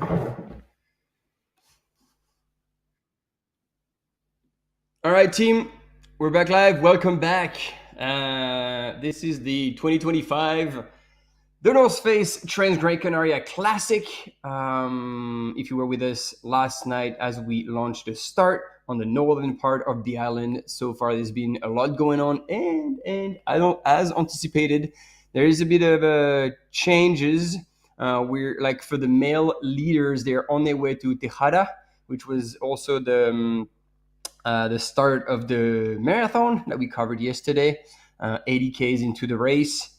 All right, team, we're back live. Welcome back. This is the 2025 The North Face Transgrancanaria Classic. If you were with us last night as we launched the start on the northern part of the island, so far there's been a lot going on, and I don't, as anticipated, there is a bit of changes. We're like for the male leaders, they're on their way to Tejeda, which was also the start of the marathon that we covered yesterday, 80 Ks into the race.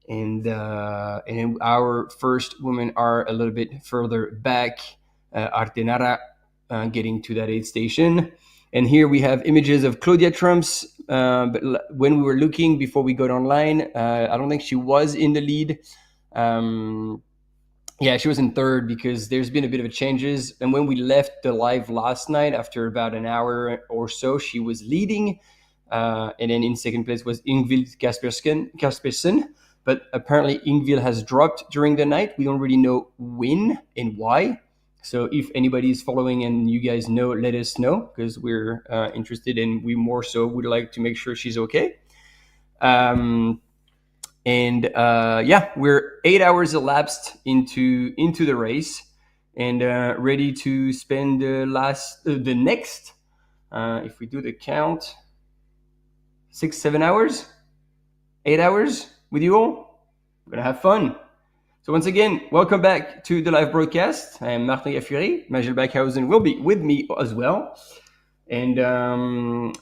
And our first women are a little bit further back, Artenara getting to that aid station. And here we have images of Claudia TRS. But when we were looking before we got online, I don't think she was in the lead. Yeah, she was in third because there's been a bit of a changes. And when we left the live last night, after about an hour or so, she was leading. And then in second place was Ingvild Kaspersen. But apparently Ingvild has dropped during the night. We don't really know when and why. So if anybody is following and you guys know, let us know, because we're interested, and we more so would like to make sure she's okay. Yeah, we're 8 hours elapsed into the race, and ready to spend the next, if we do the count, 6-7 hours, 8 hours with you all. We're gonna have fun. So once again, welcome back to the live broadcast. I am Martin Gaffuri. Majel Backhausen will be with me as well. And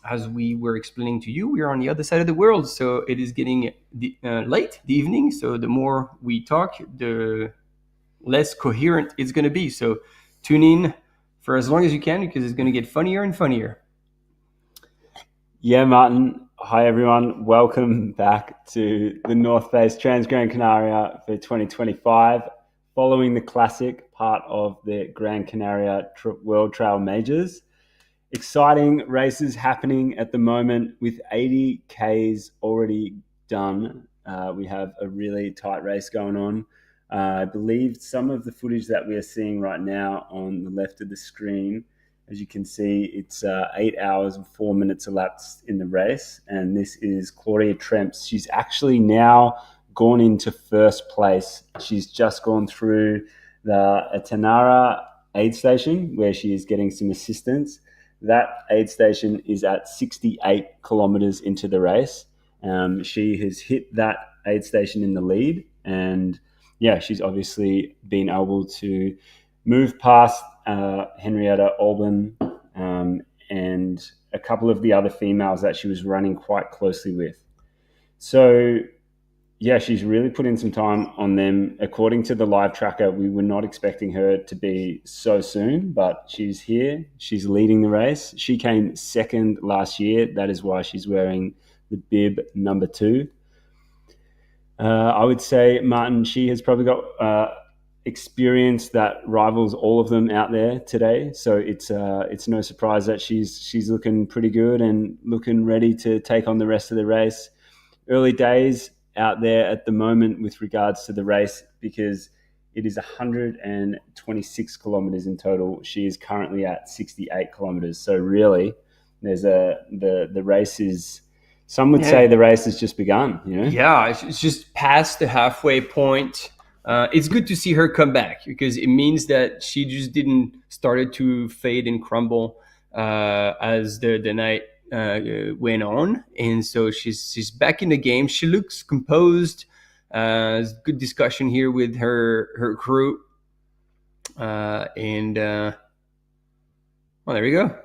as we were explaining to you, we are on the other side of the world, so it is getting late, the evening. So the more we talk, the less coherent it's going to be. So tune in for as long as you can, because it's going to get funnier and funnier. Yeah, Martin. Hi, everyone. Welcome back to the North Face Transgrancanaria for 2025, following the classic part of the Gran Canaria World Trail Majors. Exciting races happening at the moment with 80 Ks already done. We have a really tight race going on. I believe some of the footage that we are seeing right now on the left of the screen, as you can see, it's 8 hours and 4 minutes elapsed in the race. And this is Claudia TRS. She's actually now gone into first place. She's just gone through the Atenara aid station where she is getting some assistance. That aid station is at 68 kilometers into the race. She has hit that aid station in the lead, and yeah, she's obviously been able to move past Henrietta Olsen and a couple of the other females that she was running quite closely with. So yeah, she's really put in some time on them. According to the live tracker, we were not expecting her to be so soon, but she's here. She's leading the race. She came second last year. That is why she's wearing the bib number 2. I would say, Martin, she has probably got experience that rivals all of them out there today. So it's no surprise that she's looking pretty good and looking ready to take on the rest of the race. Early days out there at the moment with regards to the race, because it is 126 kilometers in total. She is currently at 68 kilometers. So really, there's the race is. Some would say the race has just begun. You know? Yeah, it's just past the halfway point. It's good to see her come back, because it means that she just didn't started to fade and crumble as the night went on, and so she's back in the game. She looks composed. Good discussion here with her crew, and well, there we go.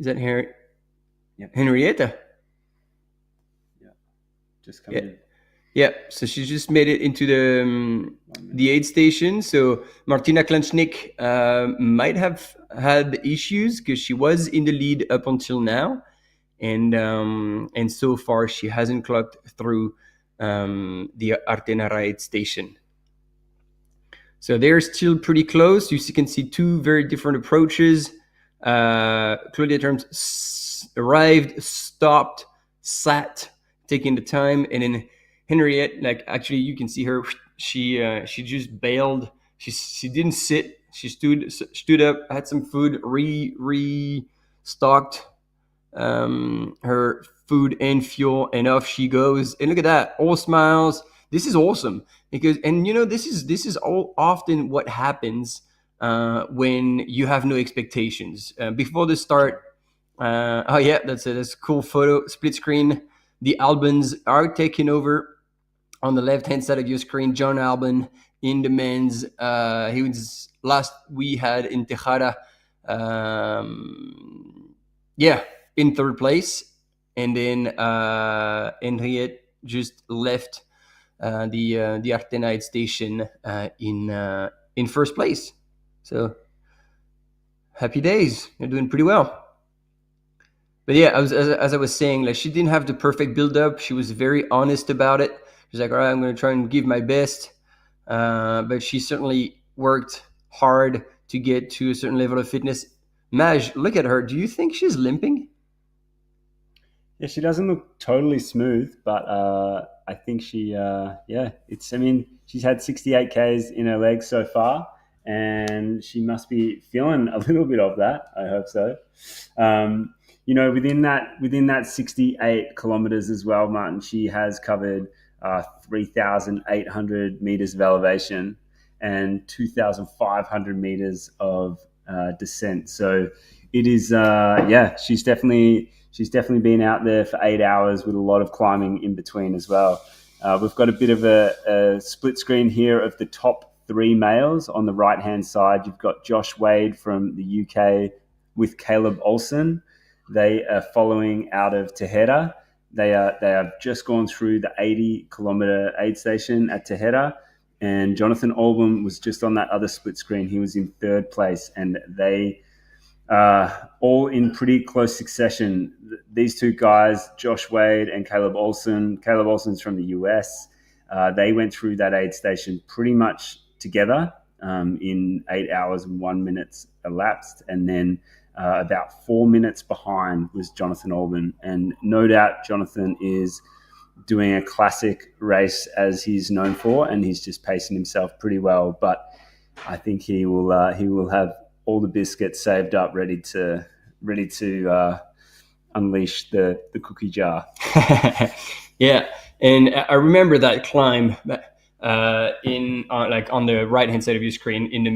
Is that Henrietta? Yeah, just coming in. Yeah, so she just made it into the aid station. So Martina Klanchnik might have had issues because she was in the lead up until now, and so far she hasn't clocked through the Artenara aid station. So they're still pretty close. You can see two very different approaches. Claudia TRS arrived, stopped, sat, taking the time, and then Henriette, like actually you can see her, she just bailed She didn't sit. She stood up, had some food, restocked her food and fuel, and off she goes. And look at that, all smiles. This is awesome because, and this is all often what happens when you have no expectations before the start. Oh yeah, that's a cool photo. Split screen. The Albans are taking over on the left hand side of your screen. John Alban in the men's. He was last we had in Tejeda. Yeah, in third place, and then Henriette just left the Artenide station in first place. So happy days. They're doing pretty well. But yeah, as I was saying, like she didn't have the perfect build up. She was very honest about it. She's like, all right, I'm going to try and give my best. But she certainly worked hard to get to a certain level of fitness. Maj, look at her. Do you think she's limping? Yeah, she doesn't look totally smooth, but I think she, yeah, it's. I mean, she's had 68 Ks in her legs so far, and she must be feeling a little bit of that. I hope so. Within that 68 kilometers as well, Martin, she has covered 3,800 meters of elevation and 2,500 meters of descent. So it is, yeah, she's definitely been out there for 8 hours with a lot of climbing in between as well. We've got a bit of a split screen here of the top three males. On the right-hand side, you've got Josh Wade from the UK with Caleb Olsen. They are following out of Tejeda. They have just gone through the 80-kilometer aid station at Tejeda. And Jonathan Album was just on that other split screen. He was in third place, and they all in pretty close succession. These two guys, Josh Wade and Caleb Olsen. Caleb Olsen's from the US. They went through that aid station pretty much together in 8 hours and 1 minute elapsed. And then about 4 minutes behind was Jonathan Albin. And no doubt Jonathan is doing a classic race as he's known for, and he's just pacing himself pretty well. But I think he will have all the biscuits saved up, ready to unleash the cookie jar. Yeah, and I remember that climb like on the right hand side of your screen in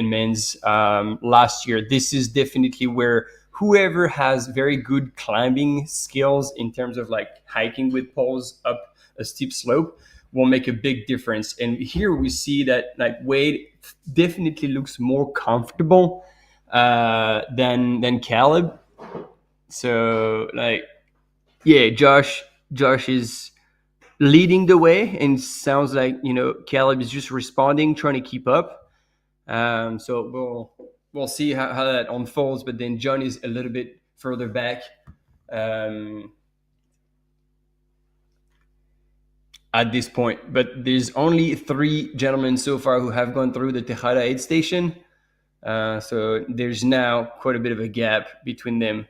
men's last year. This is definitely where whoever has very good climbing skills in terms of like hiking with poles up a steep slope will make a big difference. And here we see that like Wade definitely looks more comfortable than Caleb. So like, yeah, Josh is leading the way, and sounds like Caleb is just responding, trying to keep up. So we'll see how that unfolds. But then John is a little bit further back. At this point, but there's only 3 gentlemen so far who have gone through the Tejeda aid station. So there's now quite a bit of a gap between them.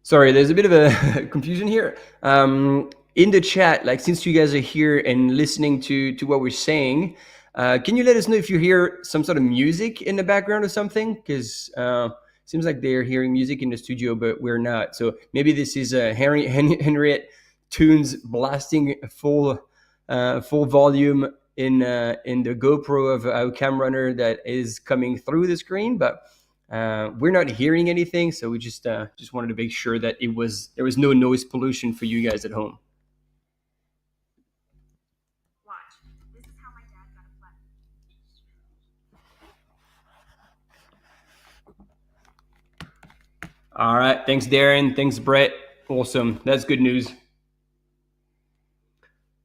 Sorry, there's a bit of a confusion here. In the chat, like since you guys are here and listening to what we're saying, can you let us know if you hear some sort of music in the background or something? Because seems like they're hearing music in the studio, but we're not. So maybe this is Henriette tunes blasting full volume in the GoPro of our cam runner that is coming through the screen, but we're not hearing anything, so we just wanted to make sure that there was no noise pollution for you guys at home. Watch. This is how my dad got a flat. All right, thanks Darren, thanks Brett. Awesome, that's good news.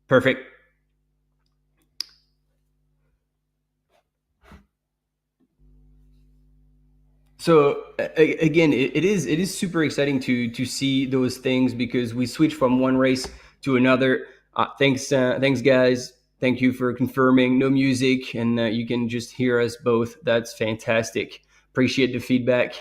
Perfect. So again, it is super exciting to see those things because we switch from one race to another. Thanks guys. Thank you for confirming no music, and you can just hear us both. That's fantastic. Appreciate the feedback.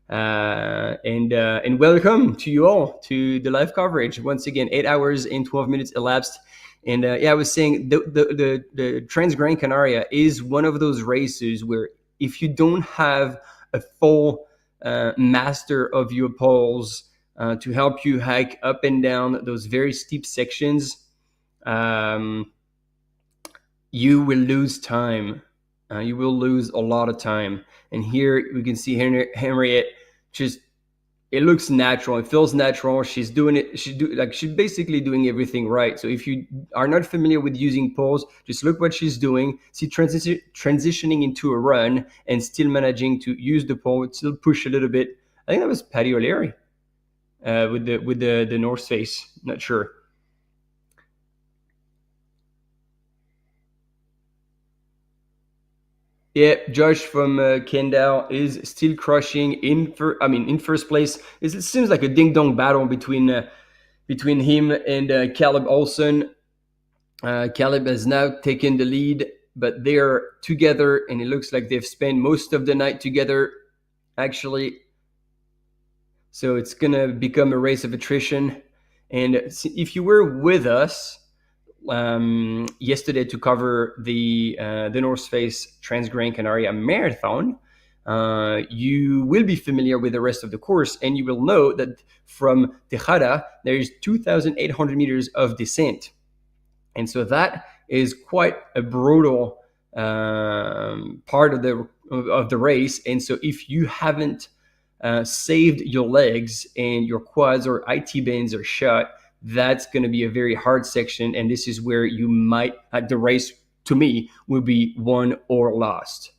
And welcome to you all to the live coverage. Once again, 8 hours and 12 minutes elapsed. And I was saying the Transgrancanaria is one of those races where if you don't have a full master of your poles to help you hike up and down those very steep sections, you will lose time. You will lose a lot of time. And here we can see Henriette just, it looks natural. It feels natural. She's doing it. She's basically doing everything right. So if you are not familiar with using poles, just look what she's doing. See transitioning into a run and still managing to use the pole, still push a little bit. I think that was Patty O'Leary with the North Face. Not sure. Yeah, Josh from Kendall is still crushing in first place. It seems like a ding dong battle between him and Caleb Olsen. Caleb has now taken the lead, but they're together, and it looks like they've spent most of the night together, actually. So it's gonna become a race of attrition. And if you were with us yesterday to cover the North Face Transgrancanaria Marathon, you will be familiar with the rest of the course, and you will know that from Tejeda there is 2,800 meters of descent, and so that is quite a brutal part of the race. And so if you haven't saved your legs and your quads or IT bands are shut, that's going to be a very hard section, and this is where you might, the race to me will be won or lost.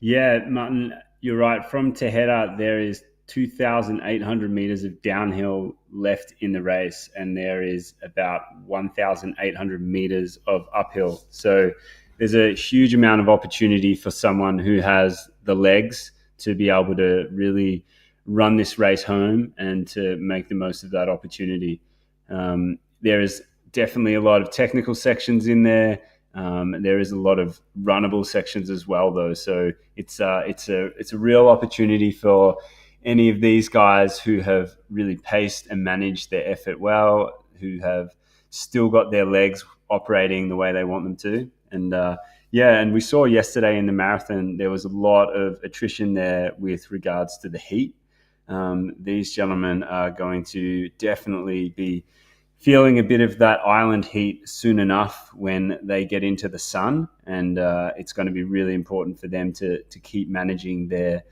Yeah, Martin, you're right. From Tejeda, there is 2,800 meters of downhill left in the race, and there is about 1,800 meters of uphill. So there's a huge amount of opportunity for someone who has the legs to be able to really run this race home and to make the most of that opportunity. There is definitely a lot of technical sections in there. There is a lot of runnable sections as well, though. So it's a real opportunity for any of these guys who have really paced and managed their effort well, who have still got their legs operating the way they want them to. And we saw yesterday in the marathon, there was a lot of attrition there with regards to the heat. These gentlemen are going to definitely be feeling a bit of that island heat soon enough when they get into the sun. And it's going to be really important for them to keep managing their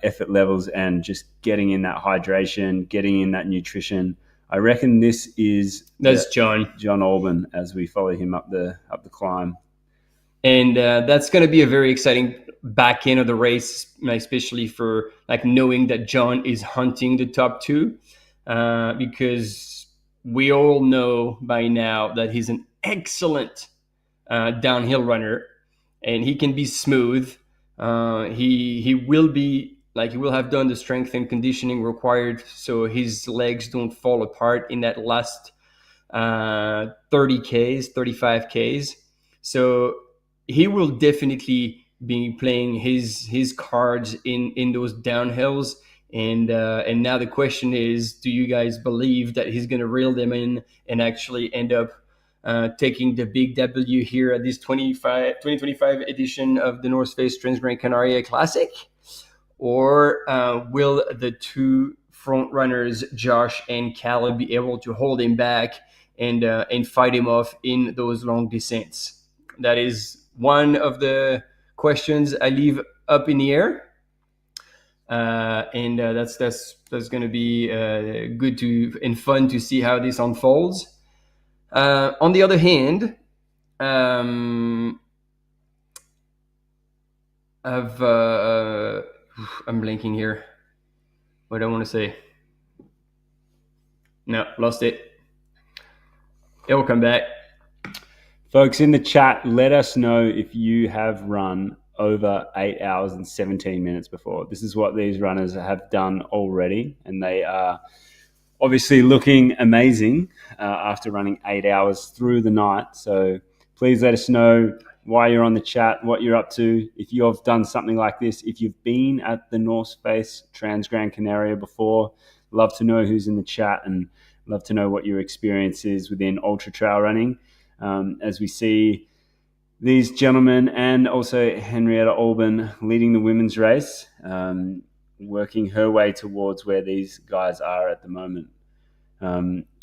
effort levels and just getting in that hydration, getting in that nutrition. I reckon that's John Olsen as we follow him up the climb. And that's going to be a very exciting back end of the race, especially for knowing that John is hunting the top two, because we all know by now that he's an excellent downhill runner, and he can be smooth. He will be he will have done the strength and conditioning required, so his legs don't fall apart in that last 30 Ks, 35 Ks. So he will definitely be playing his cards in those downhills. And now the question is, do you guys believe that he's going to reel them in and actually end up taking the big W here at this 2025 edition of the North Face Transgrancanaria Classic? Or will the two front runners, Josh and Caleb, be able to hold him back and fight him off in those long descents? That is one of the questions I leave up in the air. And that's going to be good and fun to see how this unfolds. On the other hand, I'm blanking here. What do I want to say? No, lost it. It will come back. Folks in the chat, let us know if you have run over 8 hours and 17 minutes before. This is what these runners have done already, and they are obviously looking amazing after running 8 hours through the night. So please let us know why you're on the chat, what you're up to, if you've done something like this, if you've been at the North Face Transgrancanaria before. Love to know who's in the chat, and love to know what your experience is within ultra trail running. As we see these gentlemen and also Henrietta Olben leading the women's race, working her way towards where these guys are at the moment.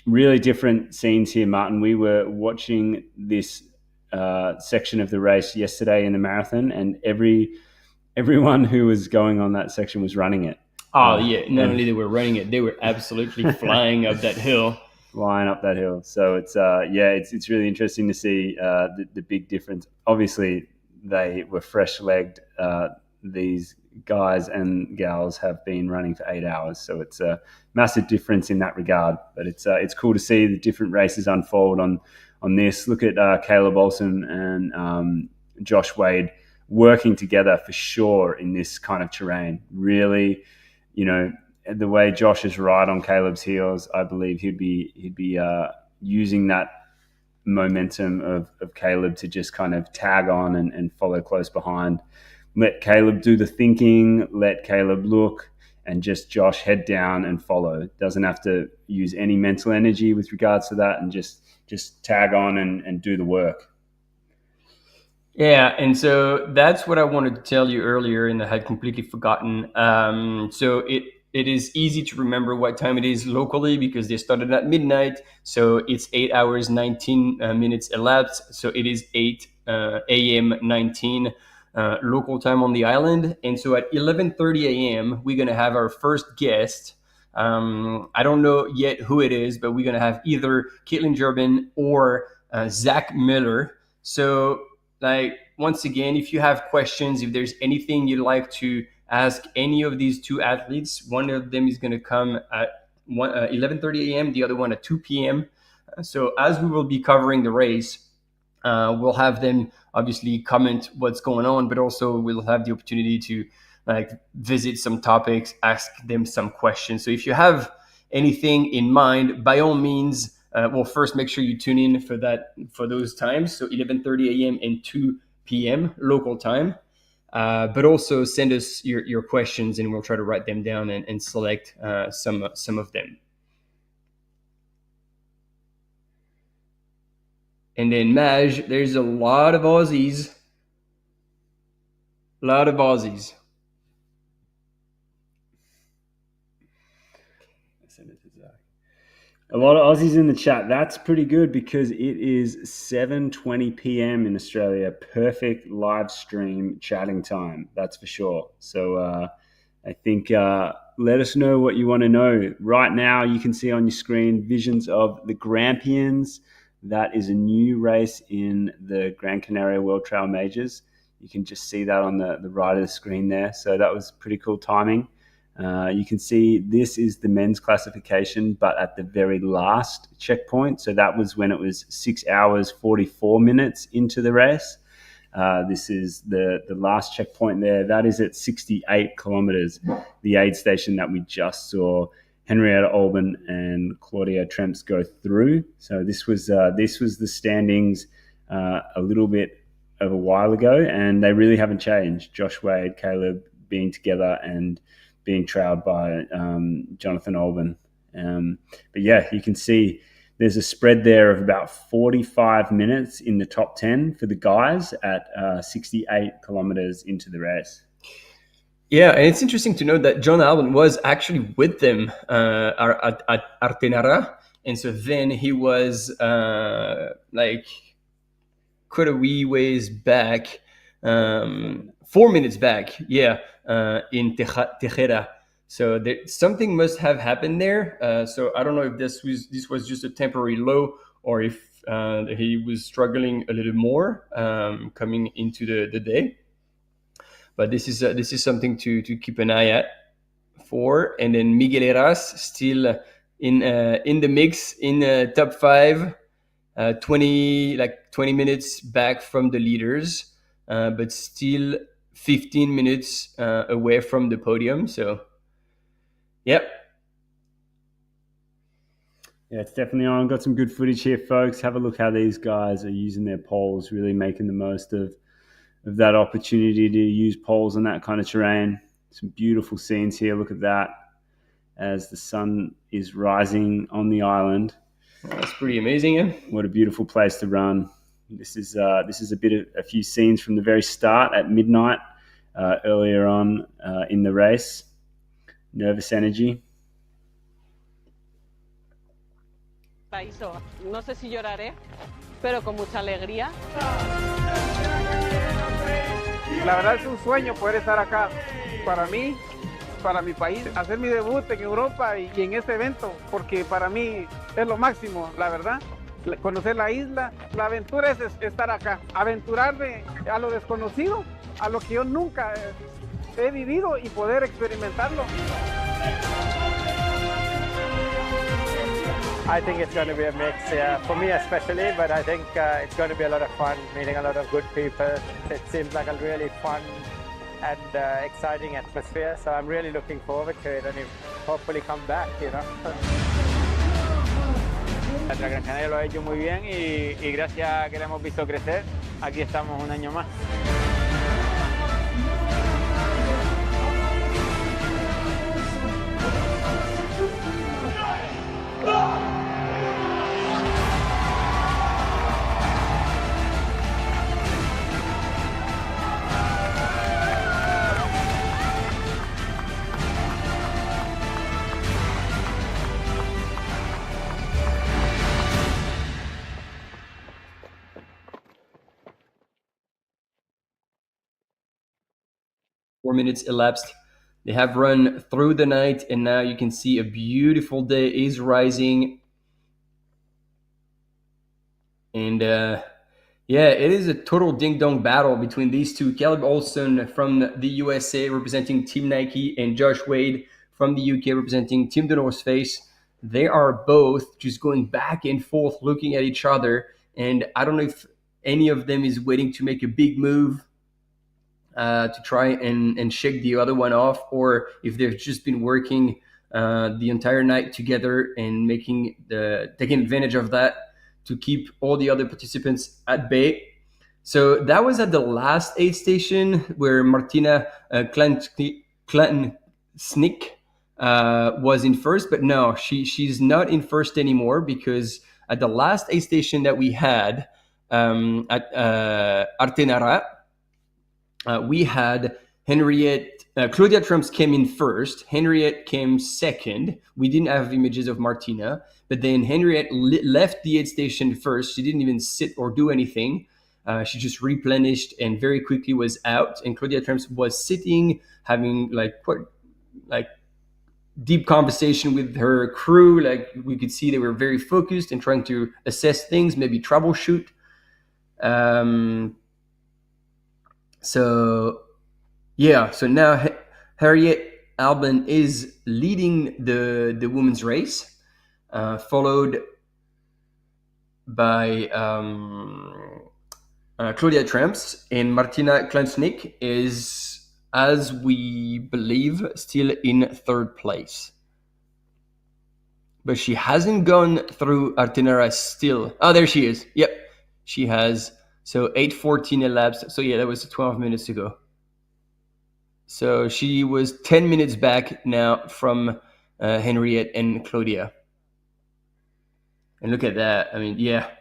Really different scenes here, Martin. We were watching this section of the race yesterday in the marathon, and everyone who was going on that section was running it. Not only they were running it, they were absolutely flying up that hill. So it's really interesting to see the big difference. Obviously, they were fresh-legged. These guys and gals have been running for 8 hours, so it's a massive difference in that regard. But it's cool to see the different races unfold on this. Look at Caleb Olsen and Josh Wade working together for sure in this kind of terrain. Really, the way Josh is right on Caleb's heels, I believe he'd be using that momentum of Caleb to just kind of tag on and follow close behind. Let Caleb do the thinking, let Caleb look, and just Josh head down and follow. Doesn't have to use any mental energy with regards to that, and just tag on and do the work. Yeah, and so that's what I wanted to tell you earlier, and I had completely forgotten. So it is easy to remember what time it is locally because they started at midnight. So it's 8 hours, 19 minutes elapsed. So it is 8 a.m. 19 local time on the island. And so at 11:30 a.m., we're going to have our first guest. I don't know yet who it is, but we're going to have either Caitlin Durbin or Zach Miller. So once again, if you have questions, if there's anything you'd like to ask any of these two athletes, one of them is going to come at 11:30 a.m., the other one at 2 p.m. So as we will be covering the race, we'll have them obviously comment what's going on, but also we'll have the opportunity to visit some topics, ask them some questions. So if you have anything in mind, by all means, first make sure you tune in for those times. So 11:30 a.m. and 2 p.m. local time. But also send us your questions, and we'll try to write them down and select some of them. And then Maj, there's a lot of Aussies. A lot of Aussies. A lot of Aussies in the chat. That's pretty good because it is 7:20 p.m. in Australia. Perfect live stream chatting time. That's for sure. So I think let us know what you want to know. Right now, you can see on your screen visions of the Grampians. That is a new race in the Gran Canaria World Trail Majors. You can just see that on the right of the screen there. So that was pretty cool timing. You can see this is the men's classification, but at the very last checkpoint. So that was when it was 6 hours, 44 minutes into the race. This is the last checkpoint there. That is at 68 kilometers, the aid station that we just saw Henrietta Olben and Claudia TRS go through. So this was the standings a little bit of a while ago, and they really haven't changed. Josh Wade, Caleb being together and being trailed by Jonathan Olben. But yeah, you can see there's a spread there of about 45 minutes in the top 10 for the guys at 68 kilometers into the race. Yeah, and it's interesting to note that John Alban was actually with them at Artenara, and so then he was quite a wee ways back, 4 minutes back, in Tejeda. So something must have happened there. So I don't know if this was just a temporary low, or if he was struggling a little more coming into the day. But this is something to keep an eye out for. And then Miguel Heras still in the mix in top 5, 20 minutes back from the leaders, but still 15 minutes away from the podium. So, yep. Yeah, it's definitely on. Got some good footage here, folks. Have a look how these guys are using their poles, really making the most of that opportunity to use poles on that kind of terrain. Some beautiful scenes here. Look at that as the sun is rising on the island. That's pretty amazing, yeah. What a beautiful place to run. This is a few scenes from the very start at midnight, earlier on in the race. Nervous energy. No sé si lloraré, pero con mucha alegría. La verdad es un sueño poder estar acá. Para mí, para mi país, hacer mi debut en Europa y en este evento, porque para mí es lo máximo, la verdad. Conocer la isla, la aventura es estar acá, aventurarme a lo desconocido, a lo que yo nunca he vivido y poder experimentarlo. I think it's going to be a mix, for me especially, but I think it's going to be a lot of fun, meeting a lot of good people. It seems like a really fun and exciting atmosphere, so I'm really looking forward to it and hopefully come back, you know. La Transgrancanaria lo ha hecho muy bien y gracias a que le hemos visto crecer, aquí estamos un año más. 4 minutes elapsed. They have run through the night, and now you can see a beautiful day is rising. And yeah, it is a total ding-dong battle between these two. Caleb Olsen from the USA representing Team Nike and Josh Wade from the UK representing Team The North Face. They are both just going back and forth looking at each other. And I don't know if any of them is waiting to make a big move to try and shake the other one off, or if they've just been working the entire night together and taking advantage of that to keep all the other participants at bay. So that was at the last aid station where Martina Klansnik was in first, but no, she's not in first anymore, because at the last aid station that we had at Artenara, we had Henriette, Claudia TRS came in first, Henriette came second. We didn't have images of Martina, but then Henriette left the aid station first. She didn't even sit or do anything. She just replenished and very quickly was out. And Claudia TRS was sitting, having quite deep conversation with her crew. Like, we could see they were very focused and trying to assess things, maybe troubleshoot. So now Harriet Albin is leading the women's race, followed by Claudia TRS, and Martina Klansnik is, as we believe, still in third place. But she hasn't gone through Artenara still. Oh, there she is. Yep, she has. So 8:14 elapsed. So yeah, that was 12 minutes ago. So she was 10 minutes back now from Henriette and Claudia. And look at that. I mean, yeah,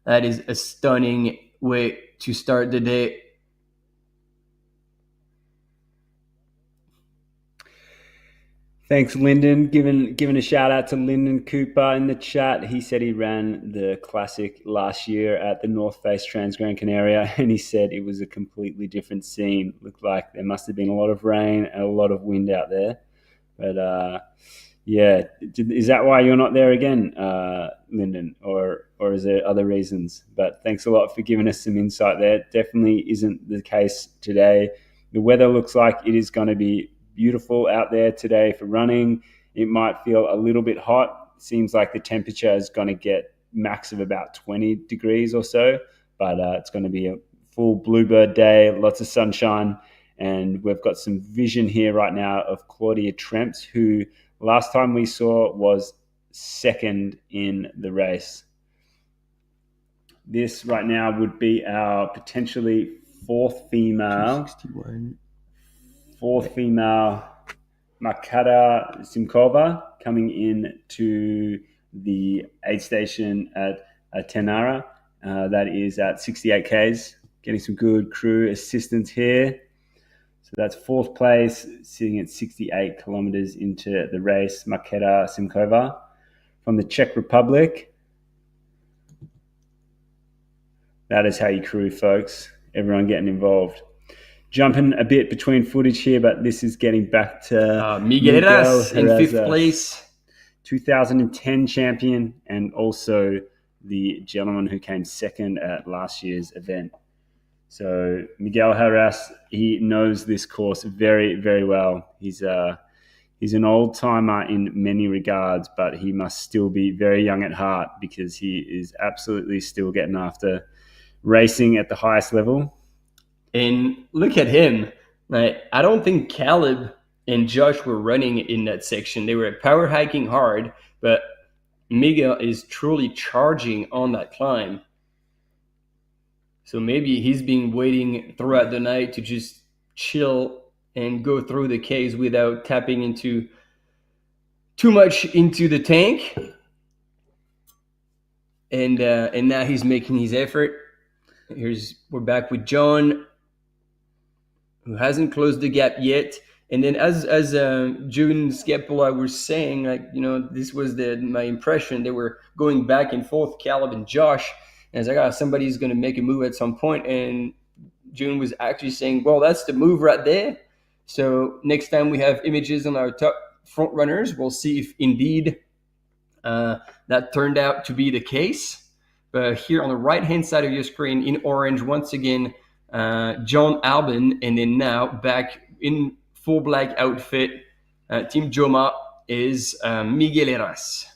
that is a stunning way to start the day. Thanks, Lyndon. Giving a shout out to Lyndon Cooper in the chat. He said he ran the classic last year at the North Face Transgrancanaria, and he said it was a completely different scene. Looked like there must have been a lot of rain and a lot of wind out there. But yeah, is that why you're not there again, Lyndon, or is there other reasons? But thanks a lot for giving us some insight there. Definitely isn't the case today. The weather looks like it is going to be beautiful out there today for running. It might feel a little bit hot. Seems like the temperature is going to get max of about 20 degrees or so, but it's going to be a full bluebird day, lots of sunshine, And we've got some vision here right now of Claudia TRS, who last time we saw was second in the race. This right now would be our potentially fourth female Makara Simkova coming in to the aid station at Tenara. That is at 68 Ks. Getting some good crew assistance here. So that's fourth place, sitting at 68 kilometers into the race, Makara Simkova from the Czech Republic. That is how you crew, folks. Everyone getting involved. Jumping a bit between footage here, but this is getting back to Miguel Heras in fifth place. 2010 champion, and also the gentleman who came second at last year's event. So Miguel Heras, he knows this course very, very well. He's an old timer in many regards, but he must still be very young at heart because he is absolutely still getting after racing at the highest level. And look at him. Like, I don't think Caleb and Josh were running in that section. They were power hiking hard, but Miguel is truly charging on that climb. So maybe he's been waiting throughout the night to just chill and go through the caves without tapping into too much into the tank. And now he's making his effort. We're back with John, who hasn't closed the gap yet. And then as June Scapola was saying, like, you know, this was my impression. They were going back and forth, Caleb and Josh. And I was like, somebody's going to make a move at some point. And June was actually saying, well, that's the move right there. So next time we have images on our top front runners, we'll see if indeed that turned out to be the case. But here on the right-hand side of your screen in orange, once again, John Albin, and then now back in full black outfit, Team Joma, is Miguel Heras.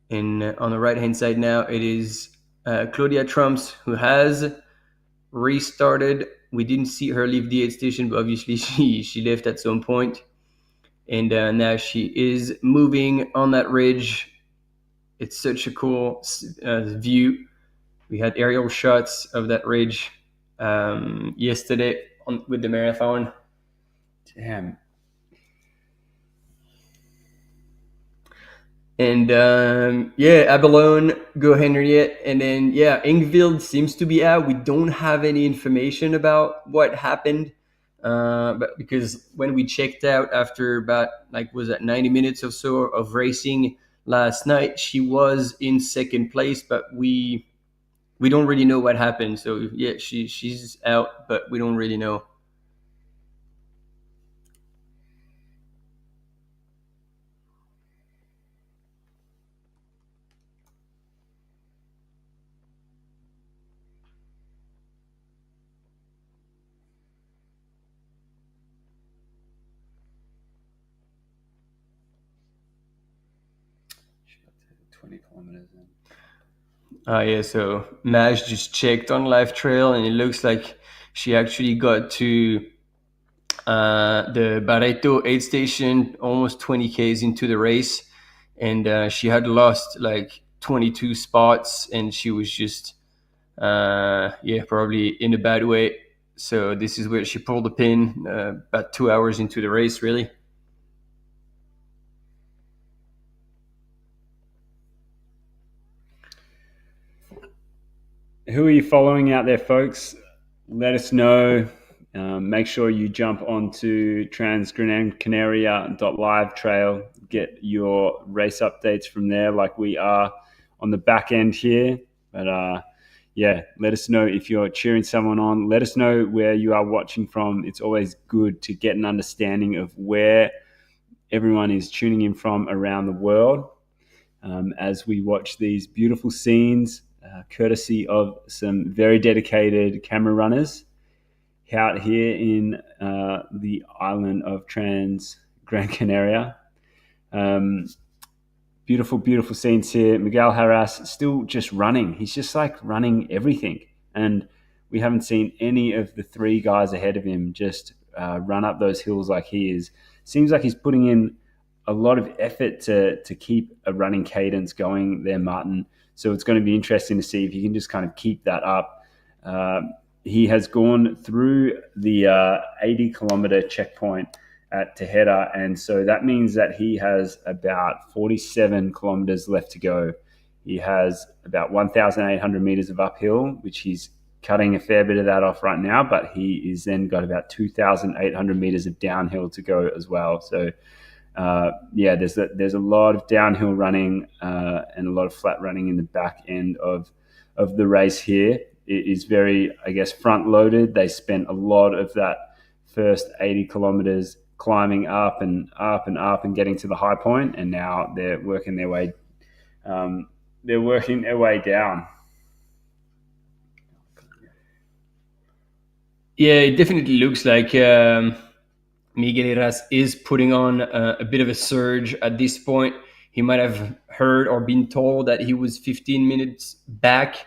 And on the right-hand side now, it is Claudia TRS, who has restarted. We didn't see her leave the aid station, but obviously she left at some point. And now she is moving on that ridge. It's such a cool view. We had aerial shots of that ridge yesterday with the marathon. Damn. And Abelone, go Henriette, and then Ingvild seems to be out. We don't have any information about what happened, but because when we checked out after about 90 minutes or so of racing last night, she was in second place, but we don't really know what happened. So she's out, but we don't really know. So Maj just checked on Live Trail, and it looks like she actually got to the Barreto aid station almost 20 Ks into the race, and she had lost 22 spots, and she was just probably in a bad way. So this is where she pulled the pin about 2 hours into the race, really. Who are you following out there, folks? Let us know. Make sure you jump onto Transgrancanaria.live trail. Get your race updates from there like we are on the back end here. But let us know if you're cheering someone on. Let us know where you are watching from. It's always good to get an understanding of where everyone is tuning in from around the world as we watch these beautiful scenes, courtesy of some very dedicated camera runners out here in the island of Transgrancanaria. Beautiful, beautiful scenes here. Miguel Heras still just running. He's just like running everything. And we haven't seen any of the three guys ahead of him just run up those hills like he is. Seems like he's putting in a lot of effort to keep a running cadence going there, Martin. So it's going to be interesting to see if he can just kind of keep that up. He has gone through the 80-kilometer checkpoint at Tejeda, and so that means that he has about 47 kilometers left to go. He has about 1,800 meters of uphill, which he's cutting a fair bit of that off right now, but he is then got about 2,800 meters of downhill to go as well. So there's a lot of downhill running and a lot of flat running in the back end of the race here. It is very, I guess, front loaded. They spent a lot of that first 80 kilometers climbing up and up and up and getting to the high point, and now they're working their way down. Yeah, it definitely looks like Miguel Heras is putting on a bit of a surge at this point. He might have heard or been told that he was 15 minutes back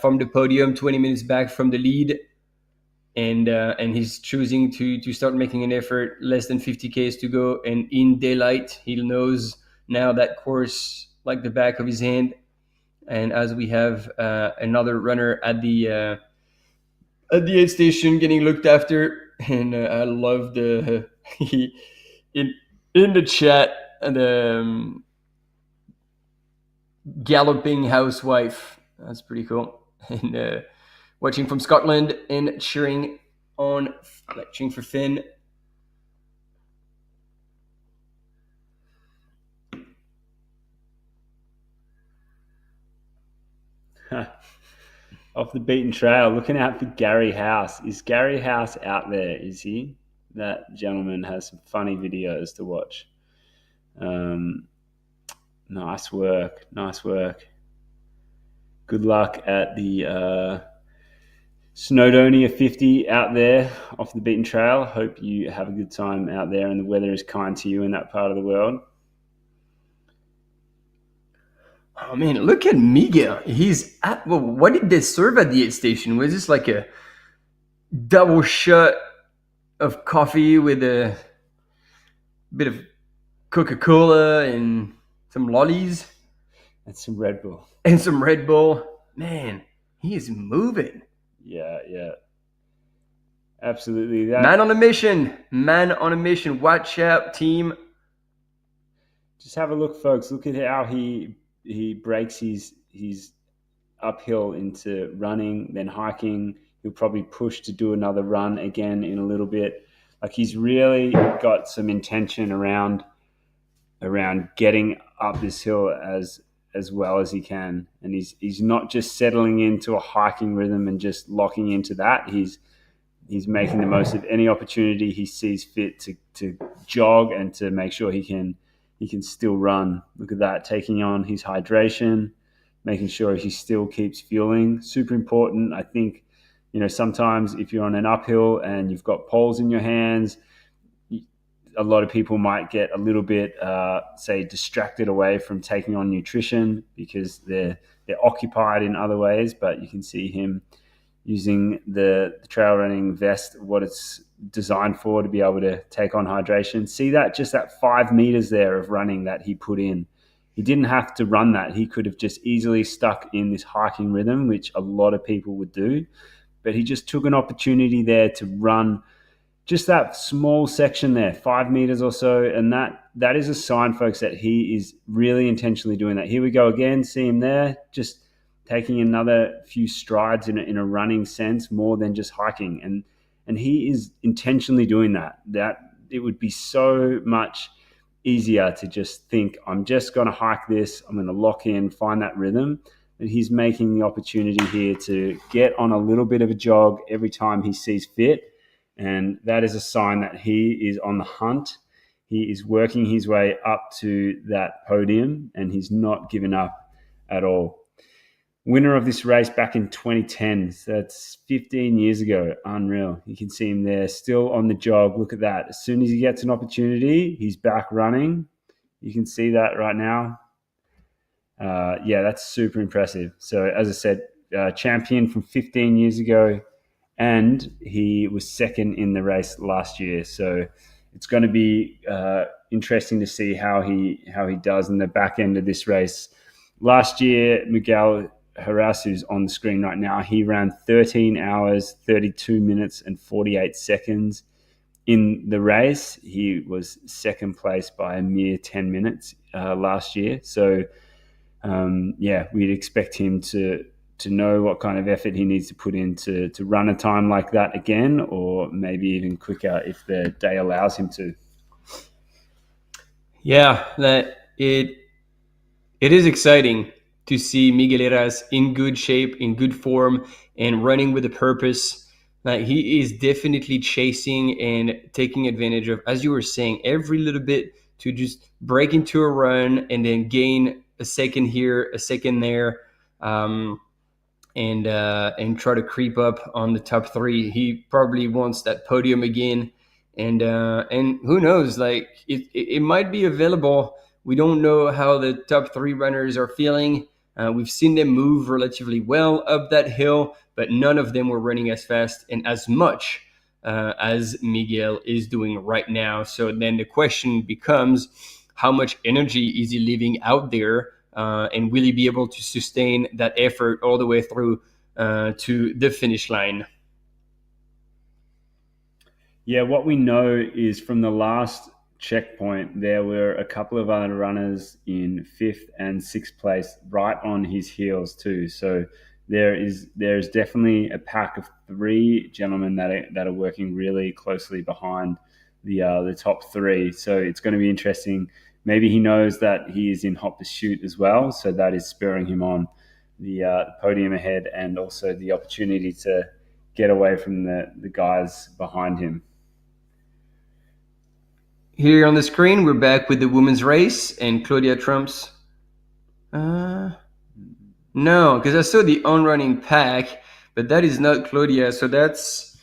from the podium, 20 minutes back from the lead. And he's choosing to start making an effort. Less than 50 Ks to go, and in daylight, he knows now that course like the back of his hand. And as we have another runner at the aid station getting looked after, and I love the in the chat the galloping housewife. That's pretty cool. And watching from Scotland and cheering for Finn. Off the beaten trail, looking out for Gary House. Is Gary House out there? Is he? That gentleman has some funny videos to watch. Nice work. Good luck at the Snowdonia 50 out there off the beaten trail. Hope you have a good time out there and the weather is kind to you in that part of the world. Oh man, look at Miguel. What did they serve at the aid station? Was this like a double shot of coffee with a bit of Coca-Cola and some lollies? And some Red Bull. Man, he is moving. Yeah. Absolutely. Man on a mission. Watch out, team. Just have a look, folks. Look at how he breaks his uphill into running, then hiking. He'll probably push to do another run again in a little bit. Like, he's really got some intention around getting up this hill as well as he can, and he's not just settling into a hiking rhythm and just locking into that. He's making the most of any opportunity he sees fit to jog and to make sure he can still run. Look at that, taking on his hydration, making sure he still keeps fueling. Super important. I think, sometimes if you're on an uphill and you've got poles in your hands, a lot of people might get a little bit, distracted away from taking on nutrition because they're occupied in other ways. But you can see him using the trail running vest, what it's designed for, to be able to take on hydration. See that 5 meters there of running that he put in. He didn't have to run that. He could have just easily stuck in this hiking rhythm, which a lot of people would do. But he just took an opportunity there to run just that small section there, 5 meters or so. And that is a sign, folks, that he is really intentionally doing that. Here we go again. See him there, just taking another few strides in a running sense, more than just hiking. And he is intentionally doing that. That it would be so much easier to just think, I'm just going to hike this, I'm going to lock in, find that rhythm. But he's making the opportunity here to get on a little bit of a jog every time he sees fit. And that is a sign that he is on the hunt. He is working his way up to that podium, and he's not given up at all. Winner of this race back in 2010. So that's 15 years ago. Unreal. You can see him there still on the jog. Look at that. As soon as he gets an opportunity, he's back running. You can see that right now. Yeah, that's super impressive. So as I said, champion from 15 years ago, and he was second in the race last year. So it's going to be interesting to see how he does in the back end of this race. Last year, Miguel Heras, who's on the screen right now, he ran 13 hours, 32 minutes, and 48 seconds in the race. He was second place by a mere 10 minutes last year. So yeah, we'd expect him to know what kind of effort he needs to put in to run a time like that again, or maybe even quicker if the day allows him to. Yeah, it is exciting to see Miguel Heras in good shape, in good form, and running with a purpose. He is definitely chasing and taking advantage of, as you were saying, every little bit to just break into a run and then gain a second here, a second there, and try to creep up on the top three. He probably wants that podium again, and who knows? Like it might be available. We don't know how the top three runners are feeling. We've seen them move relatively well up that hill, but none of them were running as fast and as much as Miguel is doing right now. So then the question becomes, how much energy is he leaving out there? And will he be able to sustain that effort all the way through to the finish line? Yeah, what we know is from the last checkpoint, there were a couple of other runners in 5th and 6th place right on his heels too. So there's definitely a pack of 3 gentlemen that are working really closely behind the top 3. So it's going to be interesting. Maybe he knows that he is in hot pursuit as well, so that is spurring him on the podium ahead, and also the opportunity to get away from the guys behind him. Here on the screen, we're back with the women's race, and Claudia trumps. No, because I saw the on-running pack, but that is not Claudia. So that's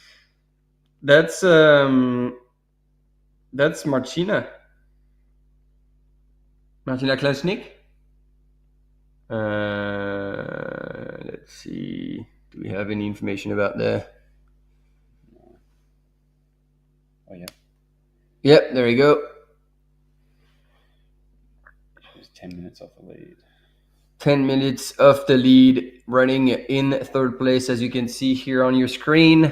Martina. Martina Klasnik. Let's see. Do we have any information about that? Oh yeah. Yep, there you go. Just 10 minutes off the lead. 10 minutes off the lead, running in 3rd place, as you can see here on your screen.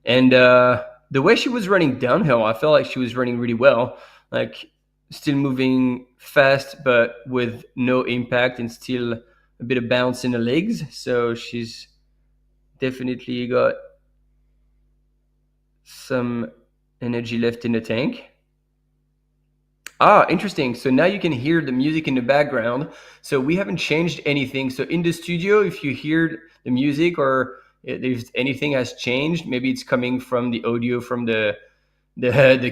And the way she was running downhill, I felt like she was running really well. Like, still moving fast, but with no impact, and still a bit of bounce in the legs. So she's definitely got some energy left in the tank. Interesting. So now you can hear the music in the background. So we haven't changed anything. So in the studio, if you hear the music or if anything has changed, maybe it's coming from the audio from the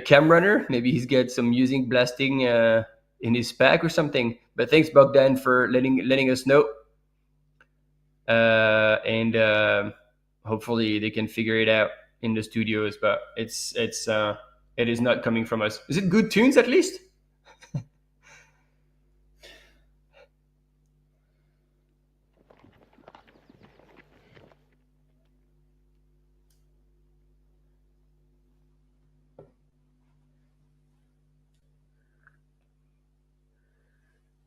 cam runner. Maybe he's got some music blasting in his pack or something. But thanks, Bogdan, for letting us know. And hopefully they can figure it out in the studios. But it is not coming from us. Is it good tunes at least?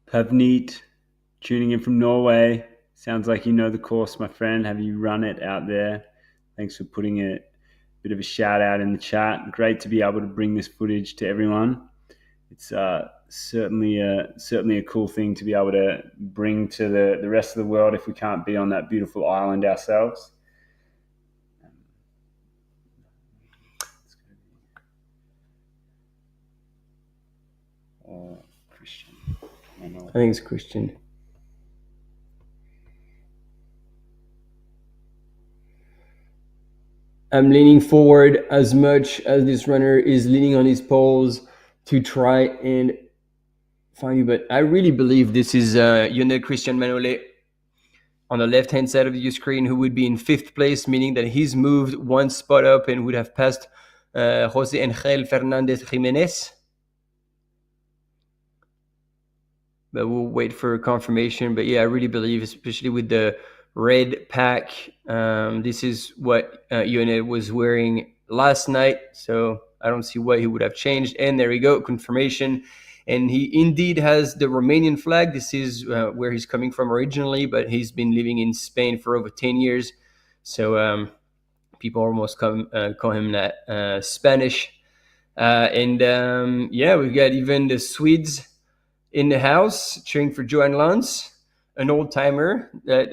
Pavneet, tuning in from Norway. Sounds like you know the course, my friend. Have you run it out there? Thanks for putting a bit of a shout out in the chat. Great to be able to bring this footage to everyone. It's certainly a cool thing to be able to bring to the rest of the world if we can't be on that beautiful island ourselves. Christian. I think it's Christian. I'm leaning forward as much as this runner is leaning on his poles to try and find you. But I really believe this is Lionel Christian Manolet on the left-hand side of your screen, who would be in 5th place, meaning that he's moved 1 spot up and would have passed Jose Angel Fernandez Jimenez. but we'll wait for confirmation. But yeah, I really believe, especially with the red pack, this is what Lionel was wearing last night. So I don't see why he would have changed. And there we go, confirmation. And he indeed has the Romanian flag. This is where he's coming from originally, but he's been living in Spain for over 10 years. So people almost call him that Spanish. Yeah, we've got even the Swedes in the house cheering for Johan Lantz, an old timer that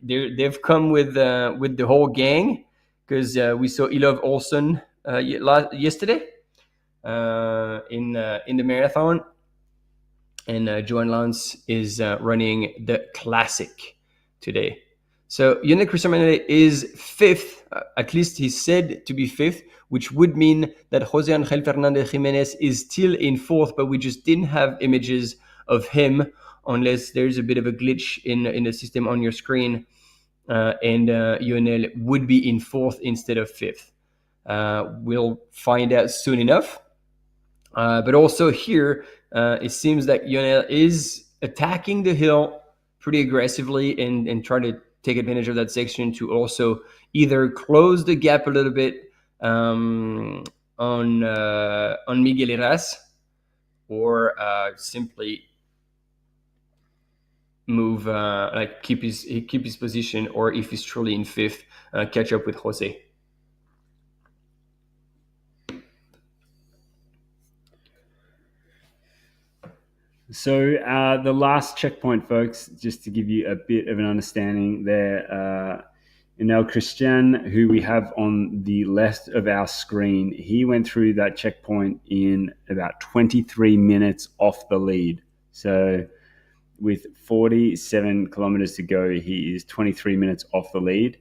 they've come with the whole gang, because we saw Olsen yesterday in the marathon, and Johan Lantz is running the classic today. So Lionel Cristian is fifth, at least he's said to be fifth, which would mean that Jose Angel Fernandez Jimenez is still in fourth, but we just didn't have images of him, unless there's a bit of a glitch in the system on your screen, and Lionel would be in fourth instead of fifth. We'll find out soon enough. But also here, it seems that Lionel is attacking the hill pretty aggressively and trying to take advantage of that section to also either close the gap a little bit on Miguel Heras, or simply move, keep his position, or if he's truly in fifth, catch up with Jose. So the last checkpoint, folks, just to give you a bit of an understanding there, Lionel Cristian, who we have on the left of our screen, he went through that checkpoint in about 23 minutes off the lead. So with 47 kilometers to go, he is 23 minutes off the lead.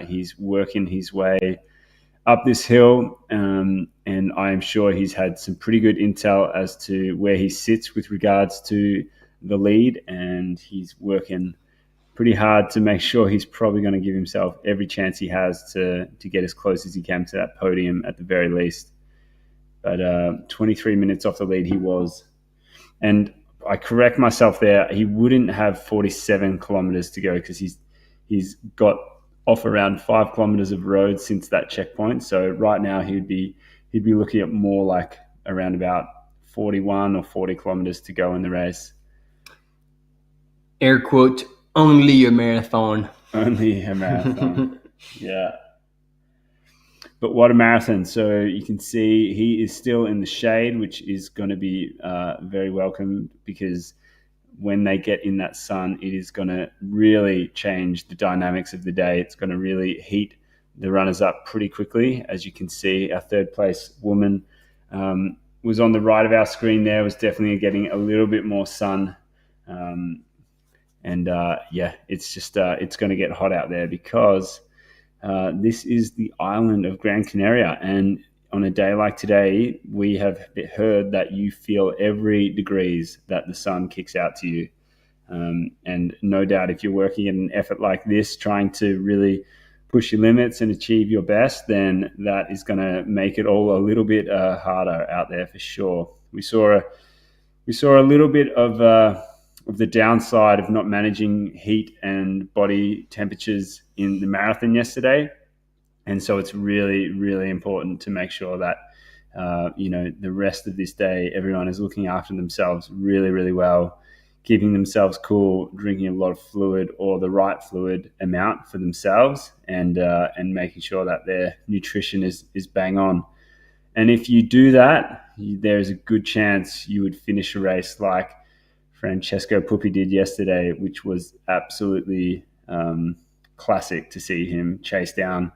He's working his way up this hill, and I am sure he's had some pretty good intel as to where he sits with regards to the lead, and he's working pretty hard to make sure he's probably going to give himself every chance he has to get as close as he can to that podium at the very least. But 23 minutes off the lead he was. And I correct myself there, he wouldn't have 47 kilometers to go, because he's got off around 5 kilometers of road since that checkpoint. So right now he'd be looking at more like around about 41 or 40 kilometers to go in the race. Air quote, only a marathon. Only a marathon. Yeah. But what a marathon. So you can see he is still in the shade, which is going to be very welcome, because when they get in that sun, it is going to really change the dynamics of the day. It's going to really heat the runners up pretty quickly. As you can see, our third place woman was on the right of our screen there, was definitely getting a little bit more sun. It's just it's going to get hot out there, because this is the island of Gran Canaria. And on a day like today, we have heard that you feel every degrees that the sun kicks out to you. And no doubt, if you're working in an effort like this, trying to really push your limits and achieve your best, then that is going to make it all a little bit harder out there for sure. We saw a little bit of the downside of not managing heat and body temperatures in the marathon yesterday. And so it's really, really important to make sure that, the rest of this day, everyone is looking after themselves really, really well, keeping themselves cool, drinking a lot of fluid, or the right fluid amount for themselves, and making sure that their nutrition is bang on. And if you do that, there's a good chance you would finish a race like Francesco Puppi did yesterday, which was absolutely classic to see him chase down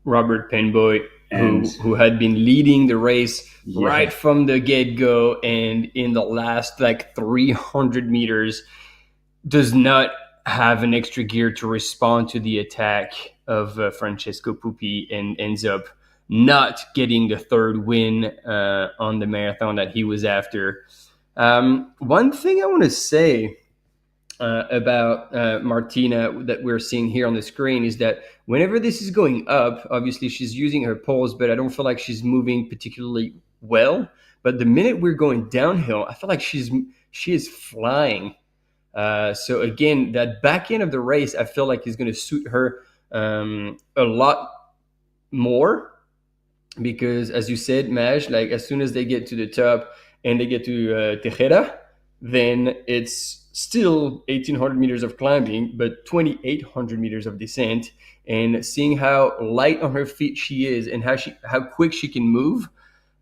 Robert Penboy, who had been leading the race right from the get-go, and in the last 300 meters does not have an extra gear to respond to the attack of Francesco Puppi, and ends up not getting the third win on the marathon that he was after. One thing I want to say about Martina that we're seeing here on the screen is that whenever this is going up, obviously she's using her poles, but I don't feel like she's moving particularly well. but the minute we're going downhill, I feel like she is flying. So again, that back end of the race, I feel like is going to suit her a lot more, because as you said, Maj, like as soon as they get to the top and they get to Tejeda, then it's still 1,800 meters of climbing, but 2,800 meters of descent. And seeing how light on her feet she is and how quick she can move,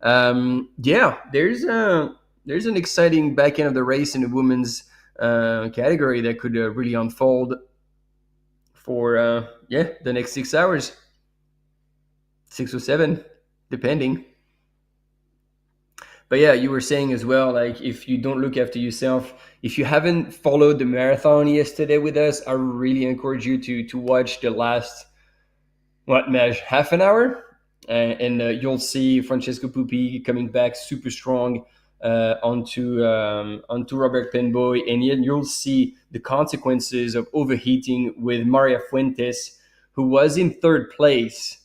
yeah, there's an exciting back end of the race in the women's category that could really unfold for the next 6 hours, 6 or 7, depending. But yeah, you were saying as well, like if you don't look after yourself, if you haven't followed the marathon yesterday with us, I really encourage you to watch the last half an hour, and you'll see Francesco Pupi coming back super strong onto Robert Penboy, and yet you'll see the consequences of overheating with Maria Fuentes, who was in third place.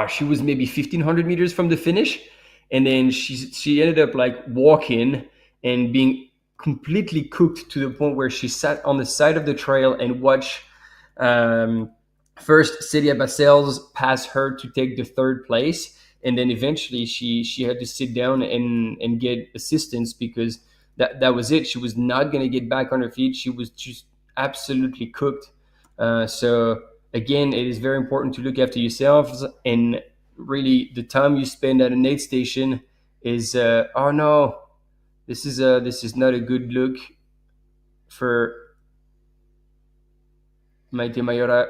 She was maybe 1,500 meters from the finish, and then she ended up like walking and being completely cooked to the point where she sat on the side of the trail and watched first Celia Basels pass her to take the third place, and then eventually she had to sit down and get assistance, because that was it. She was not going to get back on her feet. She was just absolutely cooked. So again, it is very important to look after yourselves, and really the time you spend at an aid station is oh no, this is not a good look for Maite Mayora.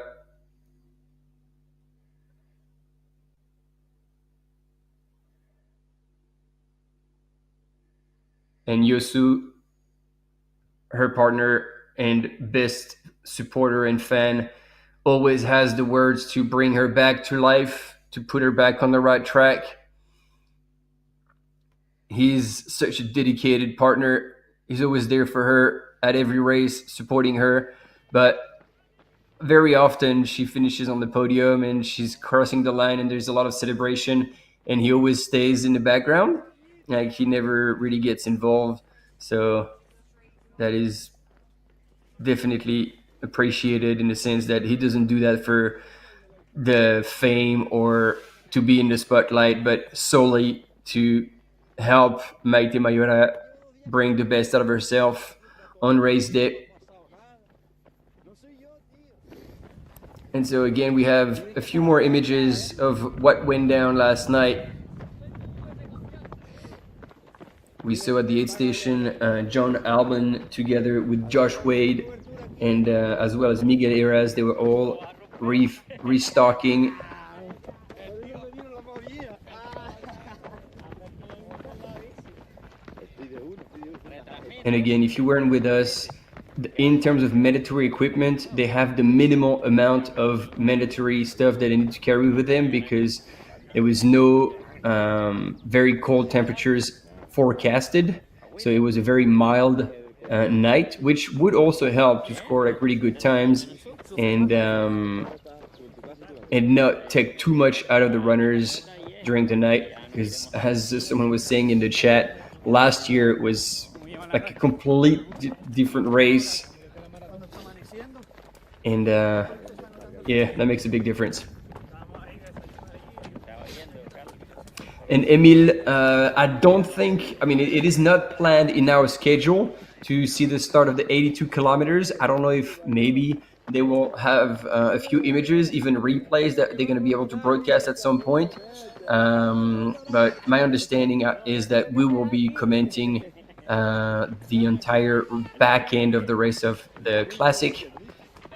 And Yosu, her partner and best supporter and fan, always has the words to bring her back to life, to put her back on the right track. He's such a dedicated partner. He's always there for her at every race, supporting her. But very often she finishes on the podium and she's crossing the line and there's a lot of celebration, and he always stays in the background. Like, he never really gets involved. So that is definitely appreciated, in the sense that he doesn't do that for the fame or to be in the spotlight, but solely to help Maite Mayora bring the best out of herself on race day. And so again, we have a few more images of what went down last night. We saw at the aid station John Albin together with Josh Wade, and as well as Miguel Heras. They were all restocking. And again, if you weren't with us, in terms of mandatory equipment, they have the minimal amount of mandatory stuff that they need to carry with them, because there was no very cold temperatures forecasted. So it was a very mild night, which would also help to score like really good times and not take too much out of the runners during the night. Because as someone was saying in the chat, last year it was like a complete different race, and yeah, that makes a big difference. And Emil, I don't think, I mean, it is not planned in our schedule to see the start of the 82 kilometers. I don't know if maybe they will have a few images, even replays that they're going to be able to broadcast at some point. But my understanding is that we will be commenting the entire back end of the race of the Classic,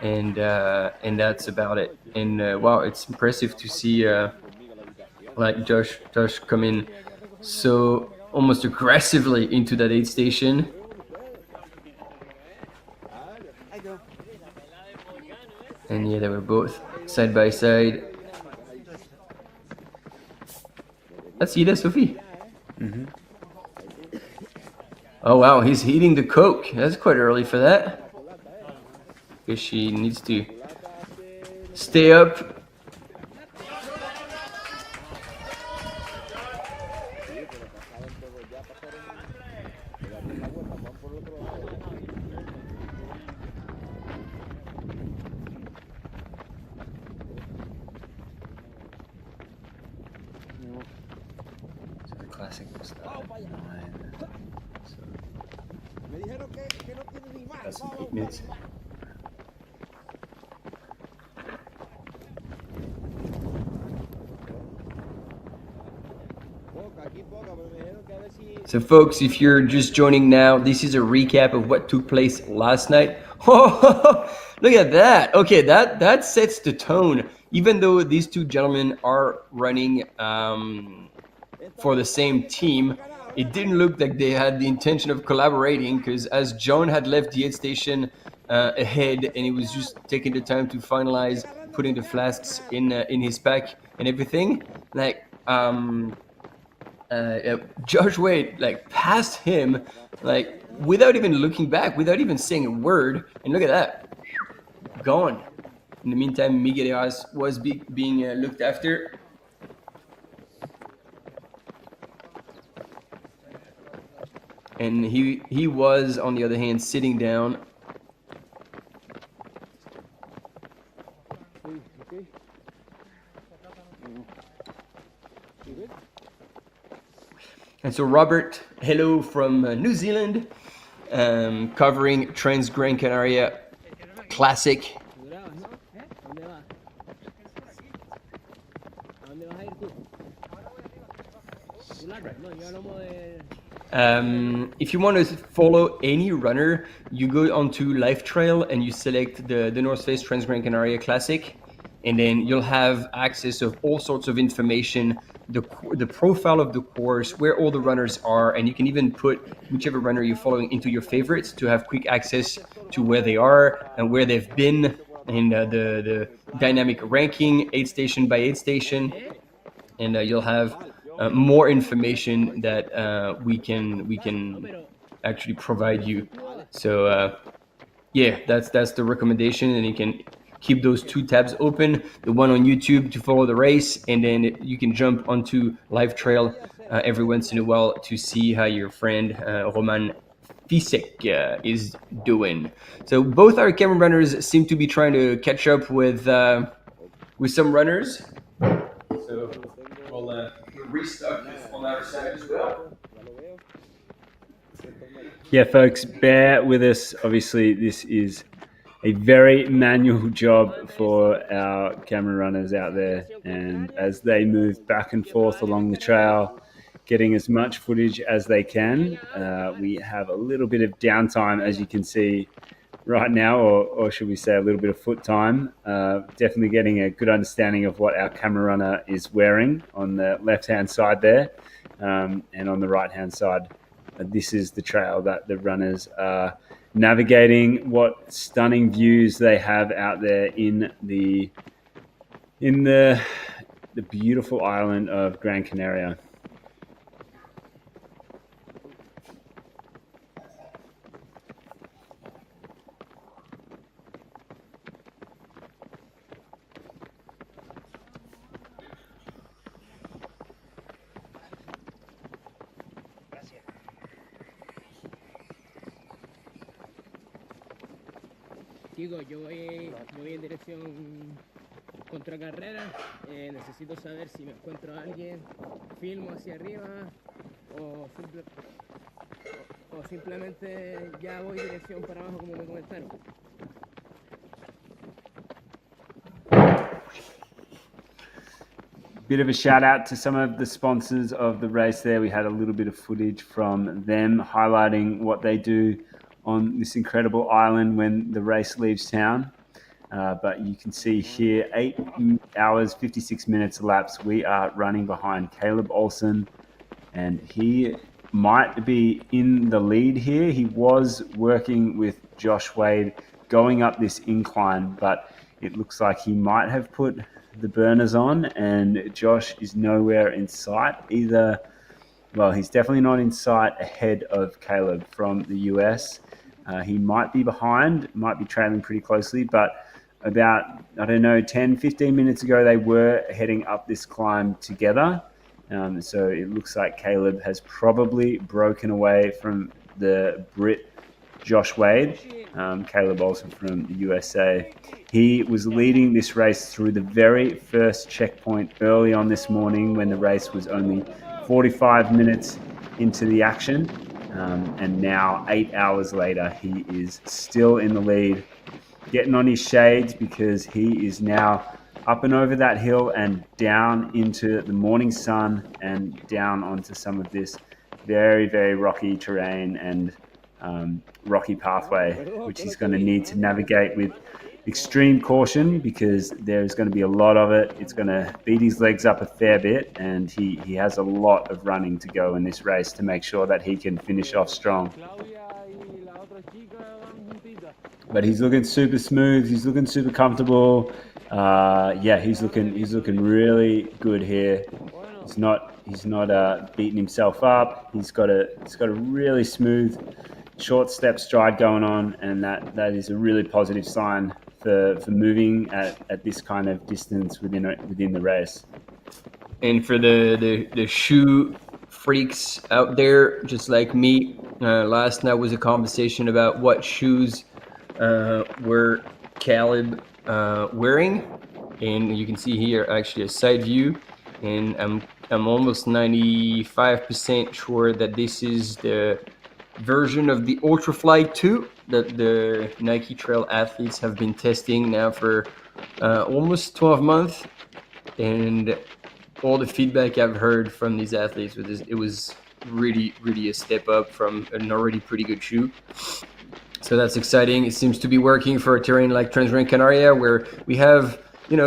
and that's about it. And wow, it's impressive to see like Josh come in so almost aggressively into that aid station. And yeah, they were both side by side. Let's see that, Sophie. Mm-hmm. Oh wow, he's eating the Coke. That's quite early for that. Guess she needs to stay up Classic will start at 9. So that's 8 minutes. So, folks, if you're just joining now, this is a recap of what took place last night. Oh, look at that. Okay, that sets the tone. Even though these two gentlemen are running for the same team, it didn't look like they had the intention of collaborating, because as John had left the aid station ahead, and he was just taking the time to finalize putting the flasks in his pack and everything, like Josh Wade like passed him like without even looking back, without even saying a word, and look at that, gone. In the meantime, Miguel Heras was being looked after. And he was, on the other hand, sitting down. And so Robert, hello from New Zealand, covering Transgrancanaria Classic. If you want to follow any runner, you go onto Life Trail and you select the North Face Transgrancanaria Classic, and then you'll have access of all sorts of information, the profile of the course, where all the runners are, and you can even put whichever runner you're following into your favorites to have quick access to where they are and where they've been, and the dynamic ranking, aid station by aid station, and you'll have more information that we can actually provide you. So yeah, that's the recommendation, and you can keep those two tabs open, the one on YouTube to follow the race, and then you can jump onto Live Trail every once in a while to see how your friend Roman Fisek is doing. So both our camera runners seem to be trying to catch up with some runners. So we'll restock on our side as well. Yeah, folks, bear with us. Obviously, this is a very manual job for our camera runners out there, and as they move back and forth along the trail, getting as much footage as they can, we have a little bit of downtime, as you can see right now, or should we say a little bit of foot time. Definitely getting a good understanding of what our camera runner is wearing on the left-hand side there, and on the right-hand side. This is the trail that the runners are navigating. What stunning views they have out there in the beautiful island of Gran Canaria. Chicos, yo voy en dirección contracarrera, necesito saber si me encuentro a alguien, filmo hacia arriba o simplemente ya voy dirección para abajo como me comentaron. Bit of a shout out to some of the sponsors of the race there. We had a little bit of footage from them highlighting what they do on this incredible island when the race leaves town. But you can see here, 8 hours, 56 minutes elapsed. We are running behind Caleb Olsen, and he might be in the lead here. He was working with Josh Wade going up this incline, but it looks like he might have put the burners on, and Josh is nowhere in sight either. Well, he's definitely not in sight ahead of Caleb from the US. He might be behind, might be trailing pretty closely, but about, 10, 15 minutes ago, they were heading up this climb together. So it looks like Caleb has probably broken away from the Brit Josh Wade, Caleb Olsen from the USA. He was leading this race through the very first checkpoint early on this morning when the race was only 45 minutes into the action, and now 8 hours later, he is still in the lead, getting on his shades because he is now up and over that hill and down into the morning sun and down onto some of this very, very rocky terrain and rocky pathway, which he's going to need to navigate with extreme caution because there's going to be a lot of it. It's going to beat his legs up a fair bit, and he has a lot of running to go in this race to make sure that he can finish off strong. But he's looking super smooth. He's looking super comfortable. He's looking really good here. He's not beating himself up. He's got a really smooth short step stride going on, and that is a really positive sign for moving at this kind of distance within the race. And for the shoe freaks out there, just like me, last night was a conversation about what shoes were Caleb wearing, and you can see here actually a side view, and I'm almost 95% sure that this is the version of the Ultrafly 2 that the Nike Trail athletes have been testing now for almost 12 months, and all the feedback I've heard from these athletes with this, it was really a step up from an already pretty good shoe. So that's exciting. It seems to be working for a terrain like Transgrancanaria, where we have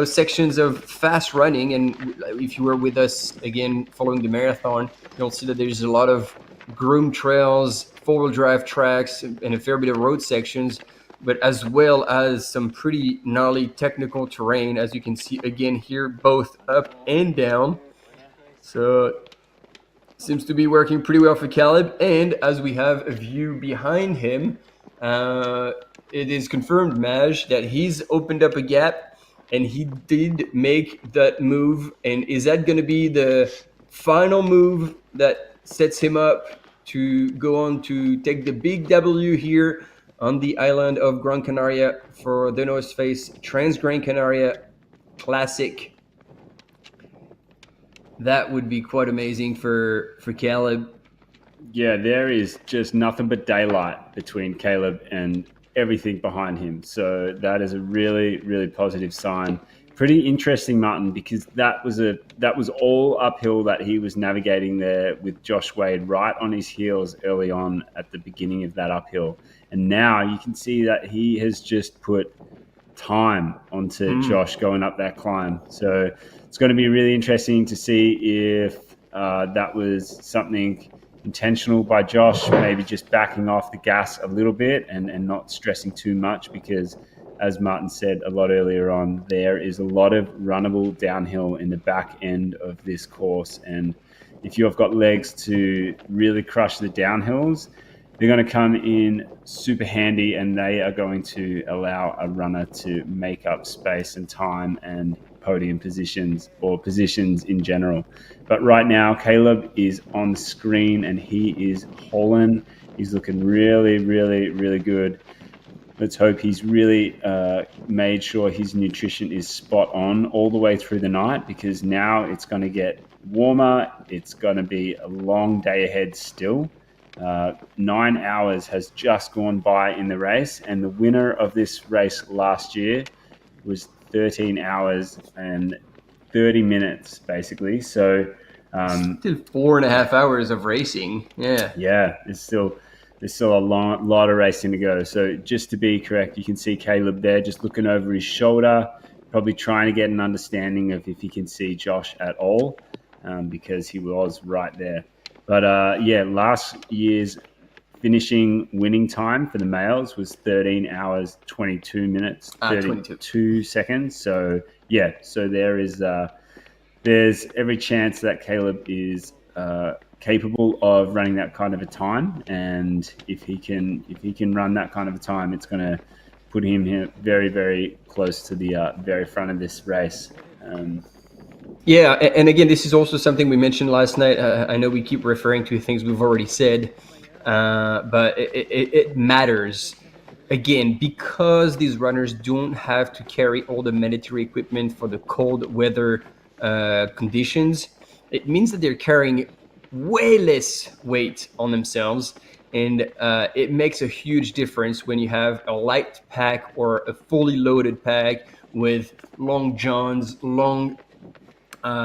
sections of fast running, and if you were with us again following the marathon, you'll see that there's a lot of groomed trails, four-wheel drive tracks, and a fair bit of road sections, but as well as some pretty gnarly technical terrain, as you can see again here, both up and down. So seems to be working pretty well for Caleb. And as we have a view behind him, it is confirmed, Maj, that he's opened up a gap, and he did make that move. And is that going to be the final move that sets him up to go on to take the big W here on the island of Gran Canaria for the North Face Transgrancanaria Classic? That would be quite amazing for Caleb. Yeah, there is just nothing but daylight between Caleb and everything behind him. So that is a really positive sign. Pretty interesting, Martin, because that was all uphill that he was navigating there with Josh Wade right on his heels early on at the beginning of that uphill. And now you can see that he has just put time onto Josh going up that climb. So it's going to be really interesting to see if that was something intentional by Josh, maybe just backing off the gas a little bit and not stressing too much, because as Martin said a lot earlier on, there is a lot of runnable downhill in the back end of this course. And if you've got legs to really crush the downhills, they're going to come in super handy, and they are going to allow a runner to make up space and time and podium positions or positions in general. But right now, Caleb is on the screen and he is hauling. He's looking really good. Let's hope he's really made sure his nutrition is spot on all the way through the night, because now it's going to get warmer. It's going to be a long day ahead still. 9 hours has just gone by in the race, and the winner of this race last year was 13 hours and 30 minutes, basically. So still 4.5 hours of racing. Yeah, there's still a lot of racing to go. So just to be correct, you can see Caleb there just looking over his shoulder, probably trying to get an understanding of if he can see Josh at all, because he was right there. But last year's finishing winning time for the males was 13 hours, 22 minutes, 32 seconds. So there's every chance that Caleb is capable of running that kind of a time, and if he can run that kind of a time, it's going to put him here very close to the very front of this race. Yeah, and again, this is also something we mentioned last night. I know we keep referring to things we've already said, but it matters, again, because these runners don't have to carry all the mandatory equipment for the cold weather conditions. It means that they're carrying way less weight on themselves. And it makes a huge difference when you have a light pack or a fully loaded pack with long johns, long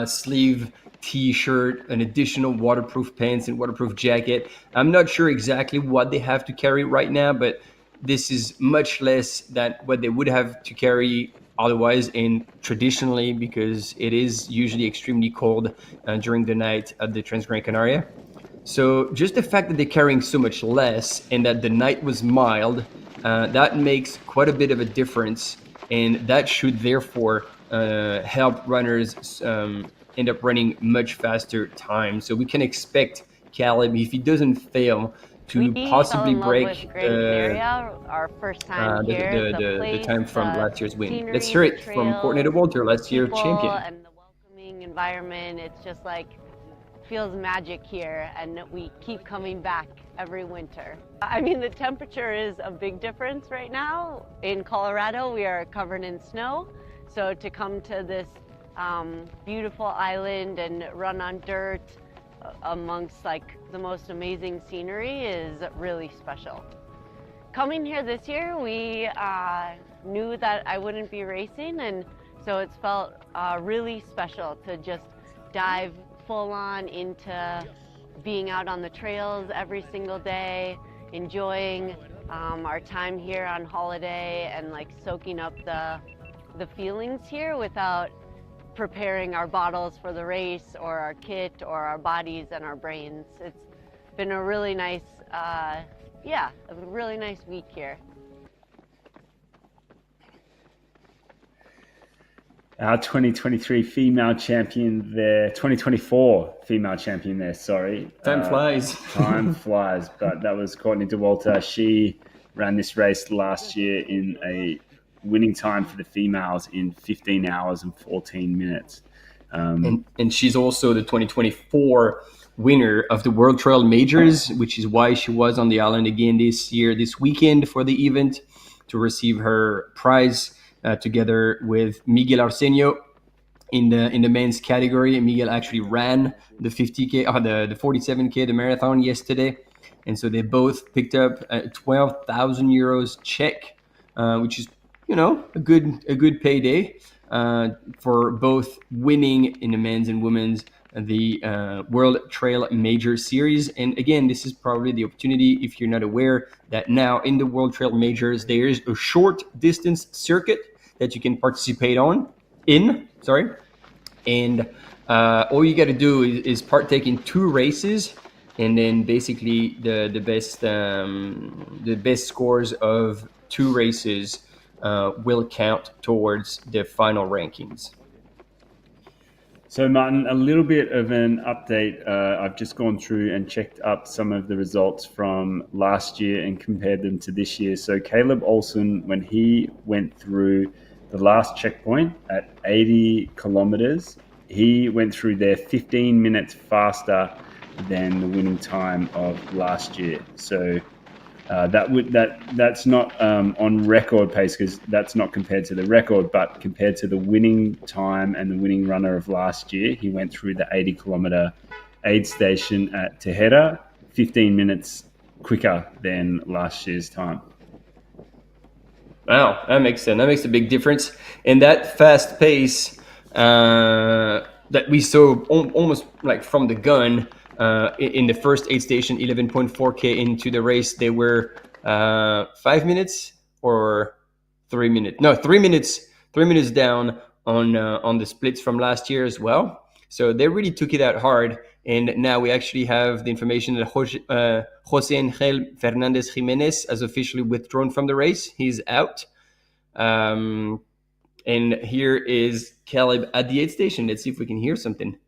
sleeve t-shirt, an additional waterproof pants and waterproof jacket. I'm not sure exactly what they have to carry right now, but this is much less than what they would have to carry otherwise and traditionally, because it is usually extremely cold during the night at the Transgrancanaria. So just the fact that they're carrying so much less and that the night was mild, that makes quite a bit of a difference, and that should therefore help runners end up running much faster time. So we can expect Caleb, if he doesn't fail, to possibly break our first time here. The time from last year's win. Let's hear it from Courtney DeWalter, last year's champion. And the welcoming environment, it's just like, feels magic here, and we keep coming back every winter. I mean, the temperature is a big difference right now. In Colorado, we are covered in snow. So to come to this beautiful island and run on dirt amongst like the most amazing scenery is really special. Coming here this year, we knew that I wouldn't be racing, and so it's felt really special to just dive full on into being out on the trails every single day, enjoying our time here on holiday and like soaking up the feelings here without preparing our bottles for the race or our kit or our bodies and our brains. It's been a really nice, a really nice week here. Our 2023 female champion there, 2024 female champion there, sorry. Time flies. Time flies, but that was Courtney DeWalter. She ran this race last year in a winning time for the females in 15 hours and 14 minutes. And she's also the 2024 winner of the World Trail Majors, which is why she was on the island again this weekend for the event to receive her prize together with Miguel Arsenio in the men's category. And Miguel actually ran the 50K, the 47K, the marathon yesterday. And so they both picked up a 12,000 euros check, which is, a good payday for both winning in the men's and women's the World Trail Major Series. And again, this is probably the opportunity, if you're not aware, that now in the World Trail Majors, there is a short distance circuit that you can participate in. And all you got to do is partake in 2 races, and then basically the best scores of 2 races will count towards the final rankings. So Martin, a little bit of an update. I've just gone through and checked up some of the results from last year and compared them to this year. So Caleb Olsen, when he went through the last checkpoint at 80 kilometers, he went through there 15 minutes faster than the winning time of last year. So that's not on record pace, because that's not compared to the record, but compared to the winning time and the winning runner of last year, he went through the 80 kilometer aid station at Tejeda 15 minutes quicker than last year's time. Wow, that makes sense. That makes a big difference. And that fast pace that we saw almost like from the gun in the first aid station, 11.4K into the race, they were 5 minutes or 3 minutes. No, 3 minutes. 3 minutes down on the splits from last year as well. So they really took it out hard. And now we actually have the information that Jose Angel Fernandez Jimenez has officially withdrawn from the race. He's out. And here is Caleb at the aid station. Let's see if we can hear something.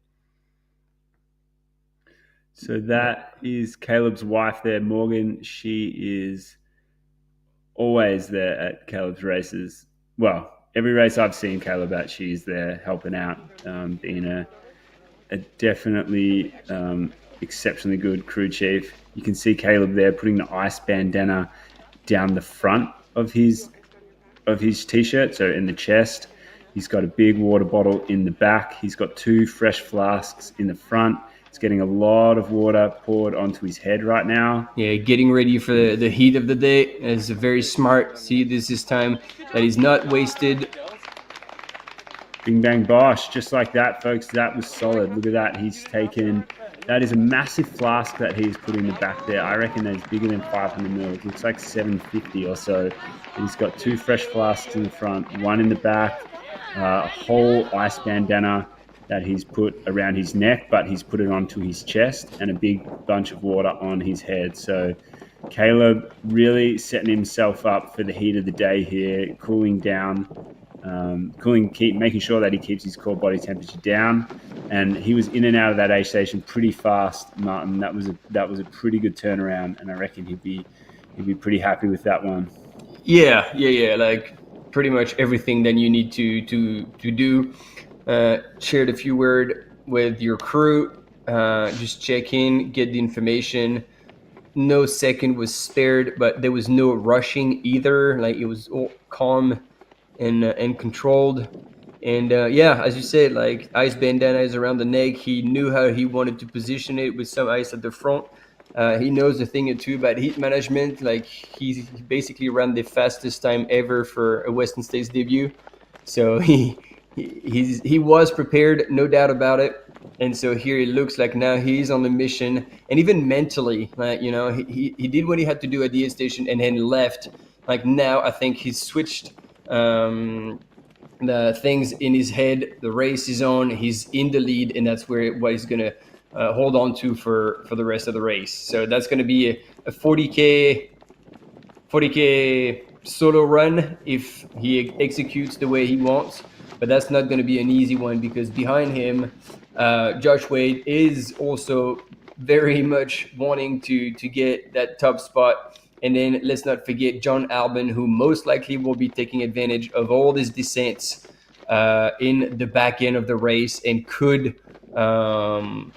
So that is Caleb's wife there, Morgan. She is always there at Caleb's races. Well, every race I've seen Caleb at, she's there helping out, being a definitely exceptionally good crew chief. You can see Caleb there putting the ice bandana down the front of his t-shirt, so in the chest. He's got a big water bottle in the back. He's got 2 fresh flasks in the front. He's getting a lot of water poured onto his head right now. Yeah, getting ready for the heat of the day is very smart. See, this is time that is not wasted. Bing, bang, bosh. Just like that, folks. That was solid. Look at that. That is a massive flask that he's put in the back there. I reckon that is bigger than 500 ml. It looks like 750 or so. He's got 2 fresh flasks in the front, 1 in the back, a whole ice bandana that he's put around his neck, but he's put it onto his chest, and a big bunch of water on his head. So Caleb really setting himself up for the heat of the day here, cooling down, making sure that he keeps his core body temperature down. And he was in and out of that aid station pretty fast, Martin. That was a pretty good turnaround, and I reckon he'd be pretty happy with that one. Yeah. Like pretty much everything that you need to do. Shared a few words with your crew. Just check in, get the information. No second was spared, but there was no rushing either. Like it was all calm and controlled. And as you said, like ice bandana is around the neck. He knew how he wanted to position it with some ice at the front. He knows a thing or two about heat management. Like he basically ran the fastest time ever for a Western States debut. So he was prepared, no doubt about it. And so here it looks like now he's on the mission, and even mentally, like, you know, he did what he had to do at the aid station and then left. Like now I think he's switched the things in his head. The race is on, he's in the lead, and that's what he's going to hold on to for the rest of the race. So that's going to be a 40K solo run if he executes the way he wants. But that's not going to be an easy one, because behind him, Josh Wade is also very much wanting to get that top spot. And then let's not forget John Albon, who most likely will be taking advantage of all these descents in the back end of the race, and could also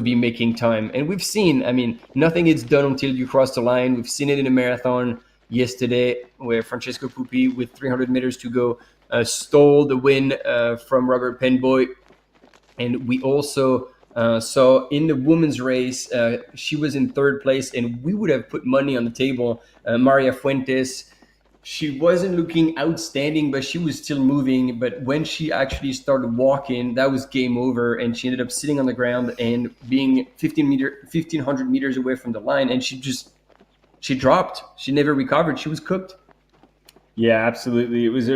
be making time. And we've seen, I mean, nothing is done until you cross the line. We've seen it in a marathon yesterday where Francesco Pupi, with 300 meters to go, stole the win from Robert Penboy. And we also saw in the women's race, she was in third place, and we would have put money on the table. Maria Fuentes, she wasn't looking outstanding, but she was still moving. But when she actually started walking, that was game over, and she ended up sitting on the ground and being 1,500 meters away from the line, and she dropped. She never recovered. She was cooked. Yeah, absolutely. It was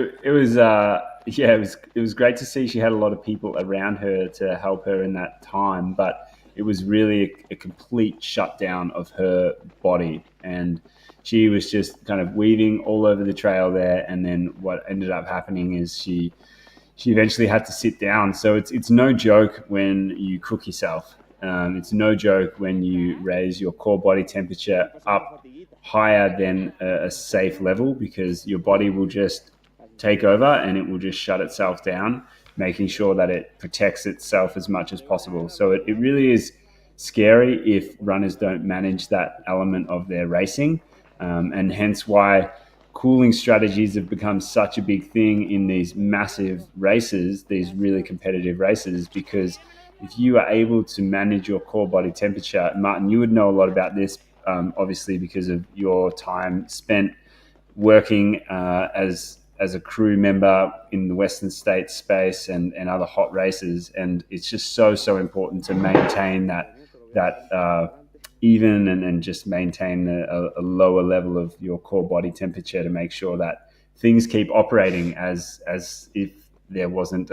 great to see she had a lot of people around her to help her in that time, but it was really a complete shutdown of her body, and she was just kind of weaving all over the trail there. And then what ended up happening is she eventually had to sit down. So it's no joke when you cook yourself. It's no joke when you raise your core body temperature up higher than a safe level, because your body will just take over and it will just shut itself down, making sure that it protects itself as much as possible. So it really is scary if runners don't manage that element of their racing, and hence why cooling strategies have become such a big thing in these massive races, these really competitive races, because if you are able to manage your core body temperature, Martin, you would know a lot about this, obviously because of your time spent working as a crew member in the Western States space and other hot races. And it's just so important to maintain that even and just maintain a lower level of your core body temperature to make sure that things keep operating as if there wasn't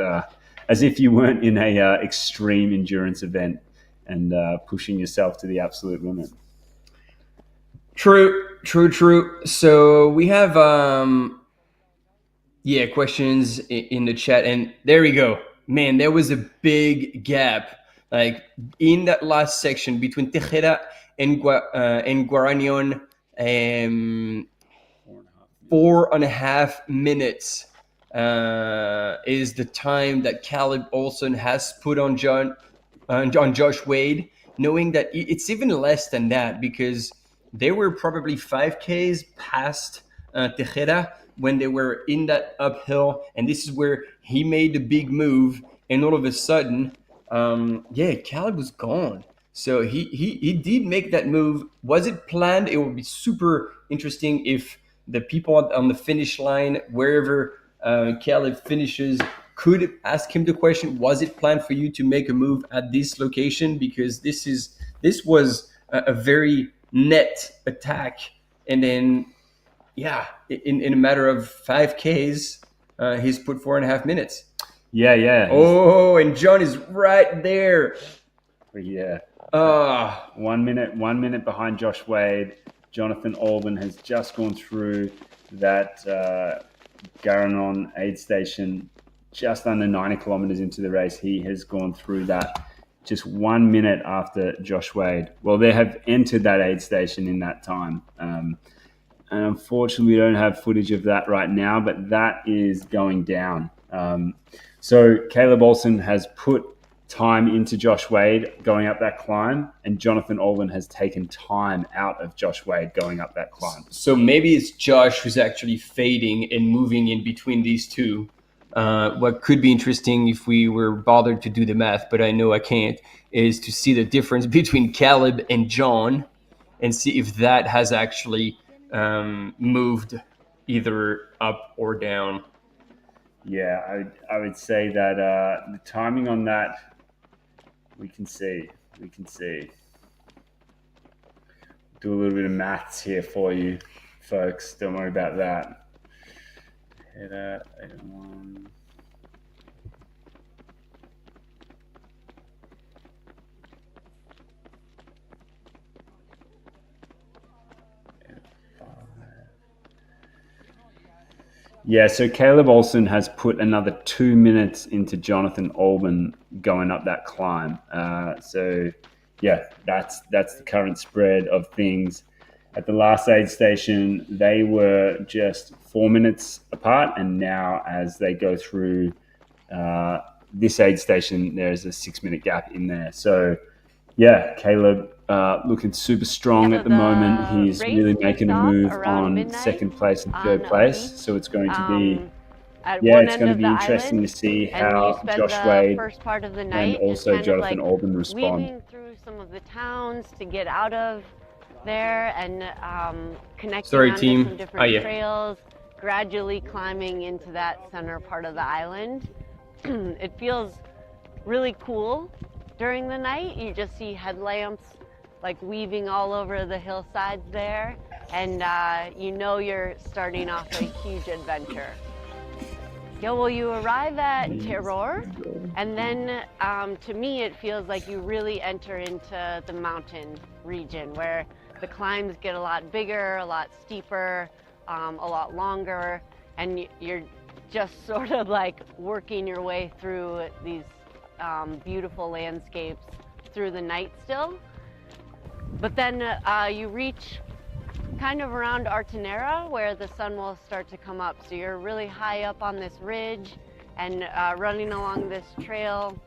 as if you weren't in a extreme endurance event and pushing yourself to the absolute limit. True. So we have questions in the chat, and there we go. Man, there was a big gap, like in that last section between Tejeda and Guaranion. 4.5 minutes is the time that Caleb Olsen has put on Josh Wade, knowing that it's even less than that, because they were probably 5Ks past Tejeda when they were in that uphill, and this is where he made the big move, and all of a sudden yeah, Caleb was gone. So he did make that move. Was it planned? It would be super interesting if the people on the finish line, wherever Caleb finishes, could ask him the question: was it planned for you to make a move at this location? Because this was a very net attack, and then yeah, in a matter of 5Ks, he's put 4.5 minutes. Yeah. Oh, and John is right there. Yeah. 1 1 minute behind Josh Wade. Jonathan Olsen has just gone through that Garanon aid station just under 90 kilometers into the race. He has gone through that just 1 minute after Josh Wade. Well, they have entered that aid station in that time. And unfortunately, we don't have footage of that right now, but that is going down. So Caleb Olsen has put time into Josh Wade going up that climb, and Jonathan Olsen has taken time out of Josh Wade going up that climb. So maybe it's Josh who's actually fading and moving in between these two. What could be interesting if we were bothered to do the math, but I know I can't, is to see the difference between Caleb and John and see if that has actually moved either up or down. Yeah, I would say that the timing on that, we can see. Do a little bit of maths here for you, folks. Don't worry about that. Tejeda, 81. Yeah, so Caleb Olsen has put another 2 minutes into Jonathan Olsen going up that climb. So, yeah, that's the current spread of things. At the last aid station, they were just 4 minutes apart, and now as they go through this aid station, there's a 6 minute gap in there. So, yeah, Caleb looking super strong at the moment. He's really making a move on second place and third place. So it's going to be, it's going to be interesting to see how Josh Wade and also Jonathan Olsen respond. Weaving through some of the towns to get out of there and connecting onto some different trails, gradually climbing into that center part of the island. It feels really cool. During the night, you just see headlamps like weaving all over the hillsides there, and you know you're starting off a huge adventure. Yeah, well, you arrive at Terror, and then to me it feels like you really enter into the mountain region where the climbs get a lot bigger, a lot steeper, a lot longer, and you're just sort of like working your way through these beautiful landscapes through the night still. But then you reach kind of around Artenera where the sun will start to come up. So you're really high up on this ridge and running along this trail.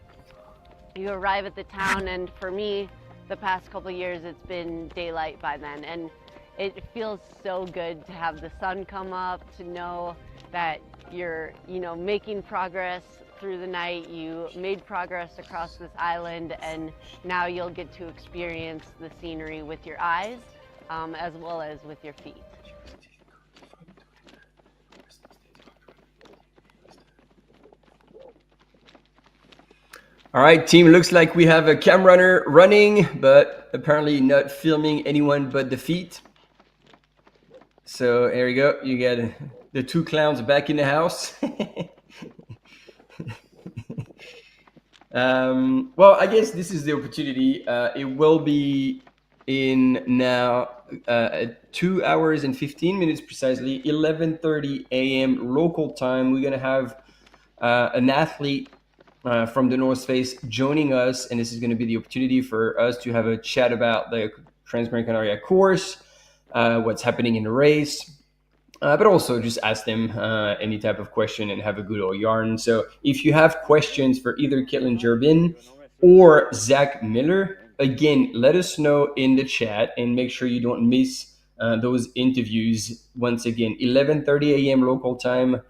You arrive at the town, and for me, the past couple of years, it's been daylight by then. And it feels so good to have the sun come up, to know that you're, making progress through the night. You made progress across this island, and now you'll get to experience the scenery with your eyes as well as with your feet. All right, team, looks like we have a cam runner running, but apparently not filming anyone but the feet. So there you go. You get the two clowns back in the house. Well, I guess this is the opportunity. It will be in now 2 hours and 15 minutes precisely, 11:30 a.m. local time. We're going to have an athlete from the North Face joining us, and this is going to be the opportunity for us to have a chat about the Transgrancanaria course, what's happening in the race, but also just ask them any type of question and have a good old yarn. So if you have questions for either Caitlin Gerbin or Zach Miller, again, let us know in the chat and make sure you don't miss those interviews. Once again, 11:30 a.m. local time,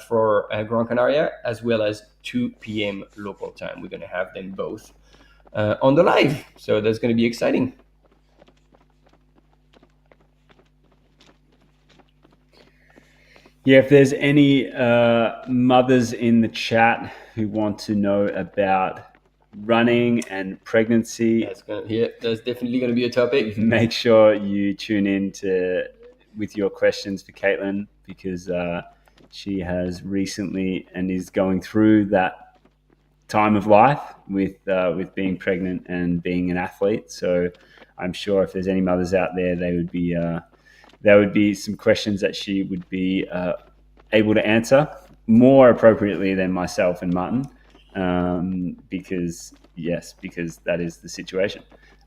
for Gran Canaria, as well as 2 p.m. local time. We're going to have them both on the live. So that's going to be exciting. Yeah, if there's any mothers in the chat who want to know about running and pregnancy, that's definitely going to be a topic. Make sure you tune in with your questions for Caitlin, because she has recently and is going through that time of life with being pregnant and being an athlete. So I'm sure if there's any mothers out there, there would be some questions that she would be able to answer more appropriately than myself and Martin, because that is the situation.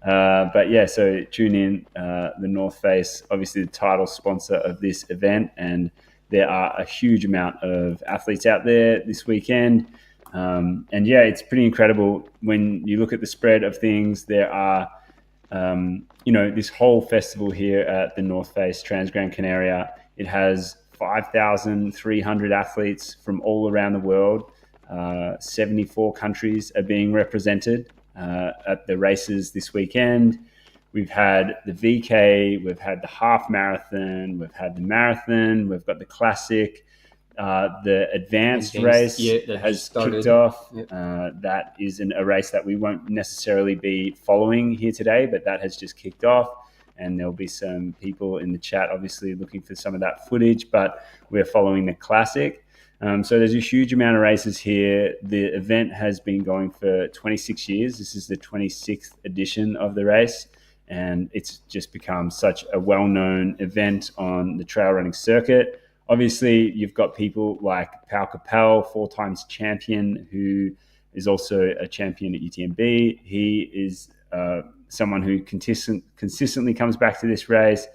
But yeah, so tune in. The North Face, obviously the title sponsor of this event, and there are a huge amount of athletes out there this weekend. And yeah, it's pretty incredible when you look at the spread of things. There are, this whole festival here at the North Face Transgrancanaria. It has 5,300 athletes from all around the world. 74 countries are being represented at the races this weekend. We've had the VK, we've had the half marathon, we've had the marathon, we've got the classic. The advanced race has kicked off. Yep. That is a race that we won't necessarily be following here today, but that has just kicked off. And there'll be some people in the chat obviously looking for some of that footage, but we're following the classic. So there's a huge amount of races here. The event has been going for 26 years. This is the 26th edition of the race, and it's just become such a well-known event on the trail running circuit. Obviously, you've got people like Pau Capel, 4 times champion, who is also a champion at UTMB. He is someone who consistently comes back to this race.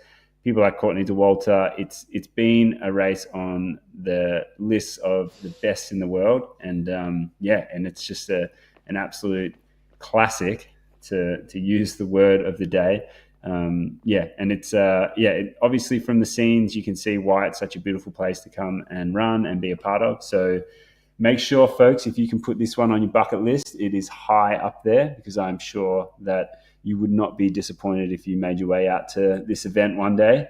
People like Courtney Dauwalter. It's been a race on the list of the best in the world, and and it's just an absolute classic, to use the word of the day. And it's obviously from the scenes you can see why it's such a beautiful place to come and run and be a part of. So make sure, folks, if you can put this one on your bucket list, it is high up there, because I'm sure that you would not be disappointed if you made your way out to this event one day.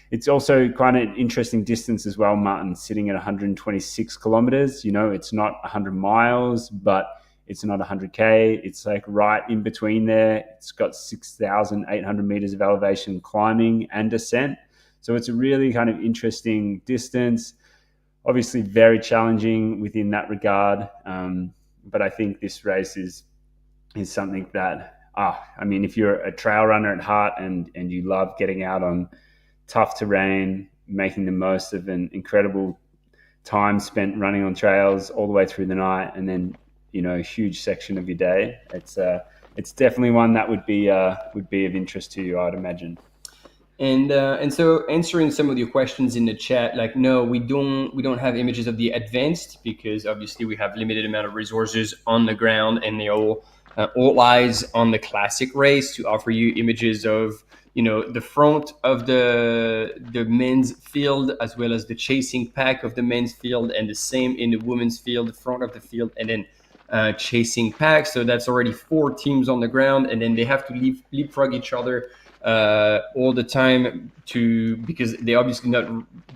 It's also quite an interesting distance as well, Martin, sitting at 126 kilometers. It's not 100 miles, but it's not 100K. It's like right in between there. It's got 6,800 meters of elevation climbing and descent. So it's a really kind of interesting distance, obviously very challenging within that regard. But I think this race is something that, if you're a trail runner at heart and you love getting out on tough terrain, making the most of an incredible time spent running on trails all the way through the night, and then, a huge section of your day, it's definitely one that would be of interest to you, I'd imagine. And so answering some of your questions in the chat, like, no, we don't have images of the advanced, because obviously we have limited amount of resources on the ground, and they all eyes on the classic race to offer you images of the front of the men's field, as well as the chasing pack of the men's field, and the same in the women's field, the front of the field, and then chasing pack. So that's already 4 teams on the ground, and then they have to leapfrog each other all the time, because they're obviously not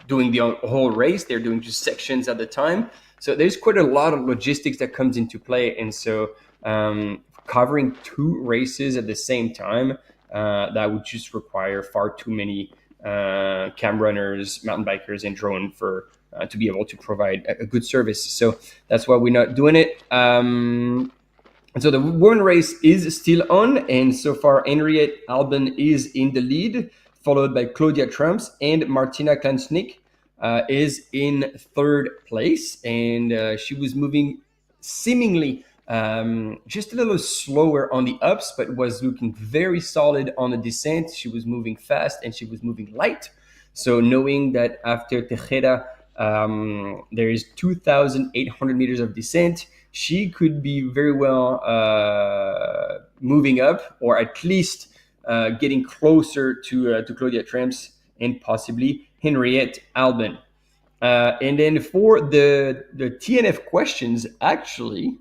doing the whole race, they're doing just sections at the time. So there's quite a lot of logistics that comes into play, and so covering 2 races at the same time, that would just require far too many cam runners, mountain bikers, and drone to be able to provide a good service. So that's why we're not doing it. And so the women race is still on, and so far Henriette Alban is in the lead, followed by Claudia TRS, and Martina Klansnik is in 3rd place, and she was moving seemingly just a little slower on the ups, but was looking very solid on the descent. She was moving fast and she was moving light. So knowing that after Tejeda there is 2,800 meters of descent, she could be very well moving up, or at least getting closer to Claudia TRS and possibly Henriette Albin. And then for the TNF questions, actually,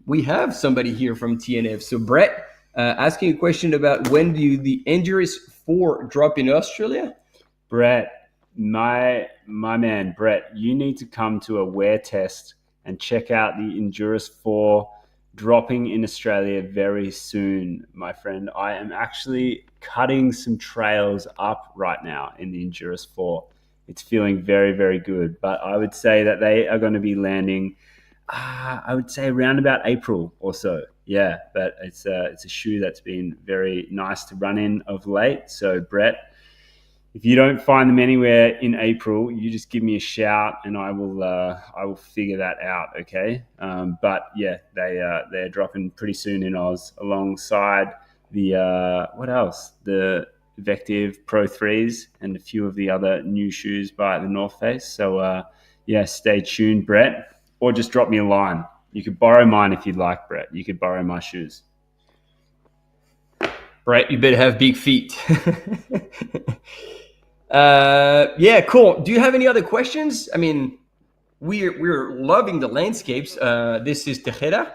we have somebody here from TNF. So Brett, asking a question about when do the Endurance 4 drop in Australia? Brett, my man, Brett, you need to come to a wear test and check out the Endurance 4 dropping in Australia very soon, my friend. I am actually cutting some trails up right now in the Endurance 4. It's feeling very, very good. But I would say that they are going to be landing, I would say around about April or so. Yeah, but it's a shoe that's been very nice to run in of late. So Brett, if you don't find them anywhere in April, you just give me a shout and I will figure that out. Okay. But yeah, they're dropping pretty soon in Oz alongside the, what else? The Vective Pro 3s and a few of the other new shoes by the North Face. So yeah, stay tuned, Brett, or just drop me a line. You could borrow mine if you'd like, Brett. You could borrow my shoes. Brett, you better have big feet. Yeah, cool. Do you have any other questions? I mean, we're loving the landscapes. This is Tejeda,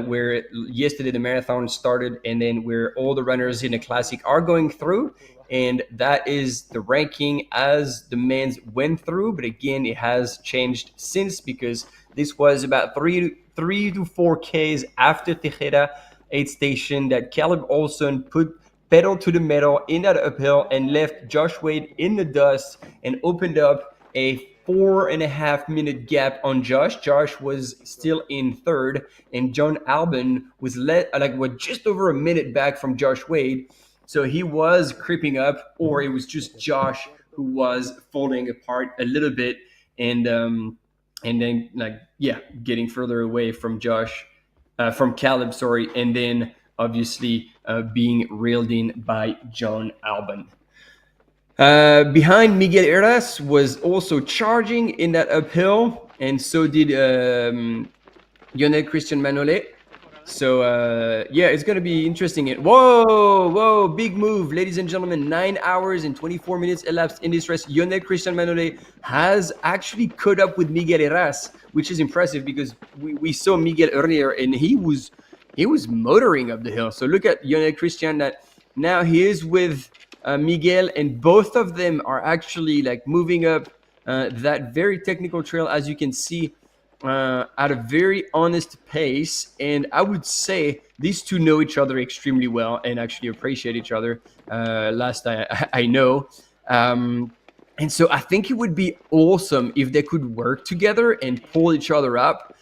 where yesterday the marathon started, and then where all the runners in the classic are going through, and that is the ranking as the men's went through. But again, it has changed since, because this was about 3 to 4 Ks after Tejeda aid station that Caleb Olsen put pedal to the metal in that uphill and left Josh Wade in the dust and opened up a 4.5 minute gap on Josh. Josh was still in third, and John Albin was just over a minute back from Josh Wade. So he was creeping up, or it was just Josh who was falling apart a little bit, and then getting further away from Caleb, sorry, and then obviously being reeled in by John Albin. Behind Miguel Heras was also charging in that uphill, and so did Lionel Christian Manolet. So it's going to be interesting. Whoa, big move, ladies and gentlemen. 9 hours and 24 minutes elapsed in this race. Lionel Christian Manolet has actually caught up with Miguel Heras, which is impressive because we saw Miguel earlier and he was motoring up the hill. So look at Lionel Christian, that now he is with Miguel, and both of them are actually like moving up that very technical trail, as you can see, at a very honest pace. And I would say these two know each other extremely well and actually appreciate each other, last I know. And so I think it would be awesome if they could work together and pull each other up,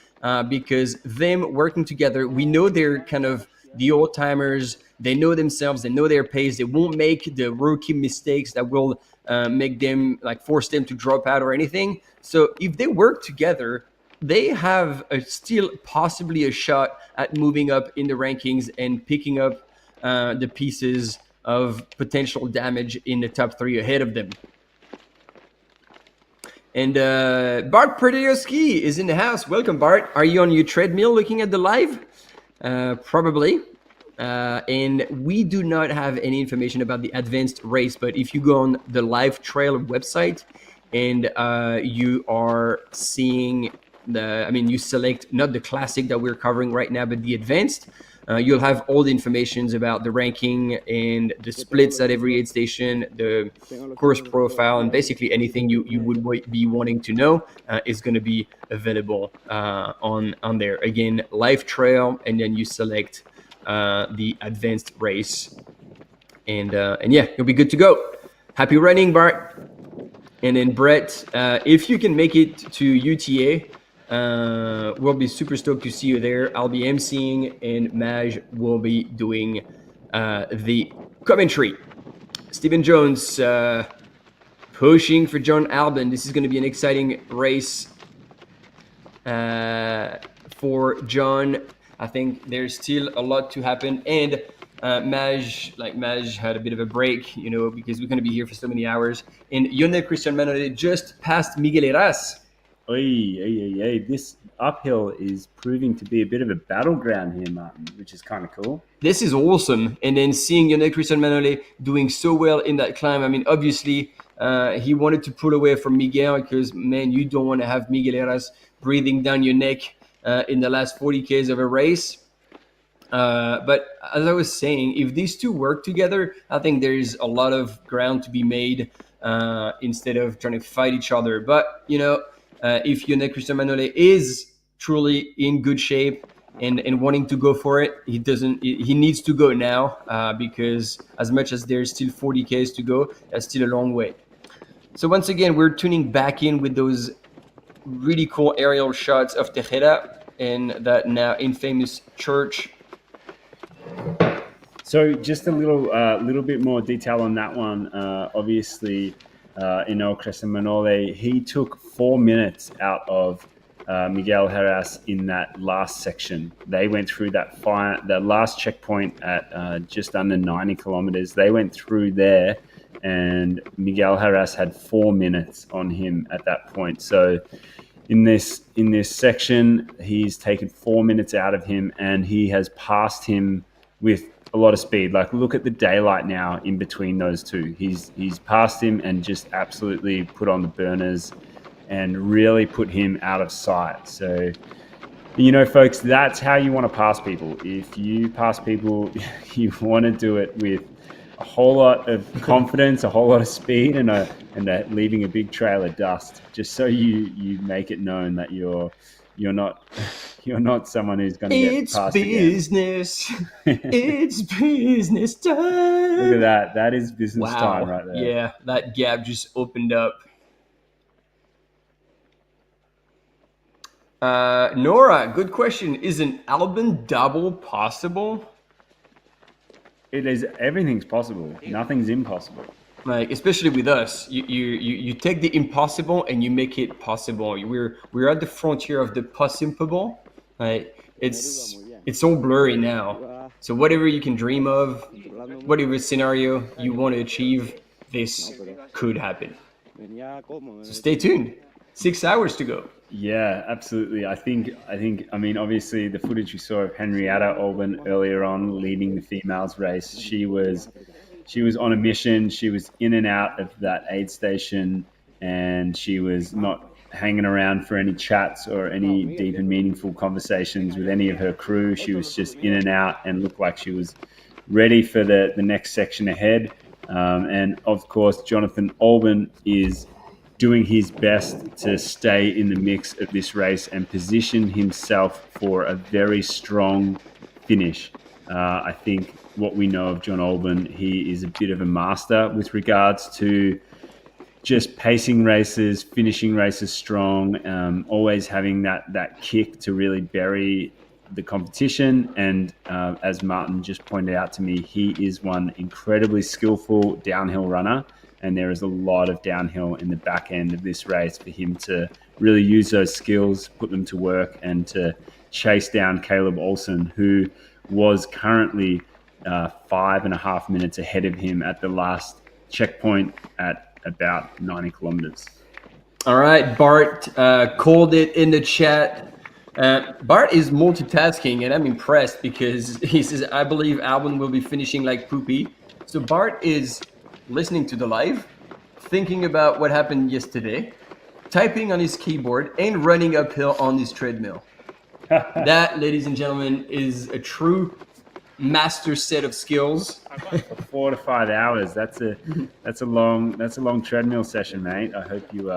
because them working together, we know they're kind of the old timers. They know themselves, they know their pace. They won't make the rookie mistakes that will make them, like, force them to drop out or anything. So if they work together, they have still possibly a shot at moving up in the rankings and picking up the pieces of potential damage in the top 3 ahead of them. And Bart Perdioski is in the house. Welcome, Bart. Are you on your treadmill looking at the live? Probably. And we do not have any information about the advanced race, but if you go on the Live Trail website and you are seeing you select not the classic that we're covering right now, but the advanced, you'll have all the information about the ranking and the splits at every aid station, the course profile, and basically anything you would be wanting to know is going to be available on there. Again, Live Trail, and then you select the advanced race, and you'll be good to go. Happy running, Bart. And then Brett, if you can make it to UTA, we'll be super stoked to see you there. I'll be emceeing, and Maj will be doing the commentary. Stephen Jones pushing for John Albin. This is going to be an exciting race for John. I think there's still a lot to happen, and Maj had a bit of a break, because we're going to be here for so many hours. And Lionel Christian Manolet just passed Miguel Heras. This uphill is proving to be a bit of a battleground here, Martin, which is kind of cool. This is awesome. And then seeing Christian Manole doing so well in that climb. I mean, obviously, he wanted to pull away from Miguel because, man, you don't want to have Miguel Heras breathing down your neck in the last 40 Ks of a race. But as I was saying, if these two work together, I think there's a lot of ground to be made instead of trying to fight each other. But, if Christian Manole is truly in good shape and wanting to go for it, he needs to go now because as much as there's still 40 Ks to go, that's still a long way. So once again, we're tuning back in with those really cool aerial shots of Tejeda and that now infamous church. So just a little bit more detail on that one. Obviously, Christian Manole, he took 4 minutes out of Miguel Heras in that last section. They went through that last checkpoint at just under 90 kilometers. They went through there, and Miguel Heras had 4 minutes on him at that point. So in this section, he's taken 4 minutes out of him, and he has passed him with a lot of speed. Like, look at the daylight now in between those two. He's passed him and just absolutely put on the burners and really put him out of sight. So, folks, that's how you want to pass people. If you pass people, you want to do it with a whole lot of confidence, a whole lot of speed, and leaving a big trail of dust, just so you make it known that you're not someone who's going to get passed business. It's business time. Look at that. That is business time right there. Yeah, that gap just opened up. Nora, good question. Is an Albon double possible? It is. Everything's possible. Nothing's impossible. Like, especially with us, you take the impossible and you make it possible. We're at the frontier of the possible. Like, it's all blurry now. So whatever you can dream of, whatever scenario you want to achieve, this could happen. So stay tuned. 6 hours to go. Yeah, absolutely. I mean, obviously the footage we saw of Henrietta Olsen earlier on leading the females race, she was on a mission. She was in and out of that aid station, and she was not hanging around for any chats or any deep and meaningful conversations with any of her crew. She was just in and out and looked like she was ready for the next section ahead. And of course, Jonathan Olsen is doing his best to stay in the mix of this race and position himself for a very strong finish. I think what we know of John Olsen, he is a bit of a master with regards to just pacing races, finishing races strong, always having that kick to really bury the competition. And as Martin just pointed out to me, he is one incredibly skillful downhill runner. And there is a lot of downhill in the back end of this race for him to really use those skills, put them to work, and to chase down Caleb Olsen, who was currently 5.5 minutes ahead of him at the last checkpoint at about 90 kilometers. All right, Bart called it in the chat. Bart is multitasking, and I'm impressed because he says, I believe Albon will be finishing like Poopy. So Bart is listening to the live, thinking about what happened yesterday, typing on his keyboard, and running uphill on his treadmill. That, ladies and gentlemen, is a true master set of skills. 4 to 5 hours. That's a long treadmill session, mate. I hope you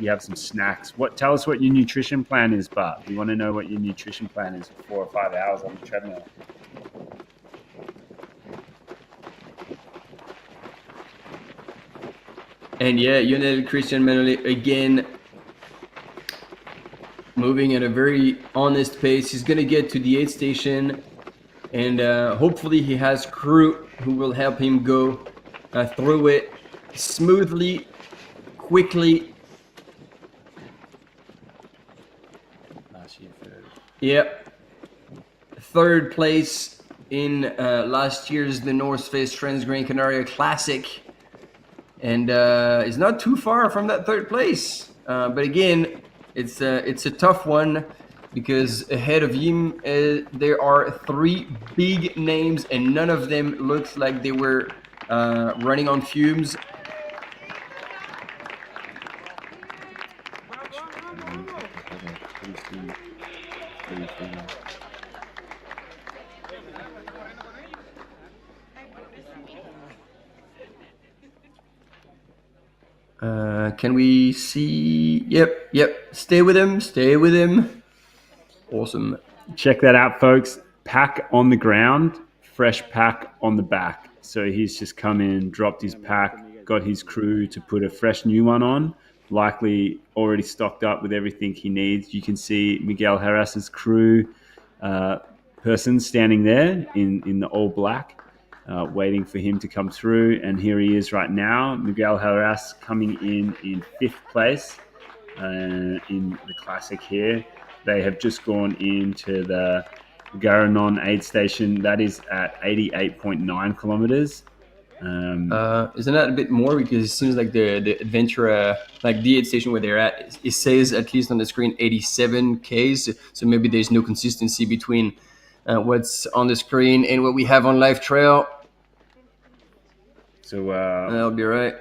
have some snacks. Tell us what your nutrition plan is, Bart. We want to know what your nutrition plan is for 4 or 5 hours on the treadmill. And yeah, Christian Manole again moving at a very honest pace. He's gonna get to the aid station, and hopefully he has crew who will help him go through it smoothly, quickly. Yep, third place in last year's the North Face Transgrancanaria Classic. And it's not too far from that third place. But again, it's a tough one because ahead of him there are 3 big names, and none of them looks like they were running on fumes. Can we see? Yep. Stay with him. Awesome. Check that out, folks. Pack on the ground, fresh pack on the back. So he's just come in, dropped his pack, got his crew to put a fresh new one on, likely already stocked up with everything he needs. You can see Miguel Heras' crew person standing there in the all black, waiting for him to come through. And here he is right now, Miguel Heras coming in 5th place in the classic here. They have just gone into the Garanon aid station. That is at 88.9 kilometers. Isn't that a bit more? Because it seems like the Adventure, like the aid station where they're at, it says at least on the screen 87 Ks. So maybe there's no consistency between what's on the screen and what we have on Live Trail. So that'll be right.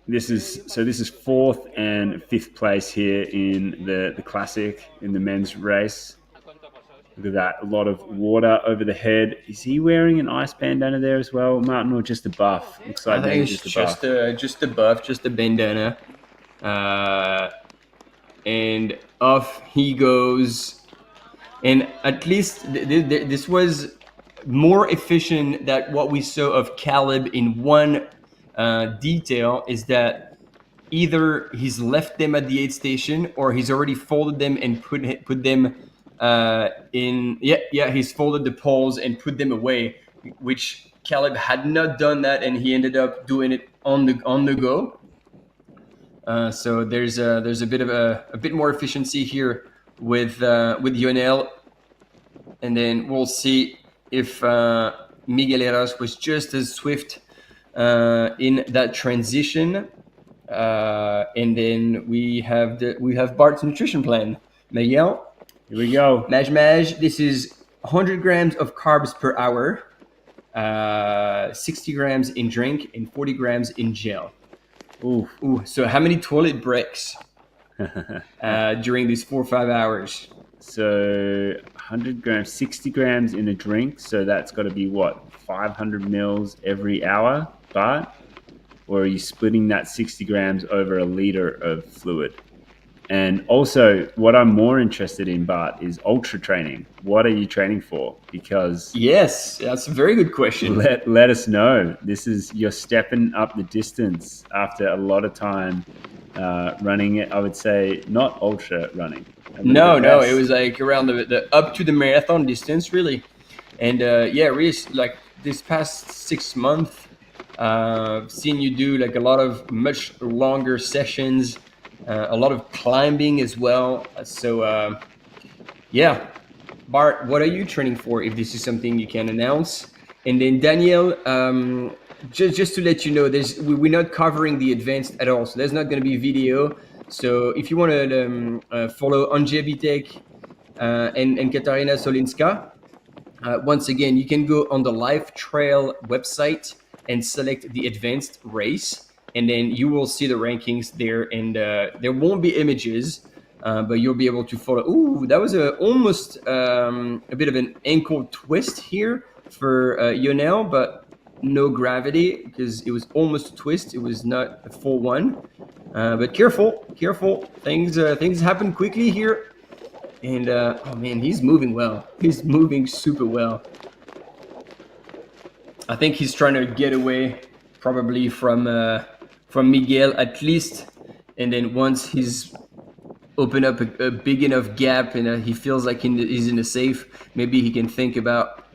This is 4th and 5th place here in the classic in the men's race. Look at that, a lot of water over the head. Is he wearing an ice bandana there as well, Martin, or just a buff? Looks like I think it's just a buff, just a bandana. And off he goes. And at least this was more efficient than what we saw of Caleb in one detail, is that either he's left them at the aid station or he's already folded them and put them in. He's folded the poles and put them away, which Caleb had not done that, and he ended up doing it on the go. So there's a bit more efficiency here with Lionel, and then we'll see if Miguel Heras was just as swift in that transition. And then we have Bart's nutrition plan. Miguel, here we go. Maj. This is 100 grams of carbs per hour, 60 grams in drink, and 40 grams in gel. Ooh. So how many toilet breaks during these 4 or 5 hours? So 100 grams, 60 grams in a drink. So that's got to be what, 500 mils every hour, Bart? Or are you splitting that 60 grams over a liter of fluid? And also, what I'm more interested in, Bart, is ultra training. What are you training for? Because yes, that's a very good question. Let us know. You're stepping up the distance after a lot of time running it. I would say not ultra running. No, it was like around the up to the marathon distance, really. And really, like this past 6 months, seen you do like a lot of much longer sessions, a lot of climbing as well. So Bart, what are you training for, if this is something you can announce? And then Daniel, just to let you know, we're not covering the advanced at all, so there's not going to be video. So if you want to follow Andrzej Witek and Katarina Solinska, once again, you can go on the Live Trail website and select the advanced race, and then you will see the rankings there, and there won't be images, but you'll be able to follow. Ooh, that was almost a bit of an ankle twist here for Lionel, but no gravity because it was almost a twist. It was not a full one. But careful. Things happen quickly here. And, oh man, he's moving well. He's moving super well. I think he's trying to get away probably from Miguel at least. And then once he's opened up a big enough gap and he feels like he's in a safe, maybe he can think about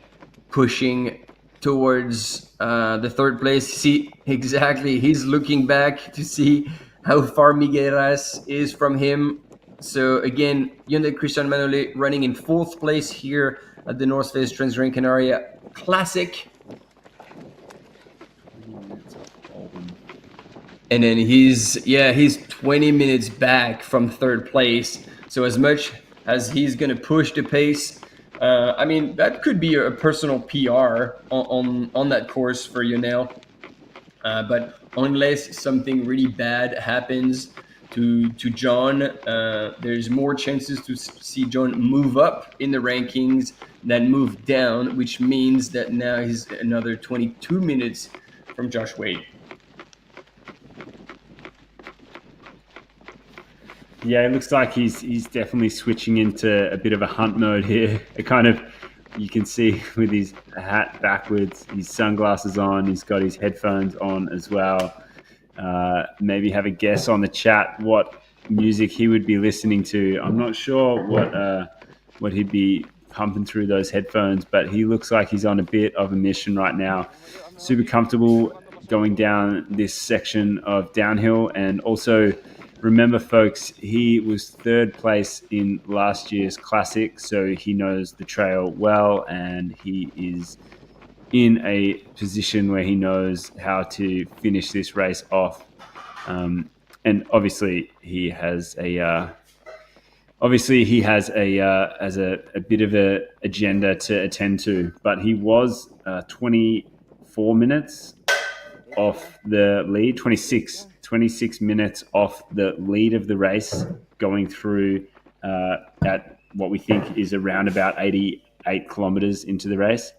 pushing towards the 3rd place. See, exactly, he's looking back to see how far Miguel Heras is from him. So again, Hyundai Christian Manole running in 4th place here at the North Face Transgrancanaria Classic. and then he's 20 minutes back from third place. So as much as he's gonna push the pace, I mean, that could be a personal PR on that course for Yonel. But unless something really bad happens to John, there's more chances to see John move up in the rankings than move down, which means that now he's another 22 minutes from Josh Wade. Yeah, it looks like he's definitely switching into a bit of a hunt mode here. It kind of, you can see with his hat backwards, his sunglasses on, he's got his headphones on as well. Maybe have a guess on the chat what music he would be listening to. I'm not sure what he'd be pumping through those headphones, but he looks like he's on a bit of a mission right now. Super comfortable going down this section of downhill. And also remember, folks, he was third place in last year's classic, so he knows the trail well, and he is in a position where he knows how to finish this race off. And obviously he has a bit of a agenda to attend to, but he was 24 minutes off the lead, 26 minutes off the lead of the race, going through at what we think is around about 88 kilometers into the race.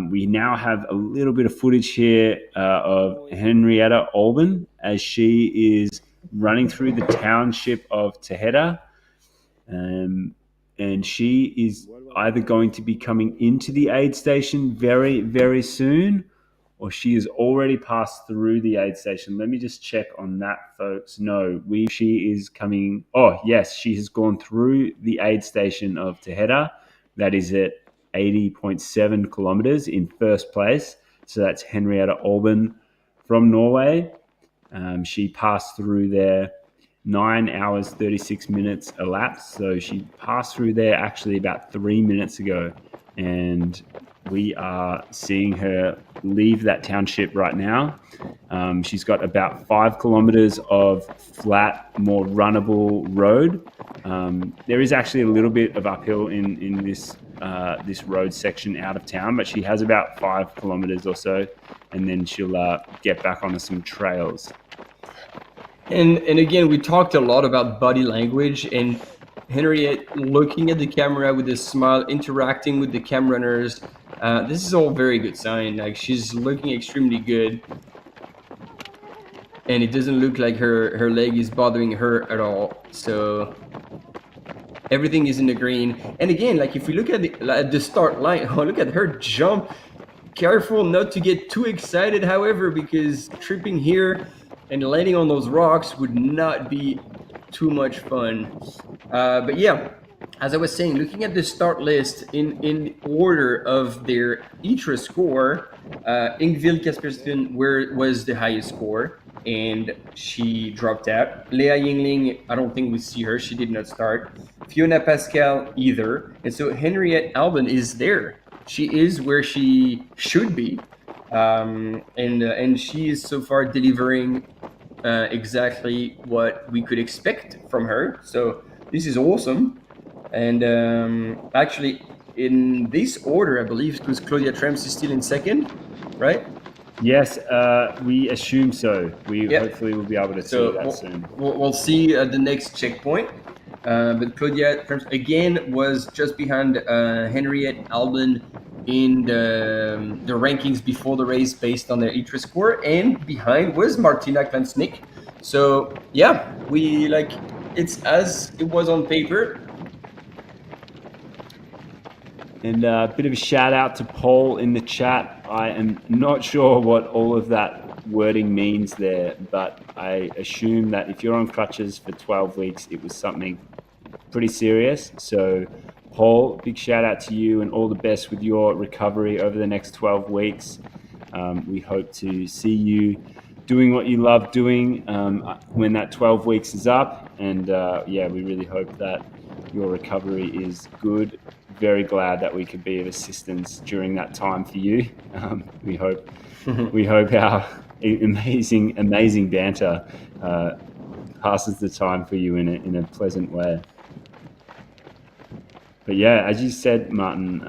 We now have a little bit of footage here of Henrietta Olsen as she is running through the township of Tejeda. And she is either going to be coming into the aid station very, very soon, or she has already passed through the aid station. Let me just check on that, folks. No, she is coming. Oh, yes, she has gone through the aid station of Tejeda. That is at 80.7 kilometers in first place. So that's Henrietta Olsen from Norway. She passed through there 9 hours, 36 minutes elapsed. So she passed through there actually about 3 minutes ago. And we are seeing her leave that township right now. She's got about 5 kilometers of flat, more runnable road. There is actually a little bit of uphill in this road section out of town, but she has about 5 kilometers or so, and then she'll get back onto some trails. And again, we talked a lot about body language, and Henriette looking at the camera with a smile, interacting with the cam runners. This is all very good sign. Like, she's looking extremely good, and it doesn't look like her leg is bothering her at all. So everything is in the green. And again, like, if we look at the start line, oh, look at her jump. Careful not to get too excited, however, because tripping here and landing on those rocks would not be too much fun. But yeah, as I was saying, looking at the start list in order of their ITRA score, Ingvild Kaspersen was the highest score, and she dropped out. Lea Yingling, I don't think we see her. She did not start. Fiona Pascal either. And so Henriette Albin is there. She is where she should be. And she is so far delivering exactly what we could expect from her. So this is awesome. And actually, in this order, I believe it was Claudia TRS is still in second, right? Yes, we assume so. Hopefully we'll be able to see that soon. We'll see the next checkpoint. But Claudia TRS again was just behind Henriette Albin in the rankings before the race based on their ITRA score, and behind was Martina Klansnik. So yeah, it's as it was on paper. And a bit of a shout out to Paul in the chat. I am not sure what all of that wording means there, but I assume that if you're on crutches for 12 weeks, it was something pretty serious. So Paul, big shout out to you, and all the best with your recovery over the next 12 weeks. We hope to see you doing what you love doing when that 12 weeks is up. And we really hope that your recovery is good. Very glad that we could be of assistance during that time for you. We hope amazing banter passes the time for you in a pleasant way. But yeah, as you said, Martin,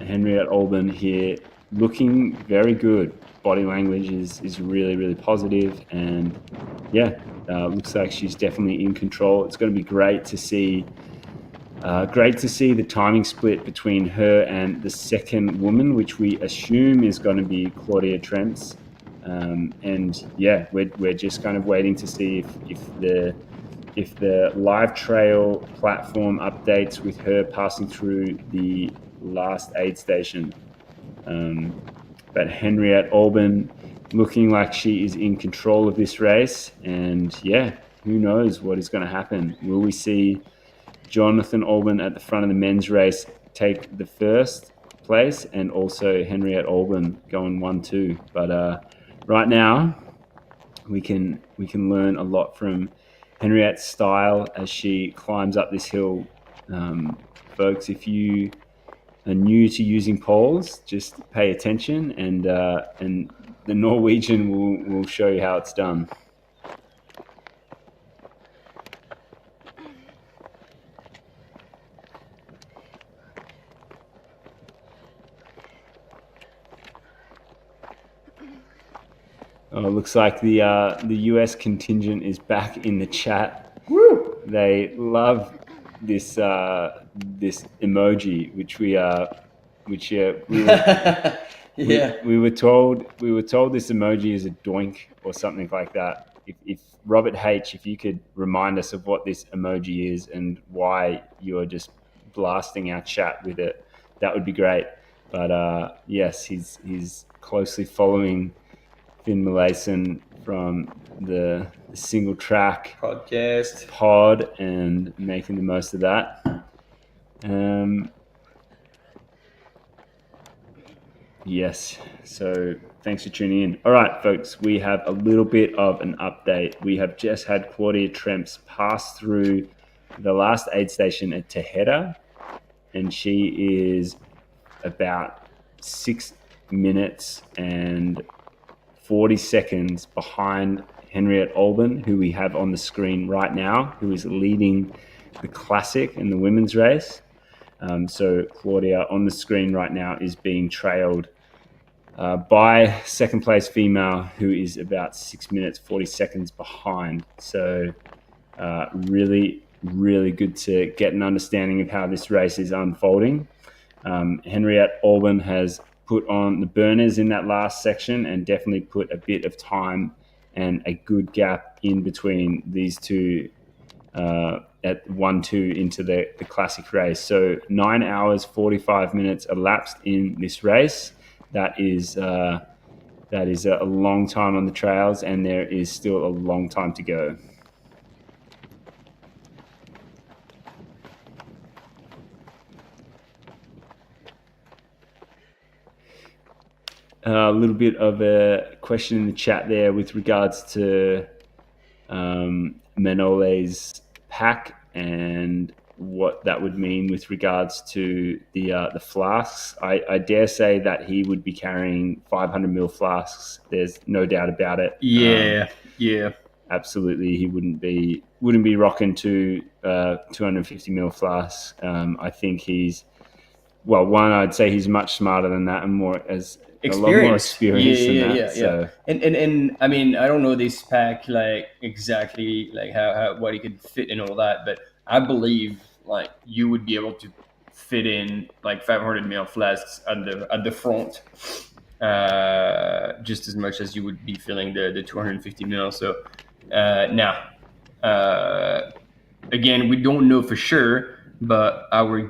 Henriette Olben here looking very good. Body language is really, really positive, and yeah, looks like she's definitely in control. It's going to be great to see the timing split between her and the second woman, which we assume is going to be Claudia TRS. And yeah, we're just kind of waiting to see if the live trail platform updates with her passing through the last aid station. But Henriette Olben looking like she is in control of this race, and yeah, who knows what is going to happen. Will we see Jonathan Olben at the front of the men's race take the first place, and also Henriette Olben going 1-2? But right now we can learn a lot from Henriette's style as she climbs up this hill. Folks, if you are new to using poles, just pay attention, and the Norwegian will show you how it's done. Oh, it looks like the US contingent is back in the chat. Woo! They love this this emoji, we were told this emoji is a doink or something like that. If Robert H, if you could remind us of what this emoji is and why you're just blasting our chat with it, that would be great. But yes, he's closely following Finn Malayson from the single track Podcast pod and making the most of that. Yes, so thanks for tuning in. All right, folks, we have a little bit of an update. We have just had Claudia TRS pass through the last aid station at Tejeda, and she is about 6 minutes and 40 seconds behind Henriette Olben, who we have on the screen right now, who is leading the classic and the women's race. So Claudia on the screen right now is being trailed by second place female, who is about 6 minutes, 40 seconds behind. So really, really good to get an understanding of how this race is unfolding. Henriette Olben has put on the burners in that last section and definitely put a bit of time and a good gap in between these two at 1-2 into the classic race. So 9 hours, 45 minutes elapsed in this race. That is a long time on the trails, and there is still a long time to go. A little bit of a question in the chat there with regards to Manole's pack and what that would mean with regards to the flasks. I dare say that he would be carrying 500 ml flasks. There's no doubt about it. Yeah. Absolutely, he wouldn't be rocking to 250 ml flasks. I think I'd say he's much smarter than that and more as a lot more experience than that. So. And I mean, I don't know this pack like exactly like how what he could fit in all that, but I believe like you would be able to fit in like 500 ml flasks at the front, just as much as you would be filling the 250 ml. So now, again, we don't know for sure, but our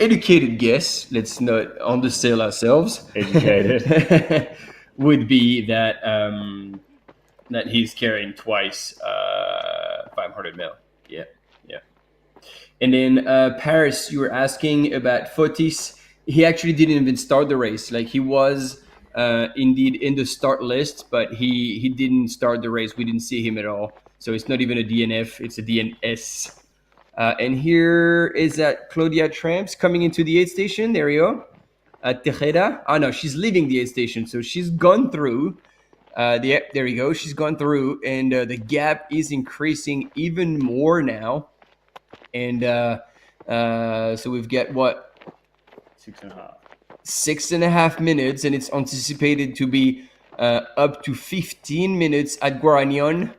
educated guess, let's not undersell ourselves, educated, would be that that he's carrying twice 500 ml. Yeah. And then Paris, you were asking about Fotis. He actually didn't even start the race. Like he was indeed in the start list, but he didn't start the race. We didn't see him at all. So it's not even a DNF, it's a DNS. And here is Claudia TRS coming into the aid station. There you go. At Tejeda. Oh, no, she's leaving the aid station. So she's gone through. There you go. She's gone through, and the gap is increasing even more now. And so we've got what? 6.5. 6.5 minutes, and it's anticipated to be up to 15 minutes at Guaragnon.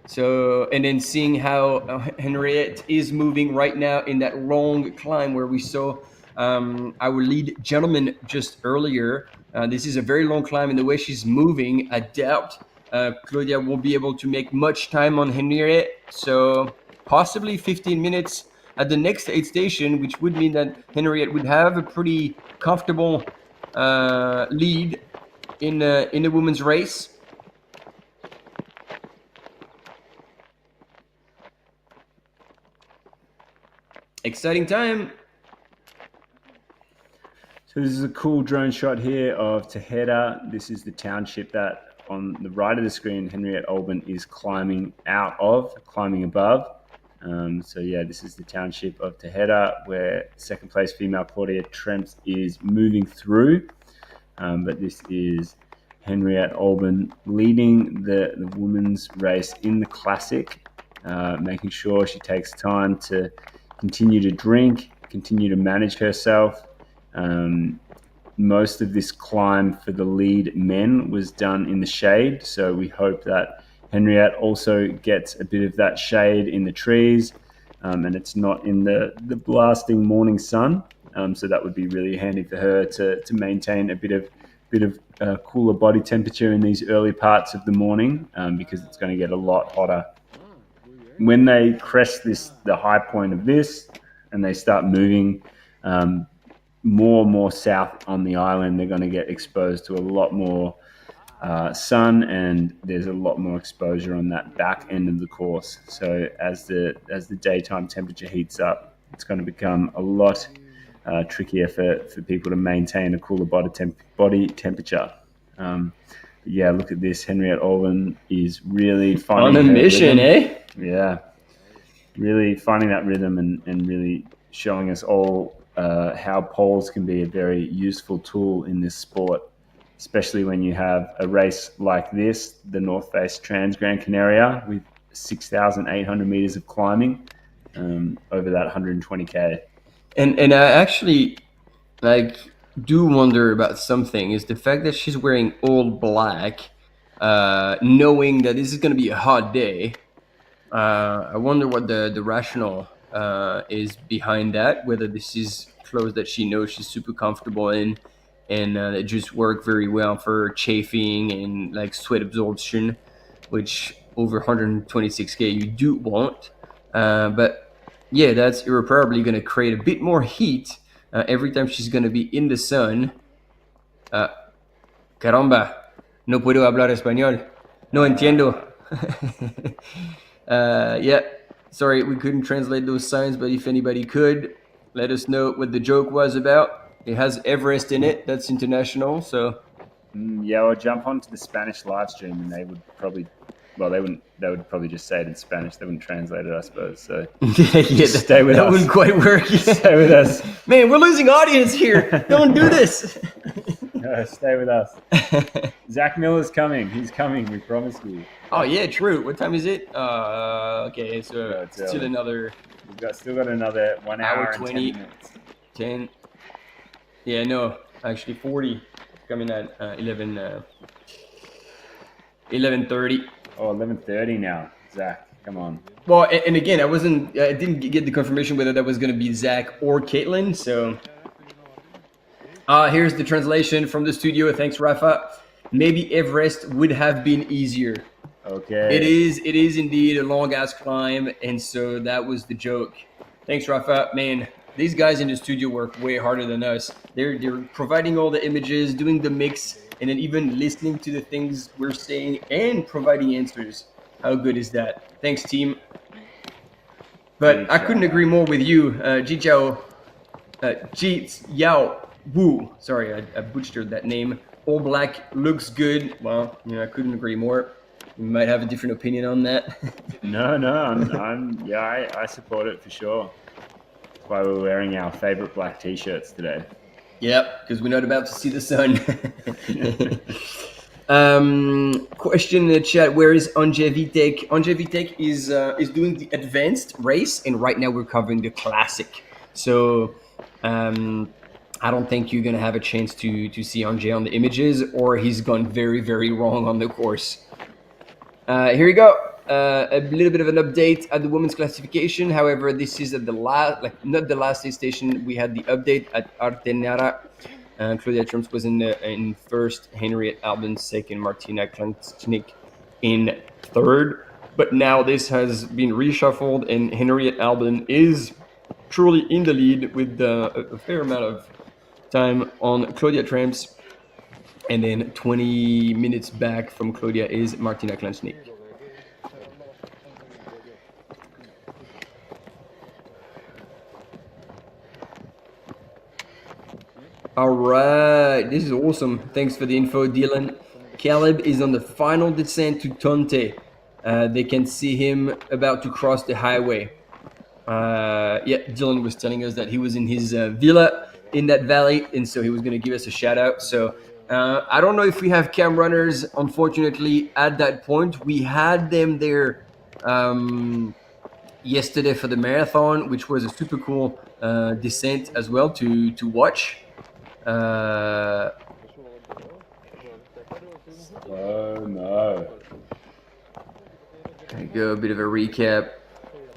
So, and then seeing how Henriette is moving right now in that long climb where we saw our lead gentleman just earlier. This is a very long climb, and the way she's moving, I doubt Claudia won't be able to make much time on Henriette. So possibly 15 minutes at the next aid station, which would mean that Henriette would have a pretty comfortable lead in the women's race. Exciting time. So this is a cool drone shot here of Tejeda. This is the township that on the right of the screen, Henriette Olsen is climbing above. So yeah, this is the township of Tejeda where second place female Claudia TRS is moving through. But this is Henriette Olsen leading the women's race in the classic, making sure she takes time to continue to drink, continue to manage herself. Most of this climb for the lead men was done in the shade, so we hope that Henriette also gets a bit of that shade in the trees, and it's not in the blasting morning sun. So that would be really handy for her to maintain a bit of cooler body temperature in these early parts of the morning, because it's going to get a lot hotter. When they crest the high point of this, and they start moving more and more south on the island, they're going to get exposed to a lot more sun, and there's a lot more exposure on that back end of the course. So as the daytime temperature heats up, it's going to become a lot trickier for people to maintain a cooler body temperature. Yeah, look at this. Henriette Olsen is really finding on a mission, rhythm. Yeah, really finding that rhythm and really showing us all how poles can be a very useful tool in this sport, especially when you have a race like this, the North Face Transgrancanaria, with 6,800 meters of climbing over that 120K. And I actually do wonder about something, is the fact that she's wearing all black, knowing that this is going to be a hot day. I wonder what the rationale is behind that, whether this is clothes that she knows she's super comfortable in and that just work very well for chafing and like sweat absorption, which over 126K you do want. But yeah, that's irreparably going to create a bit more heat every time she's going to be in the sun. Caramba, no puedo hablar español. No entiendo. Yeah, sorry, we couldn't translate those signs, but if anybody could, let us know what the joke was about. It has Everest in it. That's international, so. Yeah, or jump onto the Spanish live stream, and they would probably, they would probably just say it in Spanish. They wouldn't translate it, I suppose. So yeah, stay with us. That wouldn't quite work. Stay with us. Man, we're losing audience here. Don't do this. No, stay with us. Zach Miller's coming. He's coming. We promise you. Oh yeah, true. What time is it? Okay, so still another. We've still got another 1 hour and 20 10 minutes. 10. Yeah, no, actually 40. Coming at 11:30. Oh, 11:30 now, Zach. Come on. Well, and again, I didn't get the confirmation whether that was going to be Zach or Caitlin. So here's the translation from the studio. Thanks, Rafa. Maybe Everest would have been easier. Okay. It is indeed a long ass climb, and so that was the joke. Thanks, Rafa. Man, these guys in the studio work way harder than us. They're providing all the images, doing the mix, and then even listening to the things we're saying and providing answers. How good is that? Thanks, team. But I couldn't agree more with you, Ji Yao Wu. Sorry, I butchered that name. All black looks good. Well, I couldn't agree more. You might have a different opinion on that. No, I support it for sure. That's why we're wearing our favorite black t-shirts today. Yep, because we're not about to see the sun. Question in the chat: where is Anje Vitek? Anje Vitek is doing the advanced race, and right now we're covering the classic. So I don't think you're gonna have a chance to see Anje on the images, or he's gone very, very wrong on the course. Here we go. A little bit of an update at the women's classification. However, this is at the last, not the last station. We had the update at Artenara. Claudia TRS was in first, Henriette Albin second, Martina Klanchnik in third. But now this has been reshuffled, and Henriette Albin is truly in the lead with a fair amount of time on Claudia TRS. And then 20 minutes back from Claudia is Martina Klanchnik. All right, this is awesome. Thanks for the info, Dylan. Caleb is on the final descent to Tonte. They can see him about to cross the highway. Yeah, Dylan was telling us that he was in his villa in that valley, and so he was going to give us a shout out. So I don't know if we have cam runners, unfortunately, at that point. We had them there yesterday for the marathon, which was a super cool descent as well to watch. Oh no. There you go, a bit of a recap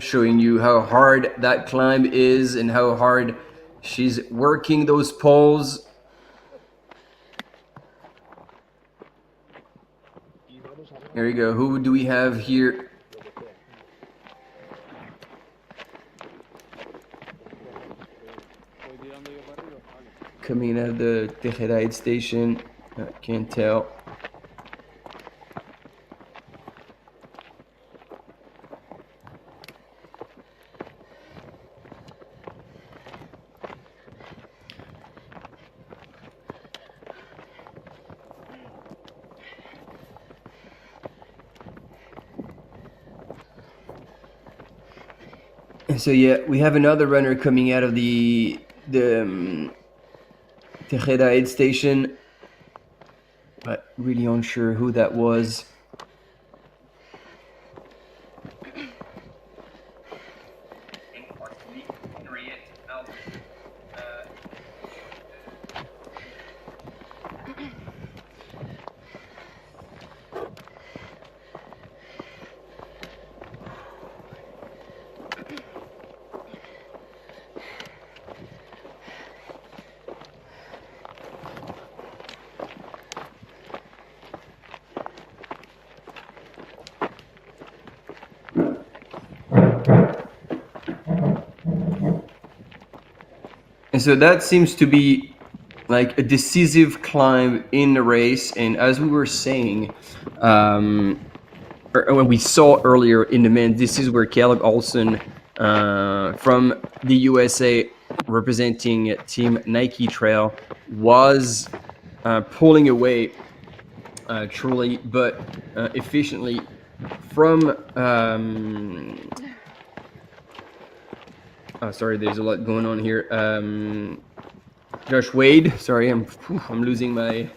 showing you how hard that climb is and how hard she's working those poles. There you go. Who do we have here? Coming out of the Tejeda aid station. I can't tell. So yeah, we have another runner coming out of the Tejeda aid station, but really unsure who that was. And so that seems to be like a decisive climb in the race. And as we were saying, or when we saw earlier in the men, this is where Caleb Olsen from the USA representing Team Nike Trail was pulling away truly but efficiently from sorry, there's a lot going on here. Josh Wade, sorry, I'm losing my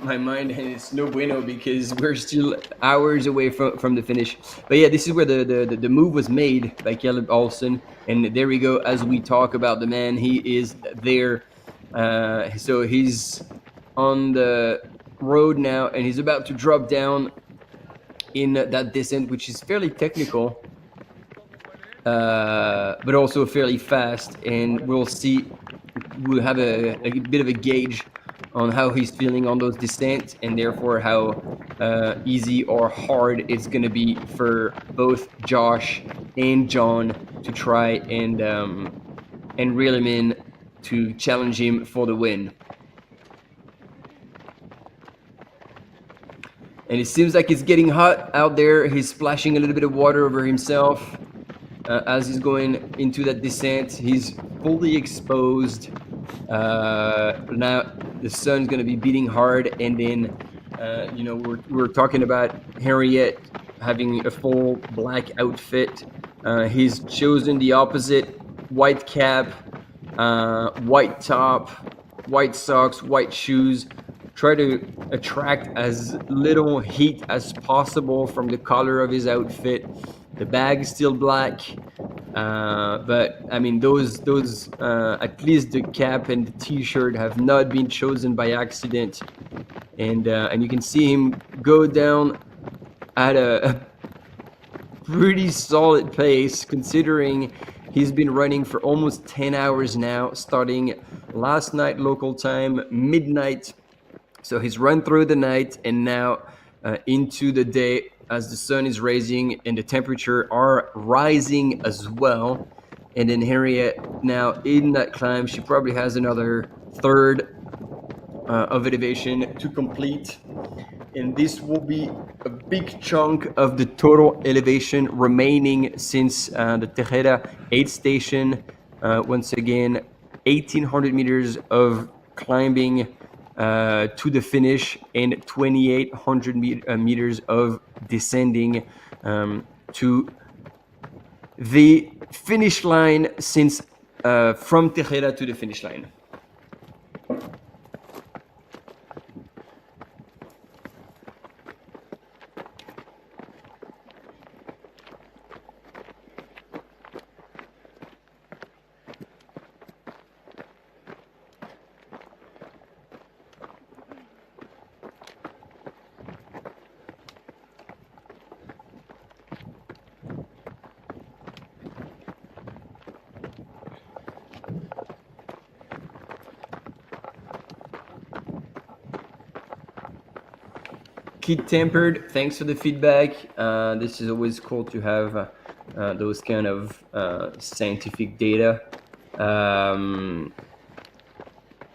mind, and it's no bueno because we're still hours away from the finish. But yeah, this is where the move was made by Caleb Olsen, and there we go. As we talk about the man, he is there. So he's on the road now, and he's about to drop down in that descent, which is fairly technical. But also fairly fast, and we'll see. We'll have a bit of a gauge on how he's feeling on those descents, and therefore how easy or hard it's going to be for both Josh and John to try and reel him in to challenge him for the win. And it seems like it's getting hot out there. He's splashing a little bit of water over himself. As he's going into that descent, he's fully exposed. Now the sun's going to be beating hard, and then we're talking about Henriette having a full black outfit. He's chosen the opposite: white cap, white top, white socks, white shoes. try to attract as little heat as possible from the color of his outfit. The bag is still black, but I mean those at least the cap and the t-shirt have not been chosen by accident, and you can see him go down at a pretty solid pace considering he's been running for almost 10 hours now, starting last night local time, midnight. So he's run through the night and now into the day as the sun is rising and the temperature are rising as well. And then Harriet now in that climb, she probably has another third of elevation to complete. And this will be a big chunk of the total elevation remaining since the Tejeda aid station. Once again, 1,800 meters of climbing to the finish and 2,800 meters of descending to the finish line since from Tejeda to the finish line. Keep tempered. Thanks for the feedback. This is always cool to have those kind of scientific data. But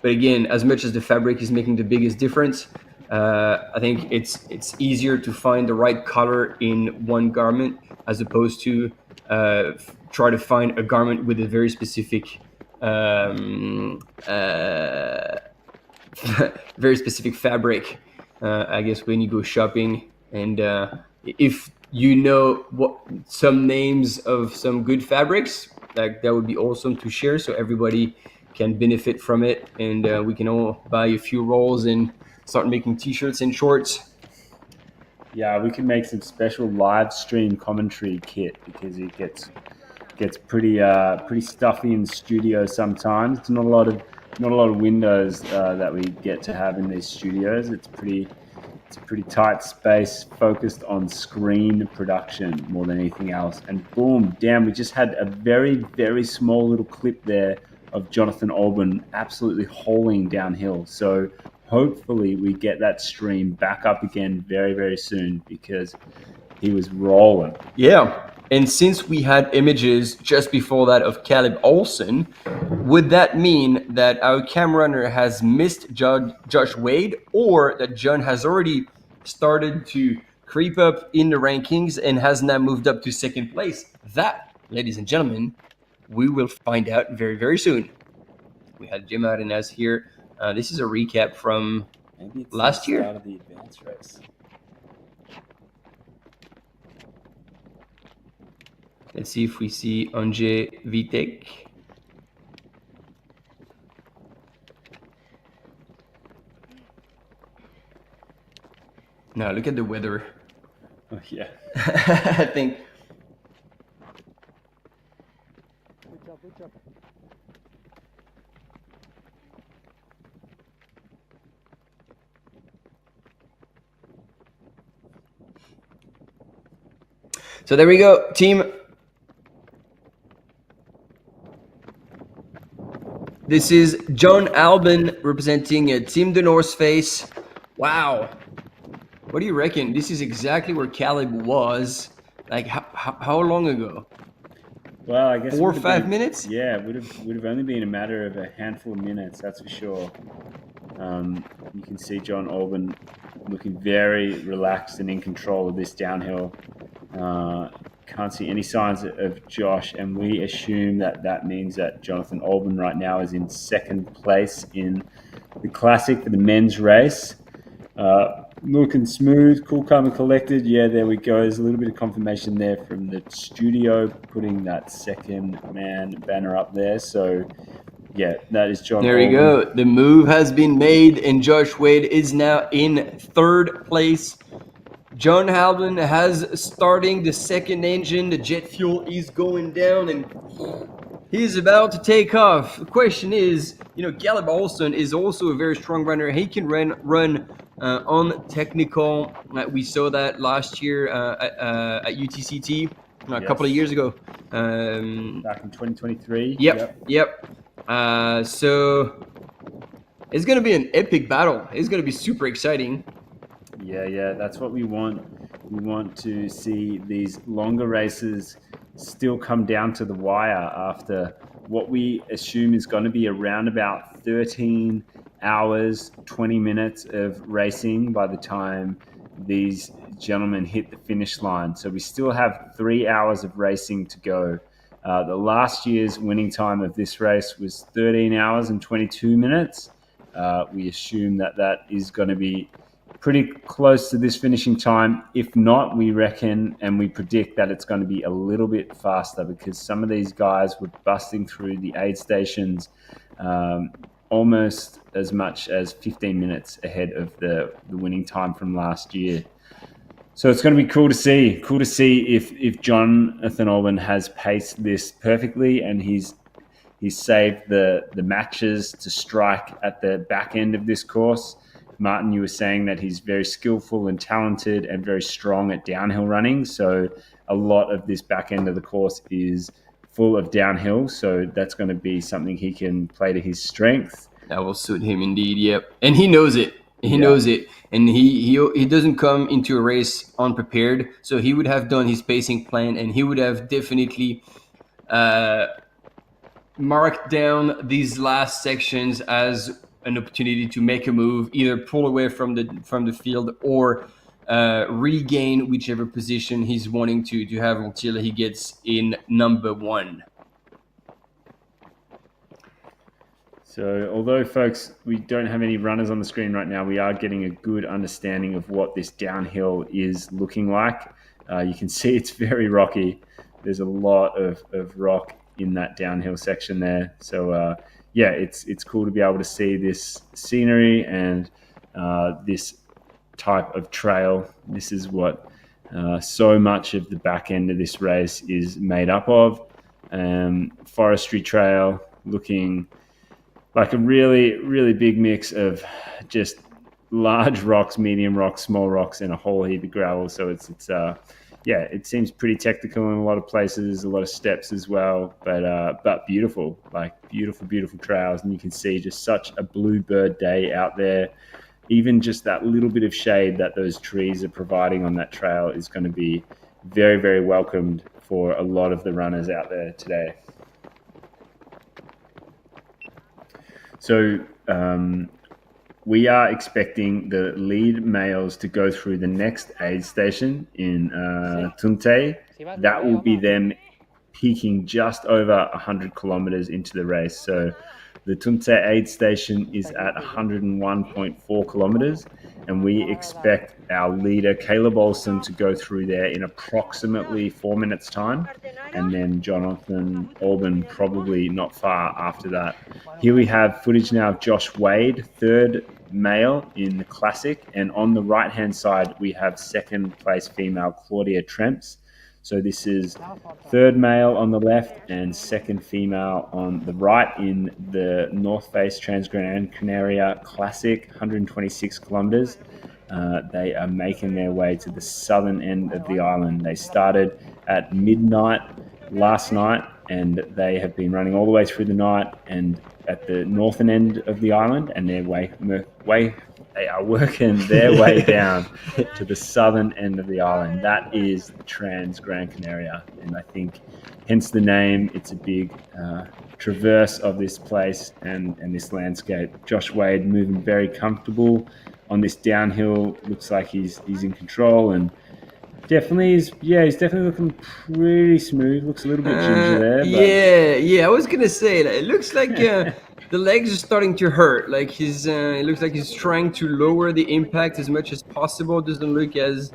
again, as much as the fabric is making the biggest difference, I think it's easier to find the right color in one garment as opposed to try to find a garment with a very specific fabric. I guess when you go shopping, and if you know what some names of some good fabrics, like that would be awesome to share so everybody can benefit from it, and we can all buy a few rolls and start making t-shirts and shorts. Yeah, we can make some special live stream commentary kit because it gets pretty stuffy in the studio sometimes. It's not a lot of windows that we get to have in these studios. It's a pretty tight space focused on screen production more than anything else. And boom, damn, we just had a very, very small little clip there of Jonathan Olben absolutely holing downhill. So hopefully we get that stream back up again very, very soon because he was rolling. Yeah. And since we had images just before that of Caleb Olsen, would that mean that our camera runner has missed Josh Wade, or that John has already started to creep up in the rankings and has now moved up to second place? That, ladies and gentlemen, we will find out very, very soon. We had Jim Arenas here. This is a recap from last year. Out of the advanced race. Let's see if we see Anje Vitek. Now look at the weather. Oh yeah. I think. Good job. So there we go, team. This is John Albin representing Team the North Face. Wow. What do you reckon? This is exactly where Caleb was. Like how long ago? Well, I guess 4 or 5 minutes? Yeah, it would have only been a matter of a handful of minutes, that's for sure. You can see John Olben looking very relaxed and in control of this downhill. Can't see any signs of Josh, and we assume that means that Jonathan Olben right now is in second place in the Classic for the men's race. Looking smooth, cool, calm, and collected. Yeah, there we go. There's a little bit of confirmation there from the studio, putting that second man banner up there. So Yeah, that is John. There you go. The move has been made, and Josh Wade is now in third place. John Halden has starting the second engine. The jet fuel is going down, and he's about to take off. The question is, Caleb Olsen is also a very strong runner. He can run on technical. We saw that last year at UTCT a couple of years ago. Back in 2023. Yep. So it's going to be an epic battle. It's going to be super exciting. Yeah, that's what we want. We want to see these longer races still come down to the wire after what we assume is going to be around about 13 hours, 20 minutes of racing by the time these gentlemen hit the finish line. So we still have 3 hours of racing to go. The last year's winning time of this race was 13 hours and 22 minutes. We assume that is going to be pretty close to this finishing time. If not, we reckon and we predict that it's going to be a little bit faster, because some of these guys were busting through the aid stations almost as much as 15 minutes ahead of the winning time from last year. So it's going to be cool to see. Cool to see if Jonathan Olben has paced this perfectly and he's saved the matches to strike at the back end of this course. Martin, you were saying that he's very skillful and talented and very strong at downhill running. So a lot of this back end of the course is full of downhill. So that's going to be something he can play to his strength. That will suit him indeed. Yep. And he knows it. He knows it. And he doesn't come into a race unprepared. So he would have done his pacing plan, and he would have definitely marked down these last sections as an opportunity to make a move, either pull away from the field or regain whichever position he's wanting to have until he gets in number one. So although, folks, we don't have any runners on the screen right now, we are getting a good understanding of what this downhill is looking like. You can see it's very rocky. There's a lot of rock in that downhill section there. So it's cool to be able to see this scenery and this type of trail. This is what so much of the back end of this race is made up of. Forestry trail, looking like a really, really big mix of just large rocks, medium rocks, small rocks, and a whole heap of gravel. So it seems pretty technical in a lot of places, a lot of steps as well, but beautiful, like beautiful trails. And you can see just such a bluebird day out there. Even just that little bit of shade that those trees are providing on that trail is going to be very, very welcomed for a lot of the runners out there today. So we are expecting the lead males to go through the next aid station in Tunte. That will be them peaking just over 100 kilometers into the race. So the Tunte aid station is at 101.4 kilometers, and we expect our leader, Caleb Olsen, to go through there in approximately 4 minutes' time, and then Jonathan Olben probably not far after that. Here we have footage now of Josh Wade, third male in the Classic, and on the right-hand side, we have second place female, Claudia TRS. So this is third male on the left and second female on the right in the North Face Transgrancanaria Classic, 126 kilometers. They are making their way to the southern end of the island. They started at midnight last night, and they have been running all the way through the night and at the northern end of the island, and they are working their way down to the southern end of the island. That is the Transgrancanaria, and I think hence the name. It's a big traverse of this place and this landscape. Josh Wade moving very comfortable on this downhill. Looks like he's in control, and he's definitely looking pretty smooth. Looks a little bit ginger there. But... Yeah. I was gonna say that it looks like the legs are starting to hurt. Like it looks like he's trying to lower the impact as much as possible. Doesn't look as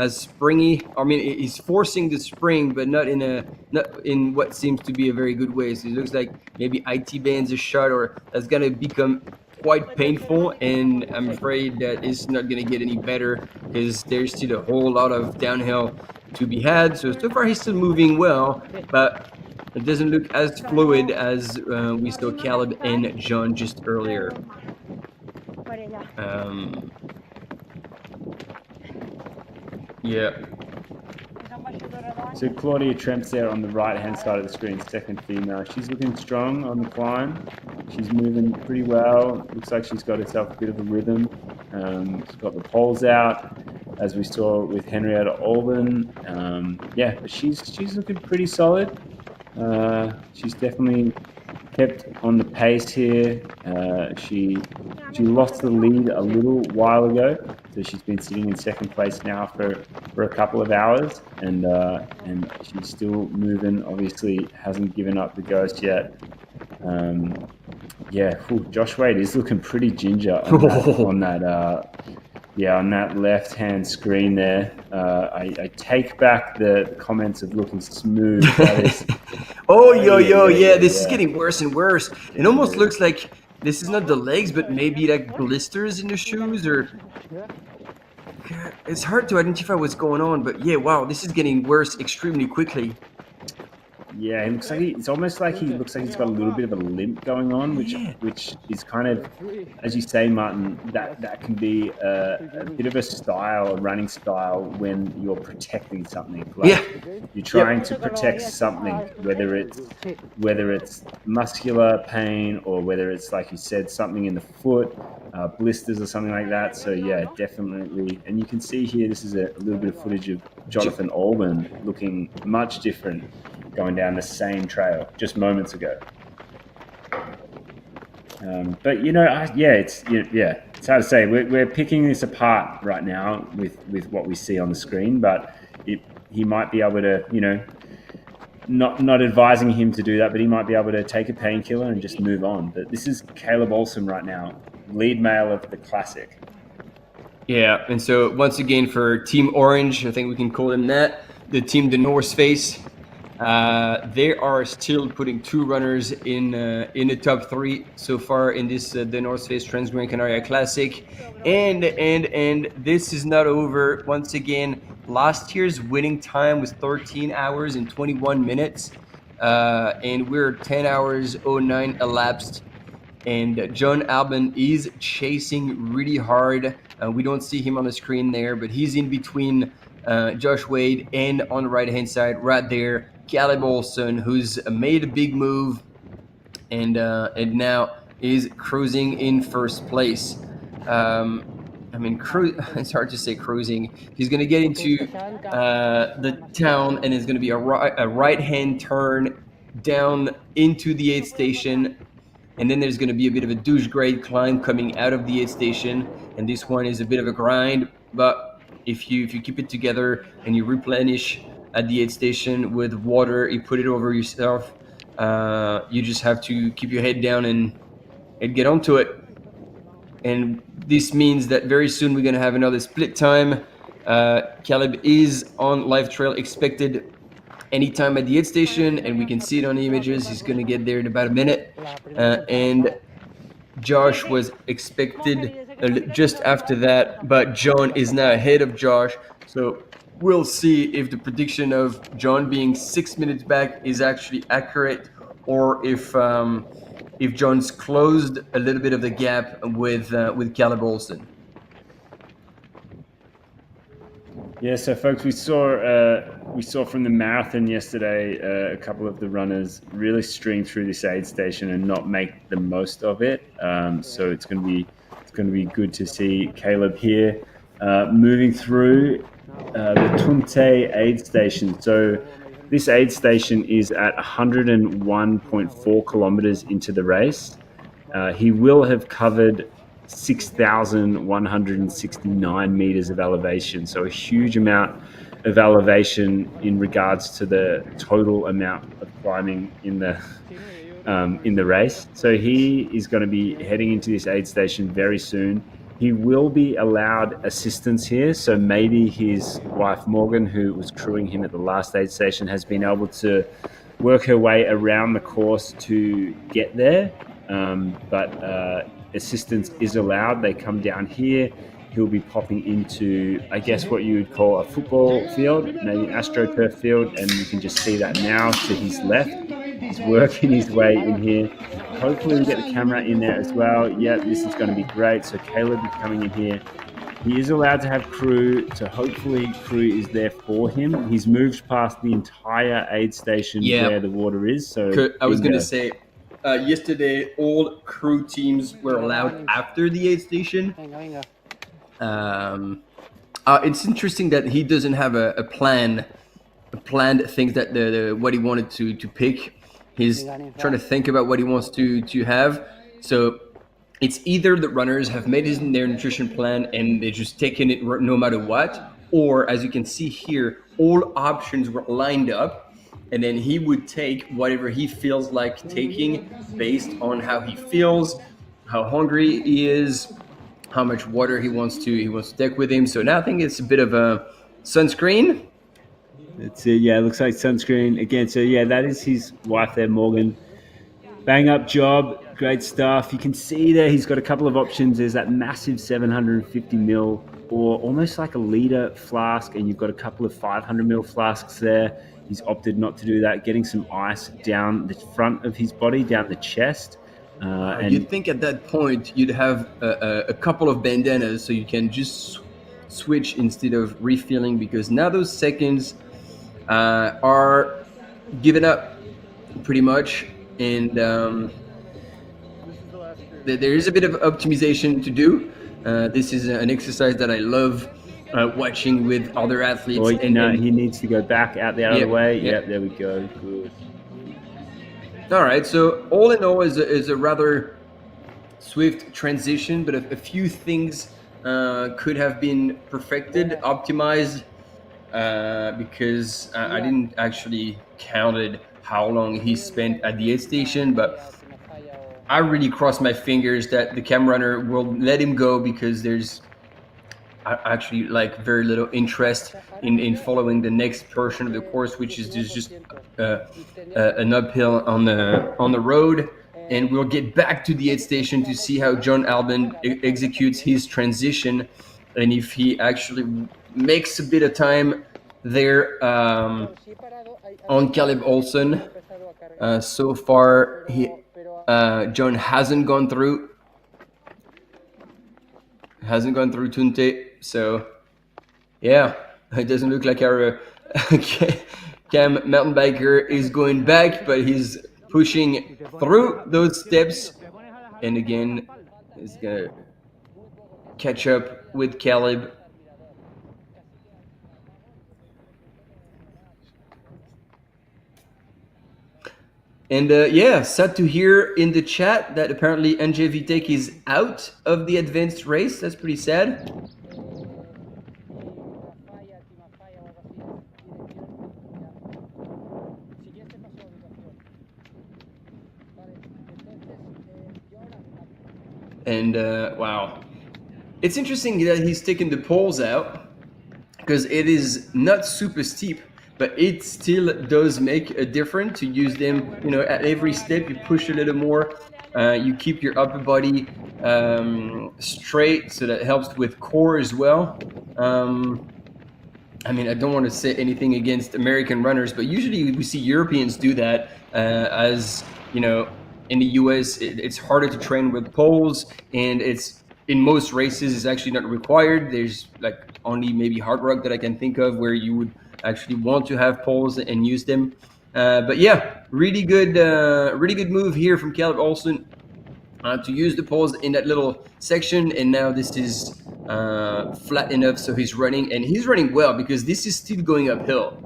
springy. I mean, he's forcing the spring, but not in what seems to be a very good way. So it looks like maybe IT bands a shot, or that's gonna become quite painful. And I'm afraid that it's not gonna get any better because there's still a whole lot of downhill to be had. So far he's still moving well, but it doesn't look as fluid as we saw Caleb and John just earlier. Yeah. So Claudia TRS there on the right-hand side of the screen, second female. She's looking strong on the climb. She's moving pretty well. Looks like she's got herself a bit of a rhythm. She's got the poles out, as we saw with Henrietta Olsen. Yeah, but she's looking pretty solid. She's definitely kept on the pace here. She lost the lead a little while ago, so she's been sitting in second place now for a couple of hours, and she's still moving. Obviously, hasn't given up the ghost yet. Yeah, Josh Wade is looking pretty ginger on that left-hand screen there. I take back the comments of looking smooth. That is, yeah, this is getting worse and worse. It almost looks like this is not the legs, but maybe like blisters in the shoes, or it's hard to identify what's going on. But yeah, wow, this is getting worse extremely quickly. Yeah, it looks like it's almost like he looks like he's got a little bit of a limp going on, which is kind of, as you say, Martin, that can be a bit of a running style when you're protecting something. Like you're trying to protect something, whether it's muscular pain or whether it's, like you said, something in the foot, blisters or something like that. So yeah, definitely. And you can see here, this is a little bit of footage of Jonathan Olsen looking much different, going down the same trail just moments ago. But it's hard to say. We're picking this apart right now with what we see on the screen, but he might be able to, not advising him to do that, but he might be able to take a painkiller and just move on. But this is Caleb Olsen right now, lead male of the Classic. Yeah, and so once again for Team Orange, I think we can call them that, the team the North Face. They are still putting two runners in the top three so far in this the North Face Transgrancanaria Classic, and this is not over. Once again, last year's winning time was 13 hours and 21 minutes, and we're 10 hours 09 elapsed. And John Albon is chasing really hard. We don't see him on the screen there, but he's in between Josh Wade and on the right-hand side right there, Caleb Olsen, who's made a big move and now is cruising in first place. It's hard to say cruising. He's going to get into the town, and it's going to be a right-hand turn down into the aid station. And then there's going to be a bit of a douche grade climb coming out of the aid station. And this one is a bit of a grind, but if you keep it together and you replenish at the aid station with water, you put it over yourself, you just have to keep your head down and get onto it. And this means that very soon we're going to have another split time. Caleb is on live trail, expected anytime at the aid station, and we can see it on the images. He's going to get there in about a minute. And Josh was expected just after that, but John is now ahead of Josh. So we'll see if the prediction of John being 6 minutes back is actually accurate, or if John's closed a little bit of the gap with Caleb Olsen. Yeah, so folks, we saw from the marathon yesterday a couple of the runners really stream through this aid station and not make the most of it. So it's going to be good to see Caleb here moving through the Tunte aid station. So this aid station is at 101.4 kilometers into the race. He will have covered 6,169 meters of elevation, so a huge amount of elevation in regards to the total amount of climbing in the in the race. So he is going to be heading into this aid station very soon. He will be allowed assistance here. So maybe his wife, Morgan, who was crewing him at the last aid station, has been able to work her way around the course to get there. But assistance is allowed. They come down here. He'll be popping into, I guess, what you would call a football field, maybe an AstroTurf field, and you can just see that now to his left. He's working his way in here. Hopefully we get the camera in there as well. Yeah, this is going to be great. So Caleb is coming in here. He is allowed to have crew, so hopefully crew is there for him. He's moved past the entire aid station where the water is. So I was going to say, yesterday all crew teams were allowed after the aid station. It's interesting that he doesn't have a planned things that what he wanted to pick. He's trying to think about what he wants to have. So it's either the runners have made their nutrition plan and they're just taking it no matter what, or as you can see here, all options were lined up, and then he would take whatever he feels like taking based on how he feels, how hungry he is, how much water he wants to take with him. So now I think it's a bit of a sunscreen. That's it. Yeah, it looks like sunscreen again. So yeah, that is his wife there, Morgan. Bang up job, great stuff. You can see there he's got a couple of options. There's that massive 750 ml or almost like a liter flask, and you've got a couple of 500 ml flasks there. He's opted not to do that, getting some ice down the front of his body, down the chest. And you'd think at that point you'd have a couple of bandanas so you can just switch instead of refilling, because now those seconds are given up pretty much, and there is a bit of optimization to do. This is an exercise that I love watching with other athletes. Oh, he needs to go back out the other way. Yep, there we go. Good. All right, so all in all is a rather swift transition, but a few things could have been perfected, optimized, because I didn't actually counted how long he spent at the aid station, but I really cross my fingers that the cam runner will let him go, because there's actually like very little interest in following the next portion of the course, which is just an uphill on the road. And we'll get back to the aid station to see how John Albon executes his transition, and if he actually makes a bit of time there on Caleb Olsen. So far, John hasn't gone through Tunte, so yeah, it doesn't look like our Cam mountain biker is going back, but he's pushing through those steps, and again he's gonna catch up with Caleb. And sad to hear in the chat that apparently NJ Vitek is out of the advanced race. That's pretty sad. And wow, it's interesting that he's taken the poles out, because it is not super steep, but it still does make a difference to use them. You know, at every step you push a little more, you keep your upper body straight, so that helps with core as well. I mean, I don't want to say anything against American runners, but usually we see Europeans do that. As you know, in the US it's harder to train with poles, and it's in most races it's actually not required. There's like only maybe hard rock that I can think of where you would actually want to have poles and use them. But yeah, really good move here from Caleb Olsen to use the poles in that little section. And now this is flat enough, so he's running well, because this is still going uphill.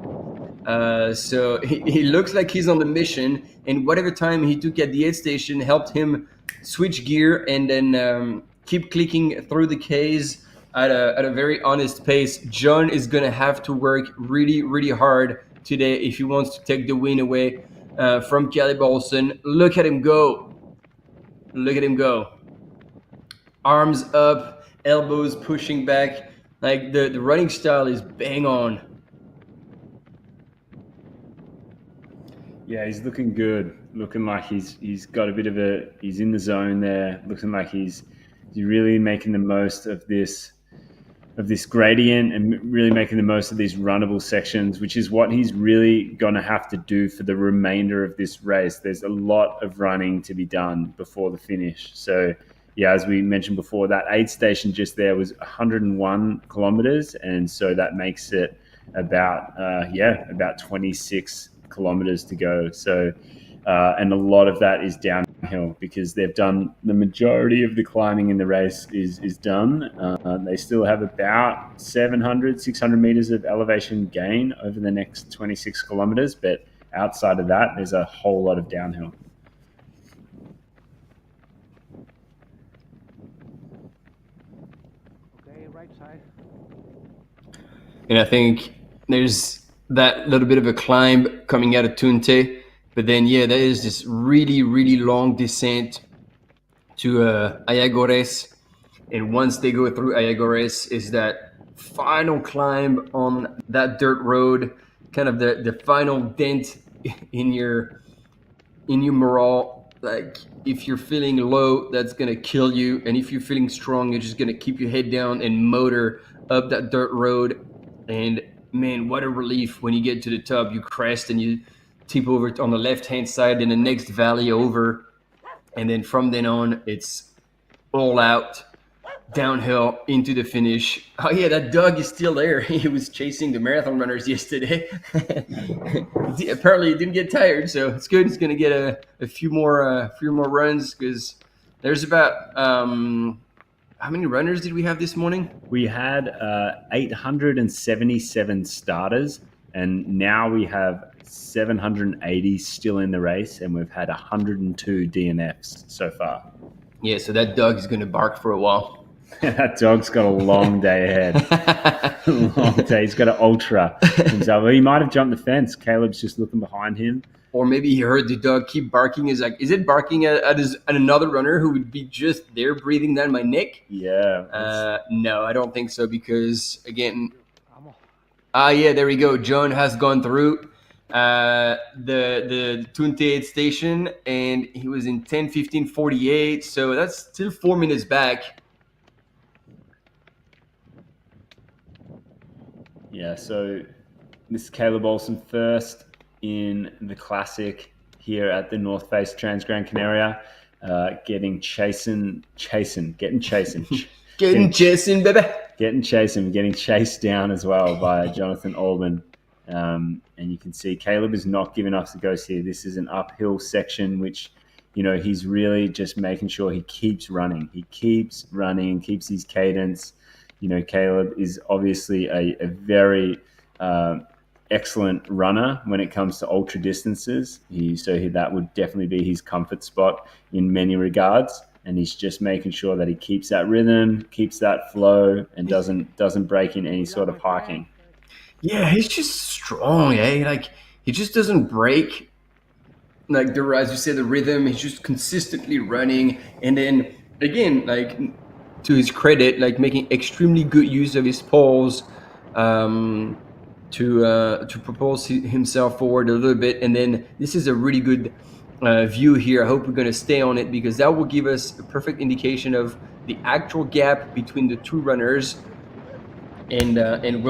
So he looks like he's on the mission, and whatever time he took at the aid station helped him switch gear and then keep clicking through the Ks at a very honest pace. John is going to have to work really, really hard today if he wants to take the win away from Caleb Olsen. Look at him go. Look at him go. Arms up, elbows pushing back. Like the running style is bang on. Yeah, he's looking good. Looking like he's got a bit of he's in the zone there. Looking like he's really making the most of this gradient and really making the most of these runnable sections, which is what he's really going to have to do for the remainder of this race. There's a lot of running to be done before the finish. So yeah, as we mentioned before, that aid station just there was 101 kilometers. And so that makes it about 26 kilometers to go. So, and a lot of that is downhill because they've done the majority of the climbing in the race is done. They still have about 600 meters of elevation gain over the next 26 kilometers. But outside of that, there's a whole lot of downhill. Okay, right side. And I think there's that little bit of a climb coming out of Tunte. But then, yeah, there is this really, really long descent to Ayagores. And once they go through Ayagores, is that final climb on that dirt road, kind of the final dent in your morale. Like, if you're feeling low, that's going to kill you. And if you're feeling strong, you're just going to keep your head down and motor up that dirt road. And, man, what a relief when you get to the top. You crest and you tip over on the left-hand side in the next valley over. And then from then on, it's all out, downhill into the finish. Oh, yeah, that dog is still there. He was chasing the marathon runners yesterday. Apparently, he didn't get tired, so it's good. He's going to get a few more runs because there's about how many runners did we have this morning? We had 877 starters, and now we have 780 still in the race, and we've had 102 DNFs so far. Yeah, so that dog is going to bark for a while. That dog's got a long day ahead. Long day. He's got an ultra himself. Well, he might have jumped the fence. Caleb's just looking behind him. Or maybe he heard the dog keep barking. Is it barking at another runner who would be just there breathing down my neck? Yeah. No, I don't think so because, again... yeah, there we go. John has gone through the Tunte aid station, and he was in 10:15:48, so that's still 4 minutes back. Yeah, so this is Caleb Olsen first in the Classic here at the North Face Transgrancanaria, getting chased, getting chased down as well by Jonathan Alban. And you can see Caleb is not giving us the ghost here. This is an uphill section, which, you know, he's really just making sure he keeps running. He keeps running and keeps his cadence. You know, Caleb is obviously a very excellent runner when it comes to ultra distances. That would definitely be his comfort spot in many regards. And he's just making sure that he keeps that rhythm, keeps that flow, and doesn't break in any sort of hiking. Yeah, he's just strong, eh? Like, he just doesn't break, like, as you said, the rhythm. He's just consistently running. And then, again, like, to his credit, like, making extremely good use of his poles to propulse himself forward a little bit. And then this is a really good view here. I hope we're going to stay on it because that will give us a perfect indication of the actual gap between the two runners. And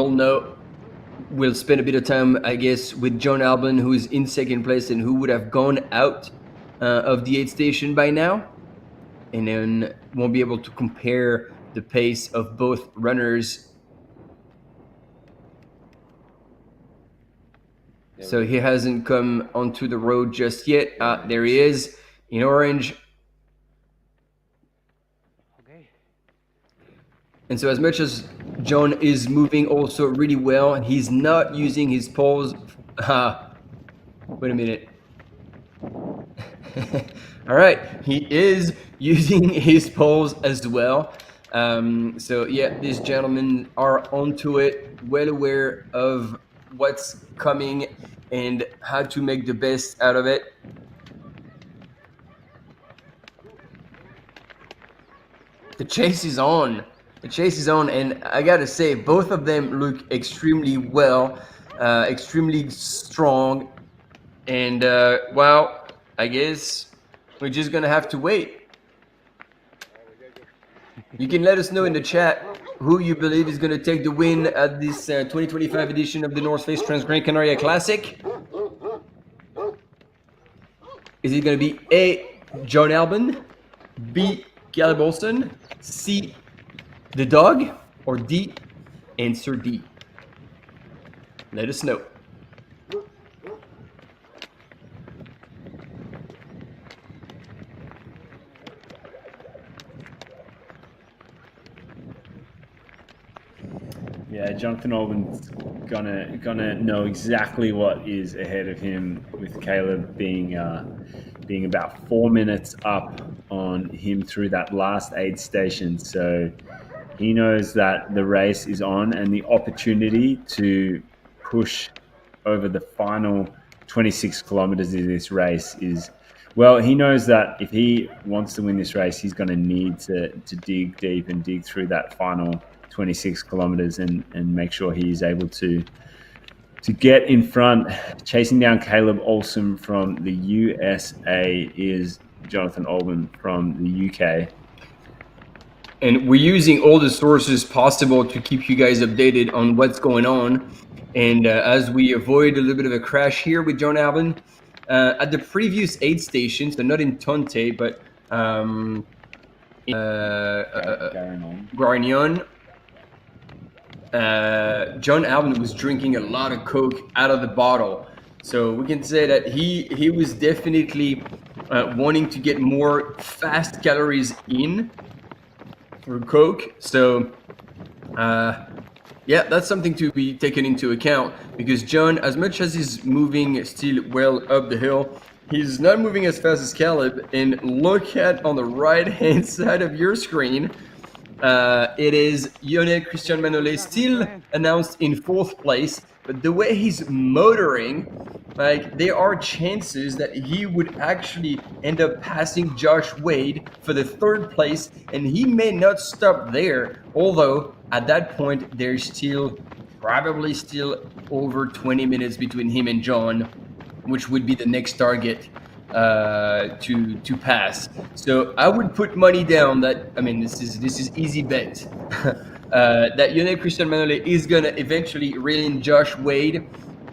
we'll spend a bit of time, I guess, with John Alban, who is in second place and who would have gone out of the aid station by now. And then won't be able to compare the pace of both runners. So he hasn't come onto the road just yet. There he is in orange. Okay. And so as much as John is moving also really well, and he's not using his poles. Wait a minute. All right, he is using his poles as well. So yeah, these gentlemen are onto it, well aware of what's coming. and how to make the best out of it. The chase is on. The chase is on, and I gotta say, both of them look extremely well, extremely strong, and well, I guess we're just gonna have to wait. You can let us know in the chat who you believe is going to take the win at this 2025 edition of the North Face Transgrancanaria Classic. Is it going to be A, John Albon, B, Caleb Olsen, C, the dog, or D, answer D? Let us know. Yeah, Jonathan Albon's gonna know exactly what is ahead of him, with Caleb being about 4 minutes up on him through that last aid station. So he knows that the race is on, and the opportunity to push over the final 26 kilometers of this race is, well, he knows that if he wants to win this race, he's going to need to dig deep and dig through that final 26 kilometers and make sure he is able to get in front. Chasing down Caleb Olsen from the USA is Jonathan Albon from the UK. And we're using all the sources possible to keep you guys updated on what's going on. And as we avoid a little bit of a crash here with John Albon, at the previous aid station, so not in Tonte, but Guarignon, John Albon was drinking a lot of Coke out of the bottle. So we can say that he was definitely wanting to get more fast calories in through Coke. So yeah, that's something to be taken into account, because John, as much as he's moving still well up the hill, he's not moving as fast as Caleb. And look at on the right hand side of your screen, it is Lionel Christian Manolet still announced in 4th place, but the way he's motoring, like, there are chances that he would actually end up passing Josh Wade for the 3rd place, and he may not stop there, although at that point there's still probably still over 20 minutes between him and John, which would be the next target to pass. So I would put money down that, I mean, this is easy bet, that Lionel Christian Manolet is gonna eventually reel in Josh Wade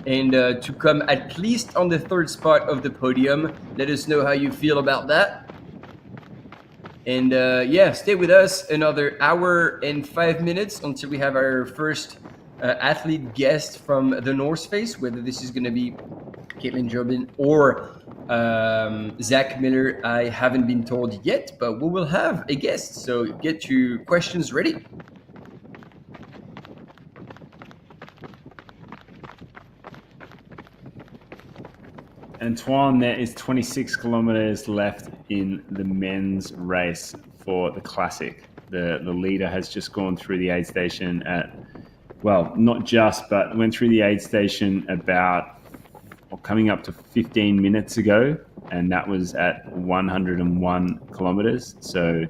and to come at least on the 3rd spot of the podium. Let us know how you feel about that. And yeah, stay with us another hour and 5 minutes until we have our first athlete guest from the North Face, whether this is going to be Caitlin Jobin or Zach Miller. I haven't been told yet, but we will have a guest. So get your questions ready. Antoine, there is 26 kilometers left in the men's race for the Classic. The leader has just gone through the aid station at, well, not just, but went through the aid station about, or coming up to 15 minutes ago, and that was at 101 kilometers. So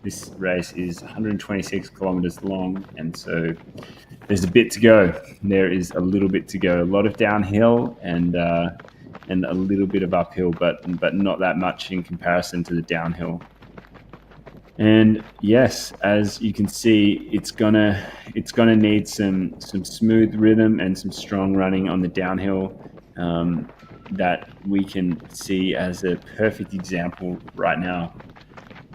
this race is 126 kilometers long, and so there's a bit to go. There is a little bit to go. A lot of downhill and a little bit of uphill, but not that much in comparison to the downhill. And yes, as you can see, it's gonna need some smooth rhythm and some strong running on the downhill, that we can see as a perfect example right now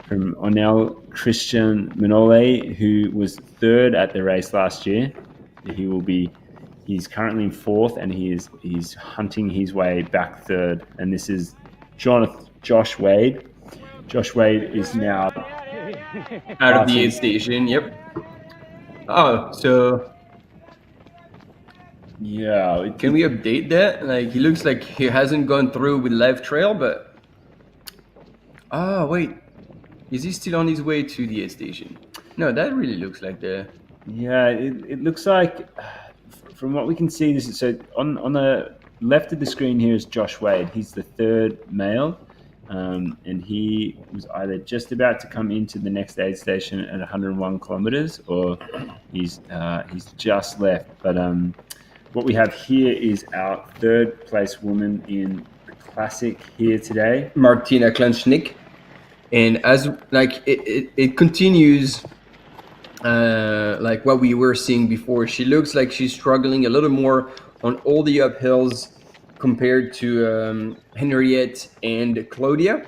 from Lionel Christian Manolet, who was 3rd at the race last year. He's currently in 4th, and he's hunting his way back 3rd. And this is Josh Wade. Josh Wade is now out of the aid station. Yep. Oh, so yeah. Can we update that? Like, he looks like he hasn't gone through with Live Trail, but wait, is he still on his way to the aid station? No, that really looks like Yeah, it looks like, from what we can see, this is, so on the left of the screen here is Josh Wade. He's the third male, and he was either just about to come into the next aid station at 101 kilometers, or he's just left. But what we have here is our third place woman in the classic here today, Martina Klanschnick. And as like it continues like what we were seeing before. She looks like she's struggling a little more on all the uphills compared to Henriette and Claudia.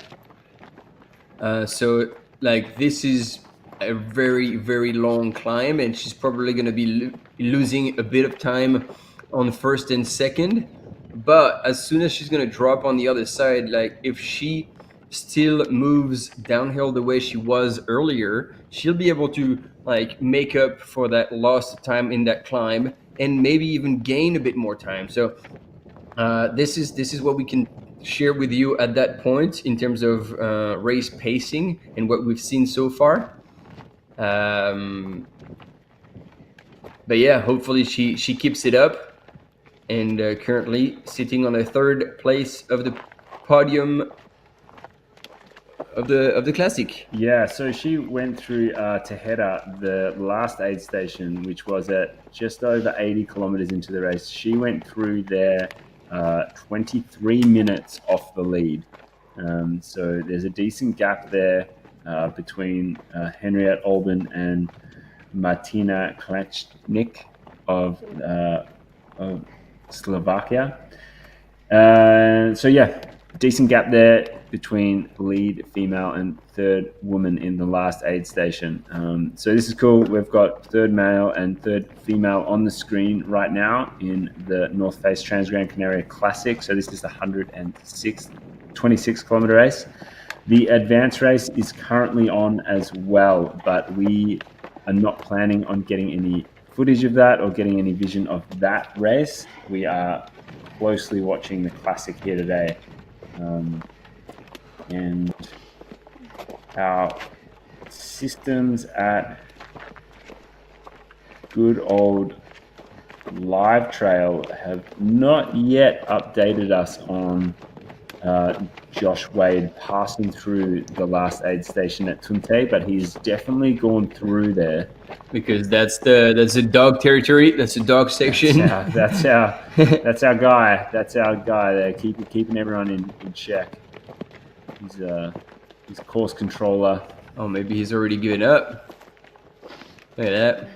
So like this is a very, very long climb, and she's probably going to be losing a bit of time on first and second. But as soon as she's going to drop on the other side, like if she still moves downhill the way she was earlier, she'll be able to like make up for that lost time in that climb and maybe even gain a bit more time. So this is what we can share with you at that point in terms of race pacing and what we've seen so far. But yeah, hopefully she keeps it up, and currently sitting on a third place of the podium of the classic. Yeah, so she went through Tejeda, the last aid station, which was at just over 80 kilometers into the race. She went through there 23 minutes off the lead. So there's a decent gap there between Henriette Olben and Martina Klanschnick of Slovakia. So yeah, decent gap there between lead female and third woman in the last aid station. So this is cool. We've got third male and third female on the screen right now in the North Face Transgrancanaria Classic. So this is the 26 kilometer race. The advanced race is currently on as well, but we are not planning on getting any footage of that or getting any vision of that race. We are closely watching the classic here today. And our systems at good old Live Trail have not yet updated us on Josh Wade passing through the last aid station at Tunte, but he's definitely gone through there, because that's the dog territory. That's the dog section. That's our guy. That's our guy there, keeping everyone in check. He's course controller. Oh, maybe he's already given up. Look at that.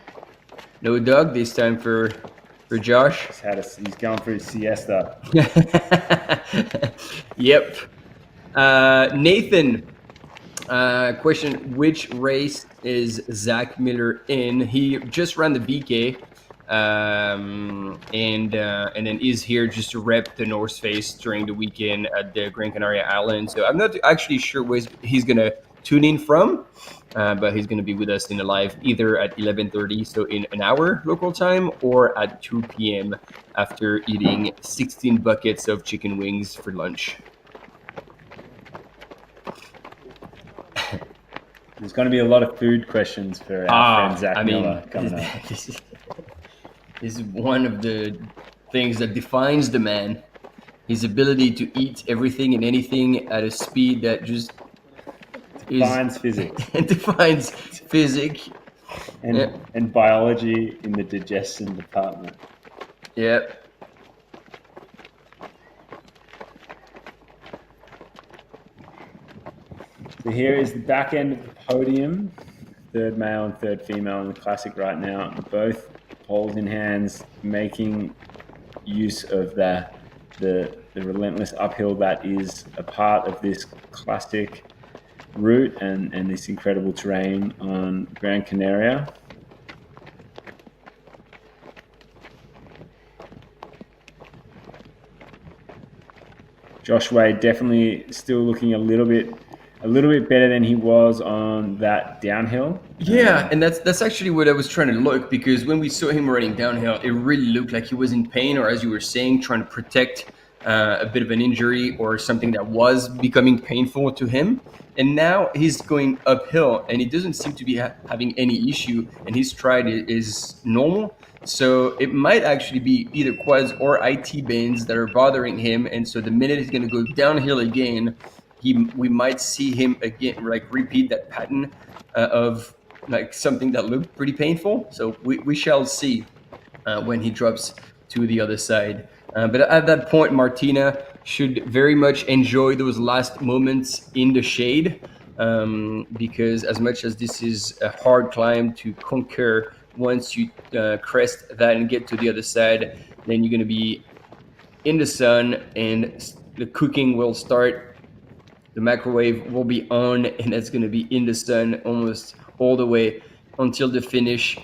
No dog this time for Josh. He's going for his siesta. Yep. Nathan, question: which race is Zach Miller in? He just ran the BK, and then is here just to rep the North Face during the weekend at the Gran Canaria Island. So I'm not actually sure where he's gonna tune in from, but he's gonna be with us in the live either at 11:30, so in an hour local time, or at 2 p.m. after eating 16 buckets of chicken wings for lunch. There's going to be a lot of food questions for our friend Zach Miller coming up. This is one of the things that defines the man. His ability to eat everything and anything at a speed that just defines physics. And defines physics. And biology in the digestion department. Yep. So here is the back end of the podium. Third male and third female in the classic right now. Both poles in hands, making use of the relentless uphill that is a part of this classic route and this incredible terrain on Gran Canaria. Josh Wade definitely still looking a little bit better than he was on that downhill. Yeah, and that's actually what I was trying to look, because when we saw him running downhill, it really looked like he was in pain, or as you were saying, trying to protect a bit of an injury or something that was becoming painful to him. And now he's going uphill and he doesn't seem to be having any issue, and his stride is normal. So it might actually be either quads or IT bands that are bothering him. And so the minute he's going to go downhill again, we might see him again, like repeat that pattern of like something that looked pretty painful. So we shall see when he drops to the other side. But at that point, Martina should very much enjoy those last moments in the shade, because as much as this is a hard climb to conquer, once you crest that and get to the other side, then you're going to be in the sun and the cooking will start. The microwave will be on, and it's going to be in the sun almost all the way until the finish.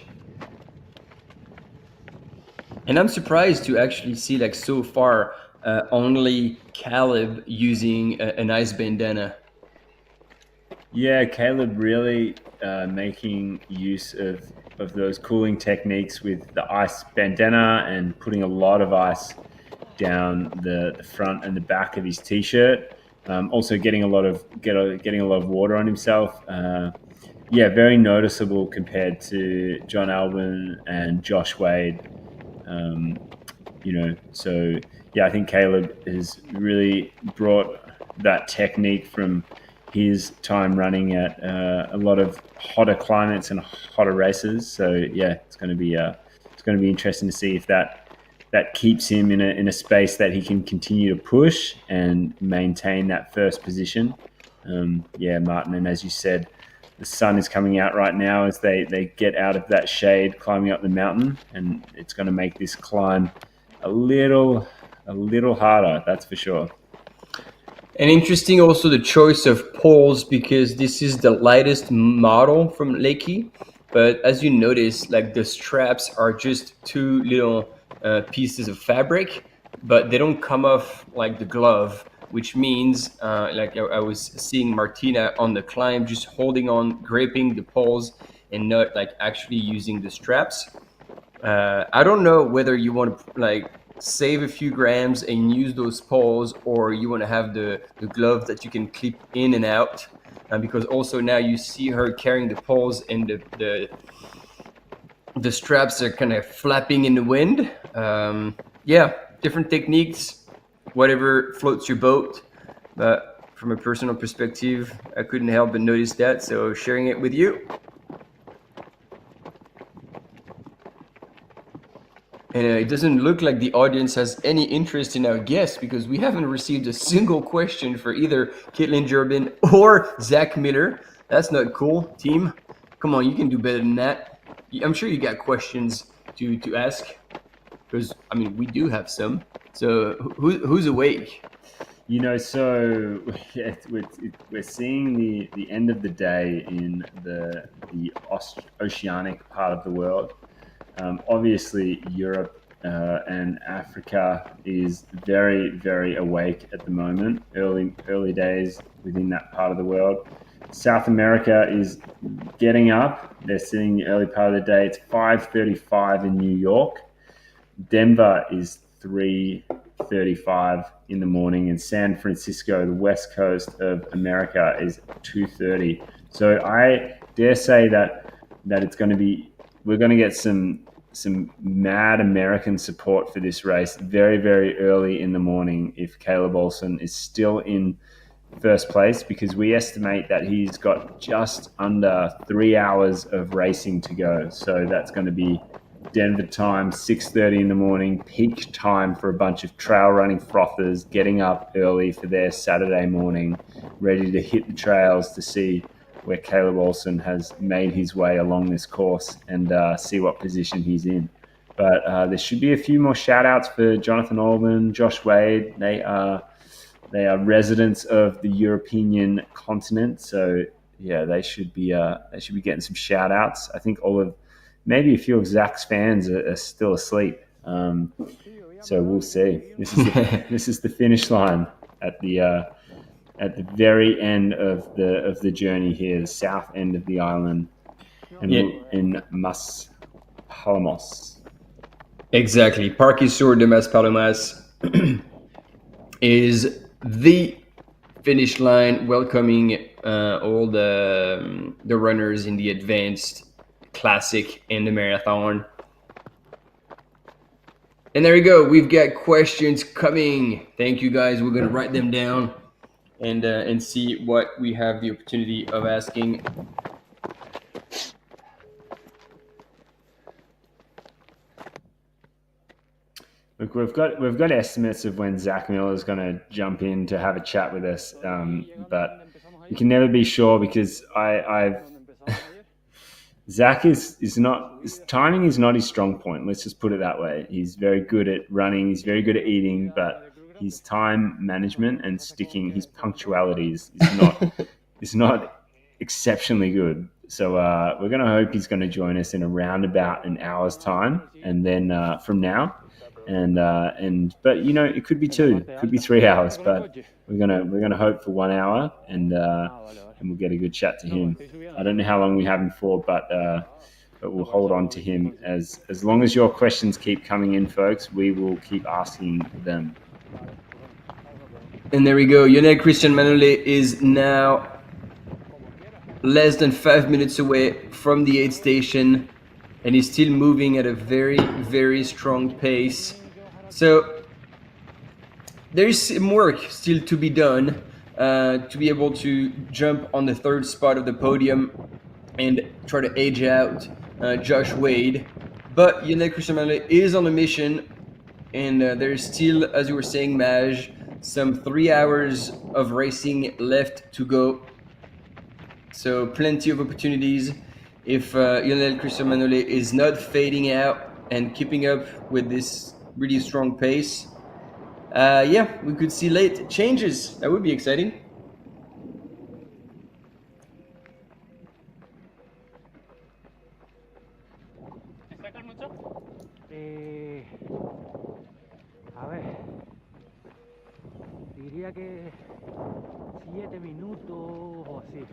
And I'm surprised to actually see, like, so far, only Caleb using an ice bandana. Yeah, Caleb really making use of those cooling techniques with the ice bandana and putting a lot of ice down the front and the back of his t-shirt. Also getting a lot of water on himself. Yeah, very noticeable compared to John Albon and Josh Wade. So yeah, I think Caleb has really brought that technique from his time running at a lot of hotter climates and hotter races. So yeah, it's going to be interesting to see if that keeps him in a space that he can continue to push and maintain that first position. Yeah, Martin, and as you said, the sun is coming out right now as they get out of that shade, climbing up the mountain, and it's going to make this climb a little harder, that's for sure. And interesting also the choice of poles, because this is the lightest model from Lakey. But as you notice, like, the straps are just two little pieces of fabric, but they don't come off like the glove, which means like I was seeing Martina on the climb just holding on, gripping the poles and not like actually using the straps. I don't know whether you want to like save a few grams and use those poles, or you want to have the glove that you can clip in and out, because also now you see her carrying the poles and the straps are kind of flapping in the wind. Yeah, different techniques, whatever floats your boat. But from a personal perspective, I couldn't help but notice that, so sharing it with you. And it doesn't look like the audience has any interest in our guests, because we haven't received a single question for either Caitlin Durbin or Zach Miller. That's not cool, team. Come on, you can do better than that. I'm sure you got questions to ask, because I mean we do have some. So who's awake? So yeah, we're seeing the end of the day in the oceanic part of the world. Obviously, Europe and Africa is very, very awake at the moment. Early days within that part of the world. South America is getting up. They're sitting the early part of the day. It's 5:35 in New York. Denver is 3:35 in the morning, and San Francisco, the west coast of America, is 2:30. So I dare say that it's going to be, we're going to get some mad American support for this race very, very early in the morning if Caleb Olsen is still in first place, because we estimate that he's got just under 3 hours of racing to go. So that's going to be Denver time, 6:30 in the morning, peak time for a bunch of trail running frothers getting up early for their Saturday morning, ready to hit the trails to see where Caleb Olsen has made his way along this course and see what position he's in. But there should be a few more shout outs for Jonathan Albon, Josh Wade. They are residents of the European continent. So yeah, they should be getting some shout outs. I think maybe a few of Zach's fans are still asleep. So we'll see. This is the finish line at the very end of the journey here, the south end of the island, and in Maspalomas. Exactly, Parque Sur de Maspalomas. is the finish line, welcoming all the runners in the advanced, classic, and the marathon. And there you go. We've got questions coming. Thank you, guys. We're gonna write them down and see what we have the opportunity of asking. Look, we've got estimates of when Zach Miller is going to jump in to have a chat with us, but you can never be sure because Zach is not, his timing is not his strong point. Let's just put it that way. He's very good at running. He's very good at eating, but his time management and sticking, his punctuality is not exceptionally good. So we're going to hope he's going to join us in around about an hour's time, and then from now. But you know, it could be 2, it could be 3 hours, but we're gonna hope for 1 hour, and we'll get a good chat to him. I don't know how long we have him for, but we'll hold on to him as long as your questions keep coming in, folks. We will keep asking them. And there we go. Lionel Christian Manole is now less than 5 minutes away from the aid station, and he's still moving at a very, very strong pace. So there's some work still to be done to be able to jump on the 3rd spot of the podium and try to age out Josh Wade. But Lionel Christian Manole is on a mission, and there's still, as you were saying, Maj, some 3 hours of racing left to go. So plenty of opportunities. If Lionel Christian Manole is not fading out and keeping up with this really strong pace, yeah, we could see late changes. That would be exciting. A ver, diría que 7 minutos o así.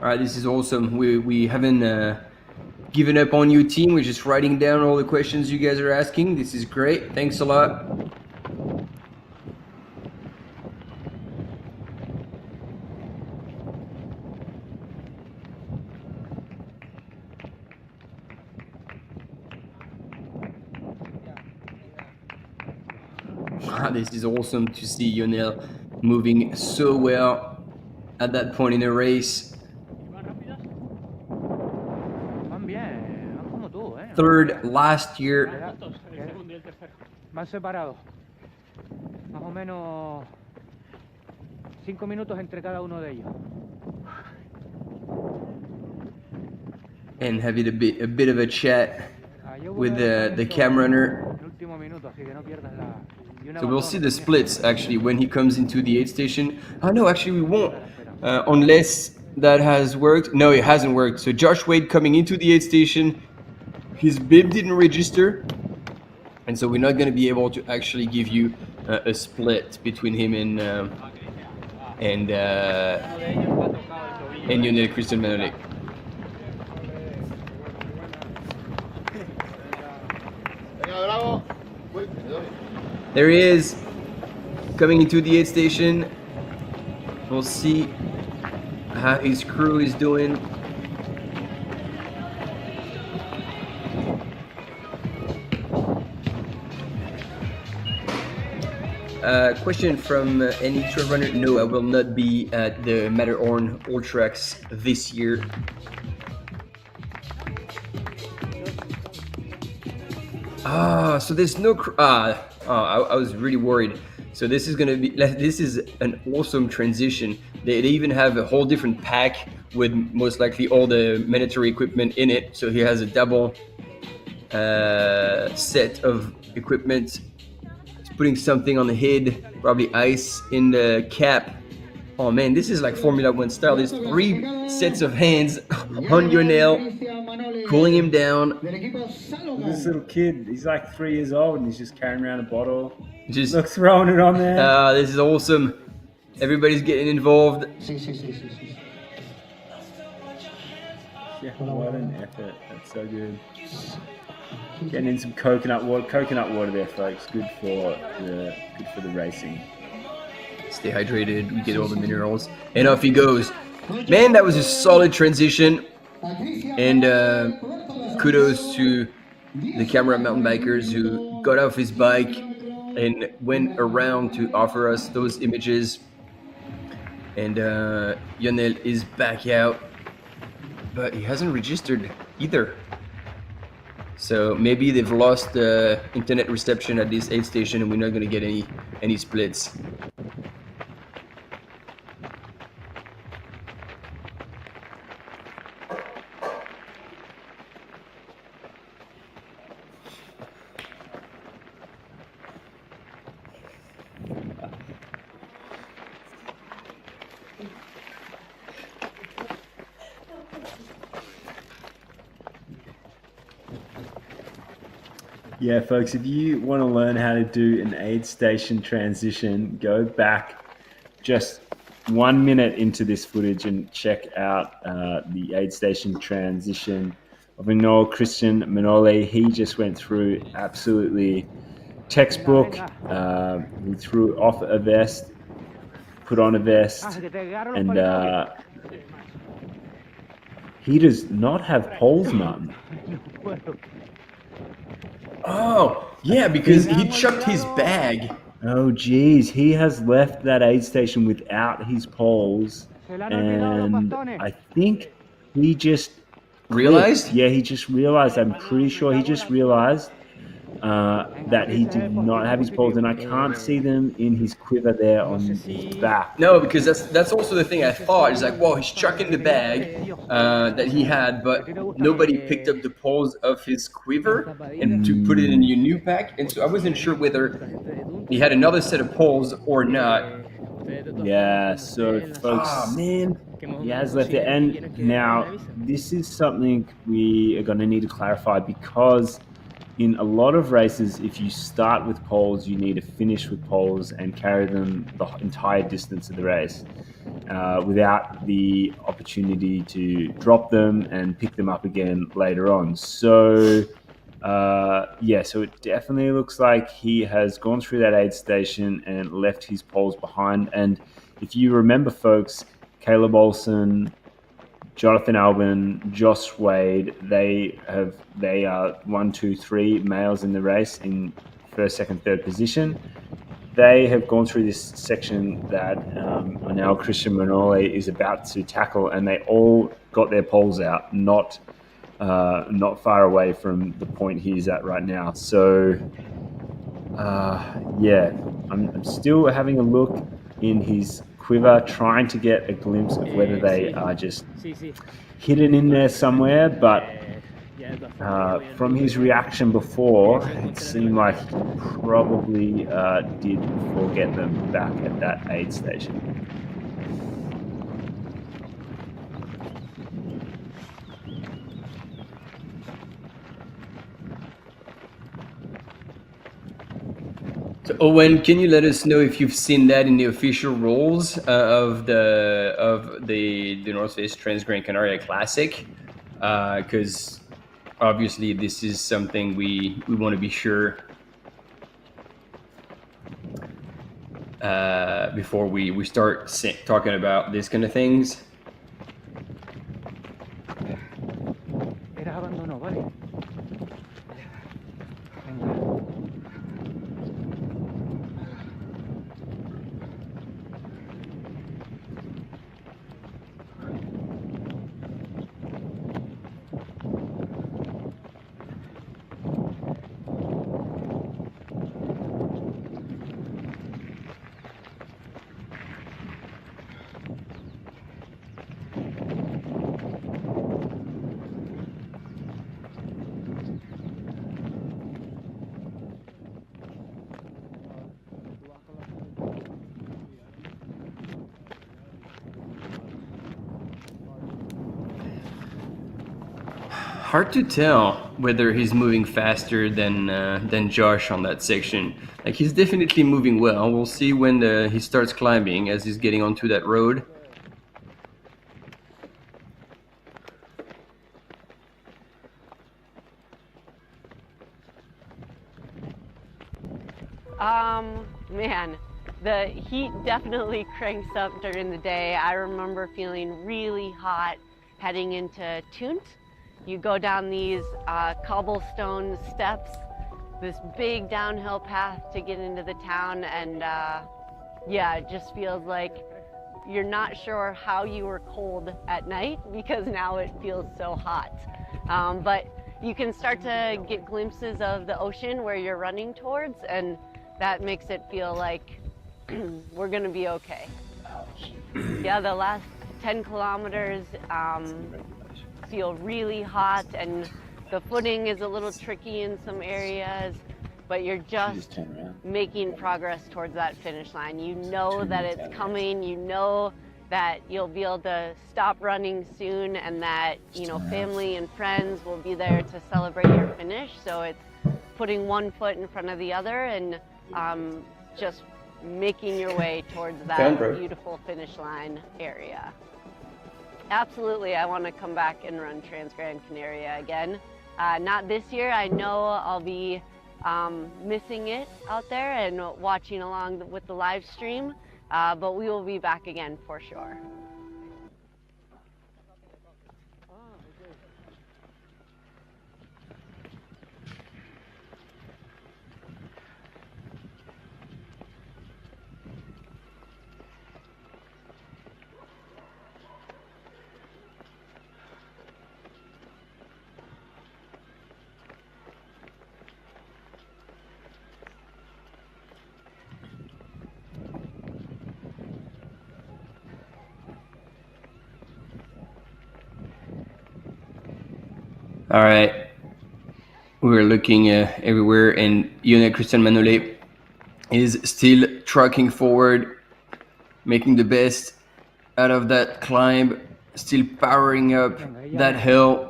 All right, this is awesome. We haven't given up on you, team. We're just writing down all the questions you guys are asking. This is great. Thanks a lot. This is awesome to see Lionel moving so well at that point in the race. 3rd last year. Van separados. Más o menos 5 minutos entre cada uno de ellos. And having a bit of a chat with the cam runner. So we'll see the splits actually when he comes into the aid station. Oh no, actually we won't, unless that has worked. No, it hasn't worked. So Josh Wade coming into the aid station, his bib didn't register, and so we're not going to be able to actually give you a split between him and Lionel Christian Manole. There he is, coming into the aid station. We'll see how his crew is doing. Question from any trail runner. No, I will not be at the Matterhorn Ultrax this year. So there's no. I was really worried. So this is gonna be. This is an awesome transition. They even have a whole different pack with most likely all the mandatory equipment in it. So he has a double set of equipment. He's putting something on the head, probably ice in the cap. Oh man, this is like Formula One style. There's 3 sets of hands on your nail, cooling him down. Look at this little kid. He's like 3 years old and he's just carrying around a bottle. Just Look, throwing it on there. this is awesome. Everybody's getting involved. Yeah, what an effort. That's so good. Getting in some coconut water. Coconut water there, folks. Good for the racing. Stay hydrated. We get all the minerals. And off he goes. Man, that was a solid transition. And kudos to the camera mountain bikers who got off his bike and went around to offer us those images. And Yonel is back out, but he hasn't registered either. So maybe they've lost internet reception at this aid station and we're not going to get any splits. Yeah, folks, if you want to learn how to do an aid station transition, go back just 1 minute into this footage and check out the aid station transition of Minol Christian Manole. He just went through absolutely textbook. He threw off a vest, put on a vest, and he does not have poles, Martin. Oh, yeah, because he chucked his bag. Oh, geez. He has left that aid station without his poles. And I think he just Realized? Yeah, he just realized. I'm pretty sure he just realized that he did not have his poles. And I can't see them in his quiver there on his back. No, because that's also the thing I thought. It's like, well, he's chucking the bag that he had, but nobody picked up the poles of his quiver and to put it in your new pack. And so I wasn't sure whether he had another set of poles or not. Yeah, so folks, man, he has left it. And now this is something we are going to need to clarify, because in a lot of races, if you start with poles, you need to finish with poles and carry them the entire distance of the race without the opportunity to drop them and pick them up again later on. So yeah, so it definitely looks like he has gone through that aid station and left his poles behind. And if you remember, folks, Caleb Olsen, Jonathan Albin, Josh Wade, they are 1, 2, 3 males in the race in first, second, third position. They have gone through this section that now Christian Manole is about to tackle, and they all got their poles out, not far away from the point he's at right now. So yeah, I'm still having a look in his quiver, trying to get a glimpse of whether they are just hidden in there somewhere, but from his reaction before, it seemed like he probably did forget them back at that aid station. So Owen, can you let us know if you've seen that in the official rules of the North Face Transgrancanaria Classic? Because obviously this is something we want to be sure before we start talking about this kind of things. hard to tell whether he's moving faster than Josh on that section. Like, he's definitely moving well. We'll see when he starts climbing as he's getting onto that road. Man, the heat definitely cranks up during the day. I remember feeling really hot heading into Tunt. You go down these cobblestone steps, this big downhill path to get into the town, and yeah, it just feels like you're not sure how you were cold at night because now it feels so hot. But you can start to get glimpses of the ocean where you're running towards, and that makes it feel like we're gonna be okay. Yeah, the last 10 kilometers feel really hot, and the footing is a little tricky in some areas, but you're just making progress towards that finish line. You know that it's coming, you know that you'll be able to stop running soon, and that, you know, family and friends will be there to celebrate your finish. So it's putting one foot in front of the other and just making your way towards that beautiful finish line area. Absolutely, I want to come back and run Transgrancanaria again. Not this year. I know I'll be missing it out there and watching along with the live stream, but we will be back again for sure. All right, we're looking everywhere, and Yone Christian Manole is still trucking forward, making the best out of that climb, still powering up that hill.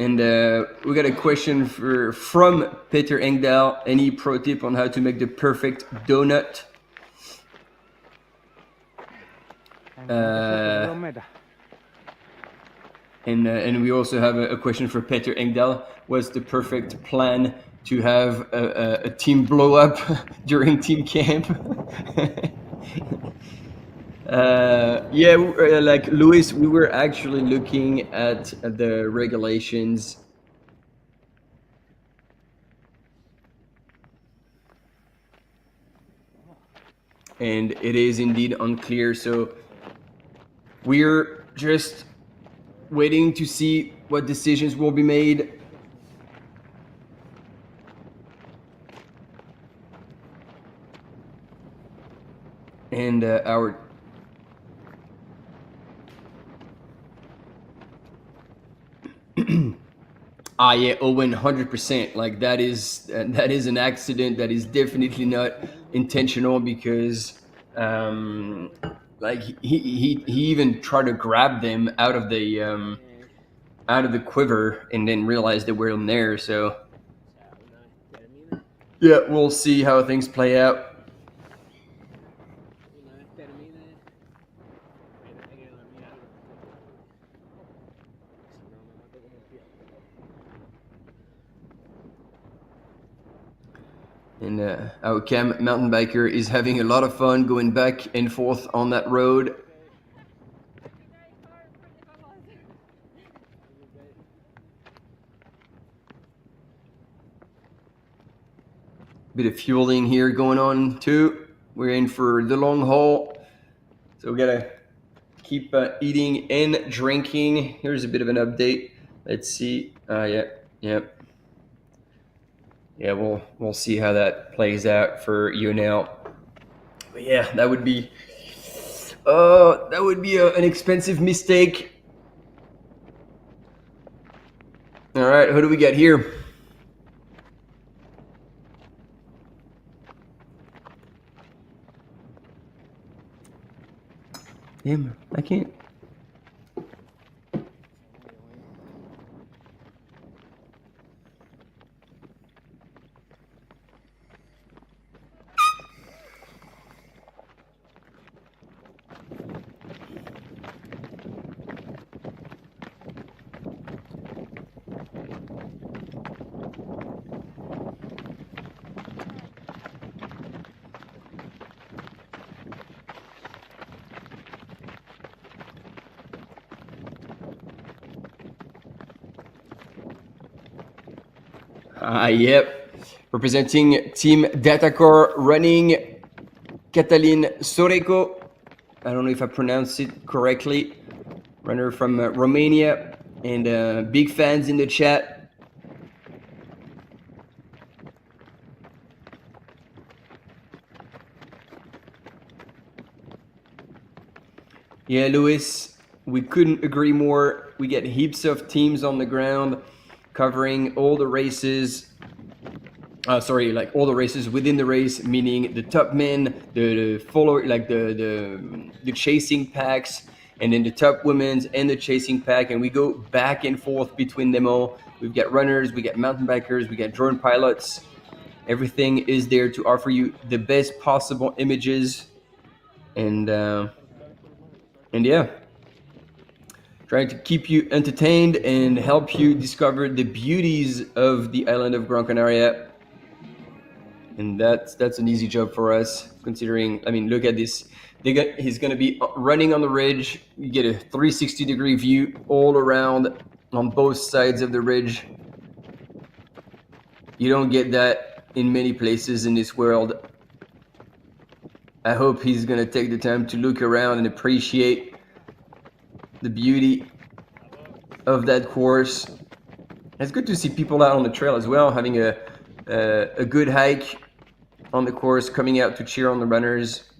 And we got a question from Peter Engdahl. Any pro tip on how to make the perfect donut? And we also have a question for Peter Engdahl. What's the perfect plan to have a team blow up during team camp? Yeah, like Luis, we were actually looking at the regulations. And it is indeed unclear. So we're just waiting to see what decisions will be made. And our yeah, Owen, 100%. Like that is an accident. That is definitely not intentional, because like he even tried to grab them out of the quiver and then realized they were in there. So yeah, we'll see how things play out. And our Cam mountain biker is having a lot of fun going back and forth on that road. Bit of fueling here going on too. We're in for the long haul, so we gotta keep eating and drinking. Here's a bit of an update. Let's see. Yeah, we'll see how that plays out for you now. But yeah, that would be That would be an expensive mistake. All right, who do we get here? Damn, I can't. Yep. Representing Team Datacore running, Catalin Soreco. I don't know if I pronounced it correctly. Runner from Romania, and big fans in the chat. Yeah, Luis, we couldn't agree more. We get heaps of teams on the ground covering all the races. Like all the races within the race, meaning the top men, the follower, like the chasing packs, and then the top women's and the chasing pack, and we go back and forth between them all. We've got runners, we got mountain bikers, we got drone pilots. Everything is there to offer you the best possible images, and yeah, trying to keep you entertained and help you discover the beauties of the island of Gran Canaria. And that's an easy job for us, considering, I mean, look at this. He's going to be running on the ridge. You get a 360-degree view all around on both sides of the ridge. You don't get that in many places in this world. I hope he's going to take the time to look around and appreciate the beauty of that course. It's good to see people out on the trail as well, having a good hike on the course, coming out to cheer on the runners.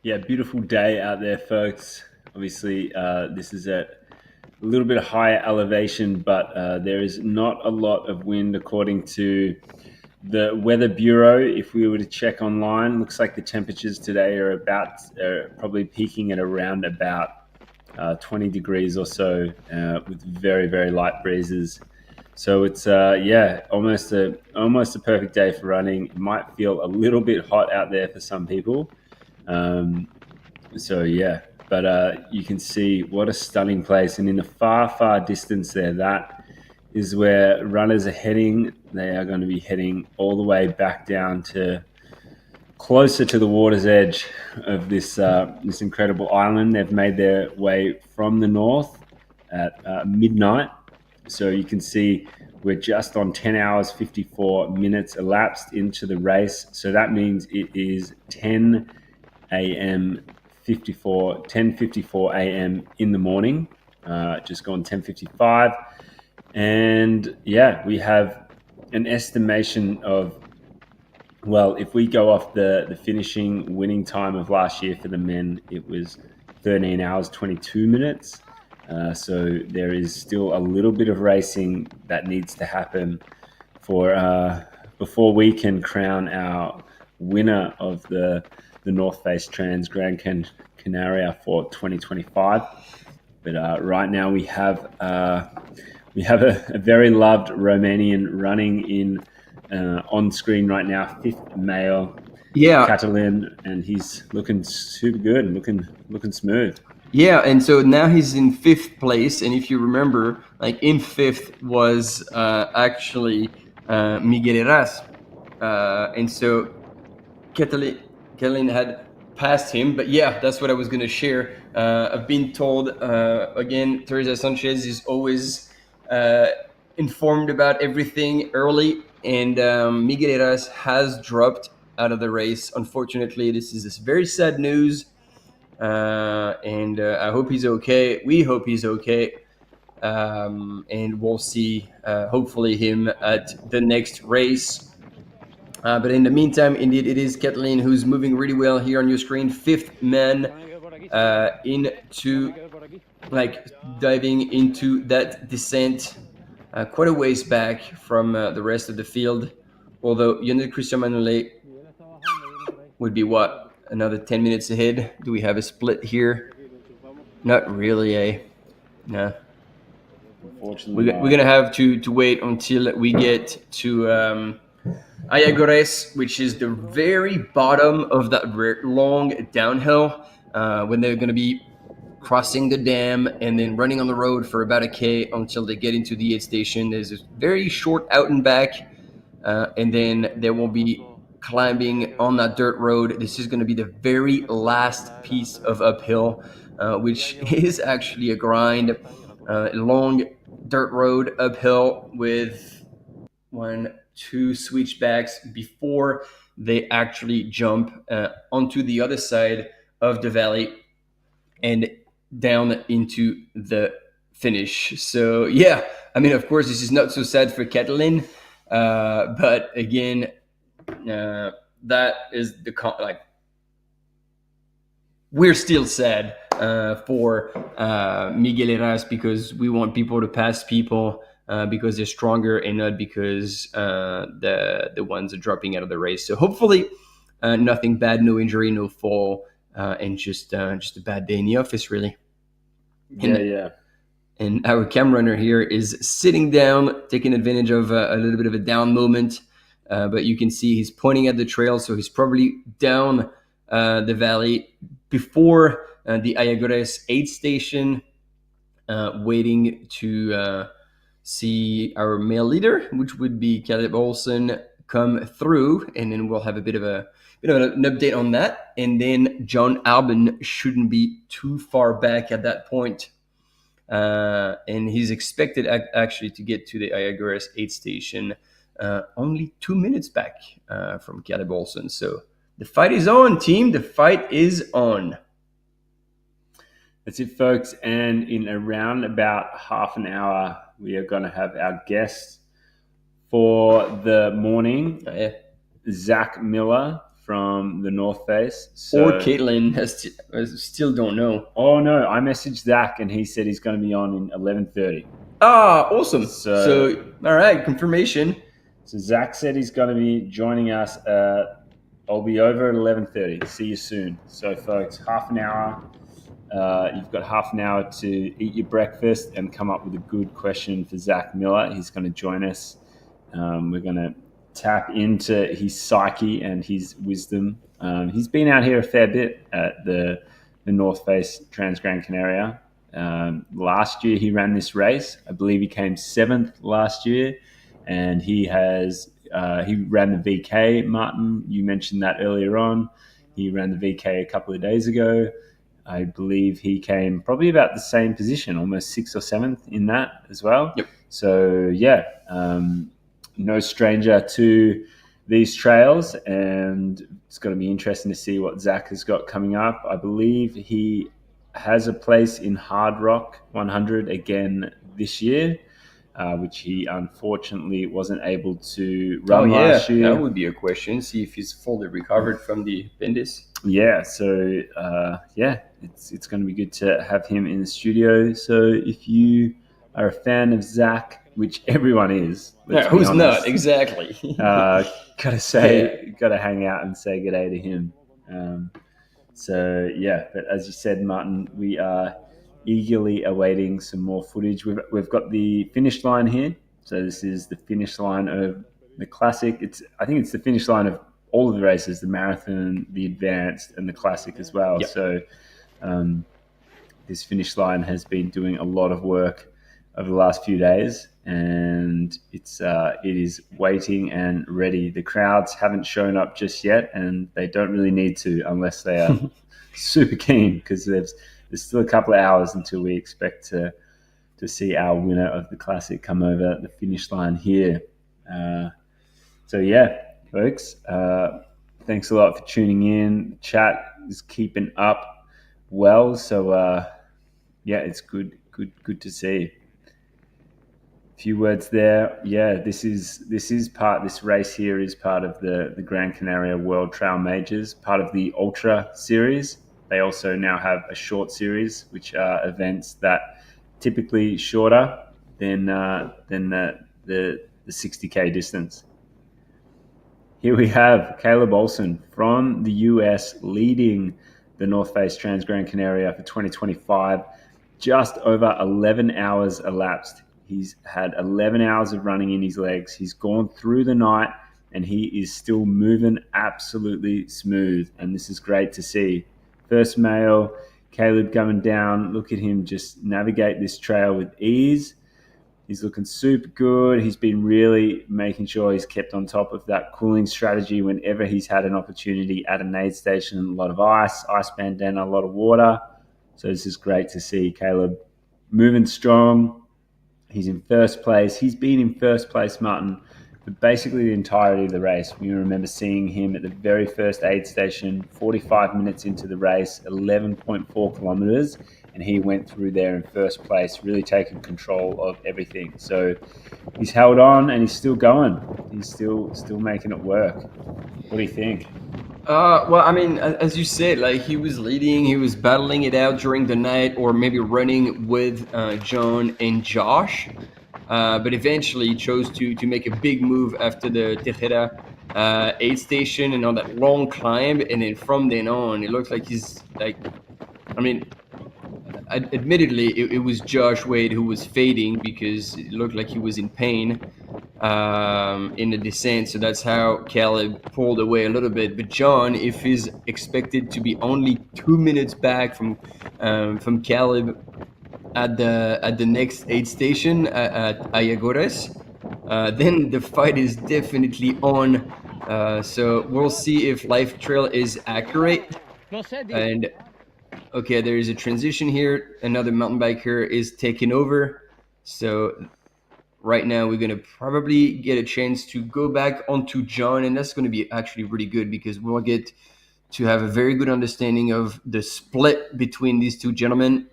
Yeah, beautiful day out there, folks. Obviously, this is at a little bit of higher elevation, but there is not a lot of wind according to the Weather Bureau. If we were to check online, looks like the temperatures today are probably peaking at around about 20 degrees or so, with very, very light breezes. So it's almost a perfect day for running. It might feel a little bit hot out there for some people. But you can see what a stunning place, and in the far distance there, that is where runners are heading. They are going to be heading all the way back down to closer to the water's edge of this incredible island. They've made their way from the north at midnight. So you can see we're just on 10 hours, 54 minutes elapsed into the race. So that means it is 10 a.m. 10:54 a.m. in the morning, just gone 10:55. And yeah, we have an estimation of, well, if we go off the finishing winning time of last year for the men, it was 13 hours, 22 minutes. So there is still a little bit of racing that needs to happen before we can crown our winner of the North Face Transgrancanaria for 2025. But right now we have a very loved Romanian running in on screen right now, fifth male, Catalin, and he's looking super good and looking smooth. Yeah, and so now he's in fifth place, and if you remember, like in fifth was actually Miguel Heras, and so Catalin had passed him. But yeah, that's what I was going to share. I've been told again, Teresa Sanchez is always informed about everything early, and Miguel Heras has dropped out of the race. Unfortunately, this is very sad news. And I hope he's okay. We hope he's okay. and we'll see hopefully him at the next race. But in the meantime, indeed, it is Kathleen who's moving really well here on your screen. Fifth man into diving into that descent, quite a ways back from the rest of the field. Although Yonel Christian Manuel would be another 10 minutes ahead. Do we have a split here? Not really, eh? No. Unfortunately, we're gonna have to wait until we get to Ayagores, which is the very bottom of that long downhill, when they're going to be crossing the dam and then running on the road for about a K until they get into the aid station. There's a very short out and back, and then they will be climbing on that dirt road. This is going to be the very last piece of uphill, which is actually a grind, long dirt road uphill with 1-2 switchbacks before they actually jump onto the other side of the valley and down into the finish. So yeah, I mean, of course, this is not so sad for Kathleen, but again, that is we're still sad for Miguel Heras, because we want people to pass people because they're stronger and not because the ones are dropping out of the race. So hopefully nothing bad, no injury, no fall, and just a bad day in the office, really. Yeah. And our cam runner here is sitting down, taking advantage of a little bit of a down moment. But you can see he's pointing at the trail, so he's probably down the valley before the Ayagores aid station, waiting to see our male leader, which would be Caleb Olsen, come through, and then we'll have a bit of an update on that. And then John Albin shouldn't be too far back at that point. And he's expected actually to get to the Ayagores aid station only 2 minutes back from Caleb Olsen. So the fight is on, team. The fight is on. That's it, folks. And in around about half an hour, we are going to have our guest for the morning, Zach Miller from the North Face. Or Caitlin, I still don't know. Oh, no. I messaged Zach, and he said he's going to be on in 11:30. Ah, awesome. So all right, confirmation. So Zach said he's going to be joining us. I'll be over at 11:30. See you soon. So, folks, half an hour. You've got half an hour to eat your breakfast and come up with a good question for Zach Miller. He's going to join us. We're going to tap into his psyche and his wisdom. He's been out here a fair bit at the North Face Transgrancanaria. Last year he ran this race. I believe he came 7th last year, and he ran the VK. Martin, you mentioned that earlier on. He ran the VK a couple of days ago. I believe he came probably about the same position, almost 6th or 7th in that as well. Yep. So yeah, no stranger to these trails, and it's going to be interesting to see what Zach has got coming up. I believe he has a place in Hard Rock 100 again this year, which he unfortunately wasn't able to run last year. That would be a question. See if he's fully recovered from the appendix. Yeah, so it's going to be good to have him in the studio. So if you are a fan of Zach, which everyone is, who's honest, not exactly? gotta hang out and say good day to him. But as you said, Martin, we are eagerly awaiting some more footage. We've got the finish line here. So this is the finish line of the Classic. I think it's the finish line of all of the races, the Marathon, the Advanced, and the Classic as well. Yep. So this finish line has been doing a lot of work over the last few days, and it is waiting and ready. The crowds haven't shown up just yet, and they don't really need to unless they are super keen, because there's still a couple of hours until we expect to see our winner of the Classic come over the finish line here. Folks, thanks a lot for tuning in. Chat is keeping up well, so it's good to see. few words there. Yeah, this race here is part of the Gran Canaria World Trail Majors, part of the Ultra Series. They also now have a short series, which are events that typically shorter than the 60K distance. Here we have Caleb Olsen from the US leading the North Face Transgrancanaria for 2025. Just over 11 hours elapsed. He's had 11 hours of running in his legs. He's gone through the night and he is still moving absolutely smooth. And this is great to see. First male, Caleb coming down. Look at him just navigate this trail with ease. He's looking super good. He's been really making sure he's kept on top of that cooling strategy whenever he's had an opportunity at an aid station. A lot of ice bandana, a lot of water. So this is great to see Caleb moving strong. He's in first place. He's been in first place, Martin, for basically the entirety of the race. We remember seeing him at the very first aid station, 45 minutes into the race, 11.4 kilometers, and he went through there in first place, really taking control of everything. So he's held on and he's still going. He's still making it work. What do you think? Well, I mean, as you said, like he was leading, he was battling it out during the night, or maybe running with John and Josh. But eventually he chose to make a big move after the Tejeda aid station and on that long climb. And then from then on, it looks like he's like, I mean, admittedly, it was Josh Wade who was fading because it looked like he was in pain in the descent. So that's how Caleb pulled away a little bit. But John, if he's expected to be only 2 minutes back from Caleb at the next aid station at Ayagores, then the fight is definitely on. So we'll see if Life Trail is accurate. And okay, there is a transition here. Another mountain biker is taking over. So right now we're going to probably get a chance to go back onto John, and that's going to be actually really good because we'll get to have a very good understanding of the split between these two gentlemen.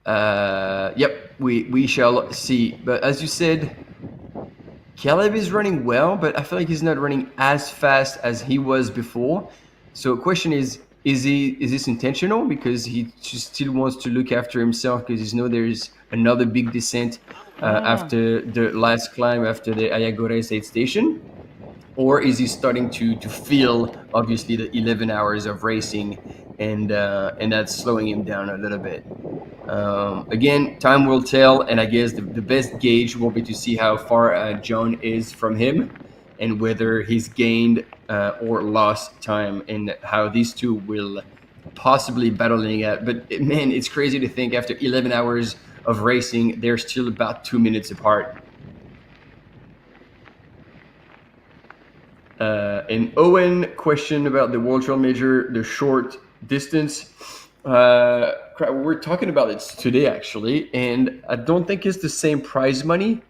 Yep, we shall see. But as you said, Caleb is running well, but I feel like he's not running as fast as he was before. So the question is this intentional? Because he just still wants to look after himself because he knows there's another big descent after the last climb after the Ayagores aid station? Or is he starting to feel, obviously, the 11 hours of racing and that's slowing him down a little bit? Again, time will tell, and I guess the best gauge will be to see how far John is from him and whether he's gained or lost time and how these two will possibly battling out. But man, it's crazy to think after 11 hours of racing, they're still about 2 minutes apart. And Owen question about the World Trail Major, the short distance. We're talking about it today, actually, and I don't think it's the same prize money,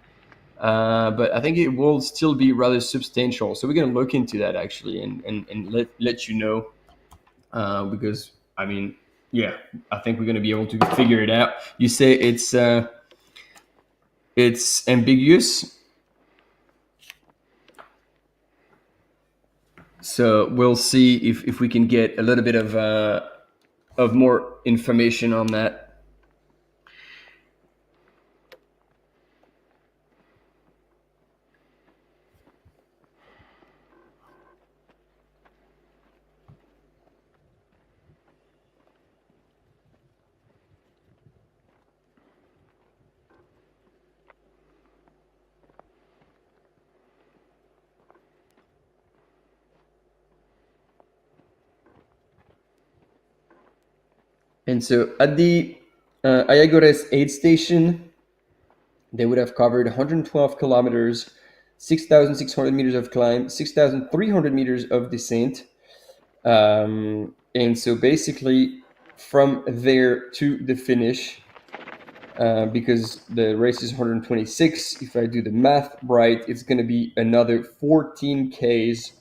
but I think it will still be rather substantial. So we're going to look into that, actually, and let you know, because, I mean, yeah, I think we're going to be able to figure it out. You say it's ambiguous. So we'll see if we can get a little bit of more information on that. And so at the Ayagores aid station, they would have covered 112 kilometers, 6,600 meters of climb, 6,300 meters of descent. And so basically from there to the finish, because the race is 126, if I do the math right, it's going to be another 14 Ks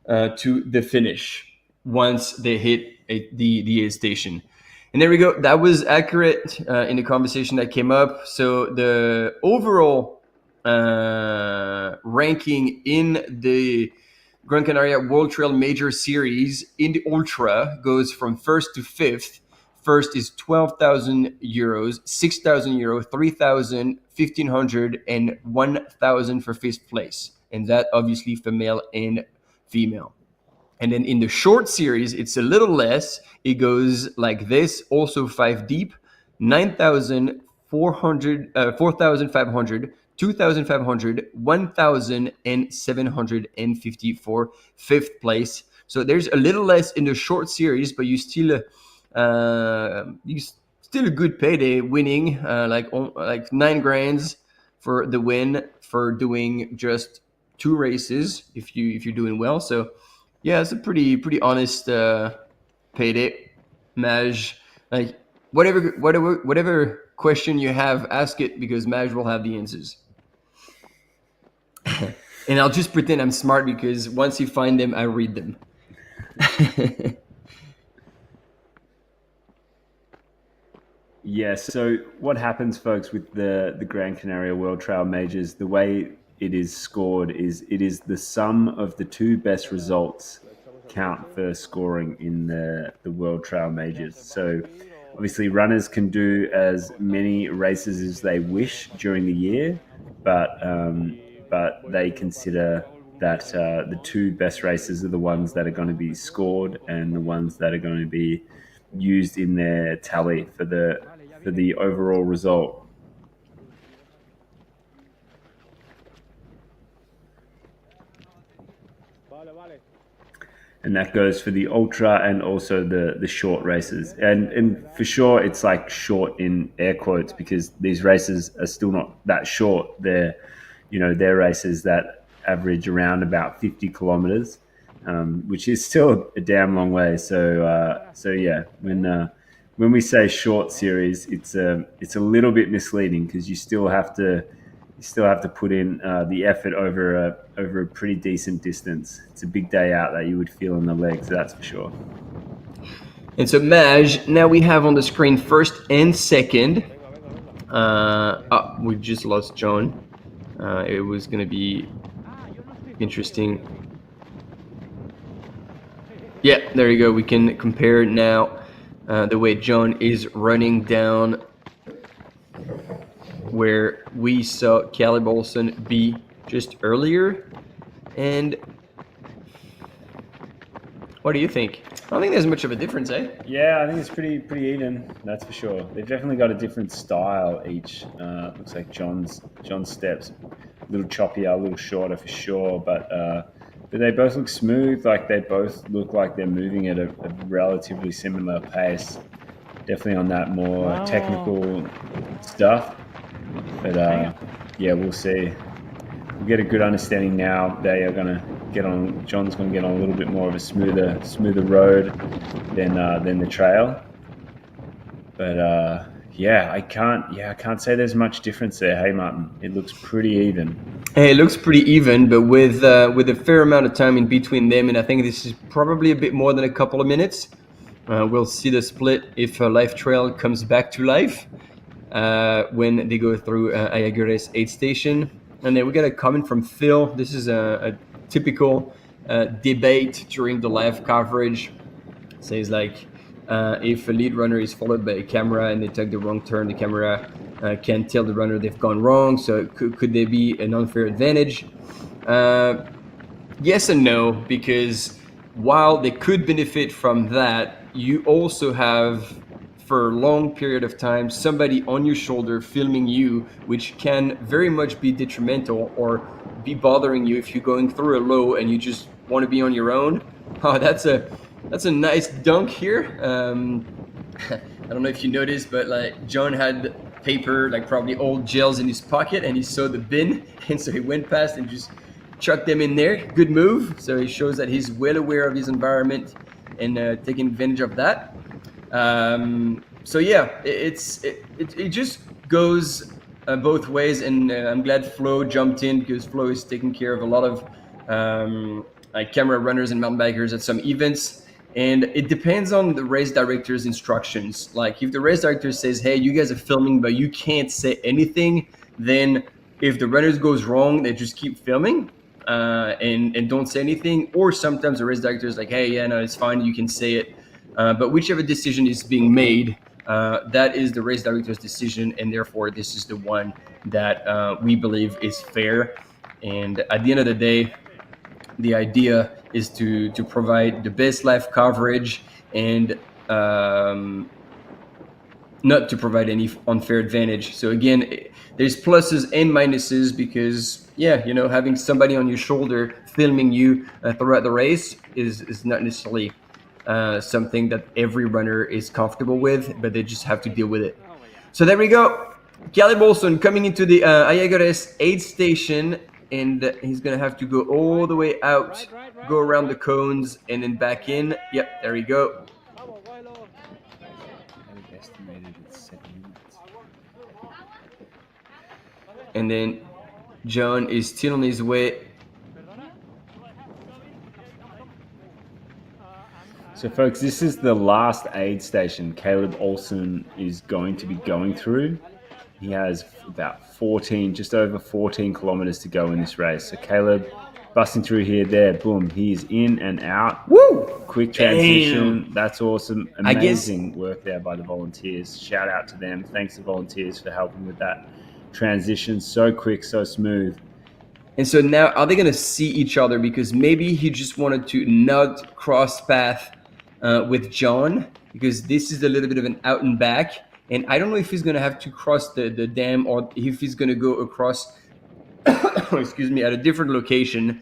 to the finish once they hit the aid station. And there we go. That was accurate in the conversation that came up. So the overall ranking in the Gran Canaria World Trail Major Series in the Ultra goes from first to fifth. First is 12,000 euros, 6,000 euros, 3,000, 1,500, and 1,000 for fifth place. And that obviously for male and female. And then in the short series, it's a little less. It goes like this, also 5 deep, 9,400, 4,500, 2,500, 1,000, and 754 fifth place. So there's a little less in the short series, but you still a good payday winning, like 9 grand for the win for doing just 2 races if you're doing well. So yeah, it's a pretty honest payday. Maj, like whatever question you have, ask it, because Maj will have the answers. And I'll just pretend I'm smart, because once you find them, I read them. Yeah, so what happens, folks, with the Gran Canaria World Trail Majors, the way it is scored is it is the sum of the 2 best results count for scoring in the World Trail Majors. So obviously runners can do as many races as they wish during the year, but they consider that the 2 best races are the ones that are going to be scored and the ones that are going to be used in their tally for the overall result. And that goes for the ultra and also the short races. And for sure, it's like short in air quotes, because these races are still not that short. They're races that average around about 50 kilometers, which is still a damn long way. So yeah, when we say short series, it's a little bit misleading, because you still have to put in the effort over a pretty decent distance. It's a big day out that you would feel in the legs, that's for sure. And so Maj, now we have on the screen first and second. We just lost John. It was going to be interesting. Yeah, there you go. We can compare now the way John is running down where we saw Caleb Olsen be just earlier. And what do you think? I don't think there's much of a difference, eh? Yeah, I think it's pretty even, that's for sure. They've definitely got a different style each. Looks like John's steps a little choppier, a little shorter for sure, but they both look smooth. Like they both look like they're moving at a relatively similar pace. Definitely on that more technical stuff. But yeah, we'll see. We'll get a good understanding now. They are going to get on. John's going to get on a little bit more of a smoother road than the trail. But yeah, I can't say there's much difference there. Hey, Martin, it looks pretty even. Hey, it looks pretty even, but with a fair amount of time in between them, and I think this is probably a bit more than a couple of minutes. We'll see the split if Life Trail comes back to life when they go through Ayagures aid station. And then we got a comment from Phil. This is a typical debate during the live coverage. It says like, if a lead runner is followed by a camera and they take the wrong turn, the camera can tell the runner they've gone wrong. So could there be an unfair advantage? Yes and no, because while they could benefit from that, you also have, for a long period of time, somebody on your shoulder filming you, which can very much be detrimental or be bothering you if you're going through a low and you just want to be on your own. Oh, that's a nice dunk here. I don't know if you noticed, but like John had paper, like probably old gels in his pocket, and he saw the bin, and so he went past and just chucked them in there. Good move. So it shows that he's well aware of his environment and taking advantage of that. So yeah, it just goes both ways, and I'm glad Flo jumped in, because Flo is taking care of a lot of like camera runners and mountain bikers at some events, And it depends on the race director's instructions. Like if the race director says, hey, you guys are filming, but you can't say anything, then if the runners goes wrong, they just keep filming and don't say anything. Or sometimes the race director is like, hey, yeah, no, it's fine, you can say it. But whichever decision is being made, that is the race director's decision. And therefore, this is the one that we believe is fair. And at the end of the day, the idea is to provide the best live coverage and not to provide any unfair advantage. So again, there's pluses and minuses because, yeah, you know, having somebody on your shoulder filming you throughout the race is not necessarily something that every runner is comfortable with, but they just have to deal with it. So there we go. Caleb Olsen coming into the Ayagares aid station, and he's going to have to go all the way out, go around the cones, and then back in. Yep, there we go. And then John is still on his way. So folks, this is the last aid station Caleb Olsen is going to be going through. He has about 14, just over 14 kilometers to go in this race. So Caleb busting through here, there, boom, he is in and out. Woo! Quick transition. Damn. That's awesome. Amazing work there by the volunteers. Shout out to them. Thanks to volunteers for helping with that transition. So quick, so smooth. And so now, are they going to see each other? Because maybe he just wanted to not cross path with John, because this is a little bit of an out and back. And I don't know if he's going to have to cross the dam or if he's going to go across, excuse me, at a different location.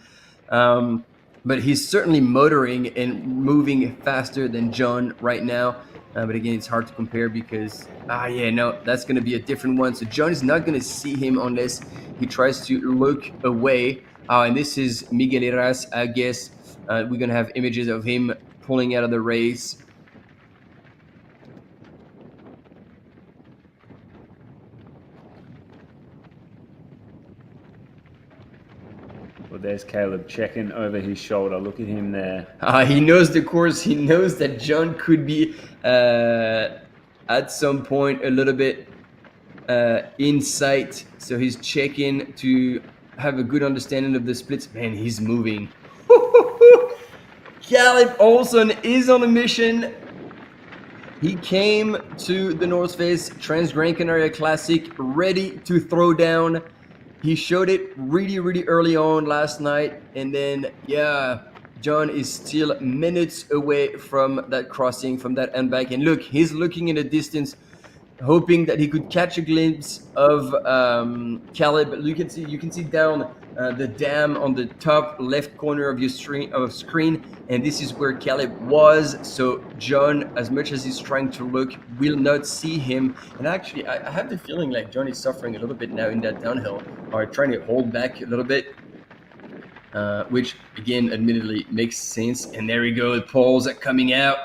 But he's certainly motoring and moving faster than John right now. But again, it's hard to compare because, that's going to be a different one. So John is not going to see him unless he tries to look away. And this is Miguel Heras, I guess. We're going to have images of him pulling out of the race. Well, there's Caleb checking over his shoulder. Look at him there. He knows the course. He knows that John could be at some point a little bit in sight. So he's checking to have a good understanding of the splits. Man, he's moving. Caleb Olsen is on a mission. He came to the North Face Transgrancanaria Classic ready to throw down. He showed it really, really early on last night. And then, John is still minutes away from that crossing, from that end back. And look, he's looking in the distance, hoping that he could catch a glimpse of Caleb. You can see down the dam on the top left corner of your screen. And this is where Caleb was. So John, as much as he's trying to look, will not see him. And actually, I have the feeling like John is suffering a little bit now in that downhill, or trying to hold back a little bit, which again, admittedly, makes sense. And there we go, the poles are coming out.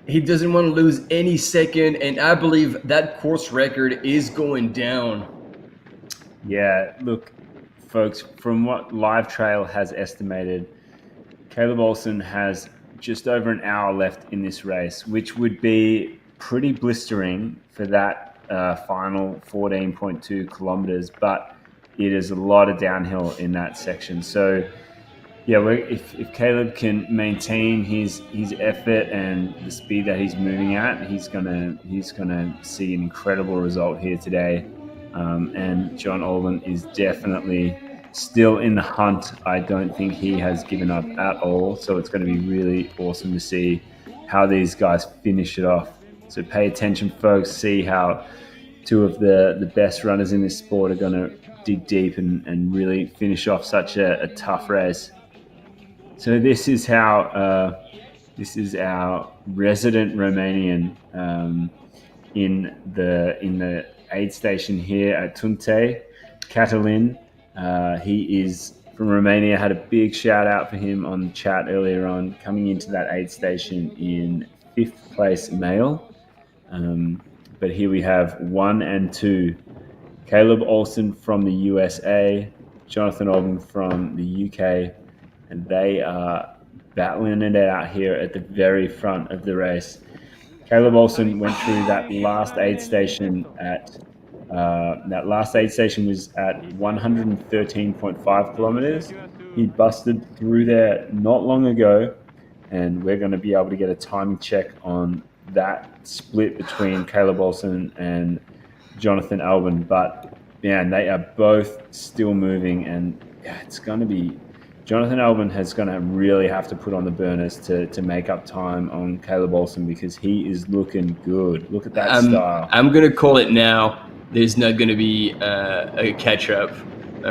He doesn't want to lose any second, and I believe that course record is going down. Yeah, look, folks, from what Live Trail has estimated, Caleb Olsen has just over an hour left in this race, which would be pretty blistering for that final 14.2 kilometers, but it is a lot of downhill in that section. So yeah, if Caleb can maintain his effort and the speed that he's moving at, he's gonna see an incredible result here today. And John Olsen is definitely still in the hunt. I don't think he has given up at all. So it's going to be really awesome to see how these guys finish it off. So pay attention, folks. See how two of the best runners in this sport are going to dig deep and really finish off such a tough race. So this is our resident Romanian in the aid station here at Tunte, Catalin. He is from Romania. Had a big shout out for him on the chat earlier on, coming into that aid station in 5th place male. But here we have 1 and 2. Caleb Olsen from the USA, Jonathan Olsen from the UK, and they are battling it out here at the very front of the race. Caleb Olsen went through that last aid station at was at 113.5 kilometers. He busted through there not long ago, and we're going to be able to get a timing check on that split between Caleb Olsen and Jonathan Albon. But man, they are both still moving, and it's going to be Jonathan Albon has going to really have to put on the burners to make up time on Caleb Olsen, because he is looking good. Look at that style. I'm going to call it now. There's not going to be a catch-up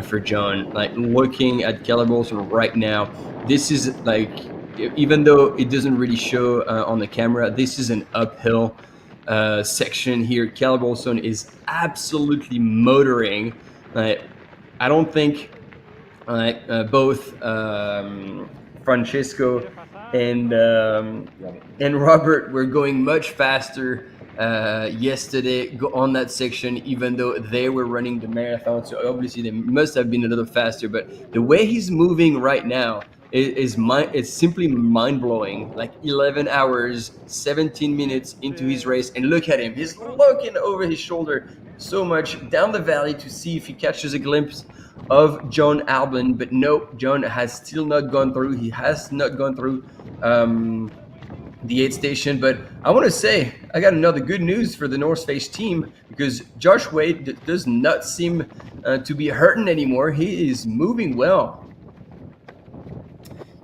for John. Like, looking at Caleb Olsen right now, this is like, even though it doesn't really show on the camera, this is an uphill section here. Caleb Olsen is absolutely motoring. I don't think both Francesco and Robert were going much faster yesterday on that section, even though they were running the marathon. So obviously they must have been a little faster. But the way he's moving right now it's simply mind-blowing. Like 11 hours, 17 minutes into his race, and look at him. He's looking over his shoulder so much down the valley to see if he catches a glimpse of John Albon. But no, John has still not gone through. He has not gone through the aid station. But I want to say, I got another good news for the North Face team, because Josh Wade does not seem to be hurting anymore. He is moving well.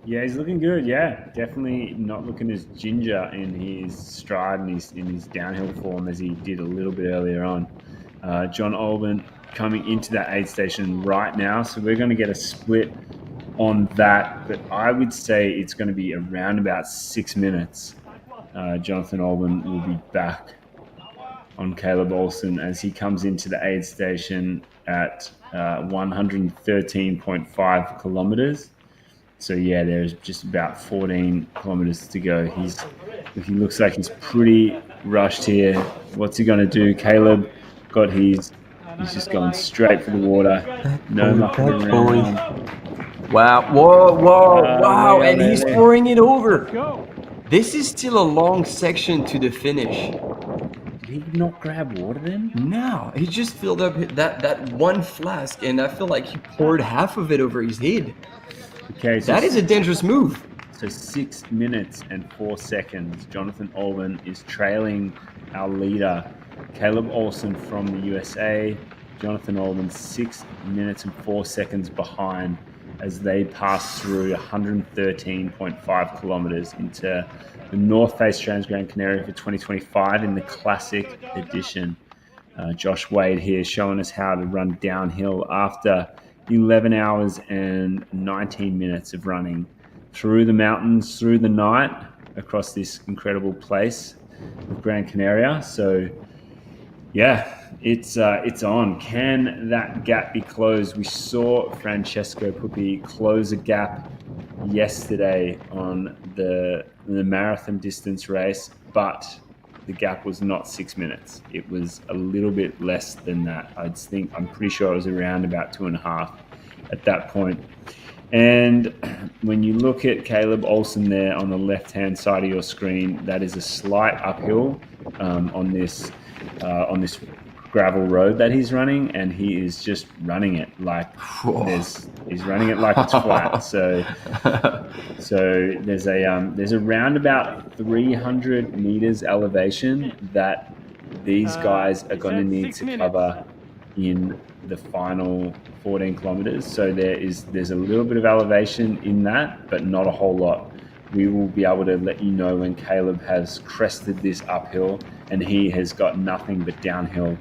Yeah, he's looking good. Yeah, definitely not looking as ginger in his stride and in his downhill form as he did a little bit earlier on. John Albon coming into that aid station right now, so we're going to get a split on that, but I would say it's going to be around about 6 minutes. Jonathan Albon will be back on Caleb Olsen as he comes into the aid station at 113.5 kilometers. So yeah, there's just about 14 kilometers to go. He looks like he's pretty rushed here. What's he going to do? Caleb he's just going straight for the water. No mucking around. Wow, wow, and he's pouring it over. This is still a long section to the finish. Did he not grab water then? No, he just filled up that one flask, and I feel like he poured half of it over his head. Okay, so that is a dangerous move. So 6 minutes and 4 seconds. Jonathan Albon is trailing our leader, Caleb Olsen from the USA. Jonathan Albon 6 minutes and 4 seconds behind as they pass through 113.5 kilometers into the North Face Transgrancanaria for 2025 in the Classic Edition. Josh Wade here showing us how to run downhill after 11 hours and 19 minutes of running through the mountains, through the night, across this incredible place of Gran Canaria. So yeah, it's on. Can that gap be closed? We saw Francesco Puppi close a gap yesterday on the marathon distance race, but the gap was not 6 minutes. It was a little bit less than that. I'm pretty sure it was around about 2.5 at that point. And when you look at Caleb Olsen there on the left-hand side of your screen, that is a slight uphill on this gravel road that he's running, and he is just running it like he's running it like it's flat. So there's around about 300 meters elevation that these guys are going to need to cover in the final 14 kilometers. So there's a little bit of elevation in that, but not a whole lot. We will be able to let you know when Caleb has crested this uphill and he has got nothing but downhill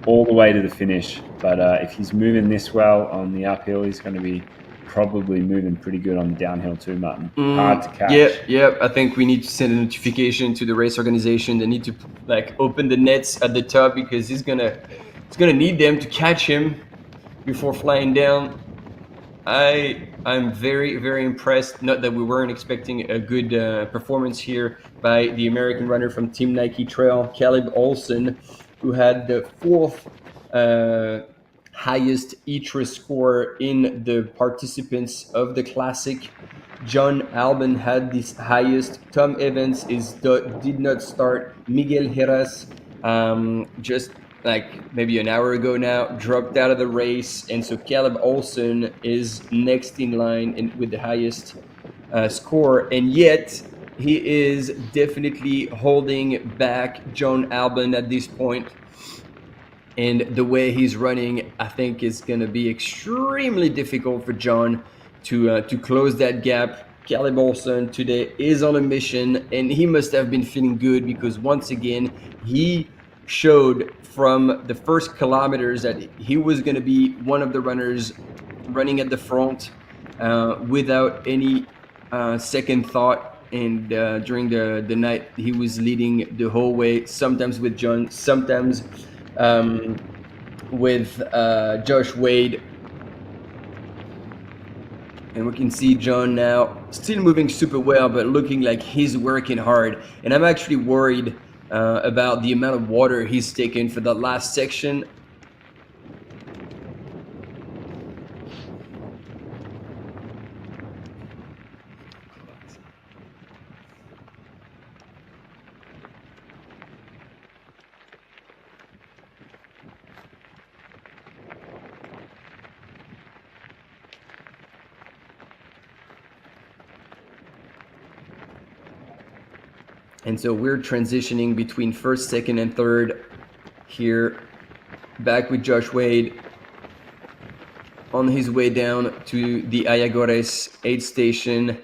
all the way to the finish. But if he's moving this well on the uphill, he's going to be probably moving pretty good on the downhill too, Martin. Hard to catch. Yeah. I think we need to send a notification to the race organization. They need to open the nets at the top, because he's gonna need them to catch him before flying down. I'm very, very impressed. Not that we weren't expecting a good performance here by the American runner from Team Nike Trail, Caleb Olsen, who had the fourth highest ITRA score in the participants of the classic. John Albon had this highest. Tom Evans did not start. Miguel Heras, just like maybe an hour ago now, dropped out of the race, and so Caleb Olsen is next in line with the highest score, and yet he is definitely holding back John Albon at this point. And the way he's running, I think is going to be extremely difficult for John to close that gap. Caleb Olsen today is on a mission, and he must have been feeling good because once again, he showed from the first kilometers that he was going to be one of the runners running at the front without any second thought. And during the night, he was leading the whole way, sometimes with John, sometimes with Josh Wade. And we can see John now still moving super well, but looking like he's working hard. And I'm actually worried about the amount of water he's taken for that last section. And so we're transitioning between first, second, and third here. Back with Josh Wade on his way down to the Ayagores aid station.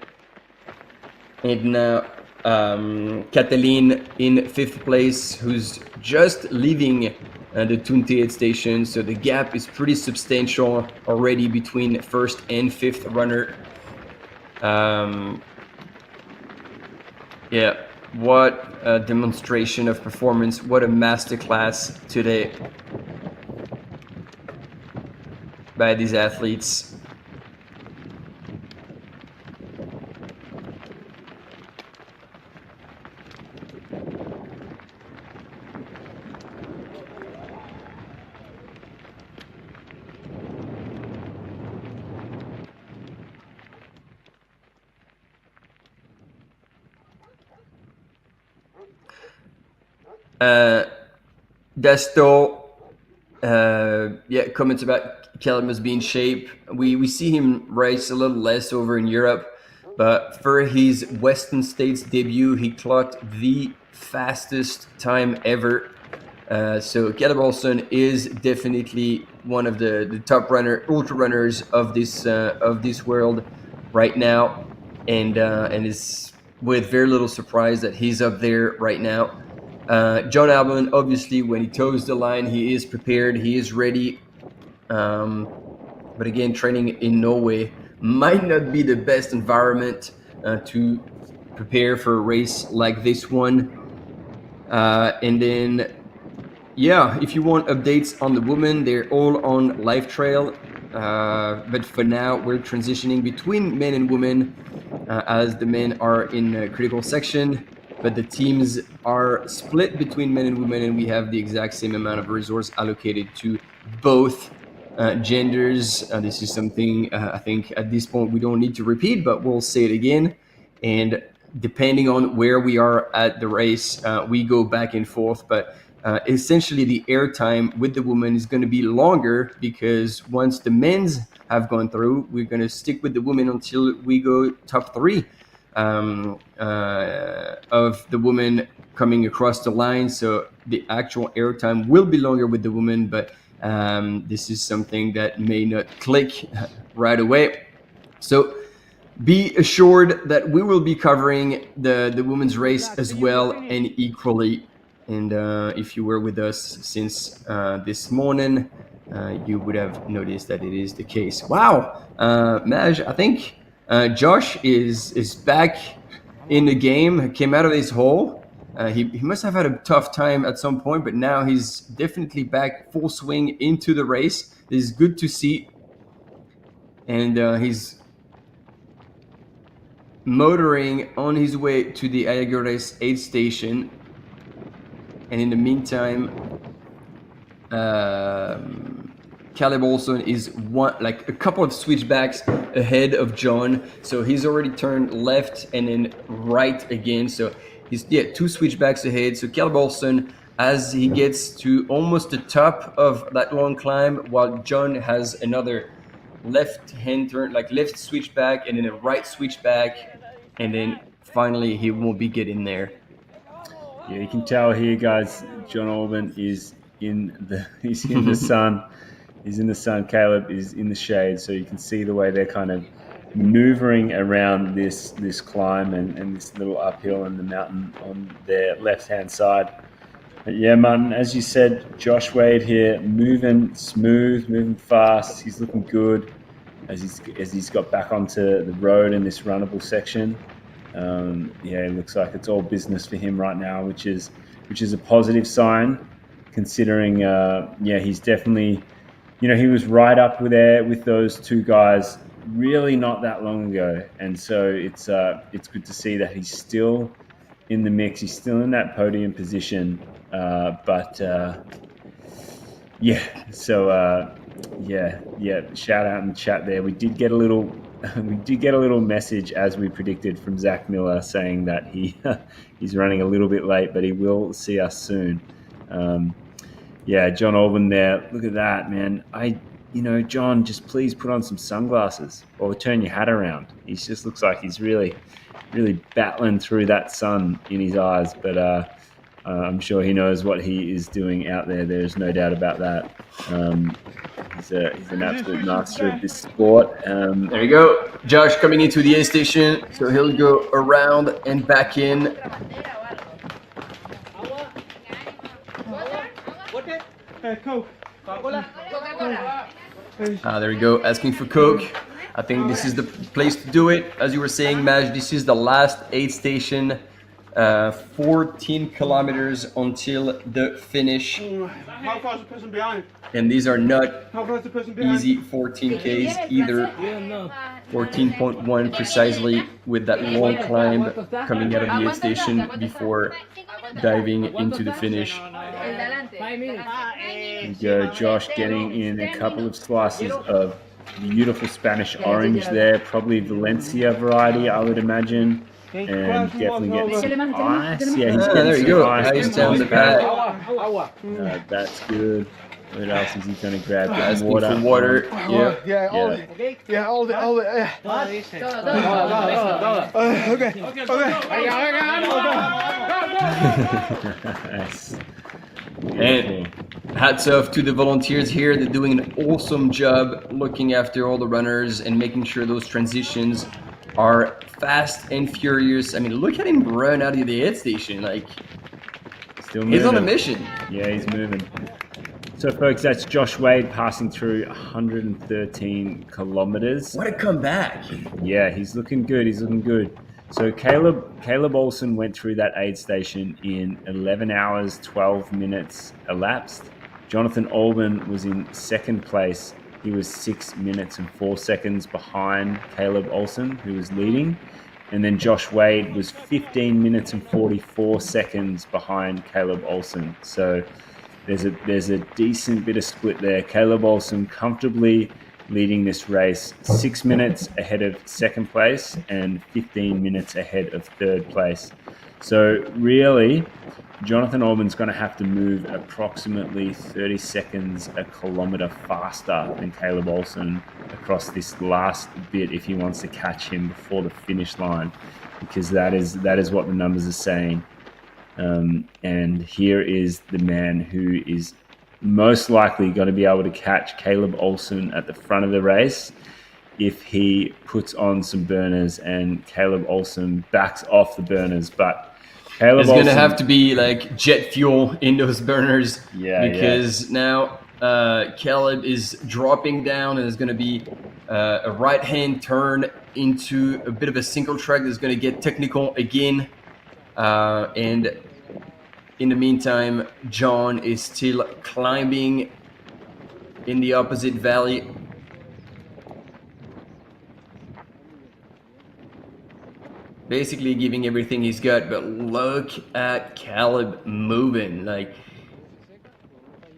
And now Catalin in fifth place, who's just leaving the Tunte aid station. So the gap is pretty substantial already between first and fifth runner. Yeah. What a demonstration of performance. What a masterclass today by these athletes. Desto, comments about Caleb must be in shape. We see him race a little less over in Europe, but for his Western States debut, he clocked the fastest time ever. So Caleb Olsen is definitely one of the top ultra runners of this world right now, and is with very little surprise that he's up there right now. John Albon, obviously, when he toes the line, he is prepared, he is ready. But again, training in Norway might not be the best environment to prepare for a race like this one. And then, if you want updates on the women, they're all on Live Trail. But for now, we're transitioning between men and women as the men are in a critical section. But the teams are split between men and women, and we have the exact same amount of resource allocated to both genders. This is something I think at this point we don't need to repeat, but we'll say it again. And depending on where we are at the race, we go back and forth. But essentially, the air time with the women is going to be longer because once the men's have gone through, we're going to stick with the women until we go top three. Of the woman coming across the line, so the actual airtime will be longer with the woman, but this is something that may not click right away. So be assured that we will be covering the women's race as well and equally. And if you were with us since this morning, you would have noticed that it is the case. Wow, Maj, I think Josh is back in the game. Came out of his hole. He must have had a tough time at some point, but now he's definitely back full swing into the race. This is good to see. And he's motoring on his way to the Ayagores aid station. And in the meantime, Caleb Olsen is a couple of switchbacks ahead of John. So he's already turned left and then right again. So he's 2 switchbacks ahead. So Caleb Olsen, as he gets to almost the top of that long climb, while John has another left hand turn, like left switchback and then a right switchback, and then finally he will be getting there. Yeah, you can tell here, guys, John Olsen is he's in the sun. He's in the sun. Caleb is in the shade. So you can see the way they're kind of maneuvering around this climb and this little uphill and the mountain on their left-hand side. But yeah, Martin, as you said, Josh Wade here, moving smooth, moving fast. He's looking good as he's got back onto the road in this runnable section. It looks like it's all business for him right now, which is a positive sign, considering he's definitely, he was right up there with those 2 guys really not that long ago, and so it's good to see that he's still in the mix. He's still in that podium position, shout out in the chat there. We did get a little message, as we predicted, from Zach Miller saying that he's running a little bit late, but he will see us soon. John Olsen there. Look at that, man. John, just please put on some sunglasses or turn your hat around. He just looks like he's really, really battling through that sun in his eyes, but I'm sure he knows what he is doing out there. There's no doubt about that. He's an absolute master of this sport. There you go. Josh coming into the aid station. So he'll go around and back in. There we go, asking for Coke. I think this is the place to do it. As you were saying, Maj, this is the last aid station. 14 kilometers until the finish. How far is the person behind? And these are not How far is the person behind? easy 14Ks either. 14.1 precisely, with that long climb coming out of the aid station before diving into the finish. There you go, Josh getting in a couple of slices of beautiful Spanish orange there, probably Valencia variety, I would imagine. And definitely getting some ice. Yeah, he's getting there you go. Ice down the back. That's good. What else is he going to grab? Asking for water. All the. Nice. And hats off to the volunteers here. They're doing an awesome job looking after all the runners and making sure those transitions are fast and furious. I mean, look at him run out of the aid station. Like, still moving. He's on a mission. Yeah, he's moving. So, folks, that's Josh Wade passing through 113 kilometers. What a comeback. Yeah, he's looking good. He's looking good. So Caleb Olsen went through that aid station in 11 hours, 12 minutes elapsed. Jonathan Olsen was in second place. He was 6 minutes and 4 seconds behind Caleb Olsen, who was leading. And then Josh Wade was 15 minutes and 44 seconds behind Caleb Olsen. So there's a decent bit of split there. Caleb Olsen comfortably leading this race, 6 minutes ahead of second place and 15 minutes ahead of third place. So really, Jonathan Olsen's going to have to move approximately 30 seconds a kilometer faster than Caleb Olsen across this last bit if he wants to catch him before the finish line, because that is what the numbers are saying. And here is the man who is most likely going to be able to catch Caleb Olsen at the front of the race if he puts on some burners and Caleb Olsen backs off the burners. But Caleb Olsen, going to have to be like jet fuel in those burners, because now Caleb is dropping down, and there's going to be a right-hand turn into a bit of a single track that's going to get technical again. And in the meantime, John is still climbing in the opposite valley. Basically giving everything he's got, but look at Caleb moving. Like,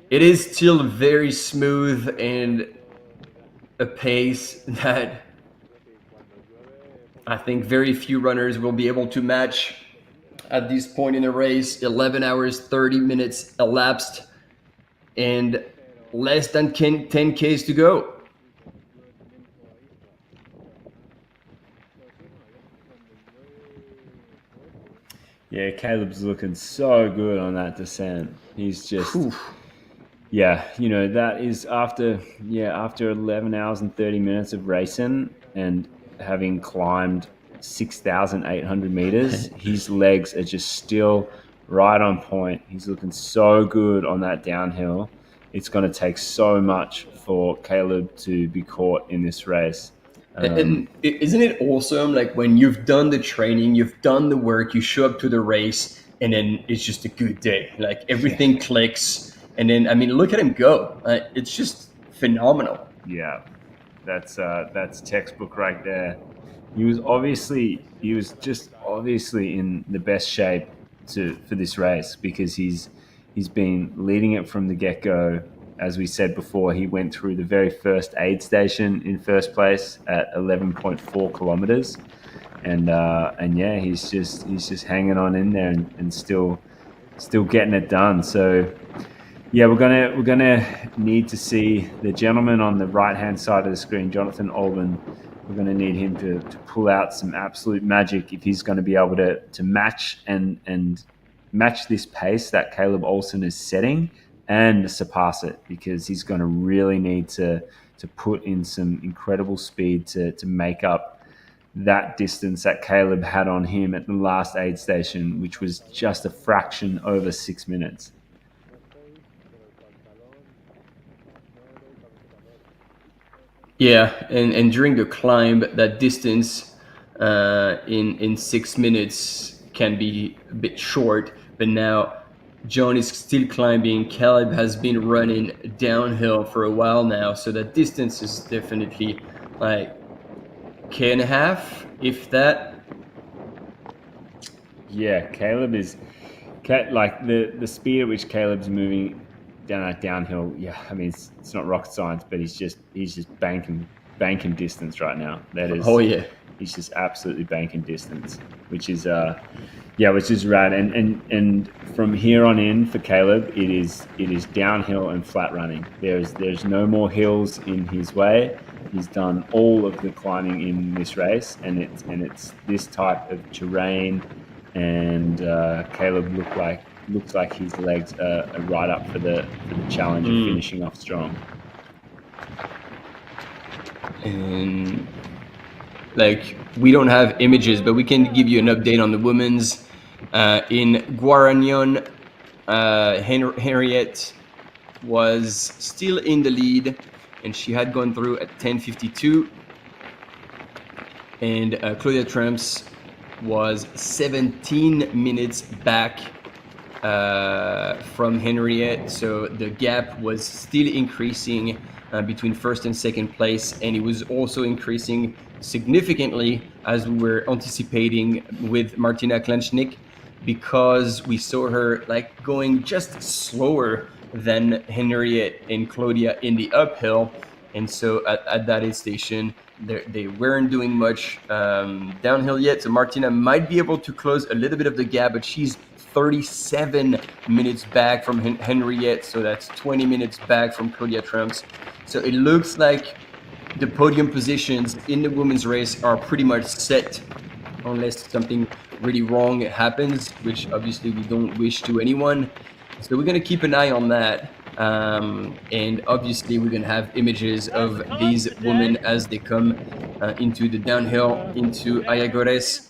it is still very smooth and a pace that I think very few runners will be able to match at this point in the race. 11 hours, 30 minutes elapsed, and less than 10 Ks to go. Yeah, Caleb's looking so good on that descent. He's just, yeah, you know, that is after 11 hours and 30 minutes of racing and having climbed 6,800 meters, his legs are just still right on point. He's looking so good on that downhill. It's going to take so much for Caleb to be caught in this race. And isn't it awesome? Like when you've done the training, you've done the work, you show up to the race, and then it's just a good day. Like everything clicks, and then I mean, look at him go! It's just phenomenal. Yeah, that's textbook right there. He was just obviously in the best shape for this race because he's been leading it from the get-go. As we said before, he went through the very first aid station in first place at 11.4 kilometers, and yeah, he's just hanging on in there and still getting it done. So yeah, we're gonna need to see the gentleman on the right hand side of the screen, Jonathan Olsen. We're going to need him to pull out some absolute magic if he's going to be able to match and match this pace that Caleb Olsen is setting and surpass it, because he's going to really need to put in some incredible speed to make up that distance that Caleb had on him at the last aid station, which was just a fraction over 6 minutes. Yeah, and during the climb, that distance in 6 minutes can be a bit short, but now John is still climbing. Caleb has been running downhill for a while now, so that distance is definitely like K.5, if that. Yeah, Caleb is like the speed at which Caleb's moving down that downhill. Yeah, I mean it's not rocket science, but he's just banking distance right now. That is, oh yeah, he's just absolutely banking distance, which is which is rad. And from here on in for Caleb, it is downhill and flat running. There's no more hills in his way. He's done all of the climbing in this race, and it's this type of terrain. And Caleb looks like his legs are right up for the challenge of finishing off strong. And like we don't have images, but we can give you an update on the women's. In Guaragnon, Henriette was still in the lead, and she had gone through at 10:52. And Claudia TRS was 17 minutes back from Henriette, so the gap was still increasing between first and second place, and it was also increasing significantly as we were anticipating with Martina Klanschnik, because we saw her like going just slower than Henriette and Claudia in the uphill. And so at that aid station, they weren't doing much downhill yet. So Martina might be able to close a little bit of the gap, but she's 37 minutes back from Henriette. So that's 20 minutes back from Claudia TRS. So it looks like the podium positions in the women's race are pretty much set, unless something really wrong happens, which obviously we don't wish to anyone. So we're going to keep an eye on that. And obviously we're going to have images of these women as they come into the downhill, into Ayagores.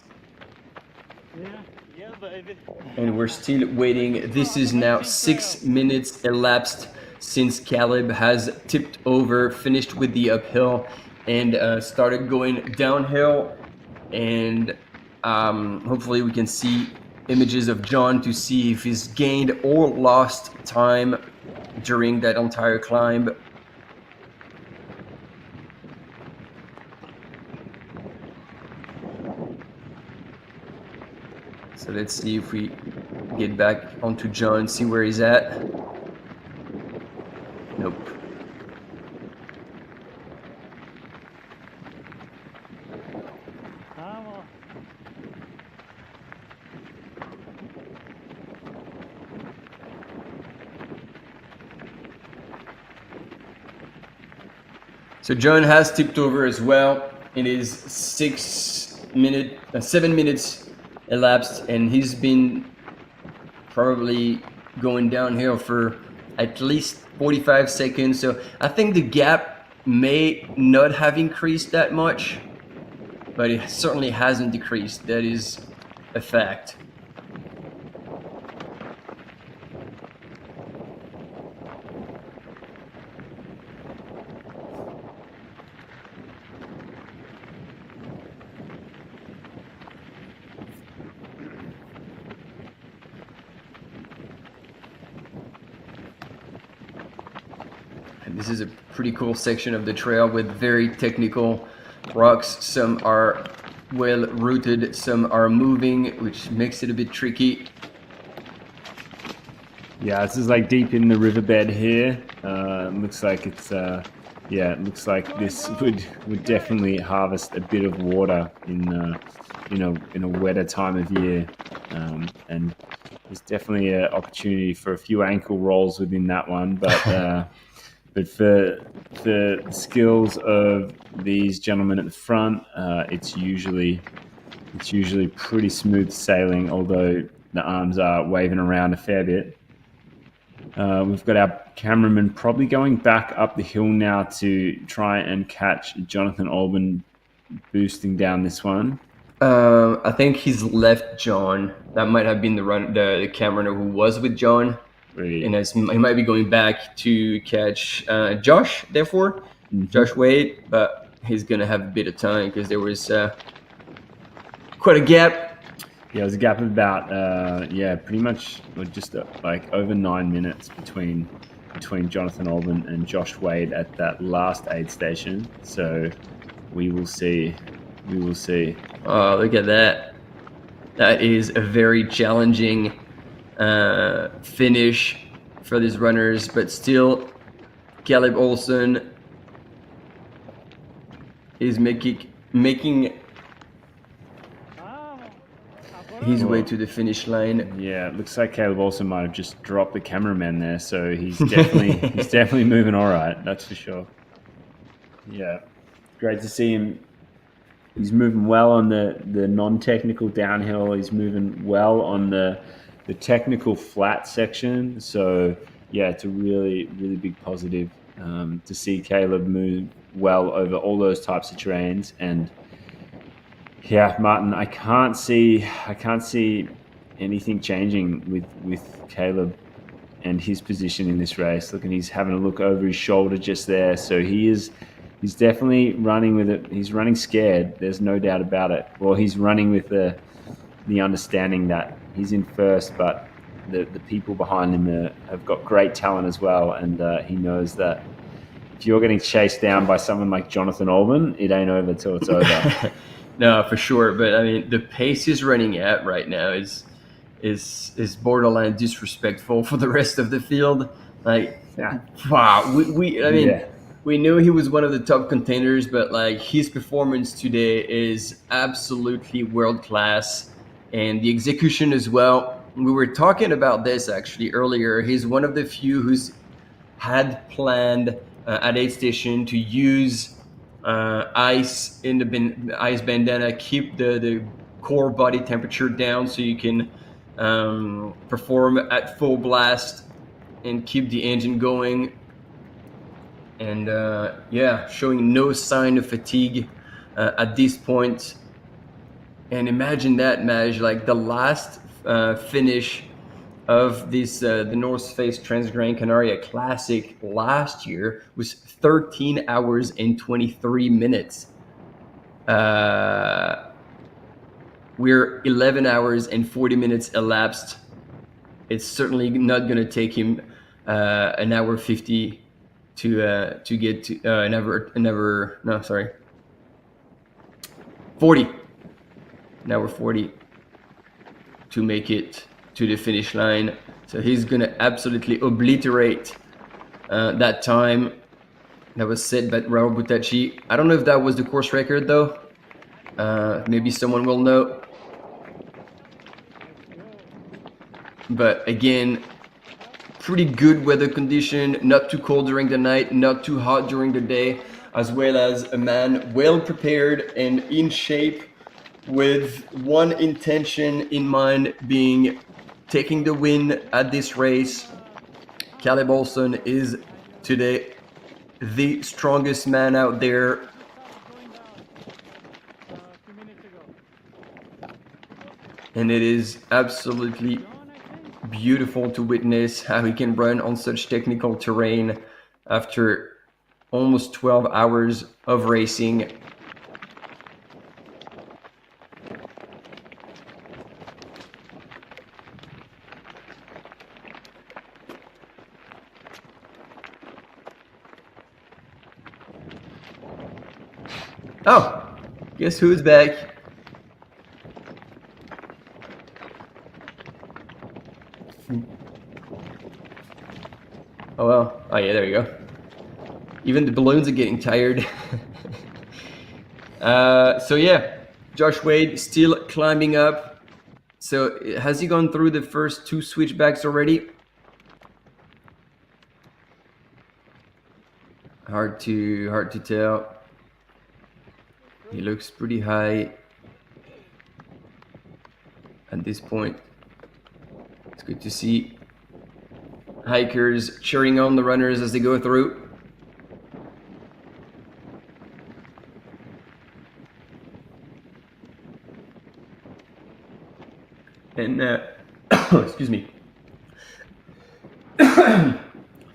And we're still waiting. This is now 6 minutes elapsed since Caleb has tipped over, finished with the uphill, and started going downhill. And hopefully we can see images of John to see if he's gained or lost time during that entire climb. So let's see if we get back onto John, see where he's at. So John has tipped over as well. It is 7 minutes elapsed, and he's been probably going downhill for at least 45 seconds. So I think the gap may not have increased that much, but it certainly hasn't decreased. That is a fact. This is a pretty cool section of the trail with very technical rocks. Some are well rooted, some are moving, which makes it a bit tricky. Yeah, this is like deep in the riverbed here. Looks like it's it looks like this would definitely harvest a bit of water in a wetter time of year, and there's definitely an opportunity for a few ankle rolls within that one, but. But for the skills of these gentlemen at the front, it's usually pretty smooth sailing, although the arms are waving around a fair bit. We've got our cameraman probably going back up the hill now to try and catch Jonathan Olsen boosting down this one. I think he's left John. That might have been the cameraman who was with John. Really? And he might be going back to catch Josh, therefore, Josh Wade, but he's going to have a bit of time because there was quite a gap. Yeah, it was a gap of about, pretty much just like over 9 minutes between Jonathan Olsen and Josh Wade at that last aid station. So we will see. Oh, look at that. That is a very challenging finish for these runners, but still Caleb Olsen is making his way to the finish line. Yeah, it looks like Caleb Olsen might have just dropped the cameraman there, so he's definitely moving all right, that's for sure. Yeah, great to see him. He's moving well on the non-technical downhill. He's moving well on the technical flat section. So yeah, it's a really, really big positive to see Caleb move well over all those types of terrains. And yeah, Martin, I can't see anything changing with Caleb and his position in this race. Look, and he's having a look over his shoulder just there. So he's definitely running with it. He's running scared. There's no doubt about it. Well, he's running with the understanding that he's in first, but the people behind him have got great talent as well, and he knows that if you're getting chased down by someone like Jonathan Olsen, it ain't over till it's over. No, for sure. But I mean, the pace he's running at right now is borderline disrespectful for the rest of the field. Like, wow, we knew he was one of the top contenders, but like his performance today is absolutely world class. And the execution as well. We were talking about this actually earlier. He's one of the few who's had planned at aid station to use ice in the ice bandana, keep the core body temperature down so you can perform at full blast and keep the engine going. And showing no sign of fatigue at this point. And imagine that, Maj, like the last finish of this the North Face Transgrancanaria Classic last year was 13 hours and 23 minutes. We're 11 hours and 40 minutes elapsed. It's certainly not going to take him an hour 50 to get to 40. An hour 40 to make it to the finish line. So he's going to absolutely obliterate that time that was set by Raul Butacci. I don't know if that was the course record though. Maybe someone will know. But again, pretty good weather condition, not too cold during the night, not too hot during the day. as well as a man well prepared and in shape, with one intention in mind, being taking the win at this race. Caleb Olsen is today the strongest man out there. And it is absolutely beautiful to witness how he can run on such technical terrain after almost 12 hours of racing. Oh, guess who's back? Oh well. Oh yeah, there you go. Even the balloons are getting tired. So yeah, Josh Wade still climbing up. So has he gone through the first two switchbacks already? Hard to tell. He looks pretty high at this point. It's good to see hikers cheering on the runners as they go through. And excuse me.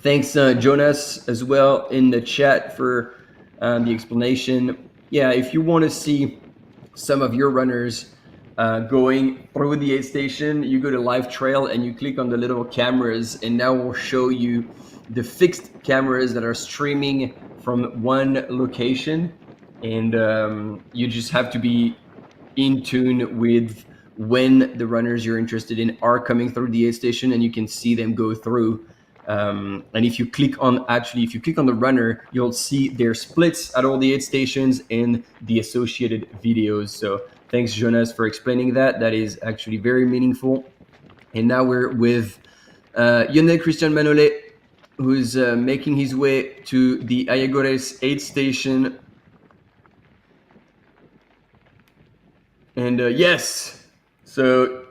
Thanks, Jonas, as well in the chat for the explanation. Yeah, if you want to see some of your runners going through the aid station, you go to Live Trail and you click on the little cameras, and now we'll show you the fixed cameras that are streaming from one location. And you just have to be in tune with when the runners you're interested in are coming through the aid station, and you can see them go through. And if you click on the runner, you'll see their splits at all the aid stations and the associated videos. So thanks, Jonas, for explaining that. That is actually very meaningful. And now we're with Lionel Christian Manolet, who's making his way to the Ayagores aid station. And yes, so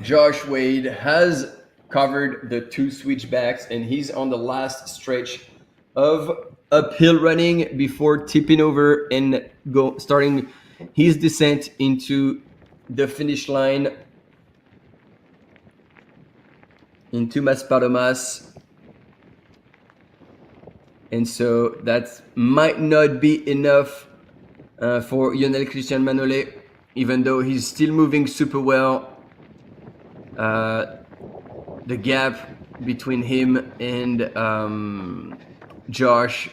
Josh Wade has covered the two switchbacks, and he's on the last stretch of uphill running before tipping over and starting his descent into the finish line into Maspalomas. And so that might not be enough for Lionel Christian Manolet, even though he's still moving super well. The gap between him and Josh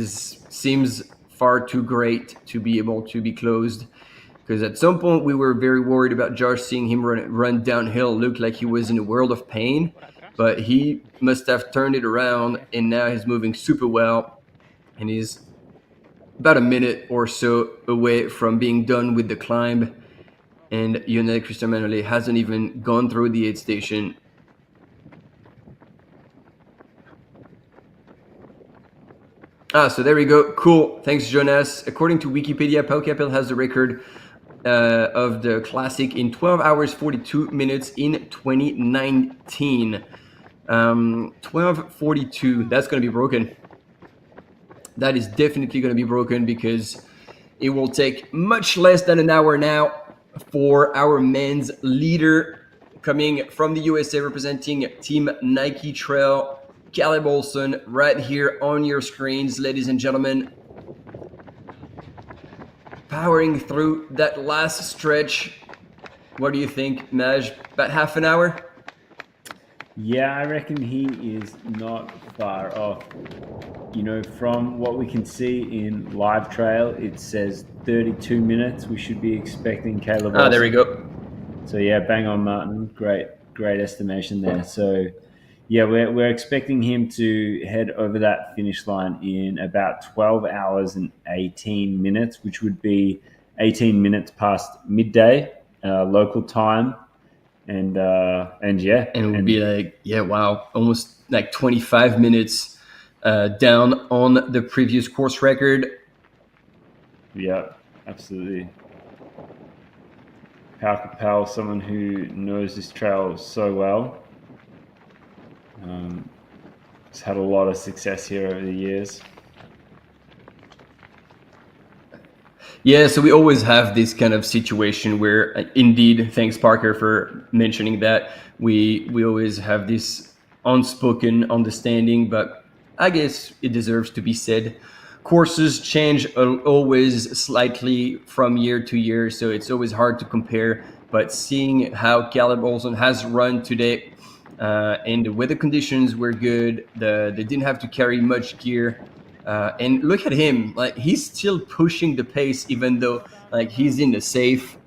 seems far too great to be able to be closed, because at some point we were very worried about Josh, seeing him run downhill, looked like he was in a world of pain, but he must have turned it around, and now he's moving super well, and he's about a minute or so away from being done with the climb. And Lionel Christian Manolet hasn't even gone through the aid station. So there we go. Cool. Thanks, Jonas. According to Wikipedia, Pau Capel has the record of the classic in 12 hours, 42 minutes in 2019. 12:42. That's going to be broken. That is definitely going to be broken, because it will take much less than an hour now for our men's leader coming from the USA, representing Team Nike Trail, Caleb Olsen, right here on your screens, ladies and gentlemen. Powering through that last stretch. What do you think, Maj? About half an hour? Yeah, I reckon he is not far off. You know, from what we can see in Live Trail, it says 32 minutes. We should be expecting Caleb Olsen. There we go. So yeah, bang on, Martin. Great estimation there. So yeah, we're expecting him to head over that finish line in about 12 hours and 18 minutes, which would be 18 minutes past midday local time. And yeah. And it would be like, yeah, wow, almost like 25 minutes down on the previous course record. Yeah, absolutely. Pau Capel, someone who knows this trail so well. He's had a lot of success here over the years. Yeah, so we always have this kind of situation where, indeed, thanks Parker for mentioning that, we always have this unspoken understanding, but I guess it deserves to be said. Courses change always slightly from year to year, so it's always hard to compare. But seeing how Caleb Olsen has run today, and the weather conditions were good, they didn't have to carry much gear. And look at him, like he's still pushing the pace, even though like he's in the safe.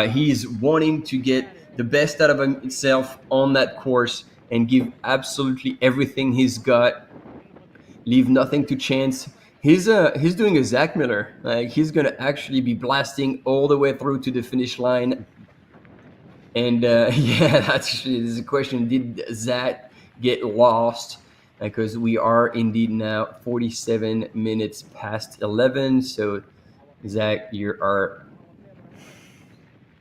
He's wanting to get the best out of himself on that course and give absolutely everything he's got. Leave nothing to chance. He's doing a Zach Miller. Like he's gonna actually be blasting all the way through to the finish line. And yeah, actually, there's a question: did Zach get lost? Because we are indeed now 47 minutes past 11. So, Zach, you are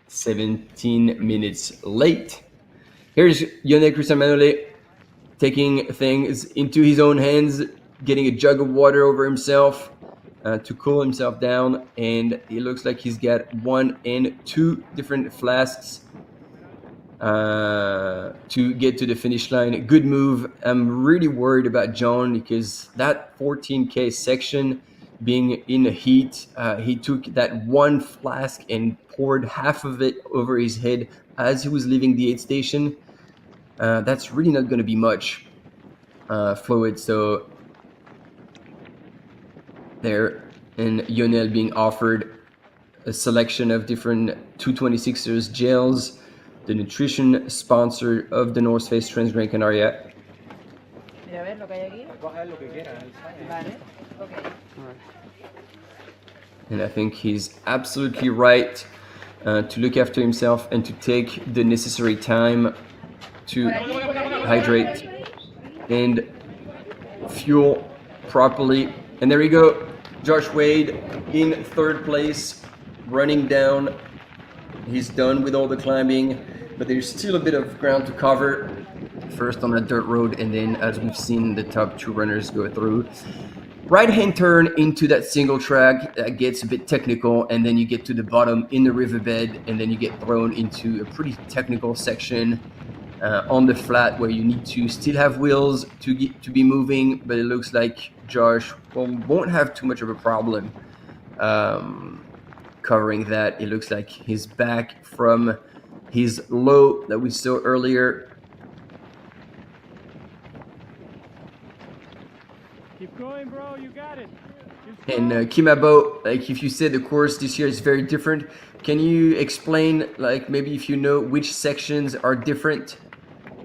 17 minutes late. Here's Yone Cristian taking things into his own hands, getting a jug of water over himself to cool himself down. And it looks like he's got 1 and 2 different flasks to get to the finish line. Good move. I'm really worried about John because that 14K section being in the heat, he took that one flask and poured half of it over his head as he was leaving the aid station. That's really not going to be much fluid. So there, and Yonel being offered a selection of different 226ers gels, the nutrition sponsor of the North Face Transgrancanaria. And I think he's absolutely right to look after himself and to take the necessary time to hydrate and fuel properly. And there we go, Josh Wade in third place, running down. He's done with all the climbing, but there's still a bit of ground to cover. First on that dirt road, and then as we've seen the top 2 runners go through. Right-hand turn into that single track that gets a bit technical, and then you get to the bottom in the riverbed, and then you get thrown into a pretty technical section on the flat where you need to still have wheels to be moving, but it looks like Josh won't have too much of a problem covering that. It looks like he's back from his low that we saw earlier. Keep going, bro. You got it. And Kimabo, like if you said the course this year is very different, can you explain, like maybe if you know which sections are different?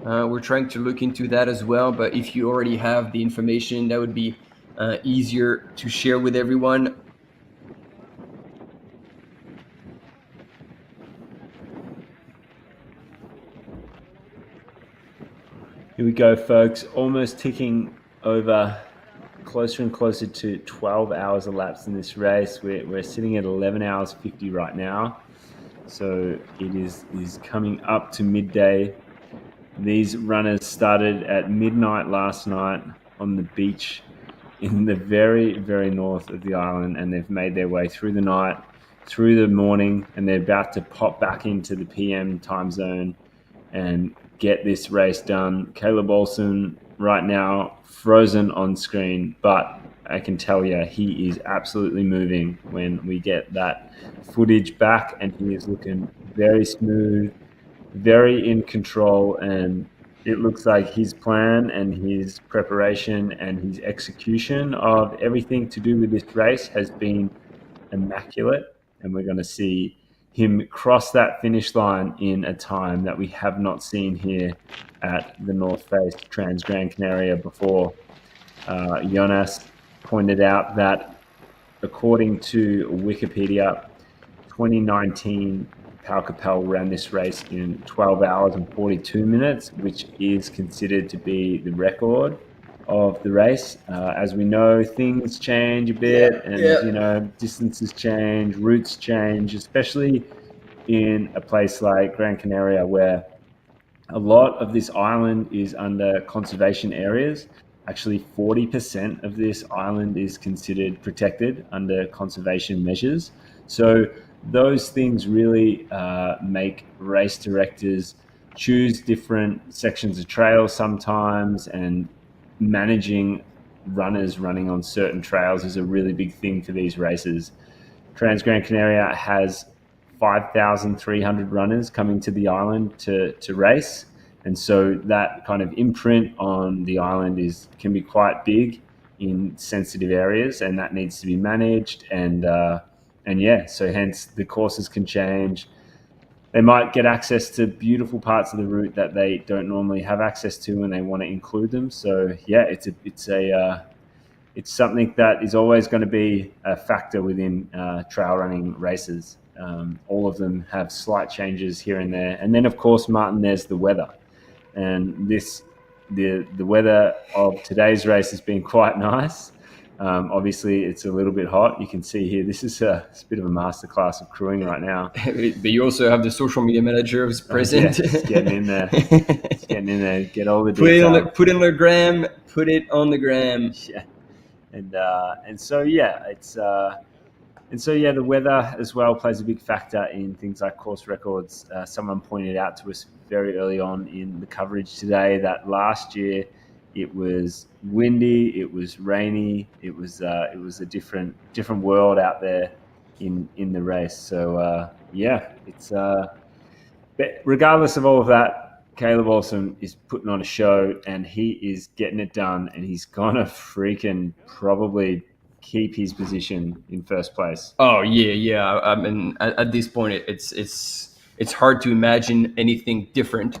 We're trying to look into that as well, but if you already have the information, that would be easier to share with everyone. Here we go, folks. Almost ticking over closer and closer to 12 hours elapsed in this race. We're sitting at 11 hours 50 right now. So it is coming up to midday. These runners started at midnight last night on the beach in the very, very north of the island, and they've made their way through the night, through the morning, and they're about to pop back into the PM time zone and get this race done. Caleb Olsen right now frozen on screen, but I can tell you he is absolutely moving when we get that footage back, and he is looking very smooth, very in control, and it looks like his plan and his preparation and his execution of everything to do with this race has been immaculate, and we're going to see him cross that finish line in a time that we have not seen here at the North Face Transgrancanaria before. Jonas pointed out that according to Wikipedia, 2019 Pau Capel ran this race in 12 hours and 42 minutes, which is considered to be the record. of the race. As we know, things change a bit, and distances change, routes change, especially in a place like Gran Canaria, where a lot of this island is under conservation areas. Actually, 40% of this island is considered protected under conservation measures. So those things really make race directors choose different sections of trails sometimes, and managing runners running on certain trails is a really big thing for these races. Transgrancanaria has 5,300 runners coming to the island to race. And so that kind of imprint on the island can be quite big in sensitive areas, and that needs to be managed. And so hence the courses can change. They might get access to beautiful parts of the route that they don't normally have access to, and they want to include them. So yeah, it's something that is always going to be a factor within trail running races. All of them have slight changes here and there. And then, of course, Martin, there's the weather. And the weather of today's race has been quite nice. Obviously, it's a little bit hot. You can see here, it's a bit of a masterclass of crewing right now. But you also have the social media manager who's present. It's getting in there. Get all the detail. Put it on the gram. Put it on the gram. Yeah. And so the weather as well plays a big factor in things like course records. Someone pointed out to us very early on in the coverage today that last year it was windy, it was rainy, it was a different world out there in the race. So but regardless of all of that, Caleb Olsen is putting on a show, and he is getting it done, and he's gonna freaking probably keep his position in first place. Oh yeah. I mean, at this point, it's hard to imagine anything different.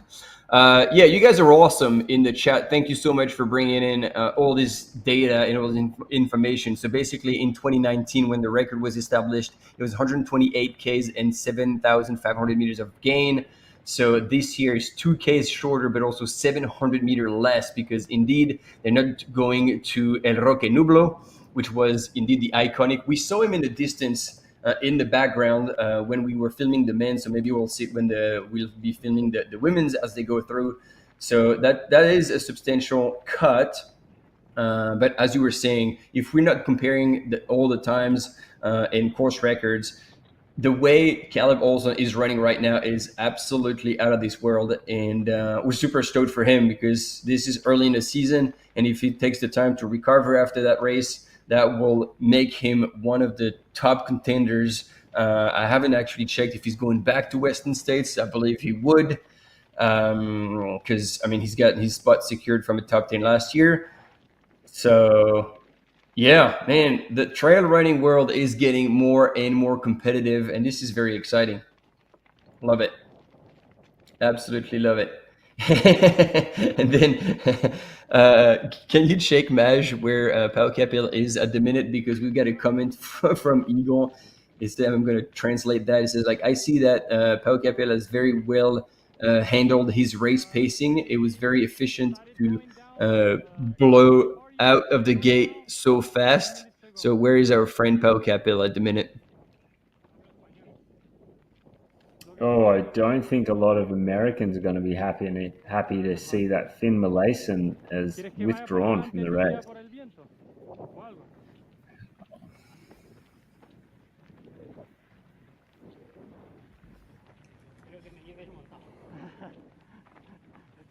You guys are awesome in the chat. Thank you so much for bringing in all this data and all this information. So basically, in 2019, when the record was established, it was 128 Ks and 7,500 meters of gain. So this year is 2 Ks shorter, but also 700 meters less, because indeed they're not going to El Roque Nublo, which was indeed the iconic. We saw him in the distance in the background when we were filming the men. So maybe we'll see it when we'll be filming the women's as they go through. So that is a substantial cut. But as you were saying, if we're not comparing all the times in course records, the way Caleb Olsen is running right now is absolutely out of this world, and we're super stoked for him, because this is early in the season, and if he takes the time to recover after that race, that will make him one of the top contenders. I haven't actually checked if he's going back to Western States. I believe he would, because he's got his spot secured from a top 10 last year. So yeah, man, the trail running world is getting more and more competitive, and this is very exciting. Love it. Absolutely love it. And then can you check, Maj, where Pau Capel is at the minute? Because we've got a comment from Eagle. I'm going to translate that. It says, I see that Pau Capel has very well handled his race pacing. It was very efficient to blow out of the gate so fast. So where is our friend Pau Capel at the minute? Oh, I don't think a lot of Americans are going to be happy to see that Finn Malayson has withdrawn from the race.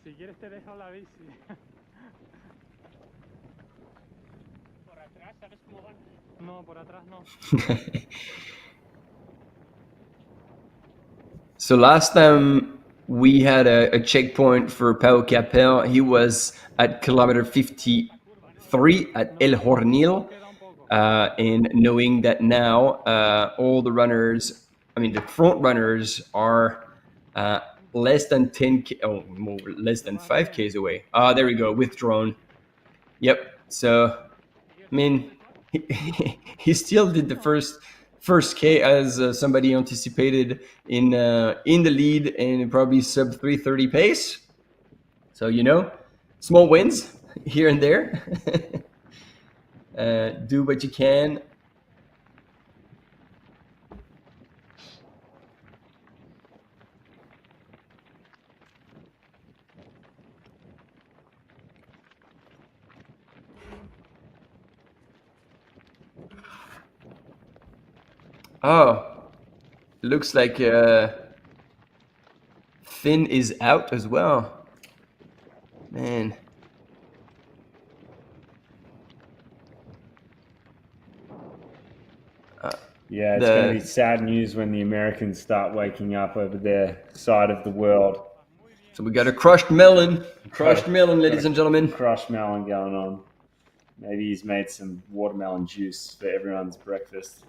Si quieres te dejo la bici. ¿Por atrás sabes cómo van? No, por atrás no. So last time we had a checkpoint for Pau Capel, he was at kilometer 53 at El Hornil. And knowing that now all the runners, the front runners are less than 5 Ks away. There we go, withdrawn. Yep. So, he still did the first K as somebody anticipated in the lead, and probably sub 3:30 pace. So small wins. here and there. Do what you can. Oh, looks like Finn is out as well. Man. Yeah, it's going to be sad news when the Americans start waking up over their side of the world. So we got a crushed melon. Crushed melon, ladies and gentlemen. Crushed melon going on. Maybe he's made some watermelon juice for everyone's breakfast.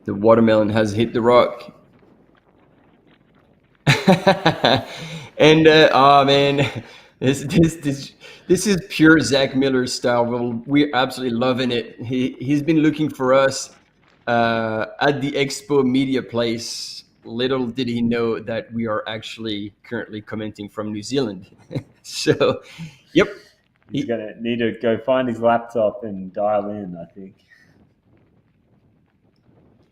The watermelon has hit the rock. And oh man, this is pure Zach Miller style. We're absolutely loving it. He's been looking for us at the Expo Media Place. Little did he know that we are actually currently commenting from New Zealand. So, yep. He's going to need to go find his laptop and dial in, I think.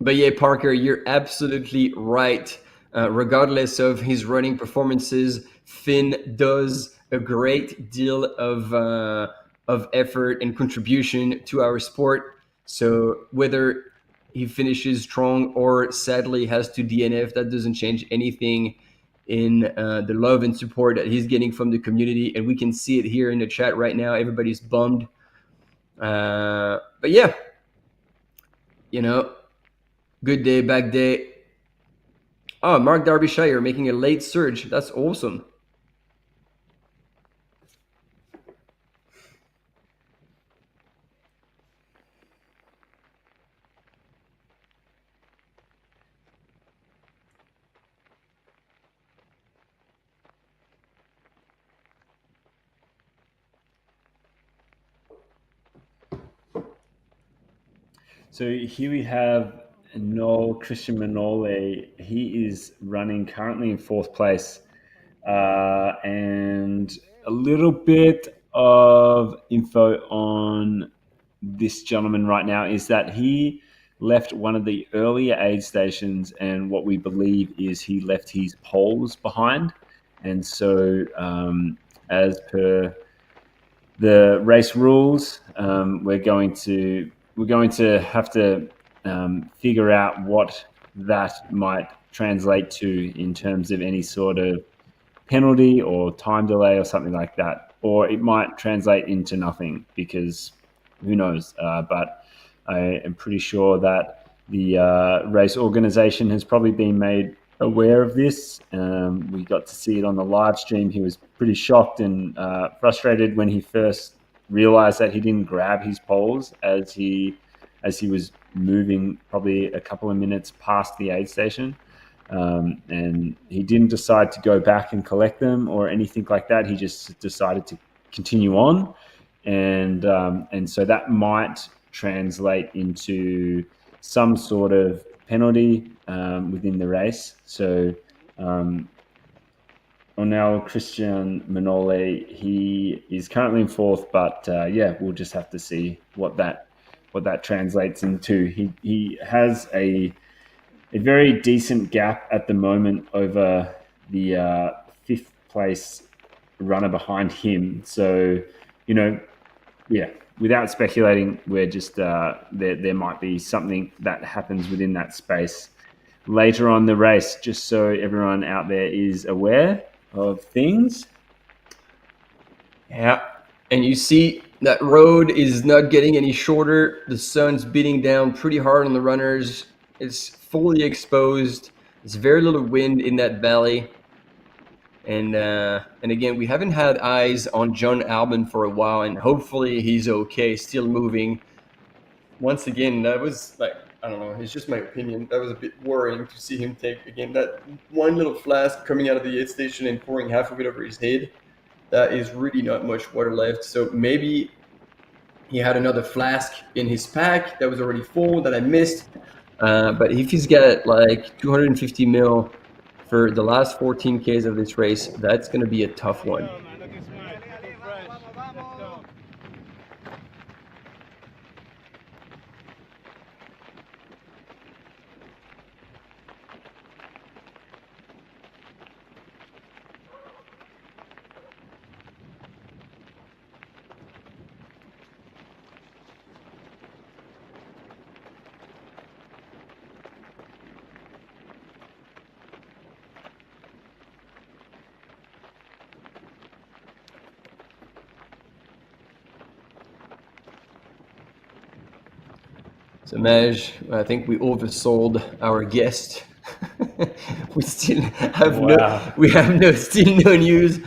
But yeah, Parker, you're absolutely right. Regardless of his running performances, Finn does a great deal of effort and contribution to our sport. So whether he finishes strong or sadly has to DNF, that doesn't change anything in the love and support that he's getting from the community. And we can see it here in the chat right now. Everybody's bummed. But yeah, good day, bad day. Oh, Mark Derbyshire making a late surge. That's awesome. So here we have Christian Manole. He is running currently in 4th place. And a little bit of info on this gentleman right now is that he left one of the earlier aid stations, and what we believe is he left his poles behind. And so as per the race rules, we're going to have to figure out what that might translate to in terms of any sort of penalty or time delay or something like that. Or it might translate into nothing, because who knows. But I am pretty sure that the race organization has probably been made aware of this. We got to see it on the live stream. He was pretty shocked and frustrated when he first realized that he didn't grab his poles as he was moving probably a couple of minutes past the aid station. And he didn't decide to go back and collect them or anything like that. He just decided to continue on. And so that might translate into some sort of penalty within the race. So Onel Christian Manole, he is currently in 4th, but we'll just have to see what that translates into. He has a very decent gap at the moment over the 5th place runner behind him. So, without speculating, we're just there might be something that happens within that space later on the race, just so everyone out there is aware of things. Yeah, and you see that road is not getting any shorter. The sun's beating down pretty hard on the runners. It's fully exposed. There's very little wind in that valley. And again, we haven't had eyes on John Albon for a while, and hopefully he's okay, still moving. Once again, that was like, I don't know, it's just my opinion. That was a bit worrying to see him take, again, that one little flask coming out of the aid station and pouring half of it over his head. That is really not much water left. So maybe he had another flask in his pack that was already full that I missed. But if he's got like 250 ml for the last 14Ks of this race, that's going to be a tough one. So Maj, I think we oversold our guest. We still have still no news.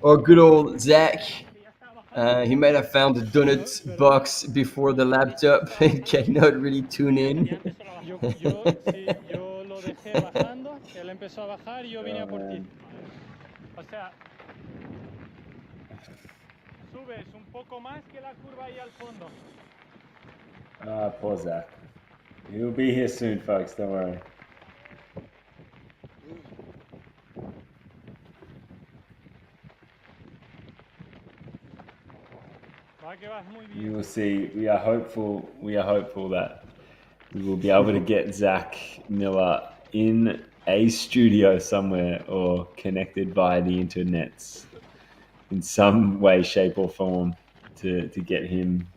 Or good old Zach, he might have found the donut box before the laptop and cannot really tune in. Yo lo dejé bajando, él empezó a bajar y yo vine a por ti. O sea, subes un poco más que la curva ahí al fondo. Poor Zach. He'll be here soon, folks. Don't worry. You will see. We are hopeful that we will be able to get Zach Miller in a studio somewhere or connected via the internets in some way, shape, or form to get him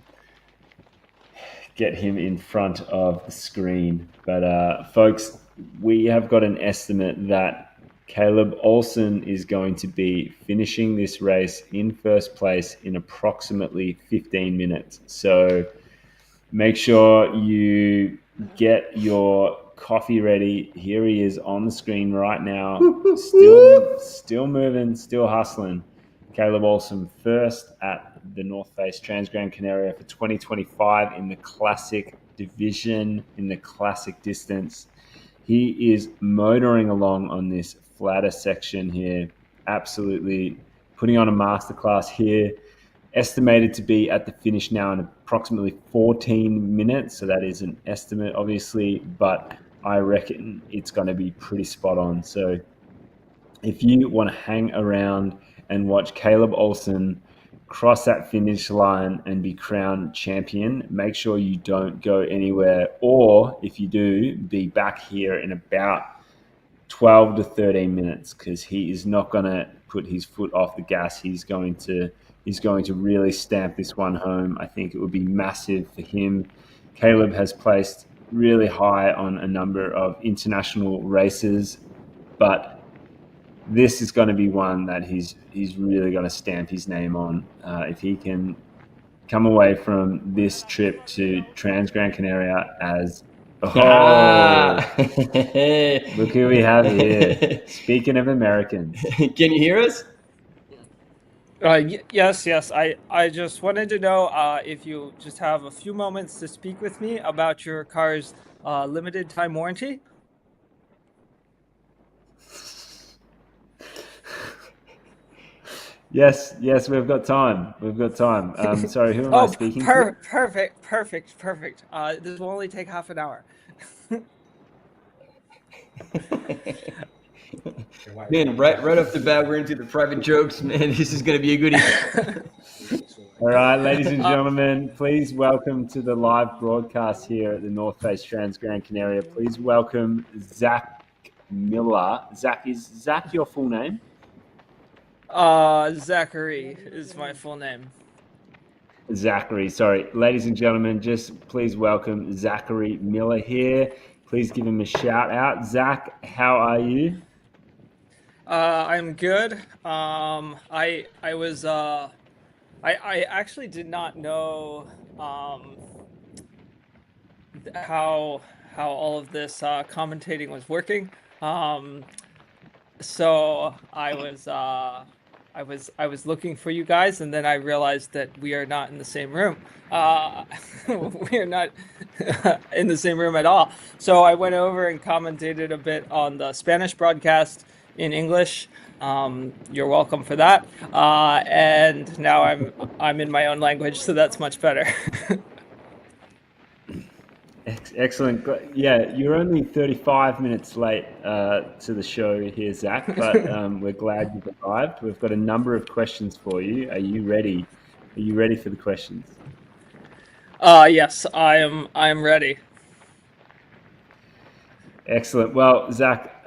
in front of the screen. But folks, we have got an estimate that Caleb Olsen is going to be finishing this race in first place in approximately 15 minutes. So make sure you get your coffee ready. Here he is on the screen right now. Still moving, still hustling. Caleb Olsen first at the North Face Transgrancanaria for 2025 in the classic division, in the classic distance. He is motoring along on this flatter section here, absolutely putting on a masterclass here. Estimated to be at the finish now in approximately 14 minutes. So that is an estimate, obviously, but I reckon it's going to be pretty spot on. So if you want to hang around and watch Caleb Olsen cross that finish line and be crowned champion, make sure you don't go anywhere. Or if you do, be back here in about 12 to 13 minutes, because he is not going to put his foot off the gas. He's going to really stamp this one home. I think it would be massive for him. Caleb has placed really high on a number of international races, but this is going to be one that he's really going to stamp his name on. If he can come away from this trip to Transgrancanaria as look who we have here. Speaking of Americans. Can you hear us? Yes. I just wanted to know if you just have a few moments to speak with me about your car's limited time warranty. Yes, we've got time. Sorry, who am I speaking to? Perfect. This will only take half an hour. Man, right off the bat, we're into the private jokes. Man, this is going to be a goodie. All right, ladies and gentlemen, please welcome to the live broadcast here at the North Face Transgrancanaria. Please welcome Zach Miller. Zach, is Zach your full name? Zachary is my full name. Zachary, sorry. Ladies and gentlemen, just please welcome Zachary Miller here. Please give him a shout out. Zach, how are you? I'm good. I actually did not know how all of this commentating was working. So I was looking for you guys, and then I realized that we are not in the same room. We are not in the same room at all. So I went over and commentated a bit on the Spanish broadcast in English. You're welcome for that. And now I'm in my own language, so that's much better. Excellent. Yeah, you're only 35 minutes late to the show here, Zach, but we're glad you've arrived. We've got a number of questions for you. Are you ready? Are you ready for the questions? Yes, I am ready. Excellent. Well, Zach,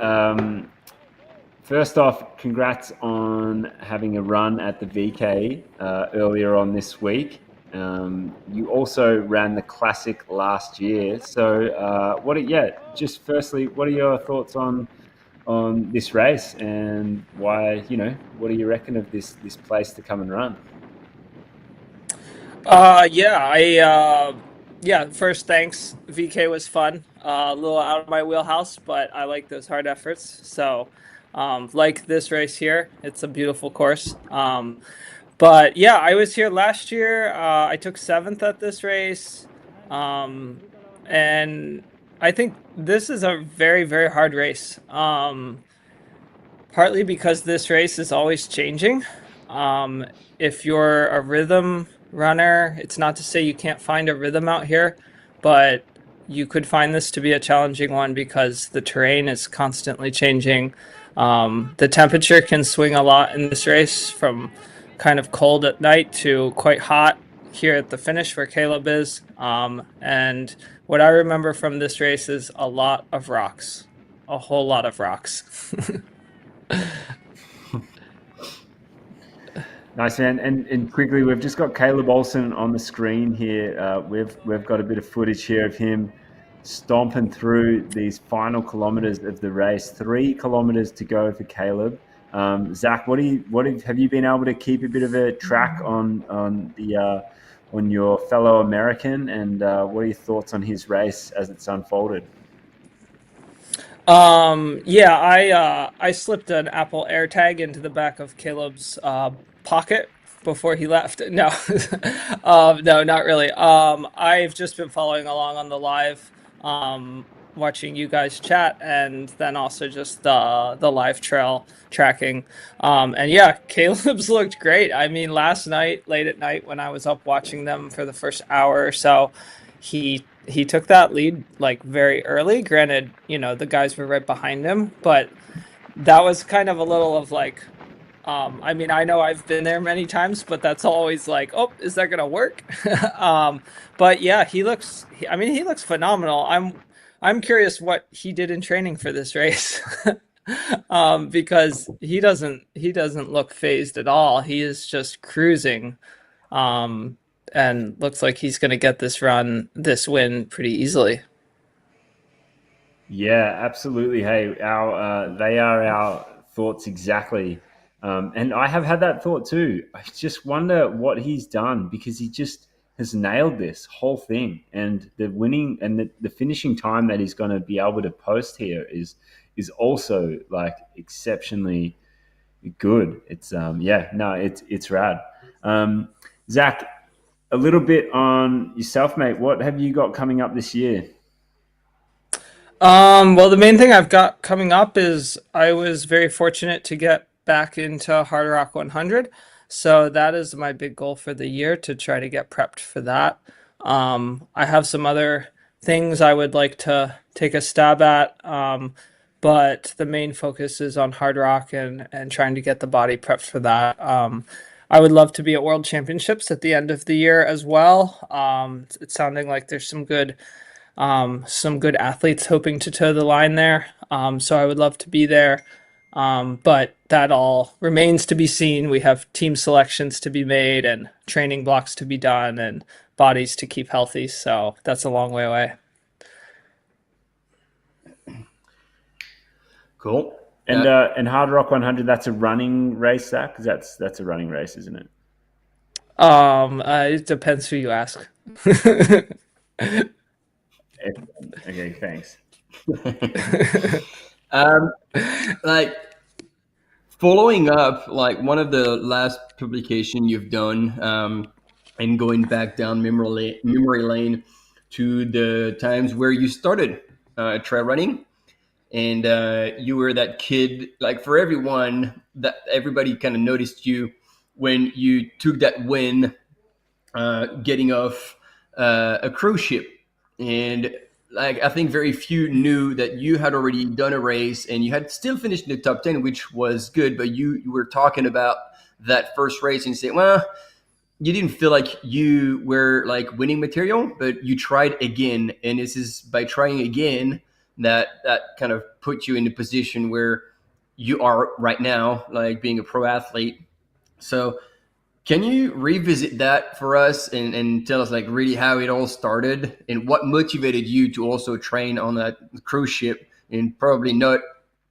first off, congrats on having a run at the VK earlier on this week. You also ran the Classic last year. So, just firstly, what are your thoughts on this race and why? What do you reckon of this place to come and run? First, thanks. VK was fun. A little out of my wheelhouse, but I like those hard efforts. So, like this race here, it's a beautiful course. But yeah, I was here last year. I took 7th at this race. And I think this is a very, very hard race. Partly because this race is always changing. If you're a rhythm runner, it's not to say you can't find a rhythm out here, but you could find this to be a challenging one because the terrain is constantly changing. The temperature can swing a lot in this race, from kind of cold at night to quite hot here at the finish where Caleb is. And what I remember from this race is a lot of rocks, a whole lot of rocks. Nice, man. And quickly, we've just got Caleb Olsen on the screen here. We've got a bit of footage here of him stomping through these final kilometers of the race. 3 kilometers to go for Caleb. Zach, have you been able to keep a bit of a track on your fellow American, and what are your thoughts on his race as it's unfolded? I slipped an Apple AirTag into the back of Caleb's pocket before he left. No, no, not really. I've just been following along on the live, watching you guys chat, and then also just the live trail tracking. And yeah, Caleb's looked great. I mean, last night, late at night, when I was up watching them for the first hour or so, he took that lead like very early. Granted, the guys were right behind him, but that was kind of a little of like, I mean, I know I've been there many times, but that's always like, oh, is that gonna work? But yeah, he looks phenomenal. I'm curious what he did in training for this race. Because he doesn't look phased at all. He is just cruising. And looks like he's going to get this win pretty easily. Yeah, absolutely. Hey, they are our thoughts exactly. And I have had that thought too. I just wonder what he's done, because he just has nailed this whole thing. And the winning and the finishing time that he's going to be able to post here is also like exceptionally good. It's it's rad. Zach, a little bit on yourself, mate. What have you got coming up this year? Well, the main thing I've got coming up is I was very fortunate to get back into Hard Rock 100. So that is my big goal for the year, to try to get prepped for that. I have some other things I would like to take a stab at. But the main focus is on Hard Rock and trying to get the body prepped for that. I would love to be at World Championships at the end of the year as well. It's sounding like there's some good athletes hoping to toe the line there. So I would love to be there. But that all remains to be seen. We have team selections to be made and training blocks to be done and bodies to keep healthy. So that's a long way away. Cool. And Hard Rock 100, that's a running race, Zach? Because that's a running race, isn't it? It depends who you ask. Okay, thanks. Like, following up, like one of the last publication you've done, and going back down memory lane to the times where you started trail running. And you were that kid, like for everyone, that everybody kind of noticed you when you took that win, getting off a cruise ship. And like I think very few knew that you had already done a race and you had still finished in the top 10, which was good. But you were talking about that first race and you said, well, you didn't feel like you were like winning material, but you tried again. And this is by trying again that kind of put you in the position where you are right now, like being a pro athlete. So can you revisit that for us and tell us like really how it all started and what motivated you to also train on that cruise ship in probably not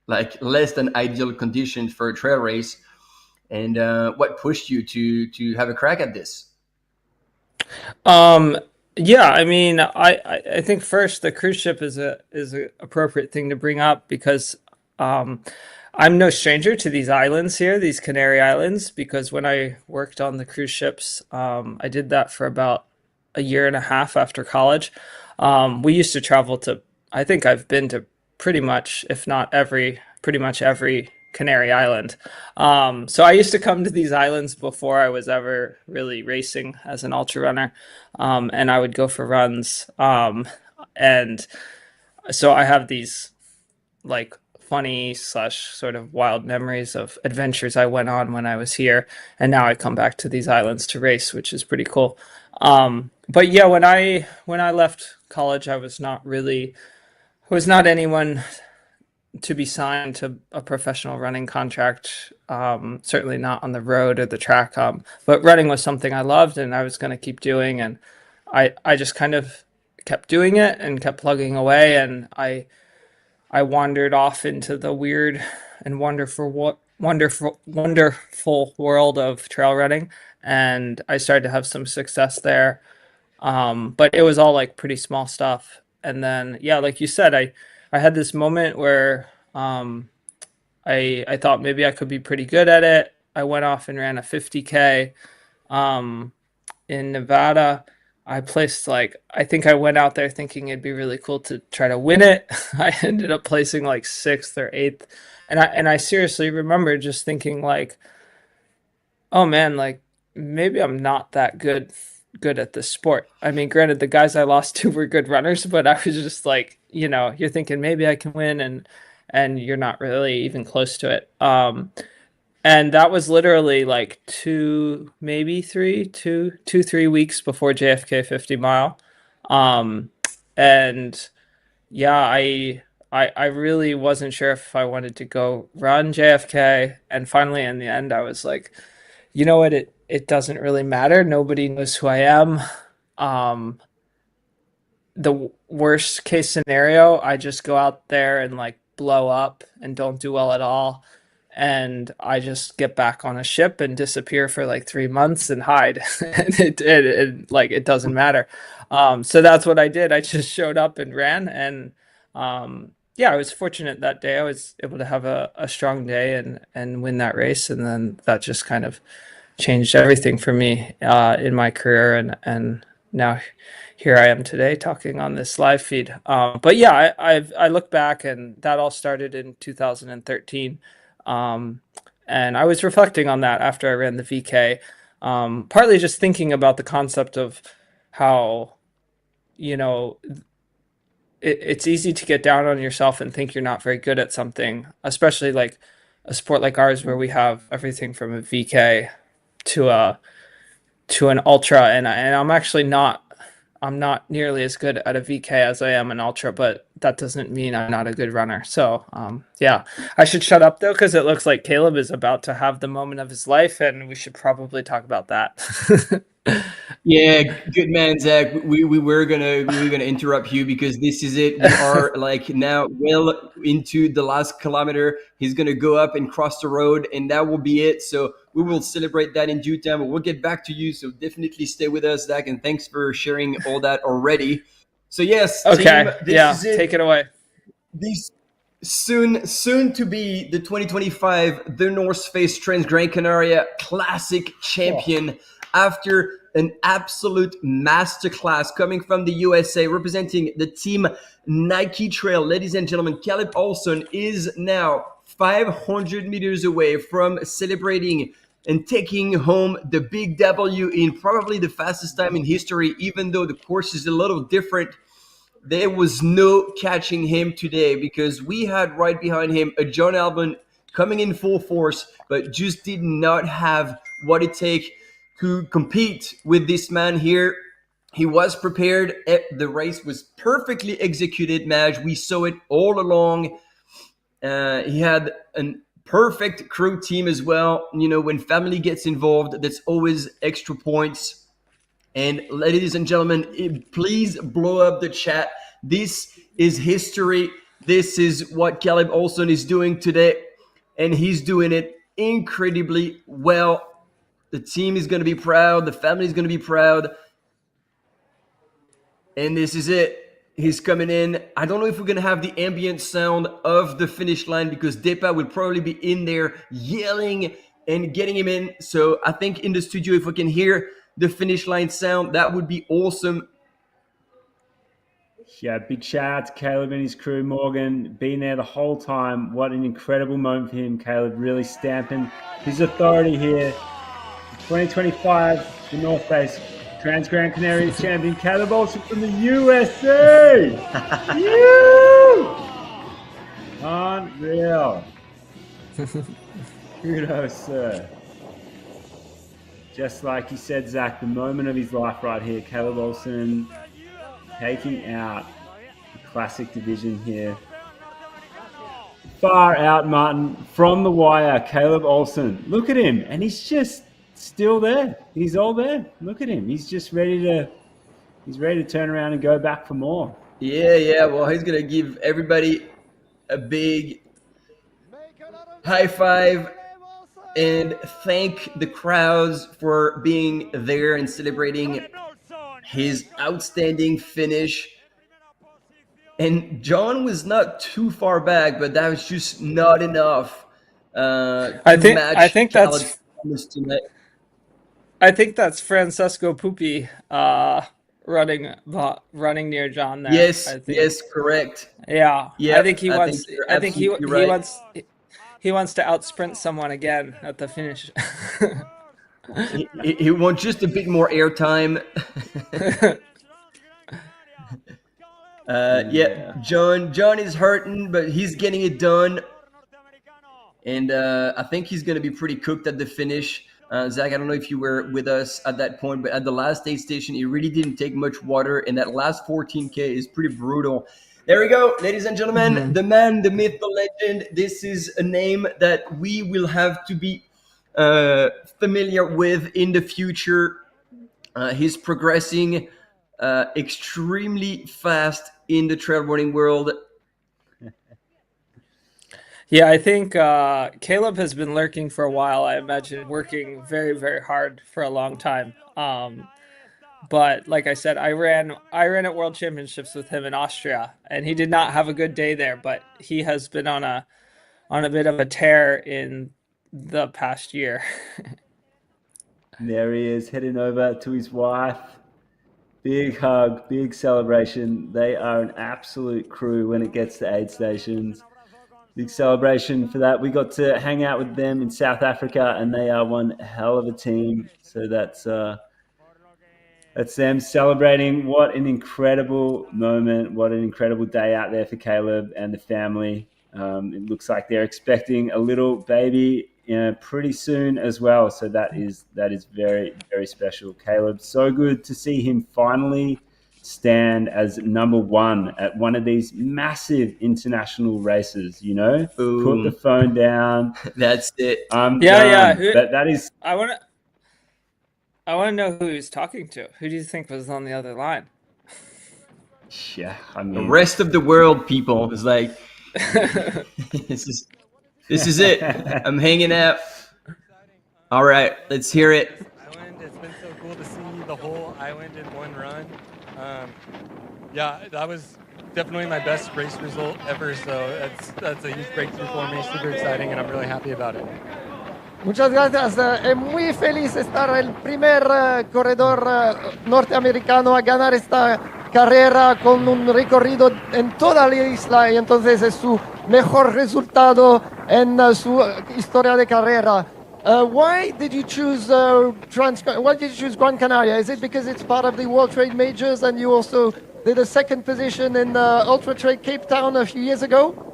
like less than ideal conditions for a trail race, and what pushed you to have a crack at this? Yeah, I mean, I think first the cruise ship is a appropriate thing to bring up because I'm no stranger to these islands here, these Canary Islands, because when I worked on the cruise ships, I did that for about a year and a half after college. We used to travel to, I think I've been to pretty much, if not pretty much every Canary Island. So I used to come to these islands before I was ever really racing as an ultra runner, and I would go for runs. And so I have these like funny / sort of wild memories of adventures I went on when I was here, and now I come back to these islands to race, which is pretty cool. But yeah, when I left college, I was not anyone to be signed to a professional running contract, certainly not on the road or the track. But running was something I loved and I was going to keep doing. And I just kind of kept doing it and kept plugging away. And I wandered off into the weird and wonderful world of trail running. And I started to have some success there. But it was all like pretty small stuff. And then, yeah, like you said, I had this moment where I thought maybe I could be pretty good at it. I went off and ran a 50K in Nevada. I placed I think I went out there thinking it'd be really cool to try to win it. I ended up placing like 6th or 8th. And I seriously remember just thinking like, oh man, like maybe I'm not that good at this sport. I mean, granted, the guys I lost to were good runners, but I was just like, you're thinking maybe I can win, and you're not really even close to it. And that was literally like 3 weeks before JFK 50 mile. And yeah, I really wasn't sure if I wanted to go run JFK. And finally, in the end, I was like, you know what? It doesn't really matter. Nobody knows who I am. The worst case scenario, I just go out there and like blow up and don't do well at all. And I just get back on a ship and disappear for like 3 months and hide. And it doesn't matter. So that's what I did. I just showed up and ran. And yeah, I was fortunate that day. I was able to have a strong day and win that race. And then that just kind of changed everything for me in my career. And now here I am today talking on this live feed. But yeah, I look back and that all started in 2013. And I was reflecting on that after I ran the VK, partly just thinking about the concept of how, it's easy to get down on yourself and think you're not very good at something, especially like a sport like ours where we have everything from a VK to an ultra. And I'm actually I'm not nearly as good at a VK as I am an ultra, but that doesn't mean I'm not a good runner. So, yeah, I should shut up though, because it looks like Caleb is about to have the moment of his life and we should probably talk about that. Yeah, good man, Zach. We were gonna interrupt you because this is it. We are like now well into the last kilometer. He's gonna go up and cross the road, and that will be it. So we will celebrate that in due time. But we'll get back to you. So definitely stay with us, Zach, and thanks for sharing all that already. So yes, okay, team, yeah, this is it. Take it away. This soon to be the 2025 the North Face Transgrancanaria Classic champion. After an absolute masterclass coming from the USA, representing the team Nike Trail. Ladies and gentlemen, Caleb Olsen is now 500 meters away from celebrating and taking home the big W in probably the fastest time in history, even though the course is a little different. there was no catching him today, because we had right behind him a John Albon coming in full force, but just did not have what it takes to compete with this man here. He was prepared. The race was perfectly executed, Madge. We saw it all along. He had a perfect crew team as well. You know, when family gets involved, that's always extra points. And ladies and gentlemen, please blow up the chat. This is history. This is what Caleb Olsen is doing today. And he's doing it incredibly well. The team is going to be proud. The family is going to be proud. And this is it. He's coming in. I don't know if we're going to have the ambient sound of the finish line, because Depa will probably be in there yelling and getting him in. So I think in the studio, if we can hear the finish line sound, that would be awesome. Yeah, big shout out to Caleb and his crew. Morgan, being there the whole time. What an incredible moment for him. Caleb really stamping his authority here. 2025, the North Face Transgrancanaria champion, Caleb Olsen from the USA. Unreal. Kudos, sir. Just like you said, Zach, the moment of his life right here. Caleb Olsen taking out the classic division here. Far out, Martin, from the wire. Caleb Olsen. Look at him. And he's just still there. He's all there. Look at him. He's just ready to turn around and go back for more. Yeah. Well, he's going to give everybody a big high five and thank the crowds for being there and celebrating his outstanding finish. And John was not too far back, but that was just not enough. I think that's Francesco Pupi running near John there. Yes, correct. Yeah. I think he right. wants to outsprint someone again at the finish. he wants just a bit more airtime. John is hurting, but he's getting it done. And I think he's going to be pretty cooked at the finish. Zach, I don't know if you were with us at that point, but at the last aid station, he really didn't take much water. And that last 14K is pretty brutal. There we go, ladies and gentlemen. The man, the myth, the legend. This is a name that we will have to be familiar with in the future. He's progressing extremely fast in the trail running world. Yeah, I think Caleb has been lurking for a while. I imagine working very, very hard for a long time. But like I said, I ran at World Championships with him in Austria, and he did not have a good day there. But he has been on a bit of a tear in the past year. There he is, heading over to his wife. Big hug, big celebration. They are an absolute crew when it gets to aid stations. Big celebration for that. We got to hang out with them in South Africa, and they are one hell of a team. So that's them celebrating. What an incredible moment. What an incredible day out there for Caleb and the family. It looks like they're expecting a little baby pretty soon as well. So that is very, very special. Caleb, so good to see him finally stand as number one at one of these massive international races, you know. Boom. Put the phone down. That's it. Yeah. That is. I want to know who he's talking to. Who do you think was on the other line? Yeah, I mean, the rest of the world, people. It's like this is it. I'm hanging out. All right, let's hear it. It's been so cool to see the whole island in one run. That was definitely my best race result ever. So that's a huge breakthrough for me. Super exciting, and I'm really happy about it. Muchas gracias. Es muy feliz estar el primer corredor norteamericano a ganar esta carrera con un recorrido en toda la isla, y entonces es su mejor resultado en su historia de carrera. Why did you choose Gran Canaria? Is it because it's part of the World Trade Majors and you also did a second position in the Ultra Trail Cape Town a few years ago.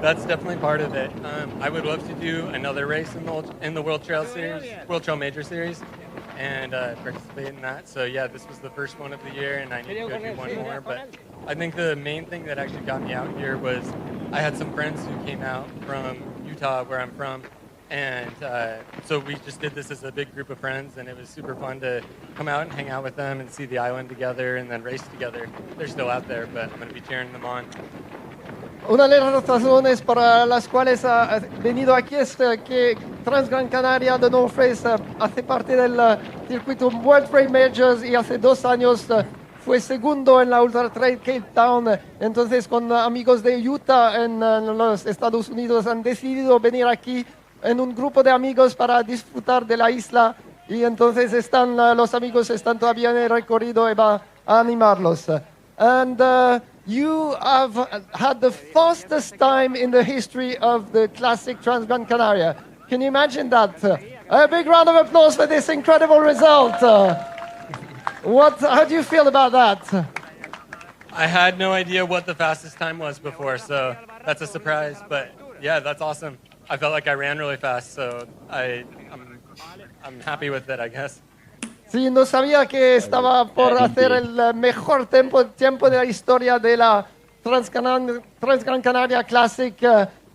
That's definitely part of it. I would love to do another race in the World Trail Series, World Trail Major Series, and participate in that. So yeah, this was the first one of the year, and I need to go do one more. But I think the main thing that actually got me out here was I had some friends who came out from Utah, where I'm from, and so we just did this as a big group of friends, and it was super fun to come out and hang out with them and see the island together and then race together. They're still out there, but I'm going to be cheering them on. Una de las razones para las cuales ha venido aquí es que Transgrancanaria de North Face hace parte del circuito World Trail Majors y hace 2 años fue segundo en la Ultra Trail Cape Town. Entonces con amigos de Utah en los Estados Unidos han decidido venir aquí en un grupo de amigos para disfrutar de la isla y entonces los amigos están todavía en el recorrido y va a animarlos. And you have had the fastest time in the history of the classic Transgrancanaria. Can you imagine that? A big round of applause for this incredible result. How do you feel about that? I had no idea what the fastest time was before, so that's a surprise. But yeah, that's awesome. I felt like I ran really fast, so I'm happy with it, I guess. Sí, no sabía que estaba por hacer el mejor tiempo de la historia de la Transgrancanaria Classic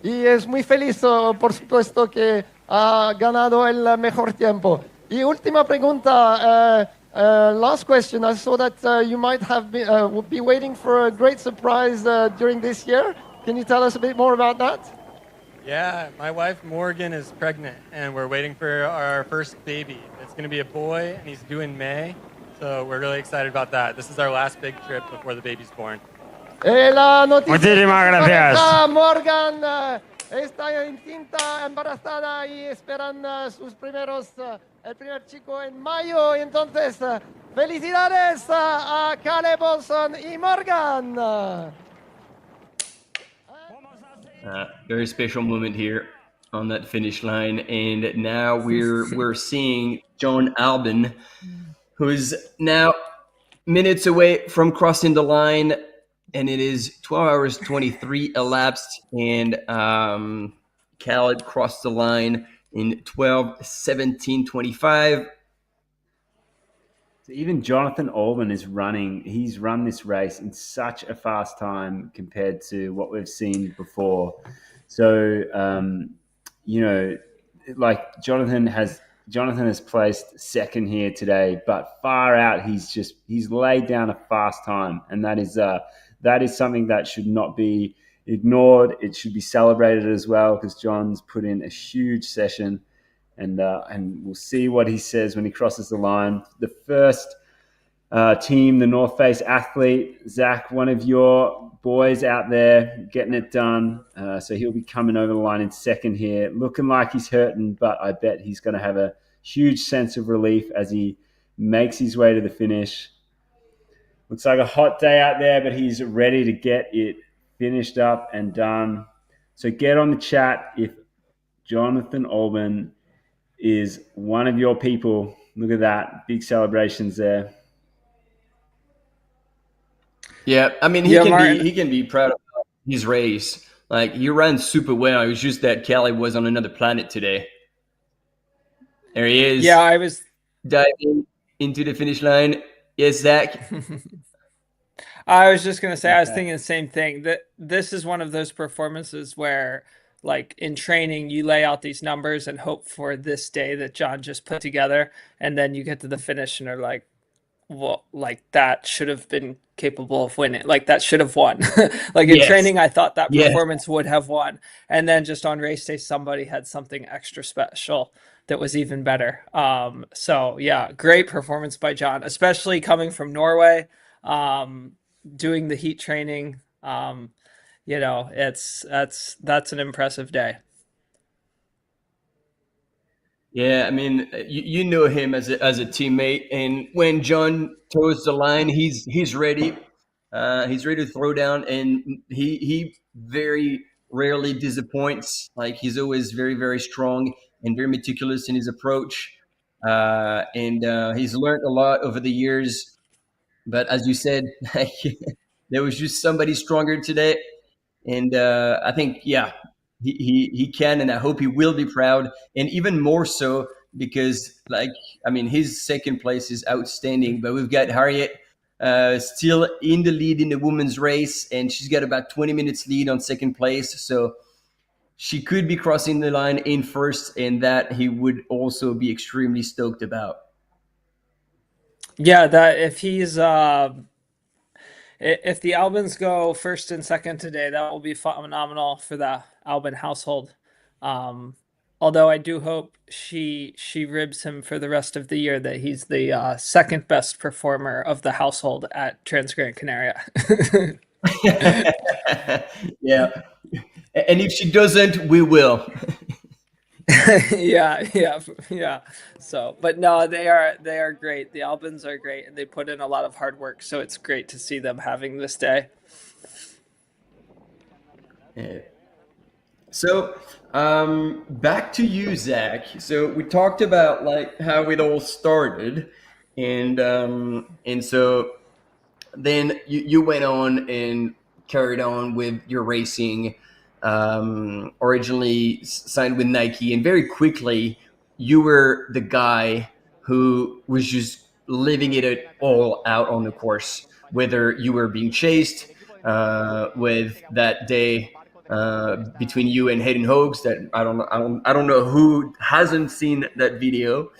y es muy feliz, por supuesto, que ha ganado el mejor tiempo. Y última pregunta, last question. I saw that you might have be waiting for a great surprise during this year. Can you tell us a bit more about that? Yeah, my wife Morgan is pregnant, and we're waiting for our first baby. It's going to be a boy, and he's due in May, so we're really excited about that. This is our last big trip before the baby's born. Muchísimas gracias. Morgan está encinta, embarazada y esperan el primer chico en mayo. Y entonces, felicidades a Caleb, Olsen y Morgan. Very special moment here on that finish line, and now we're seeing John Albin, who is now minutes away from crossing the line, and it is 12 hours 23 elapsed, and Caleb crossed the line in 12:17:25. So even Jonathan Albin he's run this race in such a fast time compared to what we've seen before. So, like Jonathan has placed second here today, but far out, he's laid down a fast time. And that is something that should not be ignored. It should be celebrated as well, because John's put in a huge session. And we'll see what he says when he crosses the line. The first team, the North Face athlete, Zach, one of your boys out there getting it done. So he'll be coming over the line in second here, looking like he's hurting, but I bet he's going to have a huge sense of relief as he makes his way to the finish. Looks like a hot day out there, but he's ready to get it finished up and done. So get on the chat if Jonathan Albin is one of your people. Look at that. Big celebrations there. Yeah, I mean, he can be proud of his race. Like, he ran super well. It was just that Kelly was on another planet today. There he is. Yeah, I was diving into the finish line. Yes, Zach. I was just going to say, I was thinking the same thing, that this is one of those performances where, like, in training, you lay out these numbers and hope for this day that John just put together. And then you get to the finish and are like, well, like, that should have been capable of winning. Like, that should have won. Like, in training, I thought that performance would have won. And then just on race day, somebody had something extra special that was even better. So yeah, great performance by John, especially coming from Norway, doing the heat training. That's an impressive day. Yeah, I mean, you know him as a teammate, and when John toes the line, he's ready. He's ready to throw down, and he very rarely disappoints. Like, he's always very, very strong and very meticulous in his approach. And he's learned a lot over the years But as you said, like, there was just somebody stronger today, and I think he can, and I hope he will be proud, and even more so because, like, I mean, his second place is outstanding, but we've got Harriet still in the lead in the women's race, and she's got about 20 minutes lead on second place, so she could be crossing the line in first, and that he would also be extremely stoked about. Yeah, that if the Albans go first and second today, that will be phenomenal for the Alban household. Although I do hope she ribs him for the rest of the year that he's the second best performer of the household at Transgrancanaria. Yeah, and if she doesn't, we will. yeah. So, but no, they are great. The Albans are great, and they put in a lot of hard work. So it's great to see them having this day. Yeah. So, back to you, Zach. So we talked about like how it all started, and so then you went on and carried on with your racing. Originally signed with Nike, and very quickly you were the guy who was just living it all out on the course. Whether you were being chased with that day between you and Hayden Hogues, that I don't know who hasn't seen that video,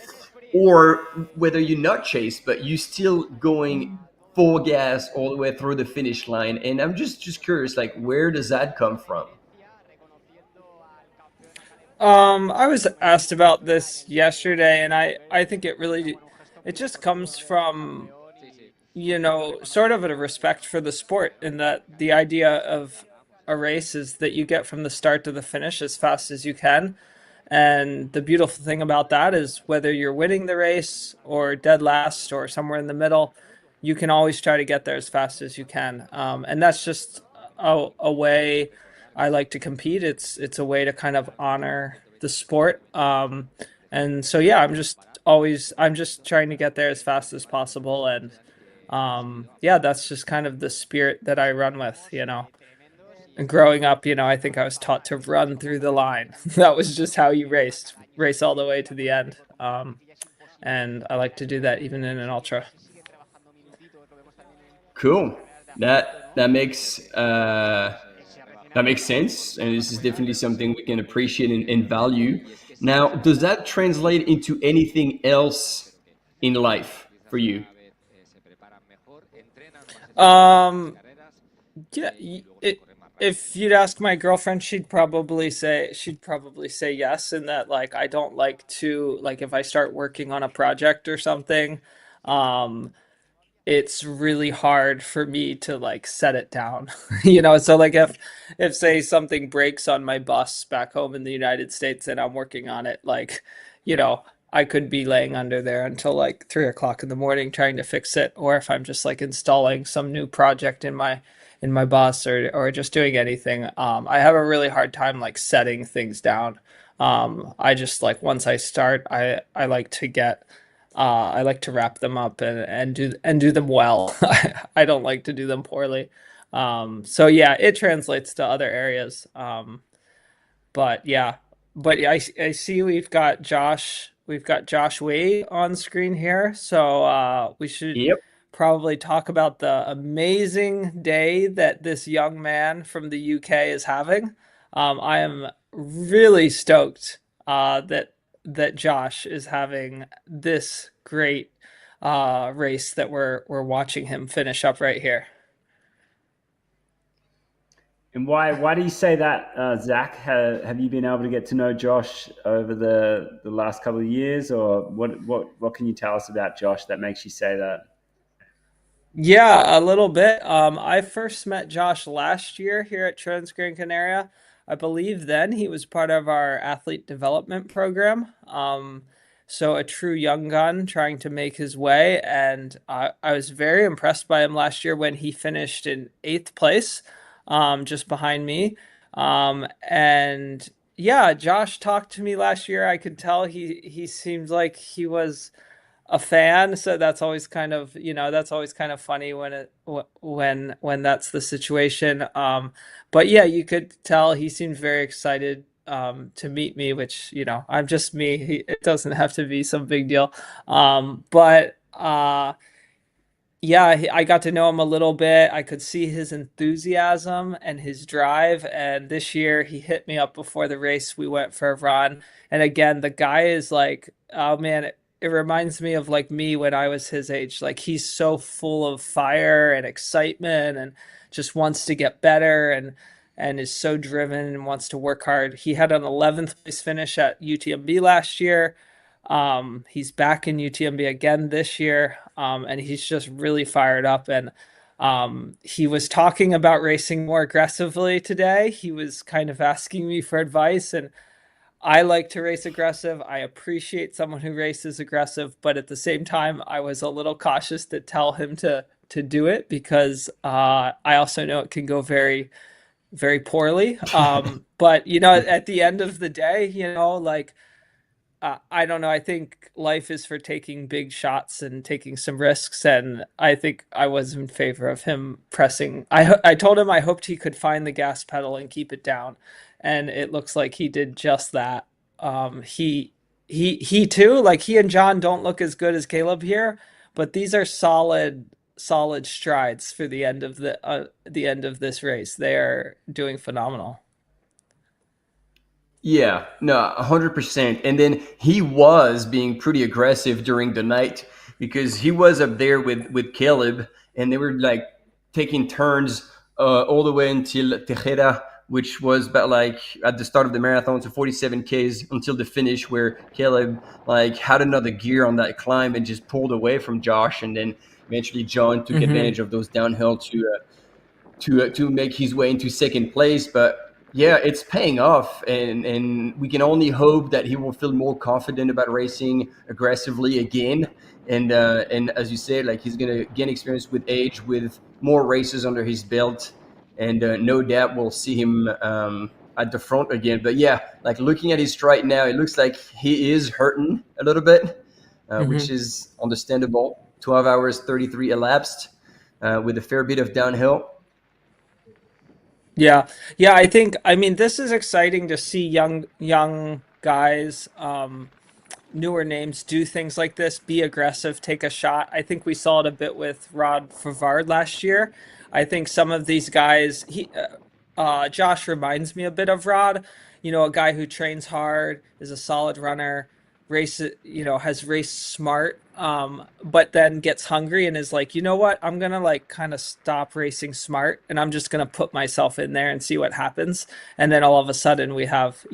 or whether you're not chased, but you still going full gas all the way through the finish line. And I'm just curious, like, where does that come from? I was asked about this yesterday, and I think it just comes from, sort of a respect for the sport, in that the idea of a race is that you get from the start to the finish as fast as you can. And the beautiful thing about that is whether you're winning the race or dead last or somewhere in the middle, you can always try to get there as fast as you can. And that's just a way I like to compete. It's a way to kind of honor the sport. And so, yeah, I'm just trying to get there as fast as possible. And yeah, that's just kind of the spirit that I run with, And growing up, I think I was taught to run through the line. That was just how you race all the way to the end. And I like to do that even in an ultra. Cool. That makes sense, and this is definitely something we can appreciate and value. Now, does that translate into anything else in life for you? Yeah. If you'd ask my girlfriend, she'd probably say yes, in that, like, I don't like to, like, if I start working on a project or something, it's really hard for me to, like, set it down. So, like, if say something breaks on my bus back home in the United States and I'm working on it, like, I could be laying under there until like 3 o'clock in the morning trying to fix it. Or if I'm just like installing some new project in my bus, or just doing anything, I have a really hard time like setting things down. I just, like, once I start, I like to wrap them up and do them well. I don't like to do them poorly. So yeah, it translates to other areas. But yeah, I see we've got Josh Wade on screen here. So we should probably talk about the amazing day that this young man from the UK is having. I am really stoked that Josh is having this great race that we're watching him finish up right here. And why do you say that, Zach? Have you been able to get to know Josh over the last couple of years, or what can you tell us about Josh that makes you say that? Yeah, a little bit. I first met Josh last year here at Transgrancanaria. I believe then he was part of our athlete development program. So a true young gun trying to make his way. And I was very impressed by him last year when he finished in 8th place, just behind me. And yeah, Josh talked to me last year. I could tell he seemed like he was a fan, so that's always kind of funny when that's the situation. But yeah, you could tell he seemed very excited to meet me, which I'm just me. It doesn't have to be some big deal. But yeah, I got to know him a little bit. I could see his enthusiasm and his drive. And this year he hit me up before the race. We went for a run. And again, the guy is like, oh man, it reminds me of like me when I was his age. Like he's so full of fire and excitement and just wants to get better and is so driven and wants to work hard. He had an 11th place finish at UTMB last year. He's back in UTMB again this year, and he's just really fired up. And he was talking about racing more aggressively today. He was kind of asking me for advice, and I like to race aggressive. I appreciate someone who races aggressive, but at the same time, I was a little cautious to tell him to do it because I also know it can go very, very poorly. But at the end of the day, like. I don't know. I think life is for taking big shots and taking some risks, and I think I was in favor of him pressing. I told him I hoped he could find the gas pedal and keep it down, and it looks like he did just that. He too, like he and John don't look as good as Caleb here, but these are solid strides for the end of the end of this race. They are doing phenomenal. Yeah, no, 100%. And then he was being pretty aggressive during the night because he was up there with Caleb, and they were like taking turns all the way until Tejeda, which was about like at the start of the marathon, so 47 Ks until the finish, where Caleb like had another gear on that climb and just pulled away from Josh, and then eventually John took advantage of those downhill to make his way into second place. But yeah, it's paying off, and we can only hope that he will feel more confident about racing aggressively again. And as you said, like he's gonna gain experience with age, with more races under his belt, and no doubt we'll see him at the front again. But yeah, like looking at his stride now, it looks like he is hurting a little bit, which is understandable. 12 hours 33 elapsed with a fair bit of downhill. Yeah. I mean, this is exciting to see young guys, newer names do things like this, be aggressive, take a shot. I think we saw it a bit with Rod Favard last year. I think some of these guys, Josh reminds me a bit of Rod, a guy who trains hard, is a solid runner, has raced smart, but then gets hungry and is like, you know what, I'm gonna like kind of stop racing smart and I'm just gonna put myself in there and see what happens. And then all of a sudden we have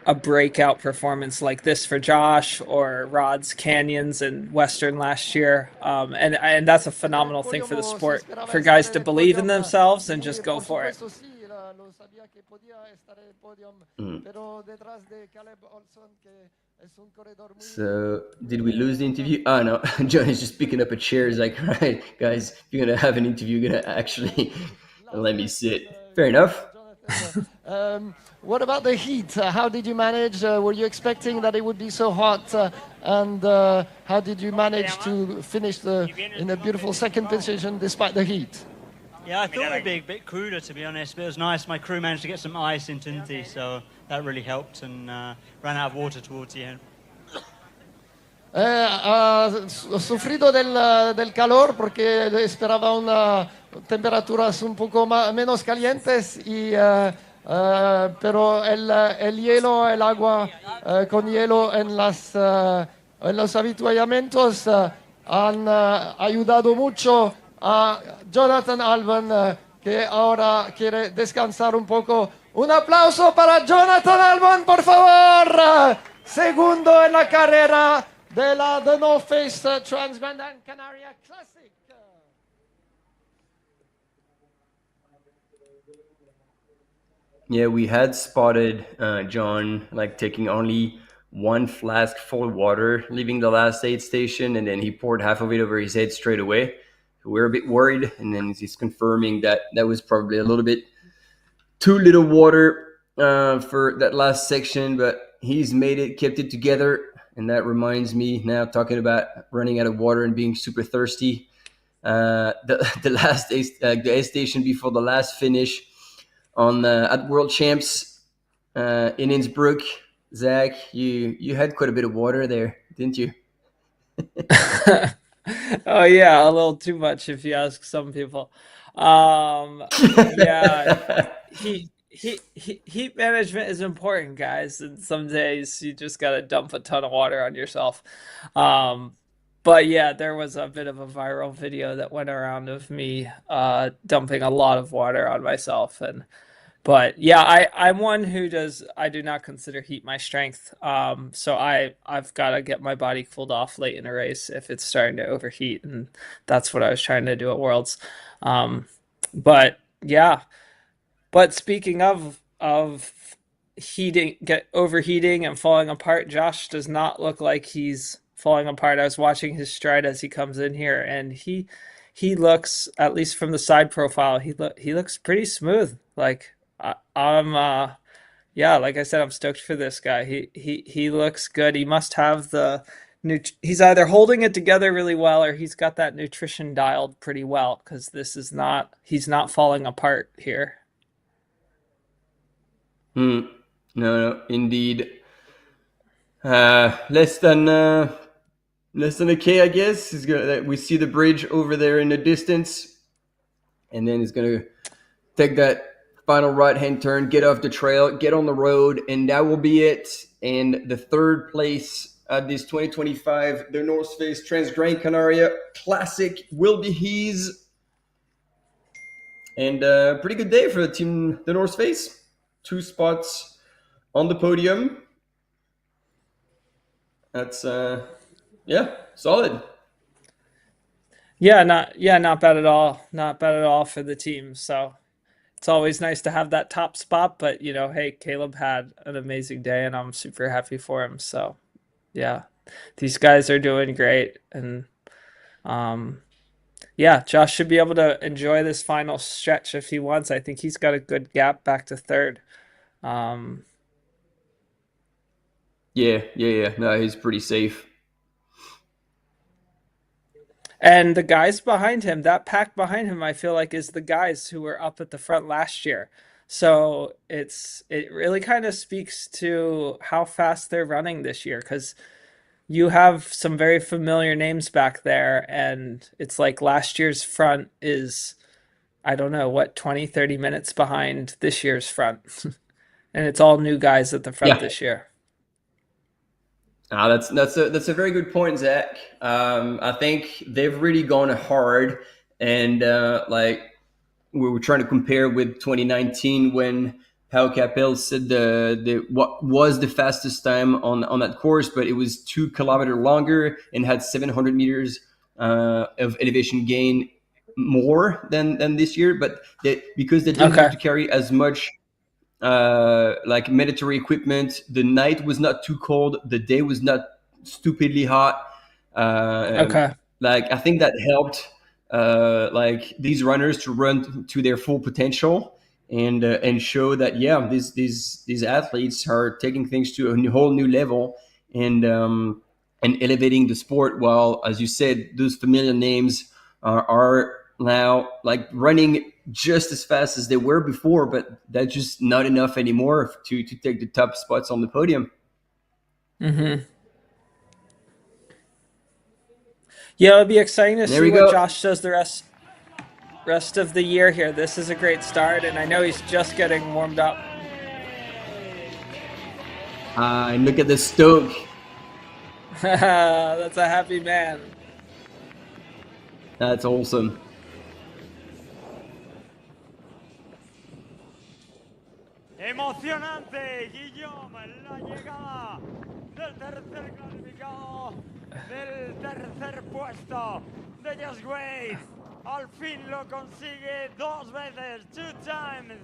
a breakout performance like this for Josh, or Rod's Canyons and Western last year, and that's a phenomenal thing for the sport, for guys to believe in themselves and just go for it. So did we lose the interview? Oh no, John is just picking up a chair. He's like, right, guys, if you're gonna have an interview, you're gonna actually let me sit. Fair enough. What about the heat? How did you manage? Were you expecting that it would be so hot? And how did you manage to finish in a beautiful second position despite the heat? Yeah, I thought it would be a bit cooler, to be honest, but it was nice. My crew managed to get some ice in Tinti, so that really helped, and ran out of water towards the end. Ha sufrido del calor porque esperaba una temperaturas un poco menos calientes, pero el hielo, el agua con hielo en los avituallamientos han ayudado mucho a Jonathan Albon, que ahora quiere descansar un poco. Un aplauso para Jonathan Albon, por favor. Segundo en la carrera de la The North Face Transgrancanaria Classic. Yeah, we had spotted John like taking only one flask full of water, leaving the last aid station, and then he poured half of it over his head straight away. We're a bit worried, and then he's confirming that was probably a little bit too little water for that last section, but he's made it, kept it together, and that reminds me now, talking about running out of water and being super thirsty. The last the aid station before the last finish on at World Champs in Innsbruck. Zach, you had quite a bit of water there, didn't you? Oh yeah, a little too much if you ask some people. Yeah, heat management is important, guys, and some days you just gotta dump a ton of water on yourself. But yeah, there was a bit of a viral video that went around of me dumping a lot of water on myself. But yeah, I'm one who I do not consider heat my strength. So I've got to get my body cooled off late in a race if it's starting to overheat, and that's what I was trying to do at Worlds. But yeah, but speaking of overheating and falling apart, Josh does not look like he's falling apart. I was watching his stride as he comes in here, and he looks, at least from the side profile, he looks pretty smooth. Like yeah, like I said, I'm stoked for this guy. He looks good. He must have he's either holding it together really well or he's got that nutrition dialed pretty well, because he's not falling apart here. No, indeed. Less than a K, I guess. We see the bridge over there in the distance, and then he's gonna take that final right-hand turn, get off the trail, get on the road, and that will be it. And the third place at this 2025 the North Face Transgrancanaria Classic will be his. And pretty good day for the team, the North Face. 2 spots on the podium. That's solid. Yeah, not bad at all. Not bad at all for the team. So it's always nice to have that top spot, but hey, Caleb had an amazing day and I'm super happy for him. So yeah, these guys are doing great. And yeah, Josh should be able to enjoy this final stretch if he wants. I think he's got a good gap back to third. Yeah. No, he's pretty safe. And the guys behind him, that pack behind him, I feel like is the guys who were up at the front last year. So it really kind of speaks to how fast they're running this year, because you have some very familiar names back there, and it's like last year's front is, I don't know, 20-30 minutes behind this year's front. And it's all new guys at the front this year. That's a very good point, Zach. I think they've really gone hard, and like we were trying to compare with 2019 when Pau Capel said what was the fastest time on that course, but it was 2 kilometers longer and had 700 meters of elevation gain more than this year. But because they didn't have to carry as much like mandatory equipment, the night was not too cold, the day was not stupidly hot. Like I think that helped like these runners to run to their full potential and show that these athletes are taking things to a whole new level and elevating the sport, while, as you said, those familiar names are now like running just as fast as they were before, but that's just not enough anymore to take the top spots on the podium. Yeah, it'll be exciting to see what Josh does the rest of the year here. This is a great start, and I know he's just getting warmed up. And look at the stoke. That's a happy man. That's awesome. Emocionante, Guillaume, la llegada del tercer clasificado del tercer puesto de Josh Wade. Al fin lo consigue 2 veces, 2 times.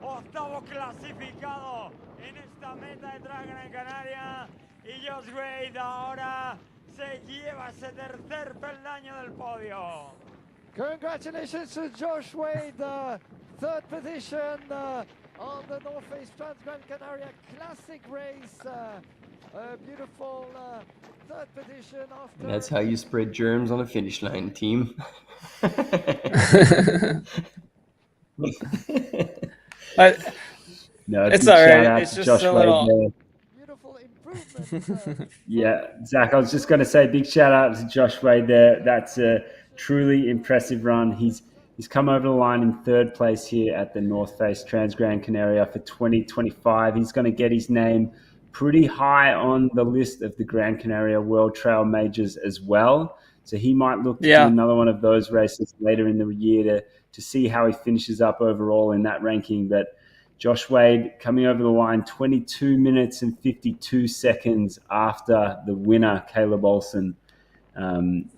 8º clasificado en esta meta de Transgrancanaria, y Josh Wade ahora se lleva ese tercer peldaño del podio. Congratulations to Josh Wade, 3rd position on the North Face Transgrancanaria Classic race. Beautiful third position after. That's how you spread germs on a finish line, team. No, it's big all shout right. out It's to just Josh a Wade little. there. Beautiful improvement. Yeah, Zach, I was just going to say big shout out to Josh Wade there. That's a truly impressive run. He's come over the line in third place here at the North Face Transgrancanaria for 2025. He's going to get his name pretty high on the list of the Gran Canaria World Trail Majors as well. So he might look to do another one of those races later in the year to see how he finishes up overall in that ranking. But Josh Wade coming over the line 22 minutes and 52 seconds after the winner, Caleb Olsen.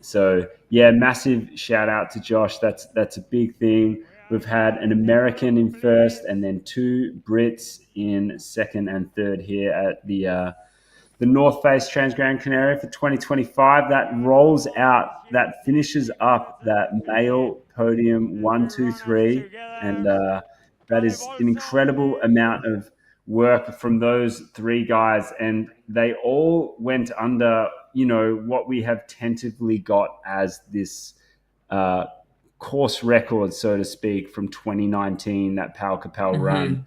So, yeah, massive shout out to Josh. That's a big thing. We've had an American in first and then two Brits in second and third here at the North Face Transgrancanaria for 2025. That rolls out, that finishes up that male podium 1, 2, 3. And that is an incredible amount of work from those three guys. And they all went under, what we have tentatively got as this course record, so to speak, from 2019, that Pau Capel run.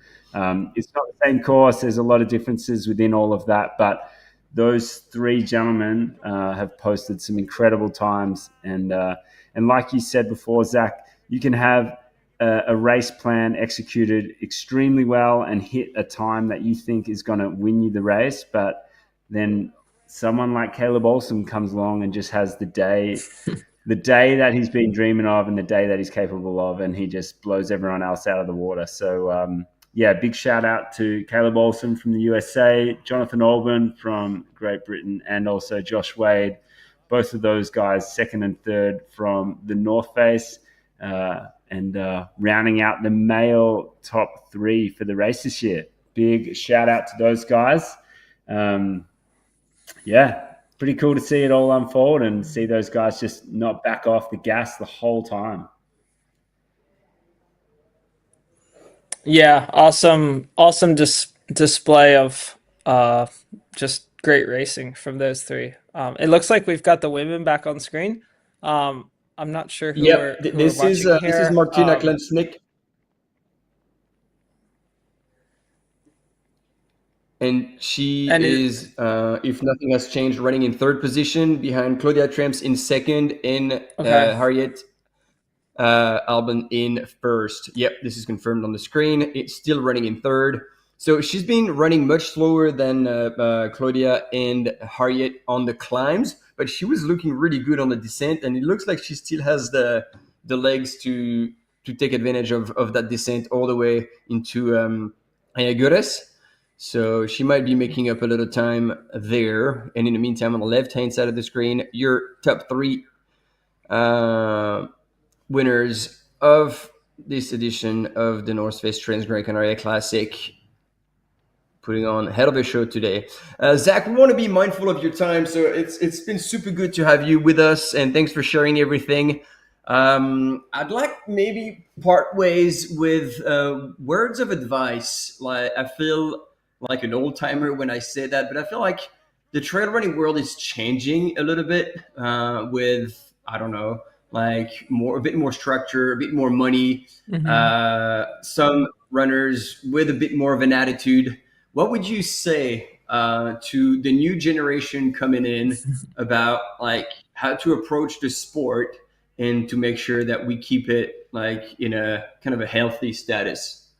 It's not the same course. There's a lot of differences within all of that, but those three gentlemen have posted some incredible times. And like you said before, Zach, you can have a race plan executed extremely well and hit a time that you think is going to win you the race, but then someone like Caleb Olsen comes along and just has the day that he's been dreaming of and the day that he's capable of, and he just blows everyone else out of the water. So, big shout out to Caleb Olsen from the USA, Jonathan Alban from Great Britain, and also Josh Wade. Both of those guys, second and third from the North Face, and rounding out the male top three for the race this year. Big shout out to those guys. Pretty cool to see it all unfold and see those guys just not back off the gas the whole time. Yeah, awesome display of just great racing from those three. It looks like we've got the women back on screen. I'm not sure who we're watching here. This is Martina Klemsnick. And she is, if nothing has changed, running in third position behind Claudia TRS in second and Harriet Alban in first. Yep, this is confirmed on the screen. It's still running in third. So she's been running much slower than Claudia and Harriet on the climbs, but she was looking really good on the descent, and it looks like she still has the legs to take advantage of that descent all the way into Ayagures. So she might be making up a little time there. And in the meantime, on the left-hand side of the screen, your top three winners of this edition of the North Face Transgrancanaria Classic, putting on a hell of a show today. Zach, we want to be mindful of your time, so it's been super good to have you with us, and thanks for sharing everything. I'd like maybe part ways with words of advice. Like, I feel like an old timer when I say that, but I feel like the trail running world is changing a little bit with, I don't know, like a bit more structure, a bit more money, some runners with a bit more of an attitude. What would you say to the new generation coming in about like how to approach the sport and to make sure that we keep it like in a kind of a healthy status?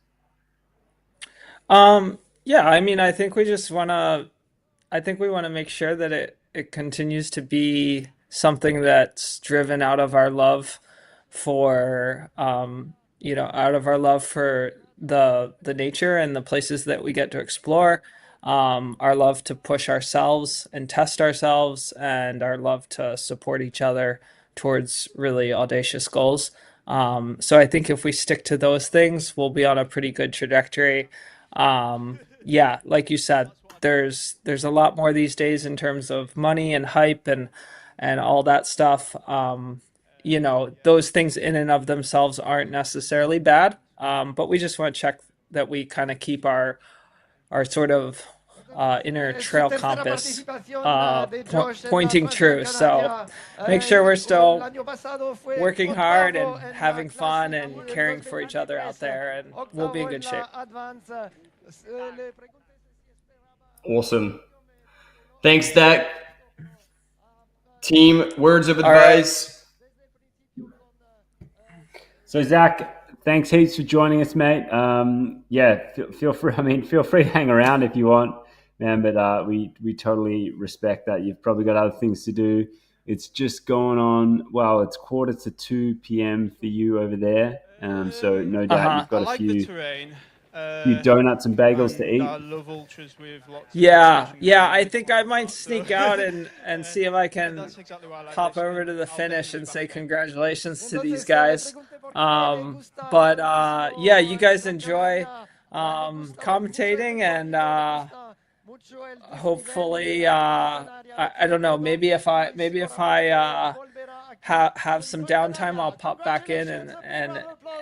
I mean, I think we want to make sure that it continues to be something that's driven out of our love for, out of our love for the nature and the places that we get to explore, our love to push ourselves and test ourselves, and our love to support each other towards really audacious goals. So I think if we stick to those things, we'll be on a pretty good trajectory. Like you said, there's a lot more these days in terms of money and hype and all that stuff. Those things in and of themselves aren't necessarily bad, but we just want to check that we kind of keep our sort of inner trail compass pointing true. So make sure we're still working hard and having fun and caring for each other out there, and we'll be in good shape. Awesome. Thanks, Dak. Team, words of advice. So Zach, thanks heaps for joining us, mate. Feel free. I mean, feel free to hang around if you want, man. But we totally respect that. You've probably got other things to do. It's just going on. Well, it's 1:45 p.m. for you over there. So no doubt you've got a few donuts and bagels to eat. I love ultras with lots Yeah. I think I might sneak out and see if I can hop over to the finish and say congratulations to these guys. You guys enjoy commentating, and hopefully, I don't know. Maybe if I have some downtime, I'll pop back in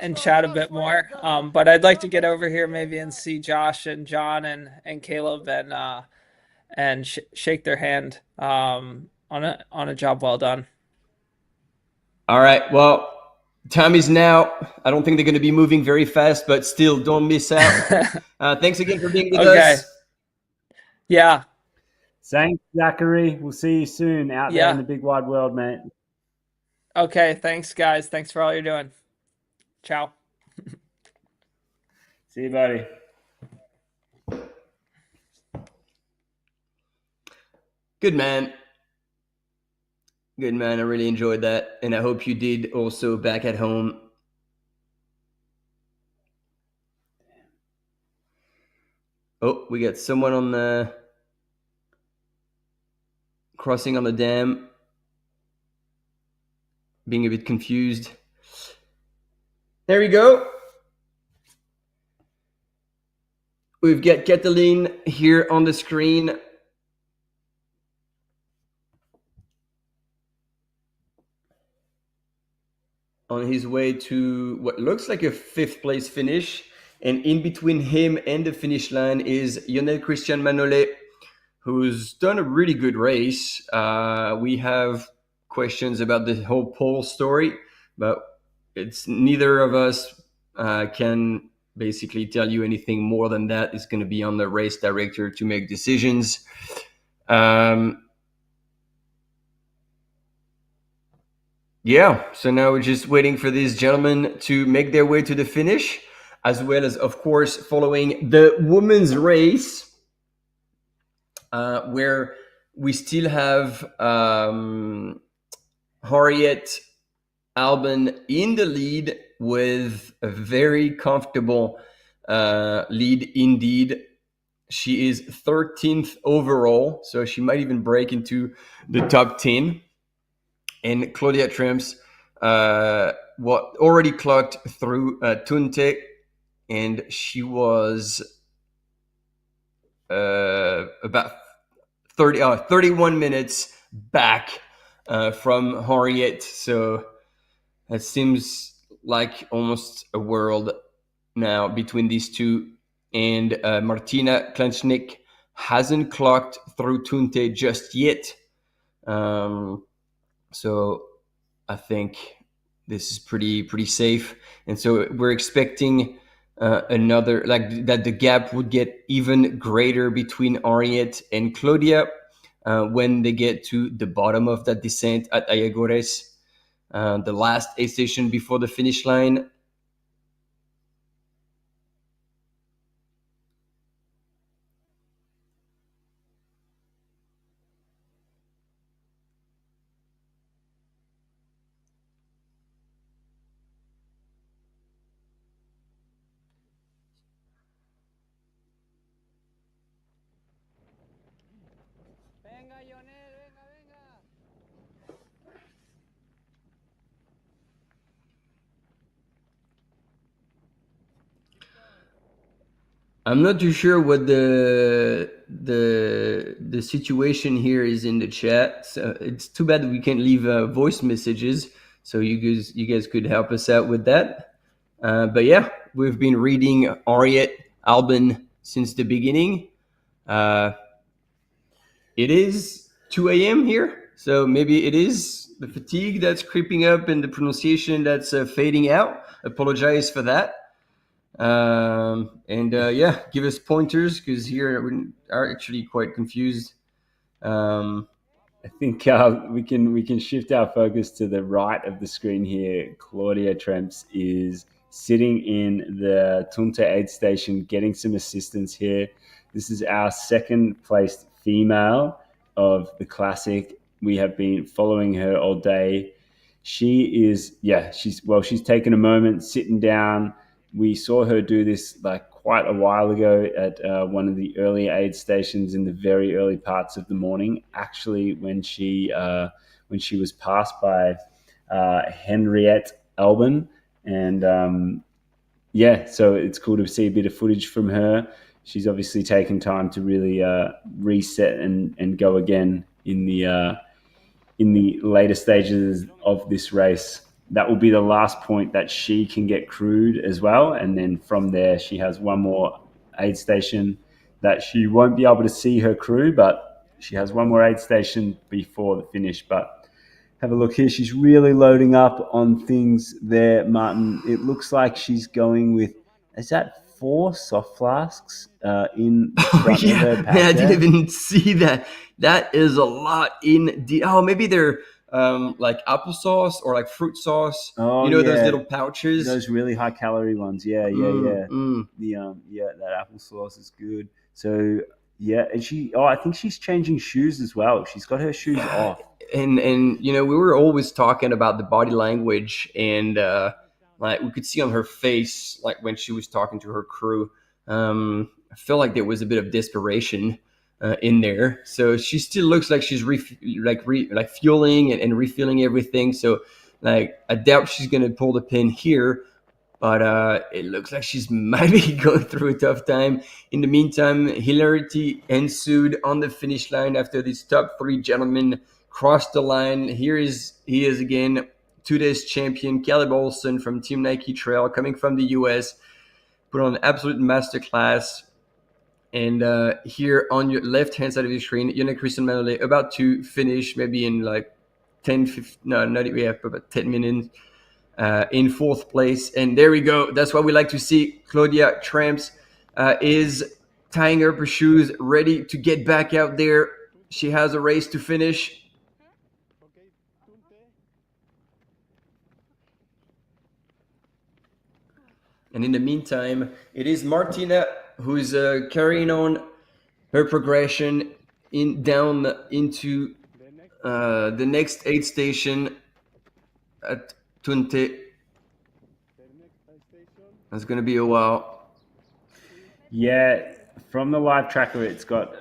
and chat a bit more. But I'd like to get over here maybe and see Josh and John and Caleb and shake their hand on a job well done. All right. Well, time is now. I don't think they're going to be moving very fast, but still, don't miss out. Thanks again for being with us. Yeah. Thanks, Zachary. We'll see you soon out there in the big wide world, mate. Okay. Thanks, guys. Thanks for all you're doing. Ciao. See you, buddy. Good man. Good man. I really enjoyed that. And I hope you did also back at home. Oh, we got someone on the crossing on the dam, being a bit confused. There we go. We've got Catalin here on the screen. On his way to what looks like a 5th place finish. And in between him and the finish line is Lionel Christian Manolet, who's done a really good race. We have questions about the whole pole story, but it's neither of us can basically tell you anything more than that. It's going to be on the race director to make decisions. So now we're just waiting for these gentlemen to make their way to the finish, as well as, of course, following the women's race, where we still have Harriet Albin in the lead with a very comfortable lead indeed. She is 13th overall, so she might even break into the top 10. And Claudia TRS already clocked through Tunte, and she was about 31 minutes back from Harriet. So it seems like almost a world now between these two. And Martina Klenchnik hasn't clocked through Tunte just yet. So I think this is pretty safe. And so we're expecting another, like that the gap would get even greater between Harriet and Claudia when they get to the bottom of that descent at Ayagores, the last aid station before the finish line. I'm not too sure what the situation here is in the chat. So it's too bad we can't leave voice messages. So you guys could help us out with that. But we've been reading Harriet Albin since the beginning. it is 2 a.m. here, so maybe it is the fatigue that's creeping up and the pronunciation that's fading out. Apologize for that. Yeah, give us pointers, because here we are actually quite confused. I think we can shift our focus to the right of the screen here. Claudia TRS is sitting in the Tunte aid station, getting some assistance here. This is our second placed female of the classic. We have been following her all day. She's taken a moment sitting down. We saw her do this like quite a while ago at one of the early aid stations in the very early parts of the morning. Actually, when she was passed by Henriette Albin, and so it's cool to see a bit of footage from her. She's obviously taken time to really reset and go again in the later stages of this race. That will be the last point that she can get crewed as well. And then from there, she has one more aid station that she won't be able to see her crew, but she has one more aid station before the finish. But have a look here. She's really loading up on things there, Martin. It looks like she's going with, is that 4 soft flasks in the front of her pack? Man, I didn't even see that. That is a lot in the. Oh, maybe they're like applesauce or like fruit sauce. Oh, those little pouches. Those really high calorie ones. Yeah. Mm. That applesauce is good. So yeah, and I think she's changing shoes as well. She's got her shoes off. And we were always talking about the body language, and like we could see on her face, like when she was talking to her crew, I feel like there was a bit of desperation in there. So she still looks like she's fueling and refilling everything. So like I doubt she's gonna pull the pin here, but it looks like she's maybe going through a tough time. In the meantime, hilarity ensued on the finish line after these top 3 gentlemen crossed the line. He is again, today's champion, Caleb Olsen from Team Nike Trail, coming from the US, put on an absolute masterclass. And here on your left-hand side of the screen, Yannick Christian Manolé about to finish, maybe in like 10 minutes, in 4th place. And there we go. That's what we like to see. Claudia TRS is tying up her shoes, ready to get back out there. She has a race to finish. And in the meantime, it is Martina who's carrying on her progression down into the next aid station at Tunte. That's going to be a while. Yeah, from the live tracker, it's got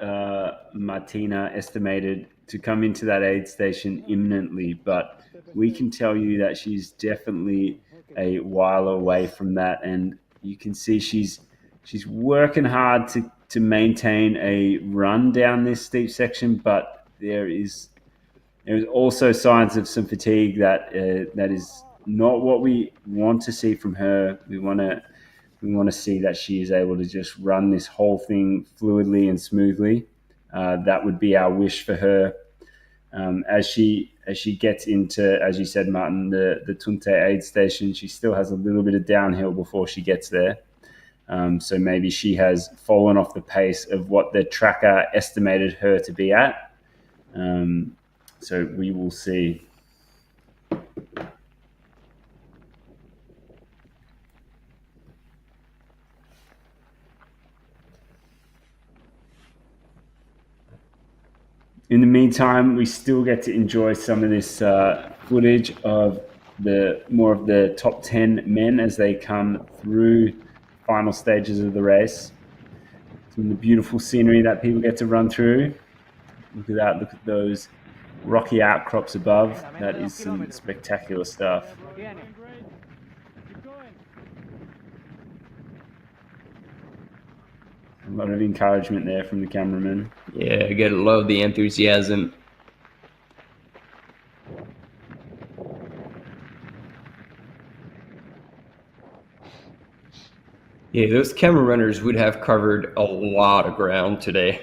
Martina estimated to come into that aid station imminently, but we can tell you that she's definitely a while away from that, and you can see she's working hard to maintain a run down this steep section, but there's also signs of some fatigue that is not what we want to see from her. We want to see that she is able to just run this whole thing fluidly and smoothly. That would be our wish for her. As she gets into, as you said, Martin, the Tunte aid station, she still has a little bit of downhill before she gets there. So maybe she has fallen off the pace of what the tracker estimated her to be at. So we will see. In the meantime, we still get to enjoy some of this footage of more of the top 10 men as they come through final stages of the race. Some of the beautiful scenery that people get to run through. Look at that, look at those rocky outcrops above. That is some spectacular stuff. A lot of encouragement there from the cameraman. Yeah, I gotta love the enthusiasm. Yeah, those camera runners would have covered a lot of ground today.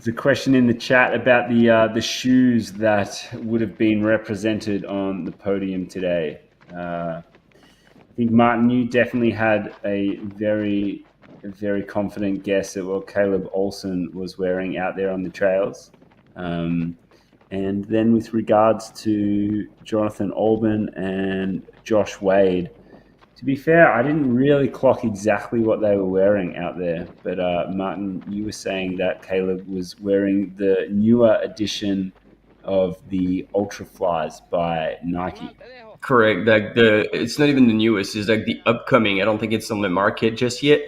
a question in the chat about the shoes that would have been represented on the podium today. I think, Martin, you definitely had a very confident guess at what Caleb Olsen was wearing out there on the trails. And then with regards to Jonathan Albin and Josh Wade, to be fair, I didn't really clock exactly what they were wearing out there. But Martin, you were saying that Caleb was wearing the newer edition of the Ultra Flies by Nike. Correct. Like it's not even the newest. It's like the upcoming. I don't think it's on the market just yet.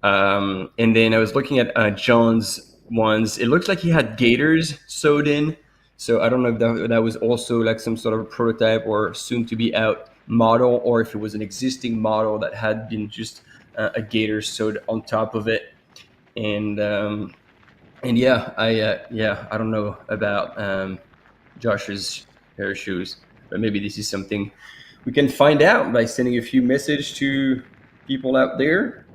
And then I was looking at John's ones. It looks like he had Gators sewed in. So I don't know if that was also like some sort of prototype or soon to be out model, or if it was an existing model that had been just a Gator sewed on top of it. And yeah, I don't know about Josh's pair of shoes, but maybe this is something we can find out by sending a few messages to people out there.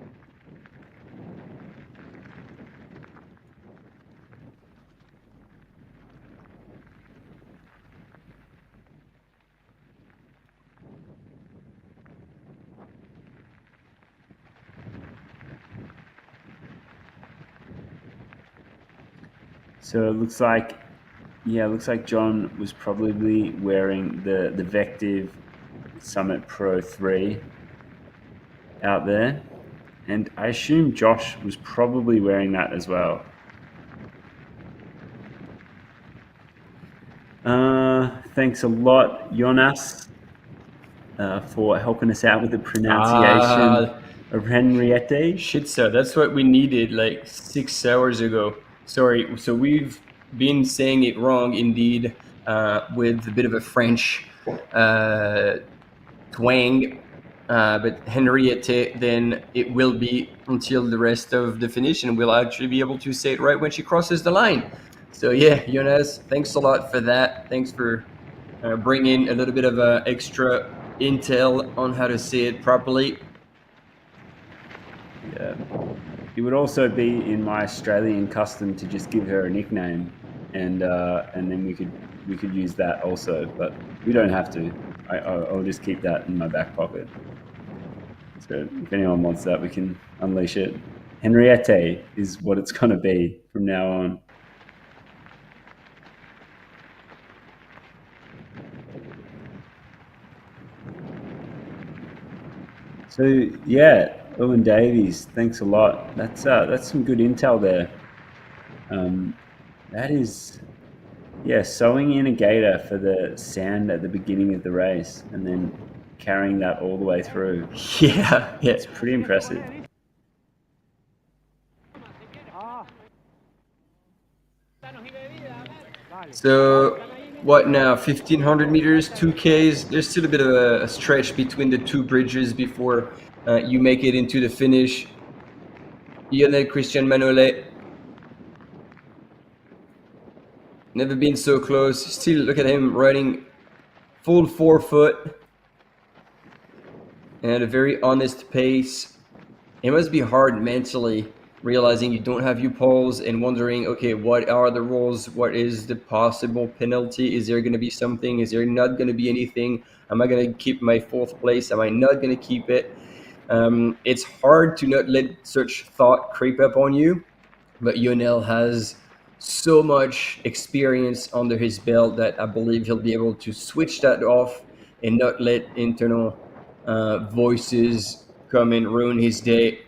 So it looks like John was probably wearing the Vective Summit Pro 3 out there. And I assume Josh was probably wearing that as well. Thanks a lot, Jonas, for helping us out with the pronunciation of Henriette. Shit, so that's what we needed like 6 hours ago. Sorry, so we've been saying it wrong indeed, with a bit of a French twang. But Henriette, then it will be until the rest of the finish, and we'll actually be able to say it right when she crosses the line. So yeah, Jonas, thanks a lot for that. Thanks for bringing a little bit of extra intel on how to say it properly. Yeah, it would also be in my Australian custom to just give her a nickname, and then we could use that also, but we don't have to. I'll just keep that in my back pocket. So if anyone wants that, we can unleash it. Henriette is what it's going to be from now on. So yeah, Owen Davies, thanks a lot. That's some good intel there. That is, yeah, sewing in a gator for the sand at the beginning of the race and then carrying that all the way through. Yeah, it's pretty impressive. So what now, 1500 meters, 2Ks? There's still a bit of a stretch between the two bridges before you make it into the finish. Lionel Christian Manolet, never been so close. Still, look at him riding full 4-foot and at a very honest pace. It must be hard mentally, realizing you don't have your poles and wondering, okay, what are the rules? What is the possible penalty? Is there going to be something? Is there not going to be anything? Am I going to keep my 4th place? Am I not going to keep it? It's hard to not let such thought creep up on you, but Lionel has so much experience under his belt that I believe he'll be able to switch that off and not let internal voices come and ruin his day.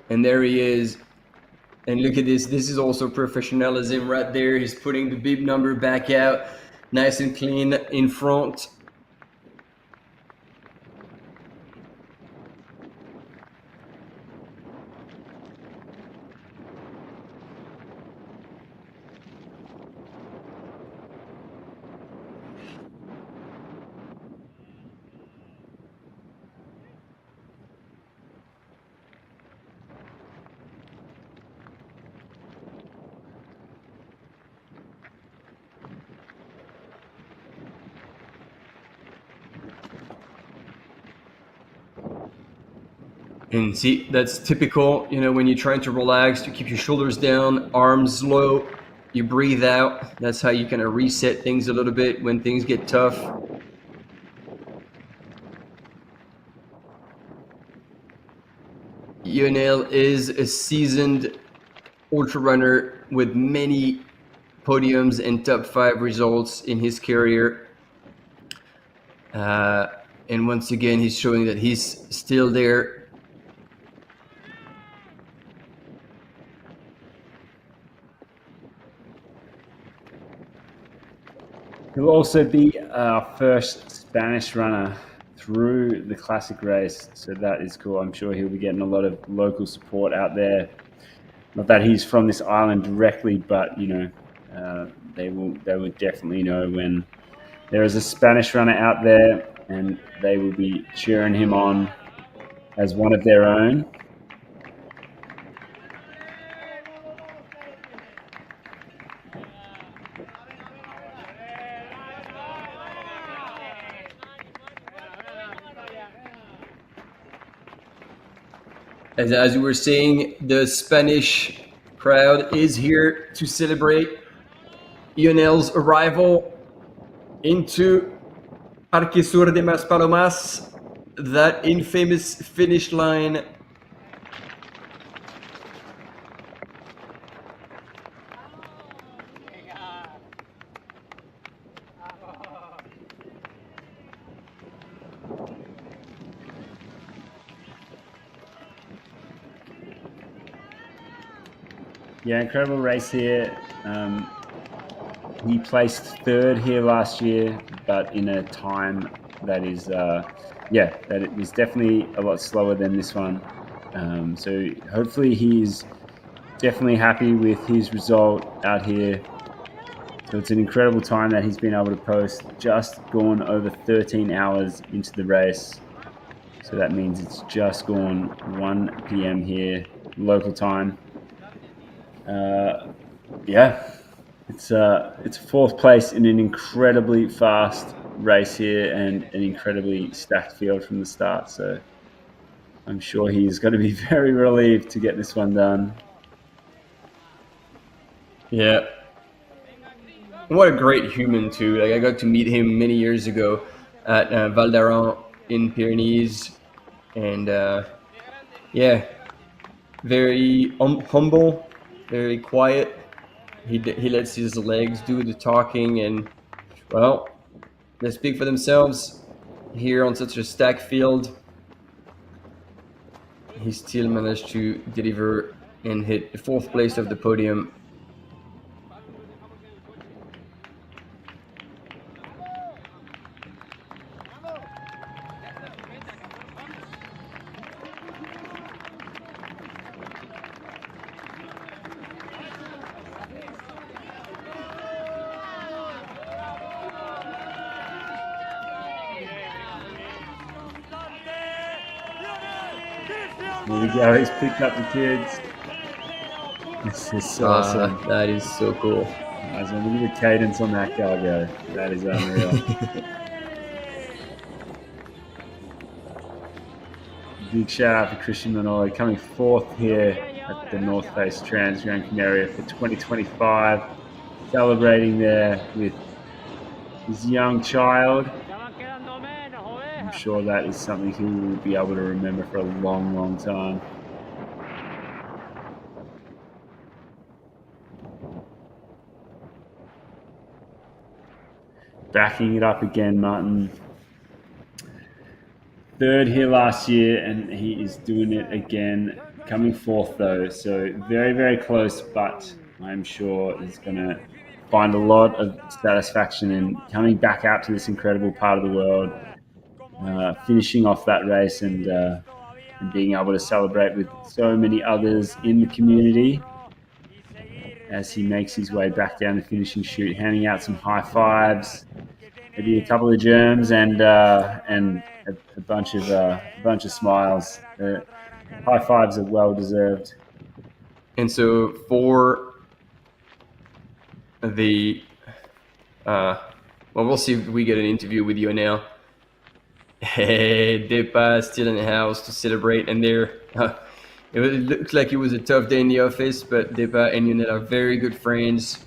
And there he is. And look at this. This is also professionalism right there. He's putting the bib number back out, nice and clean in front. And see, that's typical, you know, when you're trying to relax, to keep your shoulders down, arms low, you breathe out. That's how you kind of reset things a little bit when things get tough. Lionel is a seasoned ultra runner with many podiums and top 5 results in his career. And once again, he's showing that he's still there. He'll also be our first Spanish runner through the classic race, so that is cool. I'm sure he'll be getting a lot of local support out there. Not that he's from this island directly, but you know, they will definitely know when there is a Spanish runner out there, and they will be cheering him on as one of their own. As we were saying, the Spanish crowd is here to celebrate Lionel's arrival into Parque Sur de Maspalomas, that infamous finish line. Yeah, incredible race here. He placed 3rd here last year, but in a time that is, that it was definitely a lot slower than this one. So hopefully he's definitely happy with his result out here. So it's an incredible time that he's been able to post, just gone over 13 hours into the race. So that means it's just gone 1 p.m. here, local time. It's 4th place in an incredibly fast race here and an incredibly stacked field from the start. So I'm sure he's going to be very relieved to get this one done. Yeah. What a great human too. Like, I got to meet him many years ago at Val d'Aran in Pyrenees, and very humble, very quiet. He lets his legs do the talking, and well, they speak for themselves. Here on such a stacked field, he still managed to deliver and hit the 4th place of the podium. There we go, he's picked up the kids. This is so awesome. That is so cool. Look at the cadence on that cargo. That is unreal. Big shout out to Christian Manoli, coming 4th here at the North Face Transgrancanaria for 2025. Celebrating there with his young child. I'm sure that is something he will be able to remember for a long, long time. Backing it up again, Martin. 3rd here last year, and he is doing it again. Coming 4th though, so very, very close, but I'm sure he's going to find a lot of satisfaction in coming back out to this incredible part of the world. Finishing off that race and being able to celebrate with so many others in the community as he makes his way back down the finishing chute, handing out some high fives, maybe a couple of germs and a bunch of smiles. High fives are well deserved. And so for the we'll see if we get an interview with you now. Hey, Depa still in the house to celebrate, and they're It looks like it was a tough day in the office, but Depa and Lionel are very good friends.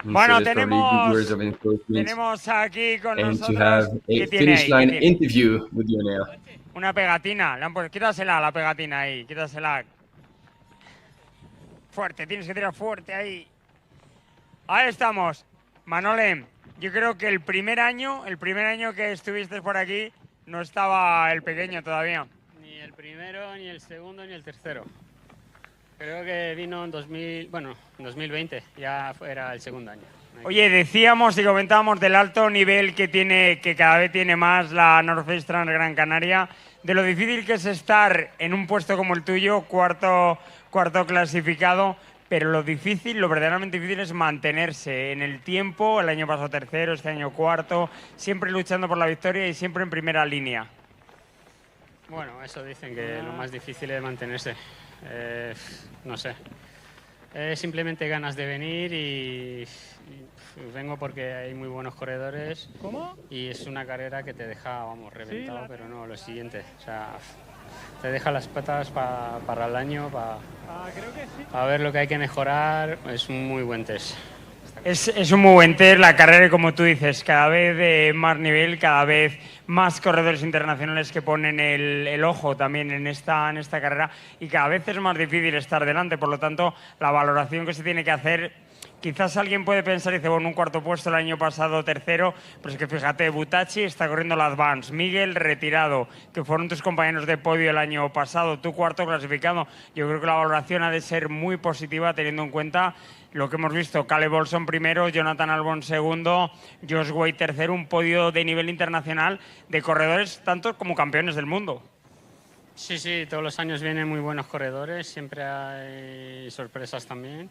And Bueno, so there's probably good words of encouragement. tenemos aquí con And to nosotros. have a ¿Qué tiene finish ahí? line ¿Qué tiene? interview with Lionel. Una pegatina. Quítasela la pegatina ahí. Quítasela. Fuerte, tienes que tirar fuerte ahí. Ahí estamos. Manole, yo creo que el primer año que estuviste por aquí no estaba el pequeño todavía. Ni el primero, ni el segundo, ni el tercero. Creo que vino en 2020, ya era el segundo año. Oye, decíamos y comentábamos del alto nivel que cada vez tiene más la North Face Transgrancanaria, de lo difícil que es estar en un puesto como el tuyo, cuarto clasificado, pero lo verdaderamente difícil es mantenerse en el tiempo, el año pasado tercero, este año cuarto, siempre luchando por la victoria y siempre en primera línea. Bueno, eso dicen, que lo más difícil es mantenerse. No sé. Simplemente ganas de venir y vengo porque hay muy buenos corredores. ¿Cómo? Y es una carrera que te deja, reventado, pero no, lo siguiente. O sea, te deja las patas para el año, creo que sí. para ver lo que hay que mejorar. Es un muy buen test. Es un muy buen test, la carrera, como tú dices, cada vez de más nivel, cada vez más corredores internacionales que ponen el ojo también en esta carrera y cada vez es más difícil estar delante. Por lo tanto, la valoración que se tiene que hacer, quizás alguien puede pensar y dice, bueno, un cuarto puesto el año pasado, tercero, pero es que fíjate, Butachi está corriendo la Advance, Miguel retirado, que fueron tus compañeros de podio el año pasado, tú cuarto clasificado. Yo creo que la valoración ha de ser muy positiva teniendo en cuenta lo que hemos visto: Caleb Olsen primero, Jonathan Albon segundo, Josh Wade tercero, un podio de nivel internacional de corredores tanto como campeones del mundo. Sí, todos los años vienen muy buenos corredores, siempre hay sorpresas también.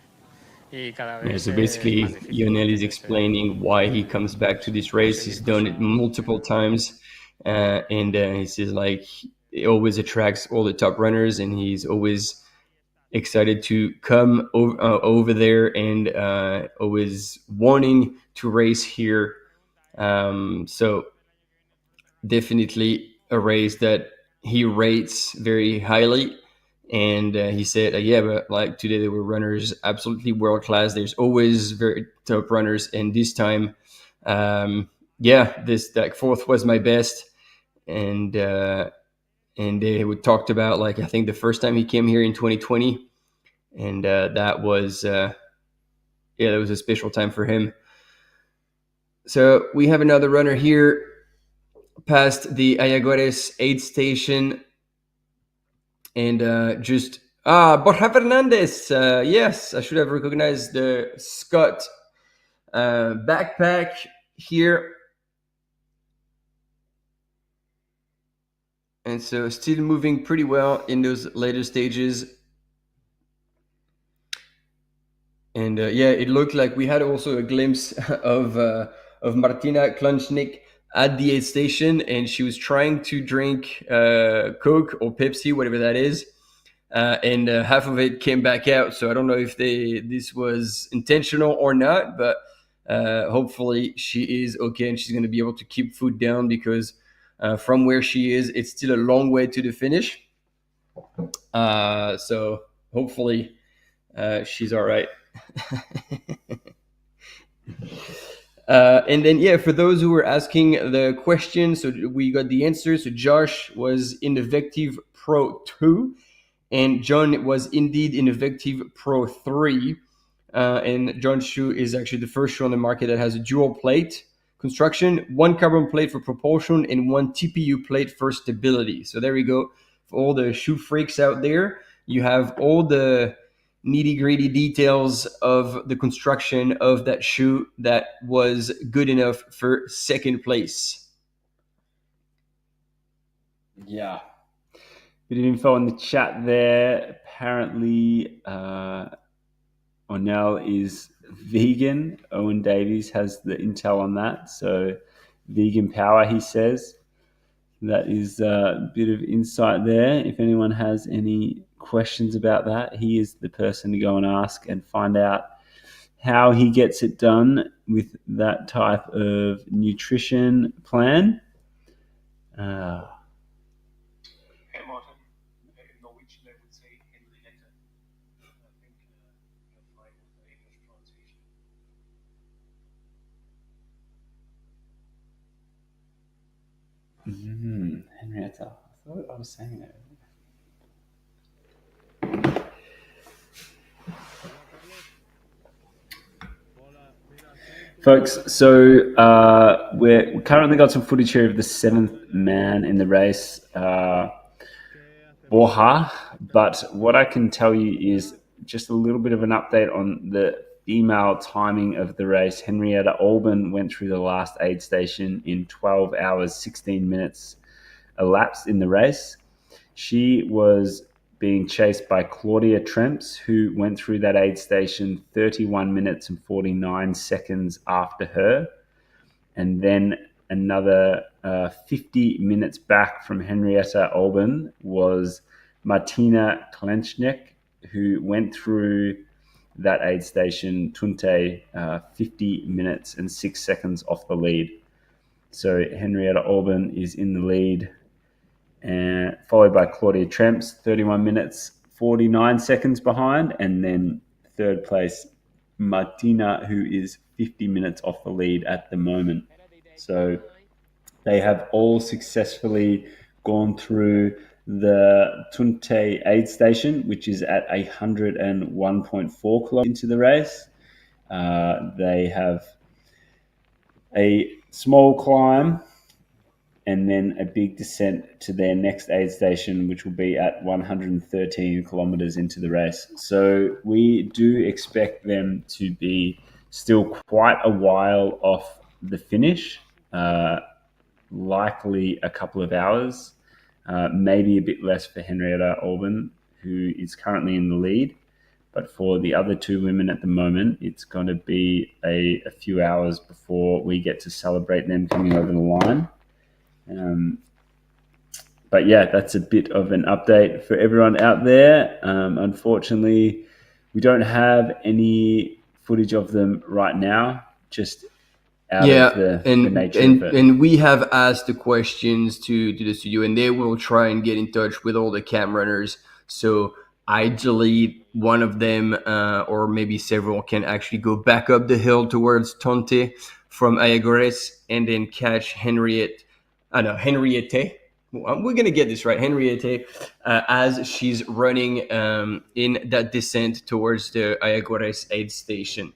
Y cada vez Yeah, so basically, Lionel is explaining why he comes back to this race. He's done it multiple times, and he says like it always attracts all the top runners, and he's always excited to come over there and always wanting to race here. So definitely a race that he rates very highly. And he said, yeah, but like today there were runners absolutely world class. There's always very top runners, and this time, this like fourth was my best. And they talked about, like, I think the first time he came here in 2020, and that was that was a special time for him. So we have another runner here past the Ayaguares aid station, and Borja Fernandez. Yes, I should have recognized the Scott backpack here. And so still moving pretty well in those later stages. And it looked like we had also a glimpse of Martina Klunchnik at the aid station, and she was trying to drink Coke or Pepsi, whatever that is, and half of it came back out. So I don't know if this was intentional or not, but hopefully she is okay and she's going to be able to keep food down, because from where she is, it's still a long way to the finish. So hopefully she's all right. And then, for those who were asking the question, so we got the answer. So Josh was in the Vective Pro 2, and John was indeed in the Vective Pro 3. And John's shoe is actually the first shoe on the market that has a dual plate construction, one carbon plate for propulsion and one TPU plate for stability. So there we go. For all the shoe freaks out there, you have all the nitty-gritty details of the construction of that shoe that was good enough for second place. Yeah. Bit of info in the chat there. Apparently, Onel is vegan. Owen Davies has the intel on that. So vegan power, he says. That is a bit of insight there. If anyone has any questions about that, he is the person to go and ask and find out how he gets it done with that type of nutrition plan. Henrietta. I thought I was saying it. Folks, so we currently got some footage here of the 7th man in the race, Borja. But what I can tell you is just a little bit of an update on the female timing of the race. Henrietta Olsen went through the last aid station in 12 hours, 16 minutes elapsed in the race. She was being chased by Claudia TRS, who went through that aid station 31 minutes and 49 seconds after her. And then another 50 minutes back from Henrietta Olsen was Martina Klenchnik, who went through that aid station, Tunte, 50 minutes and 6 seconds off the lead. So Henrietta Olsen is in the lead, and followed by Claudia TRS, 31 minutes, 49 seconds behind. And then third place, Martina, who is 50 minutes off the lead at the moment. So they have all successfully gone through the Tunte aid station, which is at 101.4 kilometers into the race. They have a small climb and then a big descent to their next aid station, which will be at 113 kilometers into the race. So we do expect them to be still quite a while off the finish, likely a couple of hours, maybe a bit less for Henrietta Olsen, who is currently in the lead. But for the other two women at the moment, it's going to be a few hours before we get to celebrate them coming over the line. But yeah, that's a bit of an update for everyone out there. Unfortunately, we don't have any footage of them right now, just out of the nature of it. And we have asked the questions to the studio, and they will try and get in touch with all the cam runners. So ideally, one of them or maybe several can actually go back up the hill towards Tonte from Ayagores and then catch Henriette. We're going to get this right. Henriette, as she's running in that descent towards the Ayagores aid station.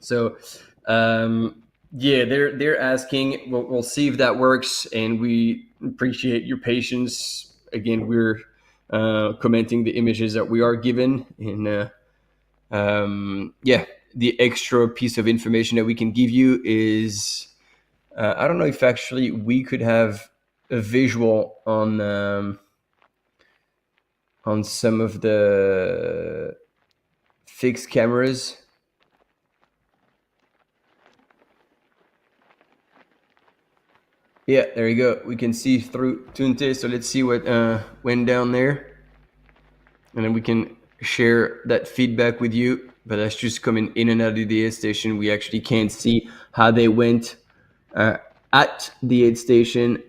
So, yeah, they're asking. We'll see if that works, and we appreciate your patience. Again, we're commenting the images that we are given, and yeah, the extra piece of information that we can give you is I don't know if actually we could have a visual on some of the fixed cameras. Yeah, there you go. We can see through Tunte. So let's see what went down there. And then we can share that feedback with you. But that's just coming in and out of the aid station. We actually can't see how they went at the aid station.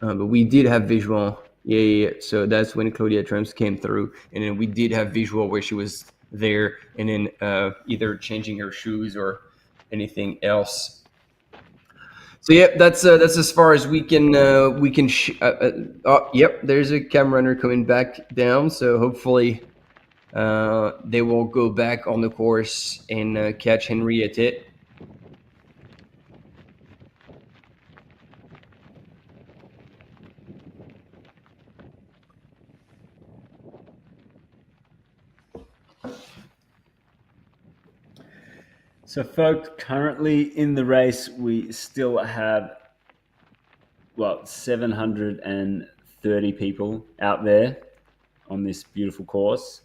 But we did have visual. Yeah. So that's when Claudia TRS came through. And then we did have visual where she was there and then either changing her shoes or anything else. So yeah, that's as far as we can. Yep, there's a cam runner coming back down. So hopefully, they will go back on the course and catch Henriette. So, folks, currently in the race, we still have, 730 people out there on this beautiful course.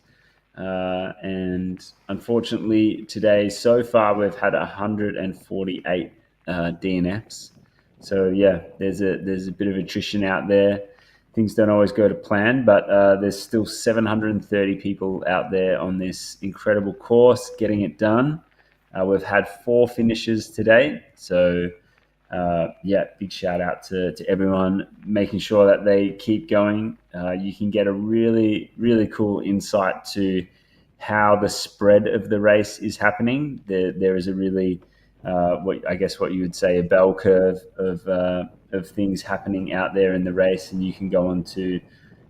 And unfortunately, today, so far, we've had 148 DNFs. So, yeah, there's a bit of attrition out there. Things don't always go to plan, but there's still 730 people out there on this incredible course getting it done. We've had 4 finishes today. So, yeah, big shout out to everyone making sure that they keep going. You can get a really, really cool insight to how the spread of the race is happening. There is a really what you would say a bell curve of things happening out there in the race, and you can go onto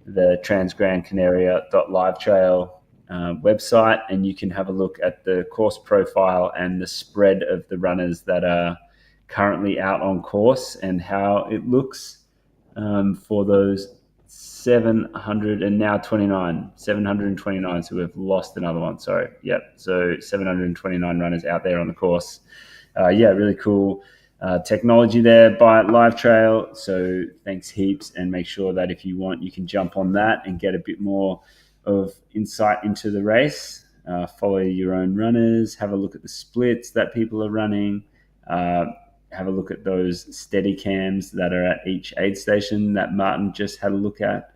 the transgrancanaria.livetrail website, and you can have a look at the course profile and the spread of the runners that are currently out on course and how it looks for those 729. So we've lost another one. Sorry. Yep. So 729 runners out there on the course. Really cool technology there by LiveTrail. So thanks heaps, and make sure that if you want, you can jump on that and get a bit more of insight into the race. Follow your own runners, have a look at the splits that people are running, have a look at those steady cams that are at each aid station that Martin just had a look at.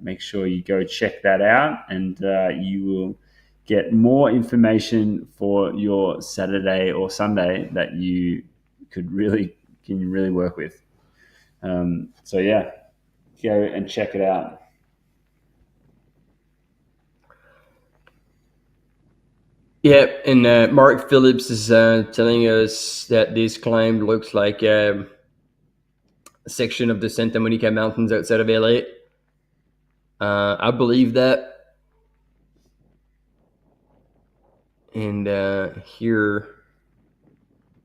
Make sure you go check that out, and you will get more information for your Saturday or Sunday that you can really work with. Go and check it out. Yeah, and Mark Phillips is telling us that this climb looks like a section of the Santa Monica Mountains outside of LA. I believe that. And here,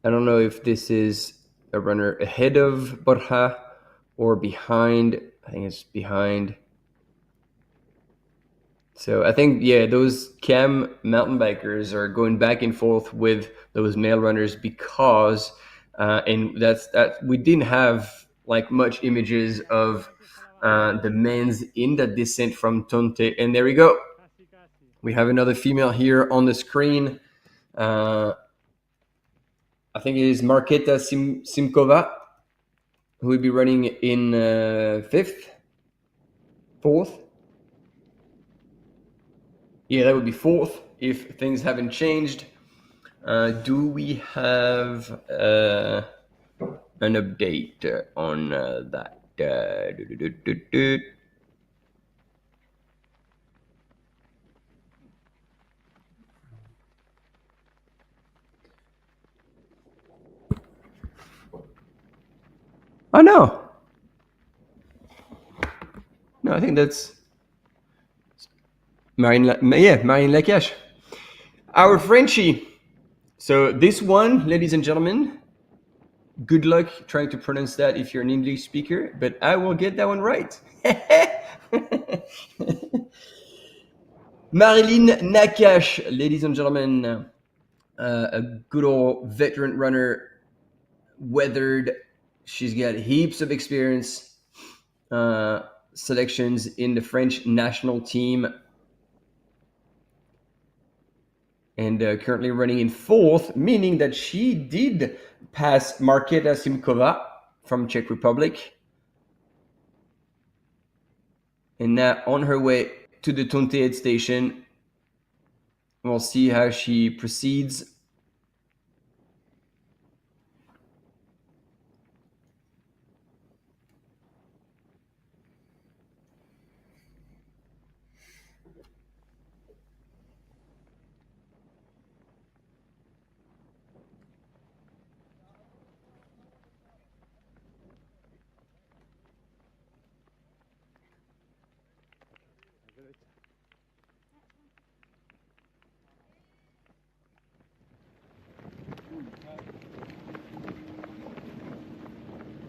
I don't know if this is a runner ahead of Borja or behind. I think it's behind. So I think, those cam mountain bikers are going back and forth with those male runners because, and that's we didn't have like much images of the men's in the descent from Tonte. And there we go. We have another female here on the screen. I think it is Marketa Simkova, who will be running in 4th. Yeah, that would be 4th if things haven't changed. Do we have an update on that? Oh, no. No, I think that's Marine Lacache. Our Frenchie. So this one, ladies and gentlemen, good luck trying to pronounce that if you're an English speaker, but I will get that one right. Marilyn Nakache, ladies and gentlemen, a good old veteran runner, weathered. She's got heaps of experience, selections in the French national team, and currently running in 4th, meaning that she did pass Marketa Simkova from Czech Republic, and now on her way to the Tonte aid station. We'll see how she proceeds.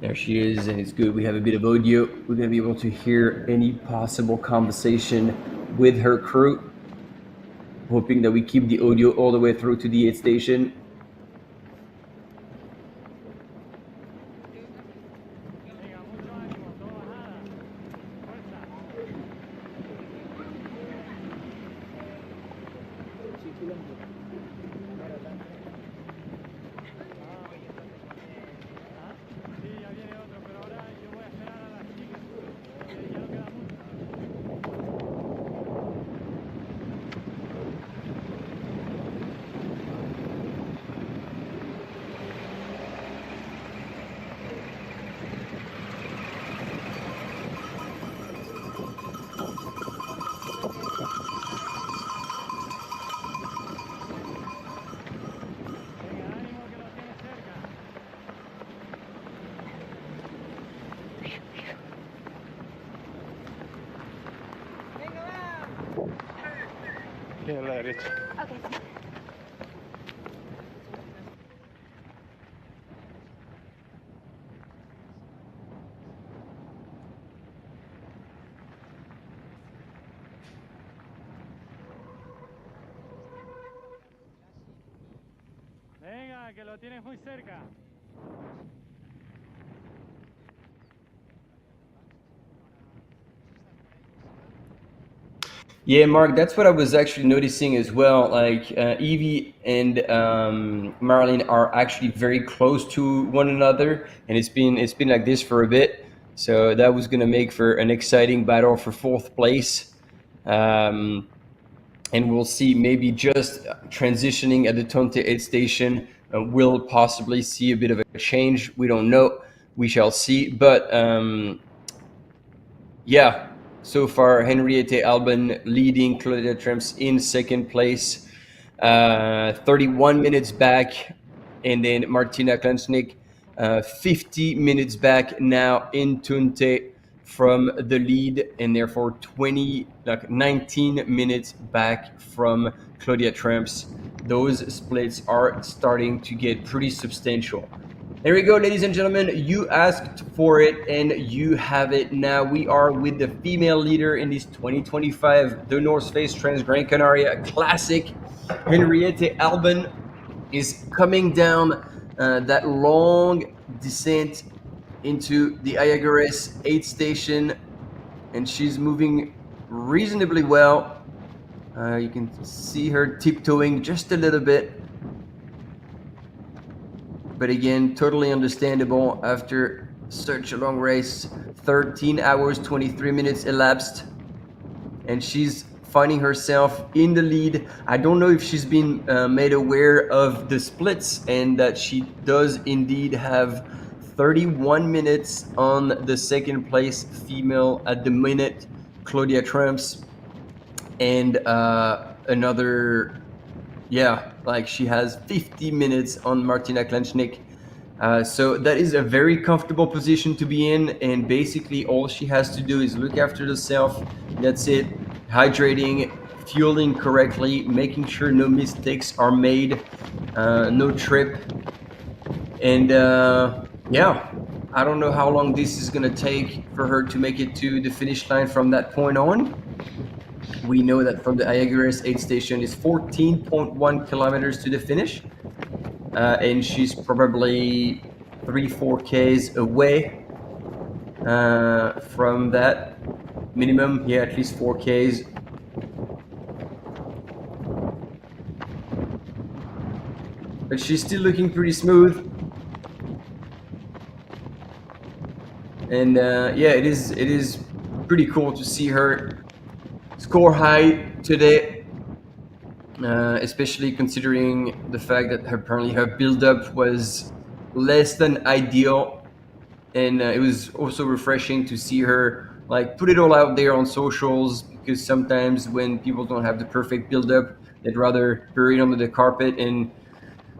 There she is, and it's good. We have a bit of audio. We're going to be able to hear any possible conversation with her crew. Hoping that we keep the audio all the way through to the aid station. a la derecha. Okay. Venga, que lo tienes muy cerca. Yeah, Mark, that's what I was actually noticing as well. Like Evie and Marilyn are actually very close to one another, and it's been like this for a bit. So that was going to make for an exciting battle for fourth place. And we'll see. Maybe just transitioning at the Tonte aid station, we'll possibly see a bit of a change. We don't know. We shall see. But yeah. So far, Henriette Albin leading, Claudia TRS in second place, 31 minutes back, and then Martina Klansnik 50 minutes back now in Tunte from the lead, and therefore 19 minutes back from Claudia TRS. Those splits are starting to get pretty substantial. There we go, ladies and gentlemen. You asked for it and you have it. Now we are with the female leader in this 2025 The North Face Transgrancanaria Classic. Henriette Albin is coming down that long descent into the Ayagares aid station, and she's moving reasonably well. You can see her tiptoeing just a little bit. But again, totally understandable after such a long race. 13 hours, 23 minutes elapsed, and she's finding herself in the lead. I don't know if she's been made aware of the splits and that she does indeed have 31 minutes on the second place female at the minute, Claudia TRS, and another... Yeah, like she has 50 minutes on Martina Klansnik. So that is a very comfortable position to be in. And basically all she has to do is look after herself. That's it. Hydrating, fueling correctly, making sure no mistakes are made, no trip. And yeah, I don't know how long this is going to take for her to make it to the finish line from that point on. We know that from the Ayagares aid station is 14.1 kilometers to the finish, and she's probably 3-4 Ks away from that minimum. Yeah, at least 4 Ks. But she's still looking pretty smooth. And yeah, it is pretty cool to see her score high today, especially considering the fact that apparently her build-up was less than ideal, and it was also refreshing to see her like put it all out there on socials, because sometimes when people don't have the perfect build-up, they'd rather bury it under the carpet and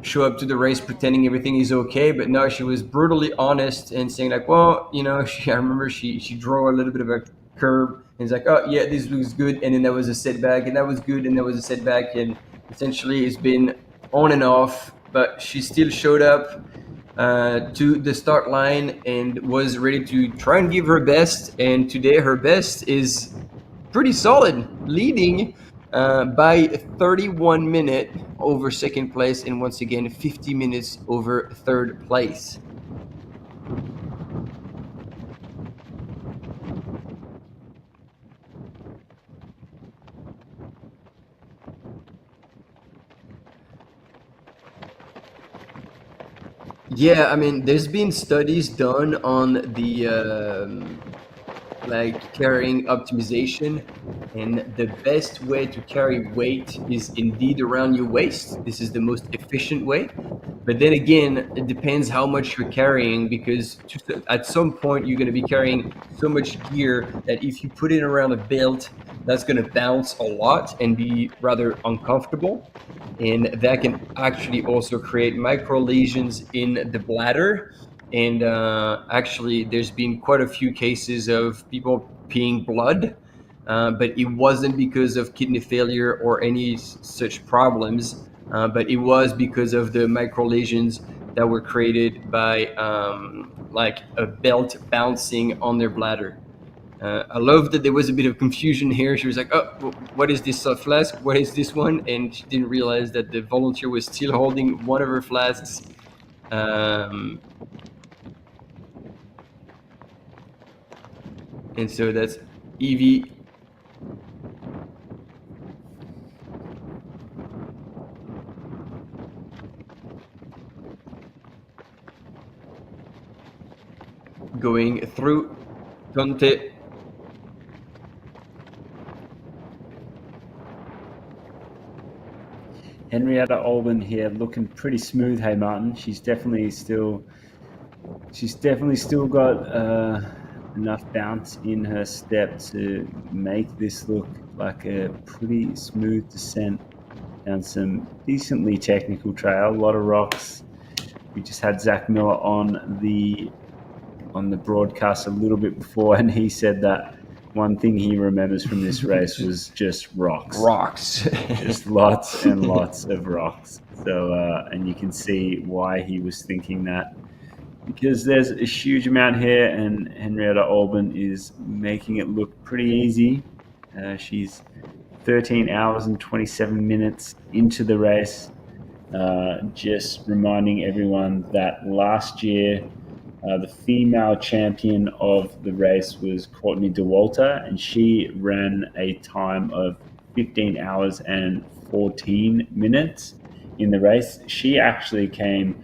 show up to the race pretending everything is okay. But no, she was brutally honest and saying like, well, you know, I remember she drew a little bit of a curve, and it's like, oh yeah, this looks good, and then there was a setback, and that was good, and there was a setback, and essentially it's been on and off. But she still showed up to the start line and was ready to try and give her best, and today her best is pretty solid, leading by 31 minutes over second place, and once again 50 minutes over third place. Yeah, I mean, there's been studies done on the like carrying optimization, and the best way to carry weight is indeed around your waist. This is the most efficient way. But then again, it depends how much you're carrying, because at some point you're going to be carrying so much gear that if you put it around a belt, that's going to bounce a lot and be rather uncomfortable. And that can actually also create micro lesions in the bladder. And actually, there's been quite a few cases of people peeing blood but it wasn't because of kidney failure or any such problems, but it was because of the micro lesions that were created by like a belt bouncing on their bladder. I love that there was a bit of confusion here. She was like, oh, what is this flask? What is this one? And she didn't realize that the volunteer was still holding one of her flasks. And so that's Evie. Going through Conte. Henrietta Olsen here, looking pretty smooth. Hey Martin, she's definitely still got enough bounce in her step to make this look like a pretty smooth descent down some decently technical trail. A lot of rocks. We just had Zach Miller on the broadcast a little bit before, and he said that one thing he remembers from this race was just rocks. Just lots and lots of rocks. So, and you can see why he was thinking that, because there's a huge amount here, and Henrietta Olsen is making it look pretty easy. She's 13 hours and 27 minutes into the race. Just reminding everyone that last year, the female champion of the race was Courtney Dauwalter, and she ran a time of 15 hours and 14 minutes in the race. She actually came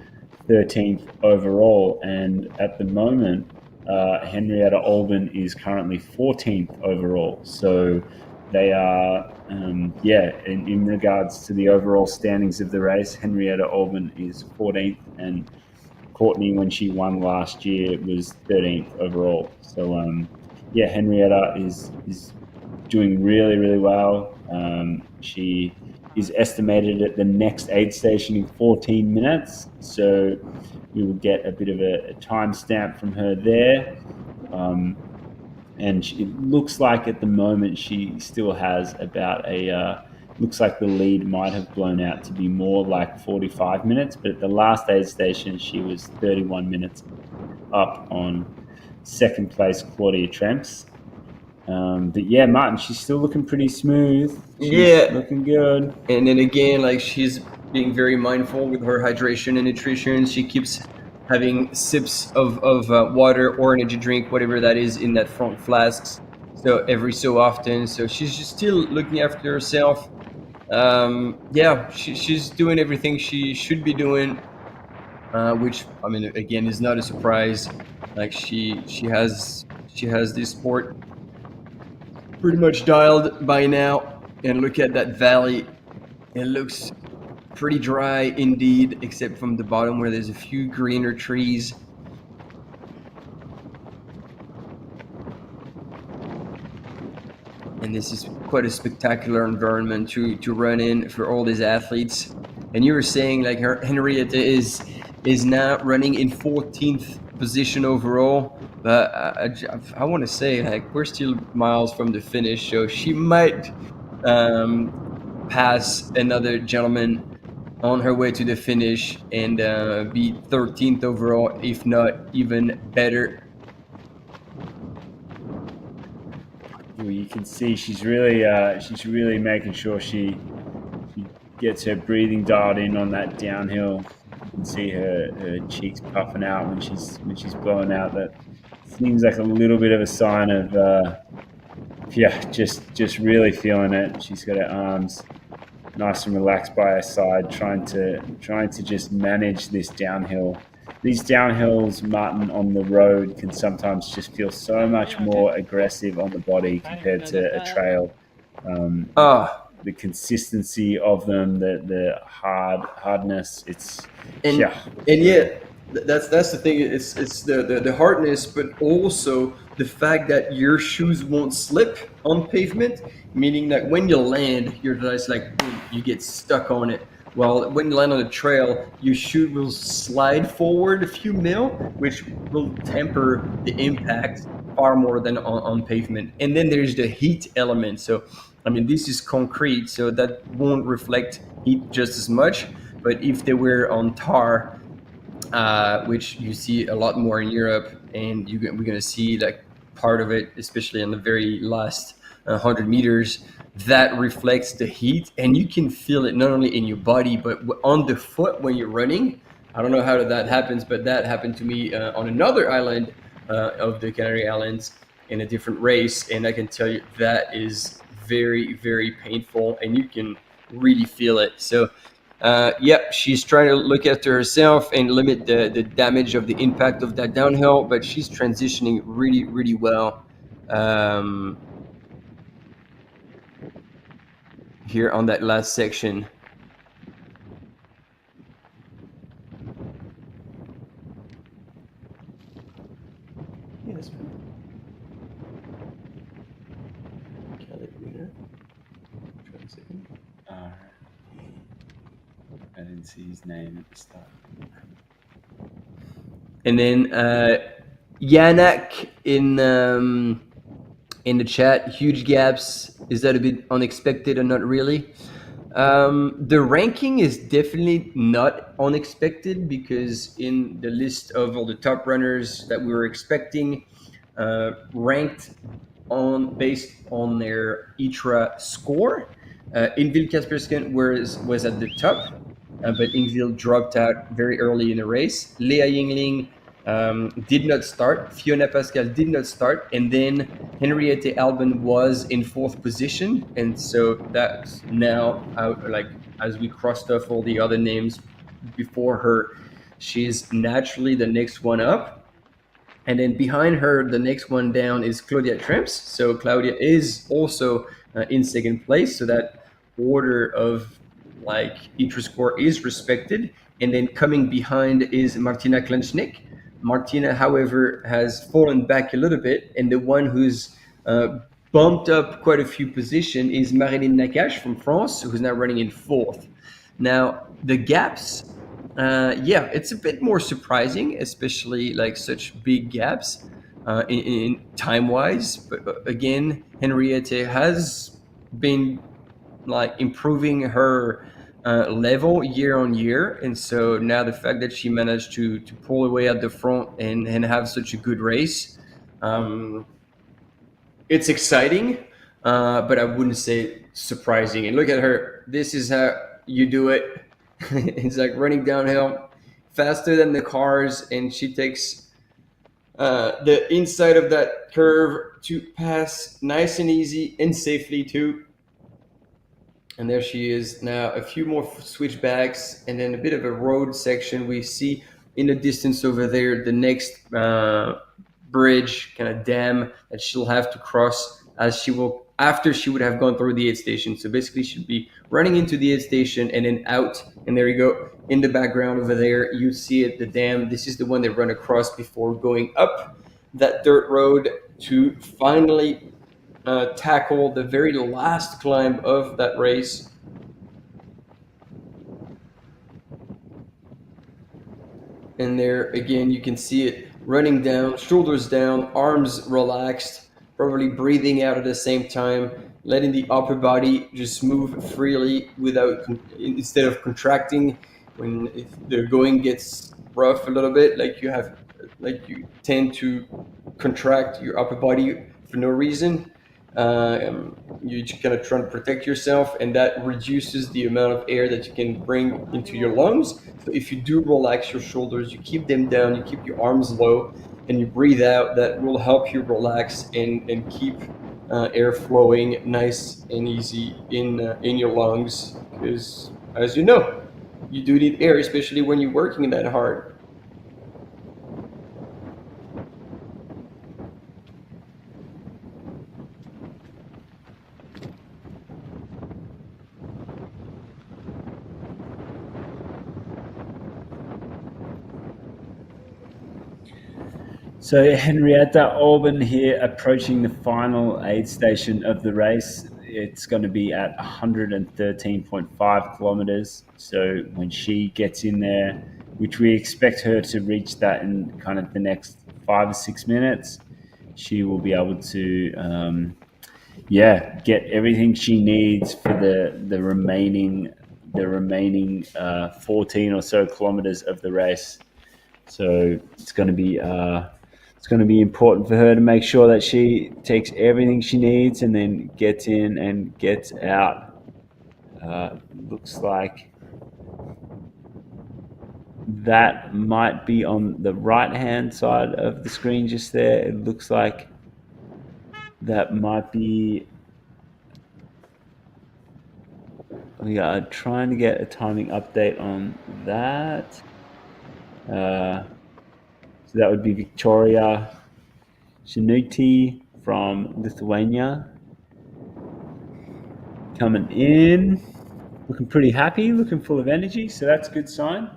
13th overall, and at the moment, Henrietta Olsen is currently 14th overall. So they are, in regards to the overall standings of the race, Henrietta Olsen is 14th, and Courtney, when she won last year, was 13th overall. So, Henrietta is doing really, really well. She is estimated at the next aid station in 14 minutes. So we will get a bit of a timestamp from her there. And it looks like at the moment she still has about looks like the lead might have blown out to be more like 45 minutes, but at the last aid station, she was 31 minutes up on second place Claudia TRS. But yeah, Martin, she's still looking pretty smooth. She's looking good. And then again, like, she's being very mindful with her hydration and nutrition. She keeps having sips of water or energy drink, whatever that is, in that front flasks. So every so often. So she's just still looking after herself. She's doing everything she should be doing, which, I mean, again, is not a surprise. Like, she has this sport pretty much dialed by now. And look at that valley. It looks pretty dry indeed, except from the bottom where there's a few greener trees. And this is quite a spectacular environment to run in for all these athletes. And you were saying, like, Henrietta is now running in 14th position overall, but I want to say, like, we're still miles from the finish, so she might pass another gentleman on her way to the finish and be 13th overall, if not even better. You can see she's really making sure she gets her breathing dialed in on that downhill. You can see her cheeks puffing out when she's blowing out. That seems like a little bit of a sign of just really feeling it. She's got her arms nice and relaxed by her side, trying to just manage this downhill. These downhills, Martin, on the road can sometimes just feel so much more aggressive on the body compared to a trail. The consistency of them, the hardness, that's the thing. It's the hardness, but also the fact that your shoes won't slip on pavement, meaning that when you land, you're just like, boom, you get stuck on it. Well, when you land on a trail, your shoe will slide forward a few mil, which will temper the impact far more than on pavement. And then there's the heat element. So, I mean, this is concrete, so that won't reflect heat just as much. But if they were on tar, which you see a lot more in Europe, and we're going to see like part of it, especially in the very last 100 meters, that reflects the heat, and you can feel it not only in your body, but on the foot when you're running. I don't know how that happens, but that happened to me on another island of the Canary Islands in a different race. And I can tell you that is very, very painful, and you can really feel it. So she's trying to look after herself and limit the damage of the impact of that downhill, but she's transitioning really, really well here on that last section. Yes. I didn't see his name at the start. And then Yannick in the chat, huge gaps. Is that a bit unexpected or not really? The ranking is definitely not unexpected, because in the list of all the top runners that we were expecting, ranked based on their ITRA score, Ingvild Kaspersken was at the top, but Ingvild dropped out very early in the race. Lea Yingling did not start. Fiona Pascal did not start, and then Henriette Alban was in 4th position, and so that's now like as we crossed off all the other names before her, she's naturally the next one up. And then behind her, the next one down is Claudia TRS. So Claudia is also in 2nd place. So that order of like ITRA score is respected. And then coming behind is Martina Klenschnick. Martina, however, has fallen back a little bit. And the one who's bumped up quite a few positions is Marilyn Nakache from France, who's now running in 4th. Now, the gaps, it's a bit more surprising, especially like such big gaps in time-wise. But again, Henriette has been like improving her level year on year, and so now the fact that she managed to pull away at the front and have such a good race, it's exciting, but I wouldn't say surprising. And look at her. This is how you do it. It's like running downhill faster than the cars, and she takes the inside of that curve to pass nice and easy and safely too. And there she is now. A few more switchbacks and then a bit of a road section. We see in the distance over there the next bridge, kind of dam that she'll have to cross after she would have gone through the aid station. So basically she'll be running into the aid station and then out. And there you go. In the background over there, you see it, the dam. This is the one they run across before going up that dirt road to finally tackle the very last climb of that race. And there again, you can see it running down, shoulders down, arms relaxed, probably breathing out at the same time, letting the upper body just move freely instead of contracting. If the going gets rough a little bit, you tend to contract your upper body for no reason. You just kind of try to protect yourself, and that reduces the amount of air that you can bring into your lungs. So if you do relax your shoulders, you keep them down, you keep your arms low, and you breathe out, that will help you relax and keep air flowing nice and easy in your lungs. Because as you know, you do need air, especially when you're working that hard. So Henrietta Alban here, approaching the final aid station of the race. It's going to be at 113.5 kilometers. So when she gets in there, which we expect her to reach that in kind of the next 5 or 6 minutes, she will be able to, get everything she needs for the remaining 14 or so kilometers of the race. So it's going to be important for her to make sure that she takes everything she needs and then gets in and gets out. Looks like that might be on the right hand side of the screen just there. It looks like that might be, we are trying to get a timing update on that. So that would be Victoria Shinuti from Lithuania coming in, looking pretty happy, looking full of energy, so that's a good sign.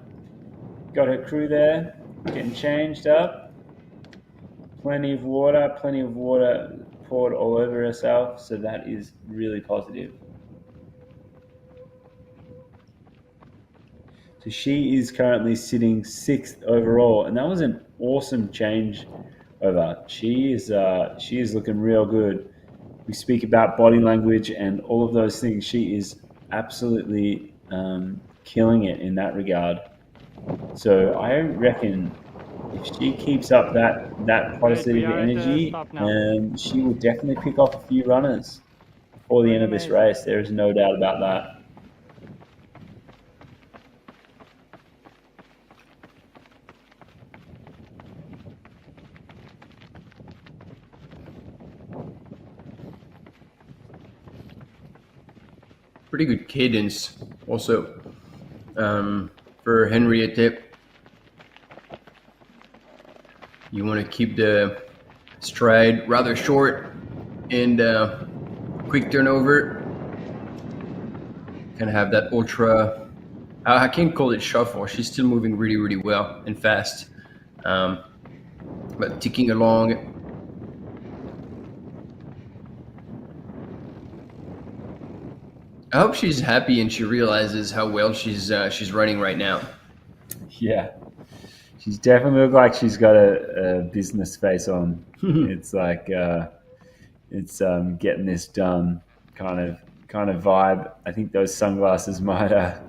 Got her crew there, getting changed up. Plenty of water poured all over herself, so that is really positive. So she is currently sitting 6th overall, and that was an awesome change over. She is looking real good. We speak about body language and all of those things. She is absolutely killing it in that regard. So I reckon if she keeps up that positive energy, she will definitely pick off a few runners before the end of this race. There is no doubt about that. Pretty good cadence also for Henriette. You want to keep the stride rather short and quick turnover. Kind of have that ultra, I can't call it shuffle. She's still moving really, really well and fast, but ticking along. I hope she's happy and she realizes how well she's running right now. Yeah, she's definitely look like she's got a business face on. It's like it's getting this done kind of vibe. I think those sunglasses might add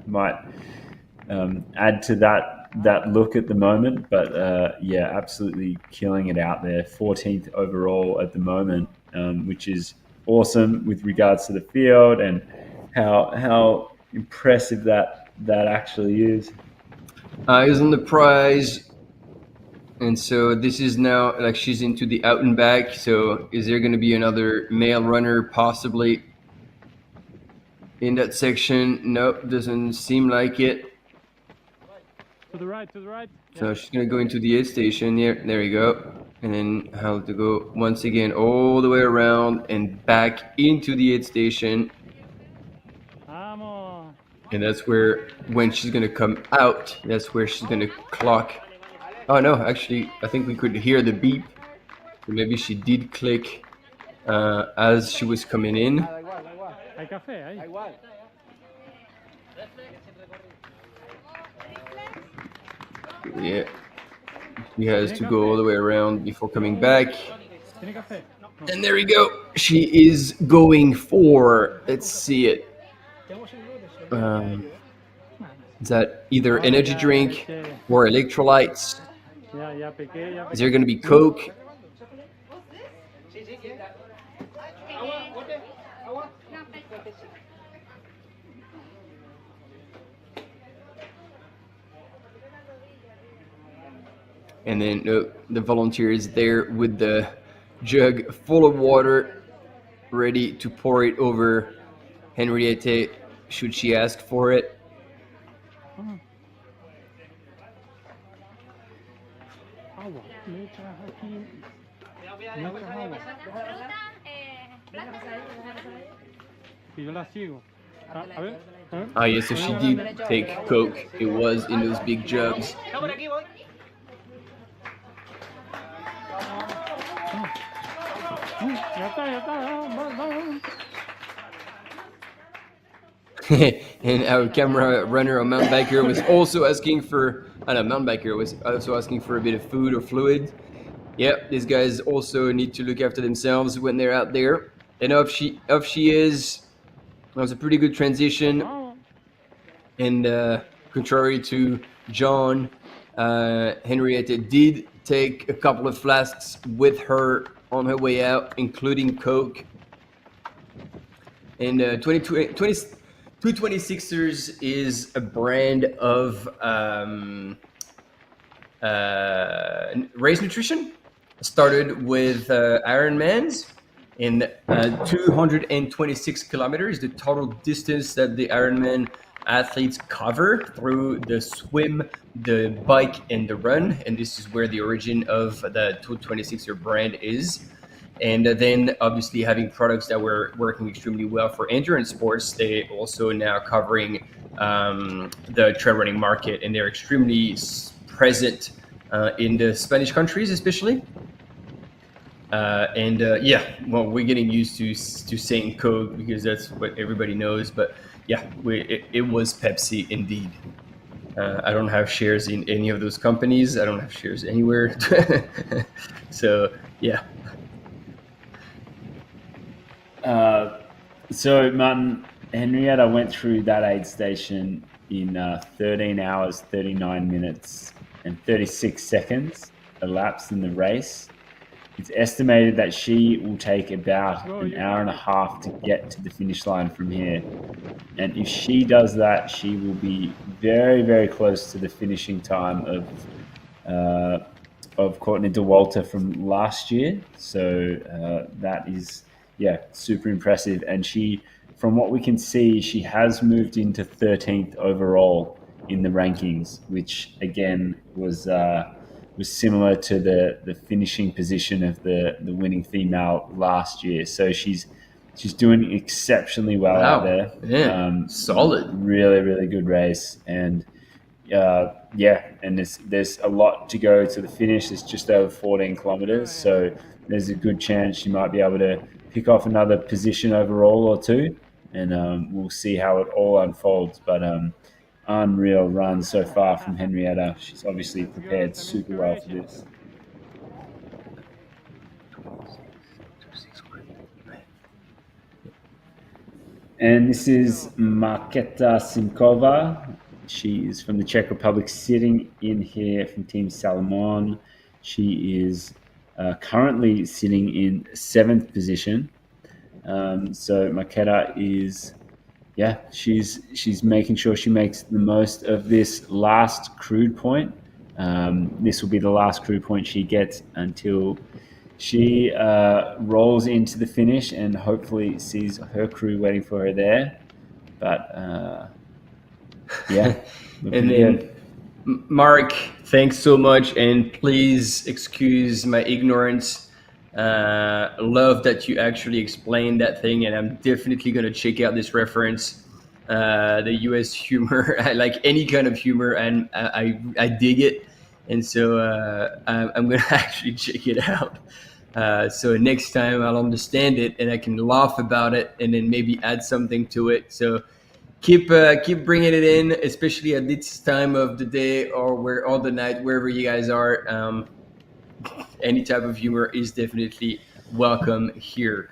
to that look at the moment. But yeah, absolutely killing it out there. 14th overall at the moment, which is awesome with regards to the field and how impressive that actually is. Is on the prize, and so this is now like she's into the out and back. So is there going to be another male runner possibly in that section? Nope, doesn't seem like it. To the right, to the right. So she's going to go into the aid station here. There you go. And then have to go once again all the way around and back into the aid station. And that's where, when she's going to come out, that's where she's going to clock. Oh no, actually, I think we could hear the beep. So maybe she did click as she was coming in. Yeah, she has to go all the way around before coming back. And there we go. She is going for, let's see it. Is that either energy drink or electrolytes? Is there going to be Coke? And then the volunteer is there with the jug full of water, ready to pour it over Henriette should she ask for it. Ah, yes, so she did take Coke. It was in those big jugs. And our camera runner or mountain biker was also asking for, mountain biker was also asking for a bit of food or fluid. yeah, these guys also need to look after themselves when they're out there. And off she is. That was a pretty good transition. And contrary to John, Henrietta did take a couple of flasks with her on her way out, including Coke. And 226ers is a brand of race nutrition. Started with Ironmans, and 226 kilometers, the total distance that the Ironman athletes cover through the swim, the bike, and the run. And this is where the origin of the 226er brand is. And then obviously having products that were working extremely well for endurance sports, they also now covering the trail running market, and they're extremely present in the Spanish countries, especially. Yeah, well, we're getting used to saying Coke because that's what everybody knows. But yeah, it was Pepsi indeed. I don't have shares in any of those companies. I don't have shares anywhere. So yeah. So Martin, Henrietta went through that aid station in 13 hours, 39 minutes, and 36 seconds elapsed in the race. It's estimated that she will take about an hour and a half to get to the finish line from here. And if she does that, she will be very, very close to the finishing time of Courtney Dauwalter from last year. So that is, yeah, super impressive. And she, from what we can see, she has moved into 13th overall in the rankings, which again was similar to the finishing position of the winning female last year. So she's doing exceptionally well out there. Yeah, solid. Really, really good race. And yeah, and there's a lot to go to the finish. It's just over 14 kilometers. So there's a good chance she might be able to pick off another position overall or two. And we'll see how it all unfolds. But unreal run so far from Henrietta. She's obviously prepared super well for this. And this is Marketa Simkova. She is from the Czech Republic, sitting in here from Team Salomon. She is currently sitting in 7th position. So Marketa is, yeah, she's making sure she makes the most of this last crude point. This will be the last crude point she gets until she rolls into the finish and hopefully sees her crew waiting for her there. But yeah, and then Mark, thanks so much, and please excuse my ignorance. Love that you actually explained that thing, and I'm definitely gonna check out this reference. The US humor, I like any kind of humor, and I dig it, and so I'm gonna actually check it out. So next time I'll understand it and I can laugh about it and then maybe add something to it. So keep bringing it in, especially at this time of the day or the night, wherever you guys are. Any type of humor is definitely welcome here.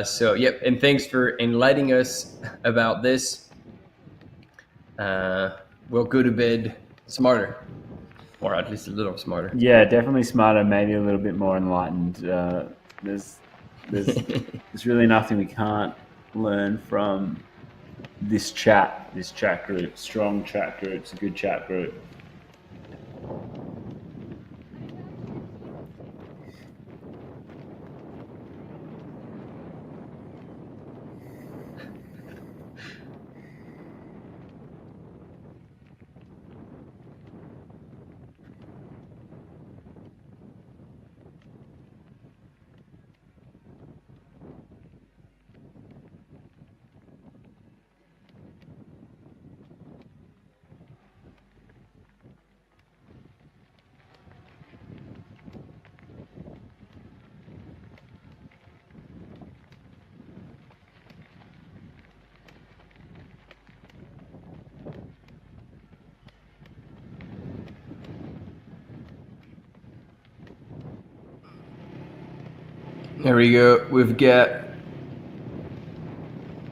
So yep, and thanks for enlightening us about this. We'll go to bed smarter. Or at least a little smarter. Yeah, definitely smarter, maybe a little bit more enlightened. There's really nothing we can't learn from this chat group. Strong chat group. It's a good chat group. There we go. We've got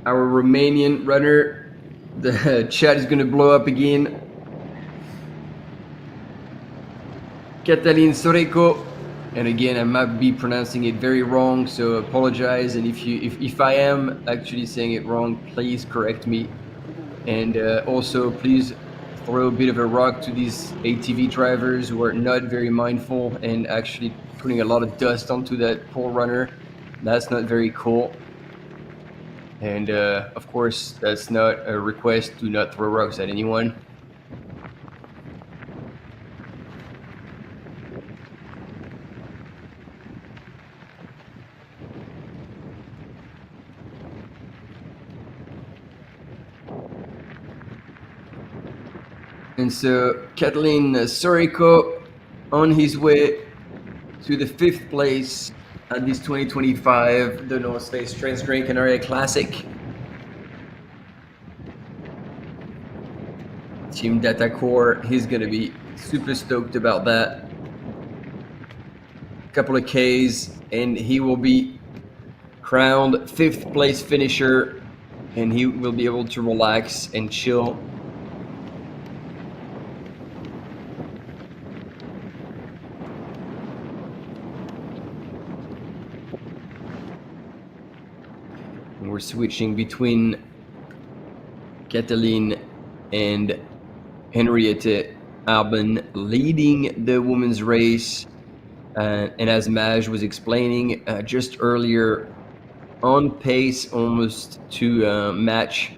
our Romanian runner. The chat is going to blow up again. Cătălin Soreco. And again, I might be pronouncing it very wrong, so apologize. And if I am actually saying it wrong, please correct me. And also, please throw a bit of a rock to these ATV drivers who are not very mindful and actually putting a lot of dust onto that poor runner. That's not very cool. And of course, that's not a request. Do not throw rocks at anyone. And so Cătălin Soreco on his way to the 5th place at this 2025 The North Face Transgrancanaria Classic. Team Data Core, he's going to be super stoked about that. Couple of Ks and he will be crowned 5th place finisher, and he will be able to relax and chill. We're switching between Cătălin and Henriette Albin leading the women's race. And as Maj was explaining just earlier, on pace almost to match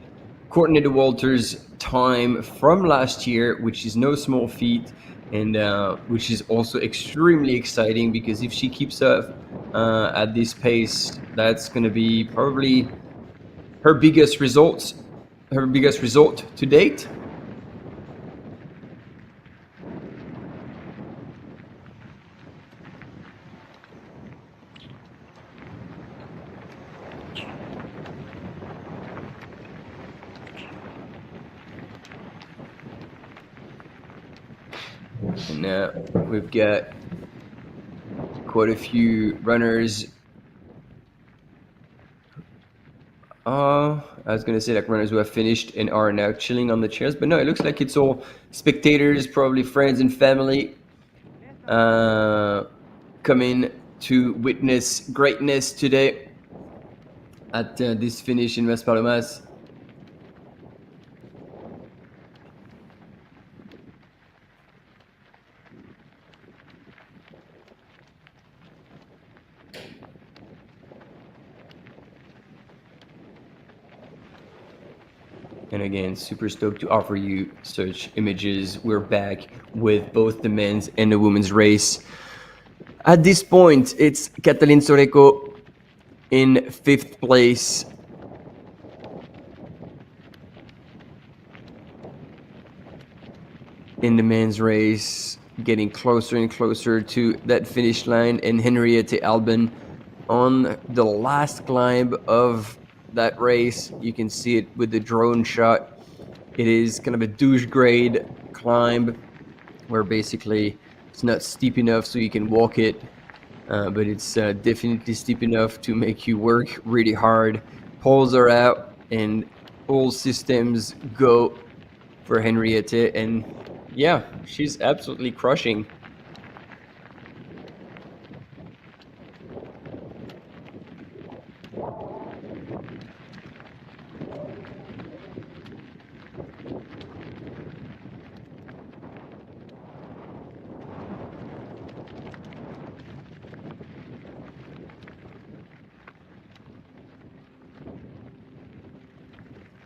Courtney Walter's time from last year, which is no small feat, and which is also extremely exciting, because if she keeps up at this pace, that's going to be probably her biggest result to date. And we've got quite a few runners. I was going to say like runners who have finished and are now chilling on the chairs, but no, it looks like it's all spectators, probably friends and family, coming to witness greatness today at this finish in Maspalomas. And again, super stoked to offer you such images. We're back with both the men's and the women's race. At this point, it's Cătălin Soreco in 5th place. In the men's race, getting closer and closer to that finish line, and Henriette Albin on the last climb of that race. You can see it with the drone shot. It is kind of a douche grade climb where basically it's not steep enough so you can walk it, but it's definitely steep enough to make you work really hard. Poles are out and all systems go for Henriette, and yeah, she's absolutely crushing.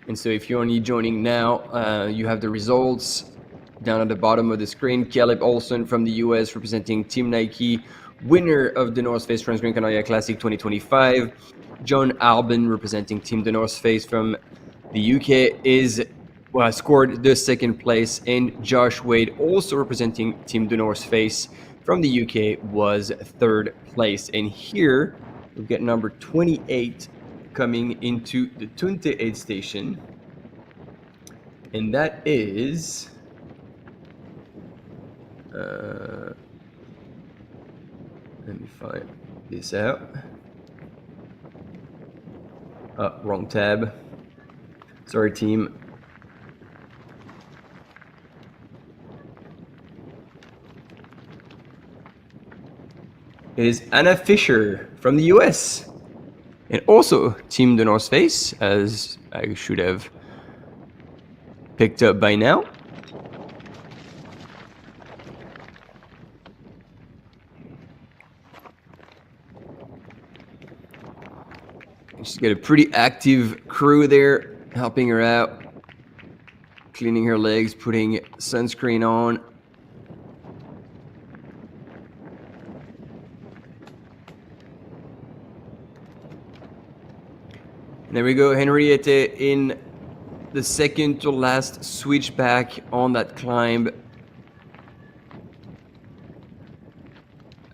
And so if you're only joining now, you have the results down at the bottom of the screen. Caleb Olsen from the US representing Team Nike, winner of the North Face Transgrancanaria Classic 2025. John Albin representing Team The North Face from the UK scored the 2nd place, and Josh Wade, also representing Team The North Face from the UK, was 3rd place. And here we've got number 28 coming into the 28th station, and that is let me find this out. Wrong tab. Sorry, team. Is Anna Fisher from the US. And also Team The North Face, as I should have picked up by now. She's got a pretty active crew there, helping her out, cleaning her legs, putting sunscreen on. And there we go, Henriette in the second to last switchback on that climb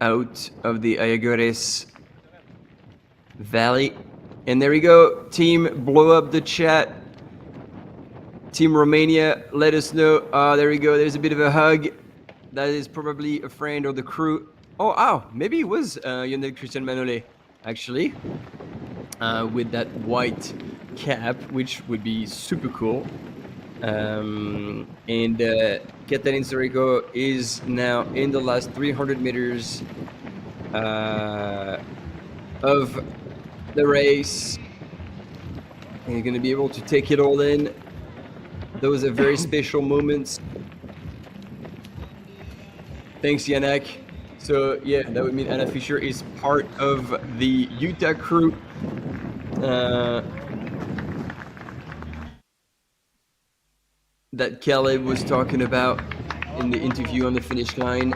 out of the Ayagores Valley. And there we go, team, blow up the chat. Team Romania, let us know. There we go, there's a bit of a hug. That is probably a friend of the crew. Oh, maybe it was Lionel Christian Manole, actually. With that white cap, which would be super cool. And Catalin Sorico is now in the last 300 meters of the race. And you're going to be able to take it all in. Those are very special moments. Thanks, Yannick. So yeah, that would mean Anna Fisher is part of the Utah crew. That Caleb was talking about in the interview on the finish line.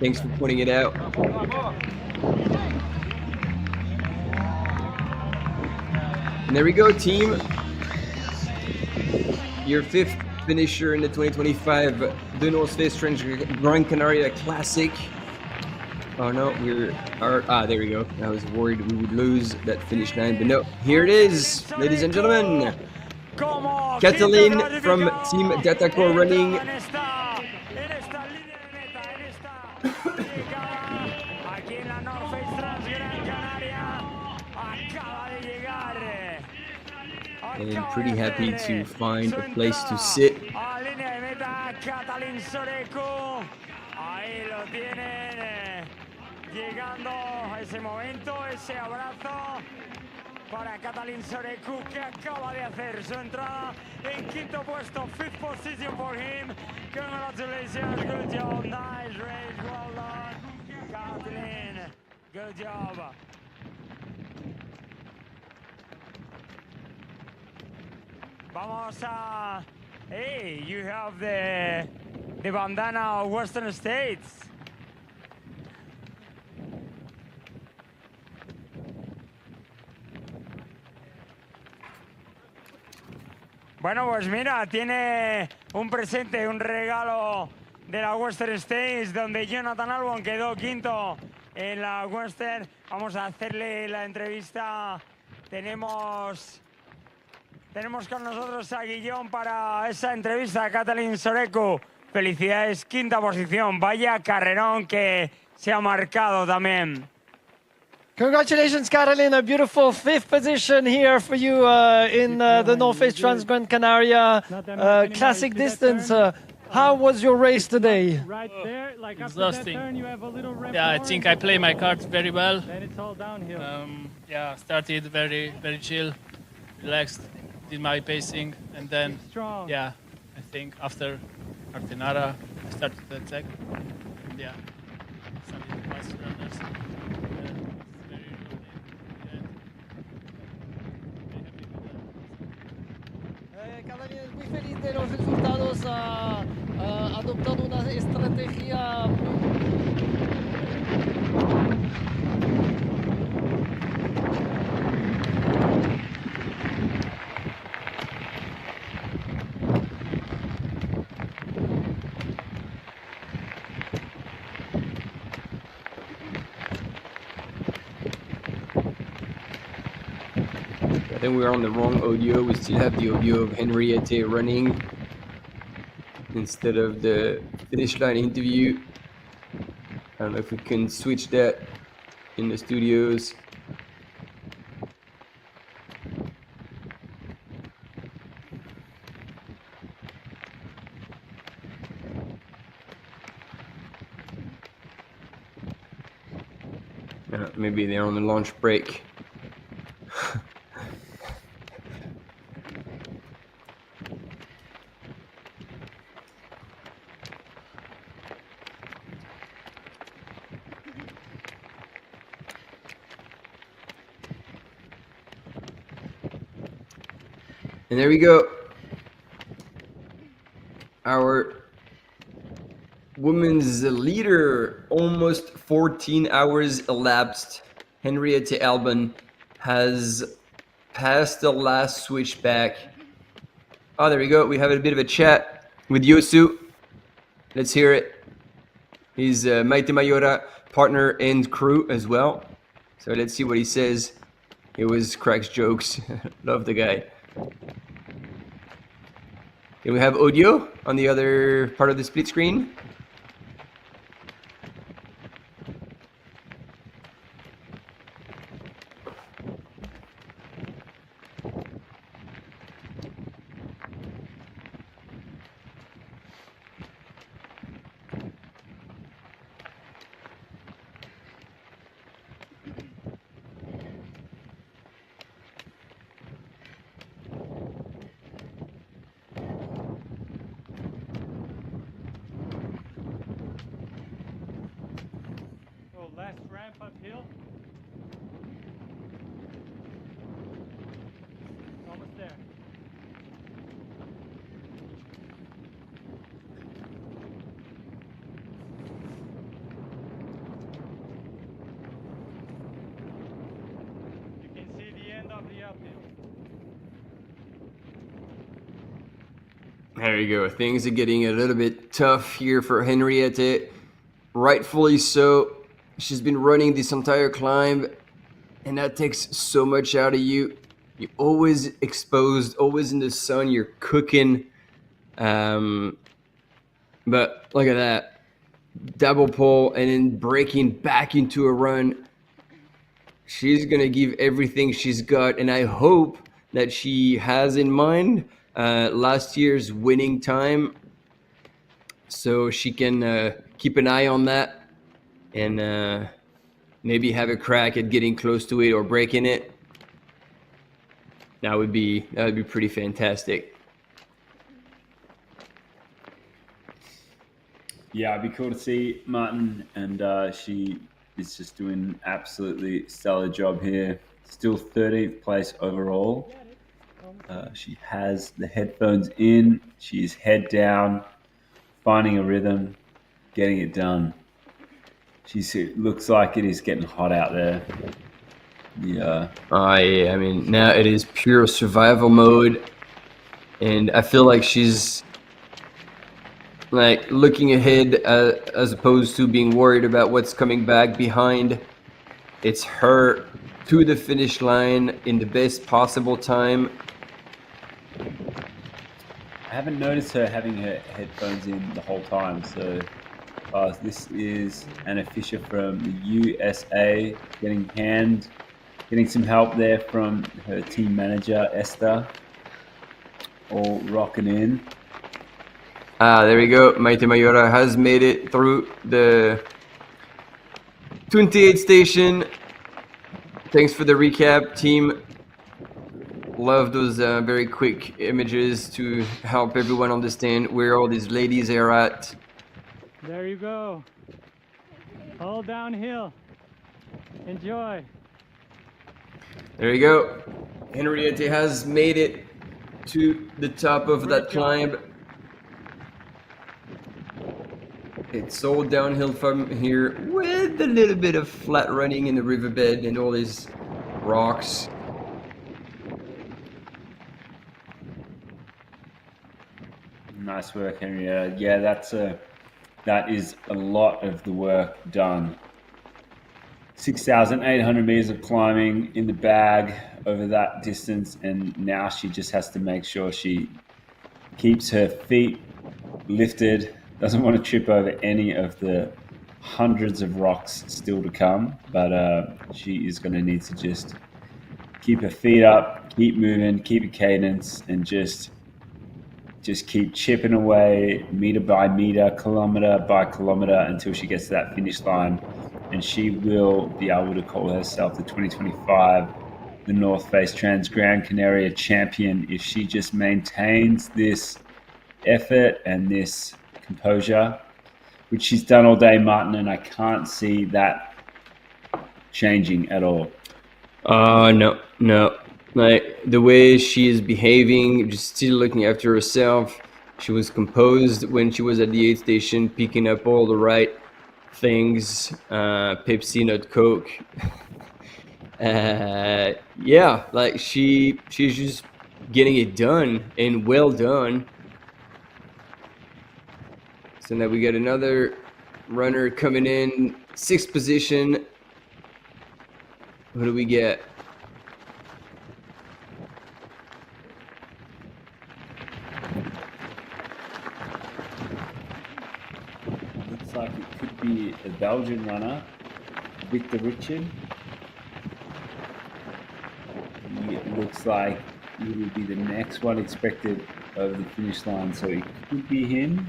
Thanks for pointing it out. And there we go, team. Your fifth finisher in the 2025 The North Face Transgrancanaria Classic. Oh no, there we go. I was worried we would lose that finish line, but no, here it is, ladies and gentlemen. Catalin from Team Datacore Running. And pretty happy to find a place to sit. Llegando a ese momento, ese abrazo para Catalin Sorecu, que acaba de hacer su entrada en quinto puesto, 5th position for him. Congratulations, good job, nice race, well done, Catalin, good job. Vamos a... Hey, you have the bandana of Western States. Bueno, pues mira, tiene un presente, un regalo de la Western States, donde Jonathan Albon quedó quinto en la Western. Vamos a hacerle la entrevista. Tenemos con nosotros a Guillón para esa entrevista. Catalin Sorecu, felicidades, quinta posición. Vaya carrerón que se ha marcado también. Congratulations, Catalin. A beautiful 5th position here for you in the North Face Transgrancanaria Classic distance. How was your race today? Exhausting. Yeah, I think I play my cards very well. Yeah, started very, very chill, relaxed, did my pacing, and then, yeah, I think after Artenara, I started to attack. Yeah, some fast runners. Catalin es muy feliz de los resultados, ha adoptado una estrategia. I think we're on the wrong audio. We still have the audio of Henriette running instead of the finish line interview. I don't know if we can switch that in the studios. Maybe they're on the lunch break. And there we go. Our women's leader, almost 14 hours elapsed. Henriette Albon has passed the last switchback. Oh, there we go. We have a bit of a chat with Yosu. Let's hear it. He's Maite Mayora, partner and crew as well. So let's see what he says. He always cracks jokes. Love the guy. Do we have audio on the other part of the split screen? Last ramp uphill. Almost there. You can see the end of the uphill. There you go. Things are getting a little bit tough here for Henriette. Rightfully so. She's been running this entire climb, and that takes so much out of you. You're always exposed, always in the sun. You're cooking. But look at that. Double pole and then breaking back into a run. She's going to give everything she's got, and I hope that she has in mind last year's winning time, so she can keep an eye on that and maybe have a crack at getting close to it or breaking it. That would be pretty fantastic. Yeah, it'd be cool to see Martin, and she is just doing an absolutely stellar job here. Still 13th place overall. She has the headphones in. She's head down, finding a rhythm, getting it done. It looks like it is getting hot out there. Yeah. I mean, now it is pure survival mode, and I feel like she's like looking ahead as opposed to being worried about what's coming back behind. It's her to the finish line in the best possible time. I haven't noticed her having her headphones in the whole time, so this is Anna Fisher from the USA getting some help there from her team manager, Esther, all rocking in. There we go. Maite Mayora has made it through the 28 station. Thanks for the recap, team. Love those very quick images to help everyone understand where all these ladies are at. There you go. All downhill. Enjoy. There you go. Henriette has made it to the top of that climb. It's all downhill from here with a little bit of flat running in the riverbed and all these rocks. Nice work, Henriette. Yeah, that is a lot of the work done. 6,800 meters of climbing in the bag over that distance, and now she just has to make sure she keeps her feet lifted, doesn't want to trip over any of the hundreds of rocks still to come, but she is going to need to just keep her feet up, keep moving, keep a cadence, and just keep chipping away meter by meter, kilometer by kilometer until she gets to that finish line. and she will be able to call herself the 2025 the North Face Transgrancanaria champion if she just maintains this effort and this composure, which she's done all day, Martin, and I can't see that changing at all. No. Like the way she is behaving, just still looking after herself. She was composed when she was at the aid station, picking up all the right things, Pepsi, not Coke. Yeah, like she's just getting it done, and well done. So now we got another runner coming in, 6th position. Who do we get? Looks like it could be a Belgian runner, Victor Richard. It looks like he will be the next one expected over the finish line, so it could be him.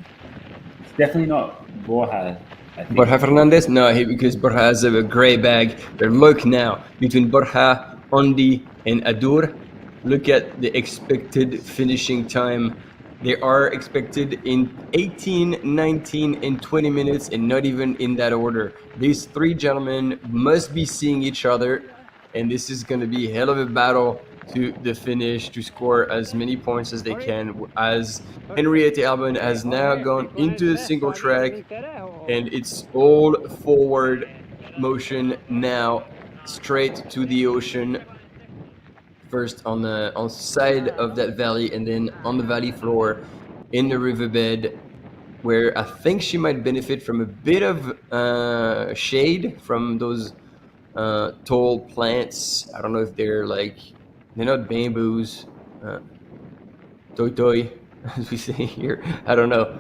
It's definitely not Borja. Borja Fernandez? No, because Borja has a gray bag. But look now, between Borja, Ondi, and Adur, look at the expected finishing time. They are expected in 18, 19, and 20 minutes, and not even in that order. These 3 gentlemen must be seeing each other, and this is going to be a hell of a battle to the finish to score as many points as they can, as Henriette Albon has now gone into the single track, and it's all forward motion now, straight to the ocean. First on the side of that valley, and then on the valley floor in the riverbed, where I think she might benefit from a bit of shade from those tall plants. I don't know if they're not bamboos, toi, as we say here. I don't know.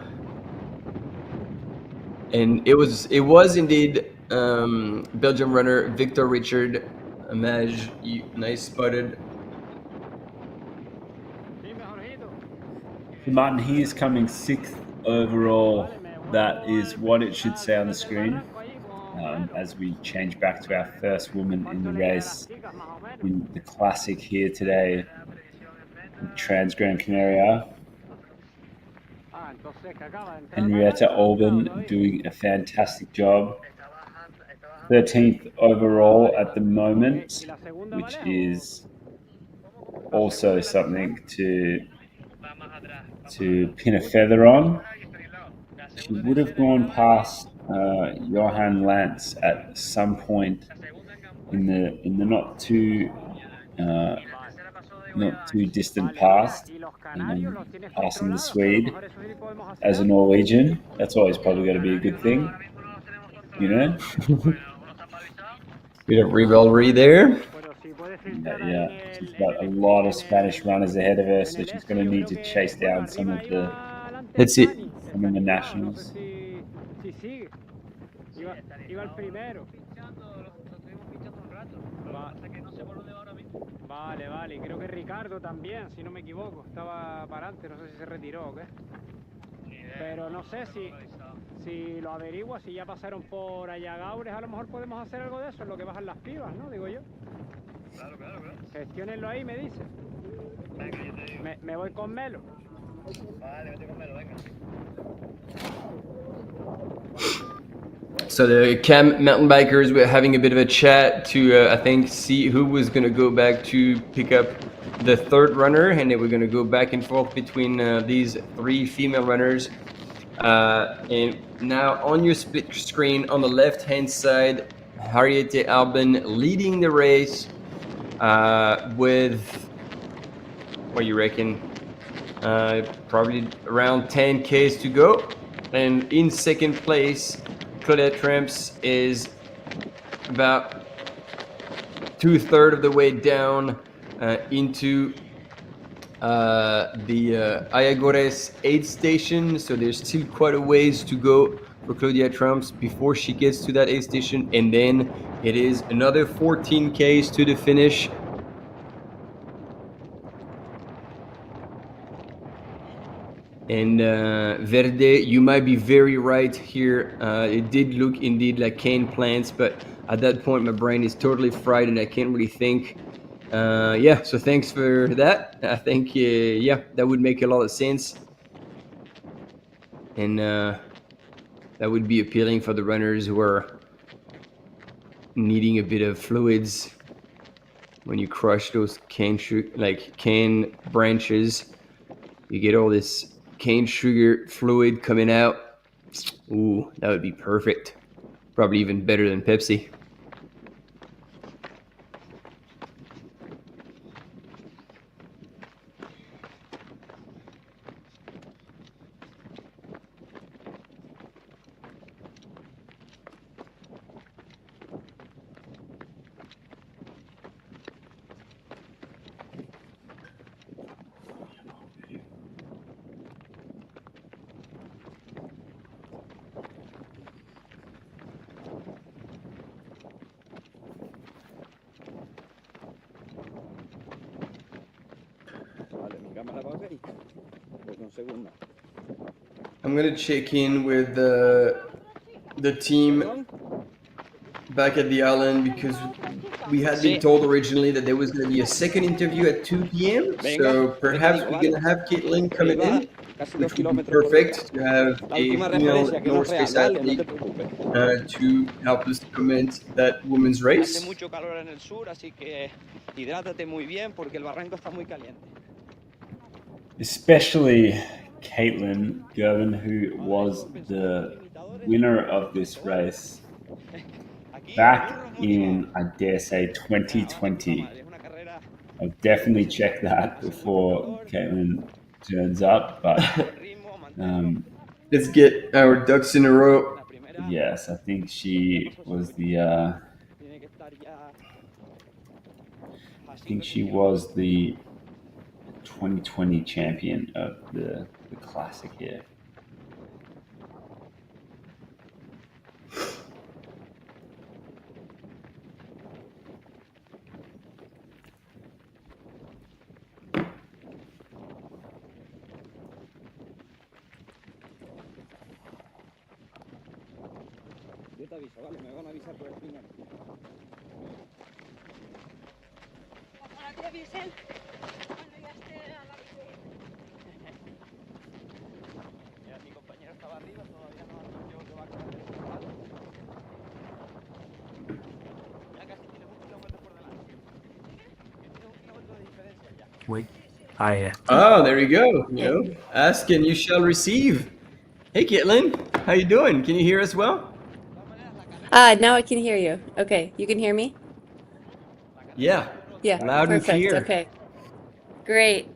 And it was indeed Belgium runner Victor Richard. Maj, nice spotted. Martin, he is coming 6th overall. That is what it should say on the screen. As we change back to our first woman in the race in the classic here today, Transgrancanaria. Henriette Albon doing a fantastic job. 13th overall at the moment, which is also something to pin a feather on. She would have gone past Johan Lance at some point in the not too distant past, passing the Swede as a Norwegian. That's always probably going to be a good thing, you know. Bit of rivalry there. Yeah, she's got a lot of Spanish runners ahead of her, so she's going to need to chase down some of the. Let's see. Some of the nationals. Vale, creo que Ricardo también, si no me equivoco, estaba para antes, no sé si se retiró o qué. Pero no sé si lo averigua, si ya pasaron por allá Gaures, a lo mejor podemos hacer algo de eso, en lo que bajan las pibas, ¿no? Digo yo. Claro. Gestiónenlo ahí, me dice. Venga, yo te digo. Me voy con Melo. Vale, vete con Melo, venga. So the Cam mountain bikers were having a bit of a chat to, I think, see who was going to go back to pick up the 3rd runner, and they were going to go back and forth between these 3 female runners. And now on your split screen on the left-hand side, Henriette Albon leading the race with, what do you reckon? Probably around 10 Ks to go. And in 2nd place, Claudia TRS is about 2/3 of the way down into the Ayagores aid station. So there's still quite a ways to go for Claudia TRS before she gets to that aid station. And then it is another 14 Ks to the finish. And Verde, you might be very right here. It did look indeed like cane plants, but at that point, my brain is totally fried and I can't really think. Yeah, so thanks for that. I think, yeah, that would make a lot of sense. And that would be appealing for the runners who are needing a bit of fluids. When you crush those cane branches, you get all this cane sugar fluid coming out. Ooh, that would be perfect. Probably even better than Pepsi. I'm gonna check in with the team back at the island because we had been told originally that there was going to be a second interview at 2 p.m. So perhaps we're going to have Caitlin coming in, which would be perfect to have a female North Face athlete to help us comment that women's race. Especially Caitlin Gervin, who was the winner of this race back in, I dare say, 2020. I'll definitely check that before Caitlin turns up, but let's get our ducks in a row. Yes, I think she was the 2020 champion of the classic here. Yo te aviso, vale, me van a avisar por el final. Ojalá te avisen cuando ya esté a la Mira, mi compañero estaba arriba, todavía no ha dicho que va a correr el final. Ya casi tiene un kilómetro por delante. Tiene un kilómetro de diferencia ya. Wait. Hi. Oh, there you go. You know, ask and you shall receive. Hey, Caitlin, how you doing? Can you hear us well? Now I can hear you. Okay, you can hear me? Yeah. Yeah. Loud perfect. and clear. Okay. Great.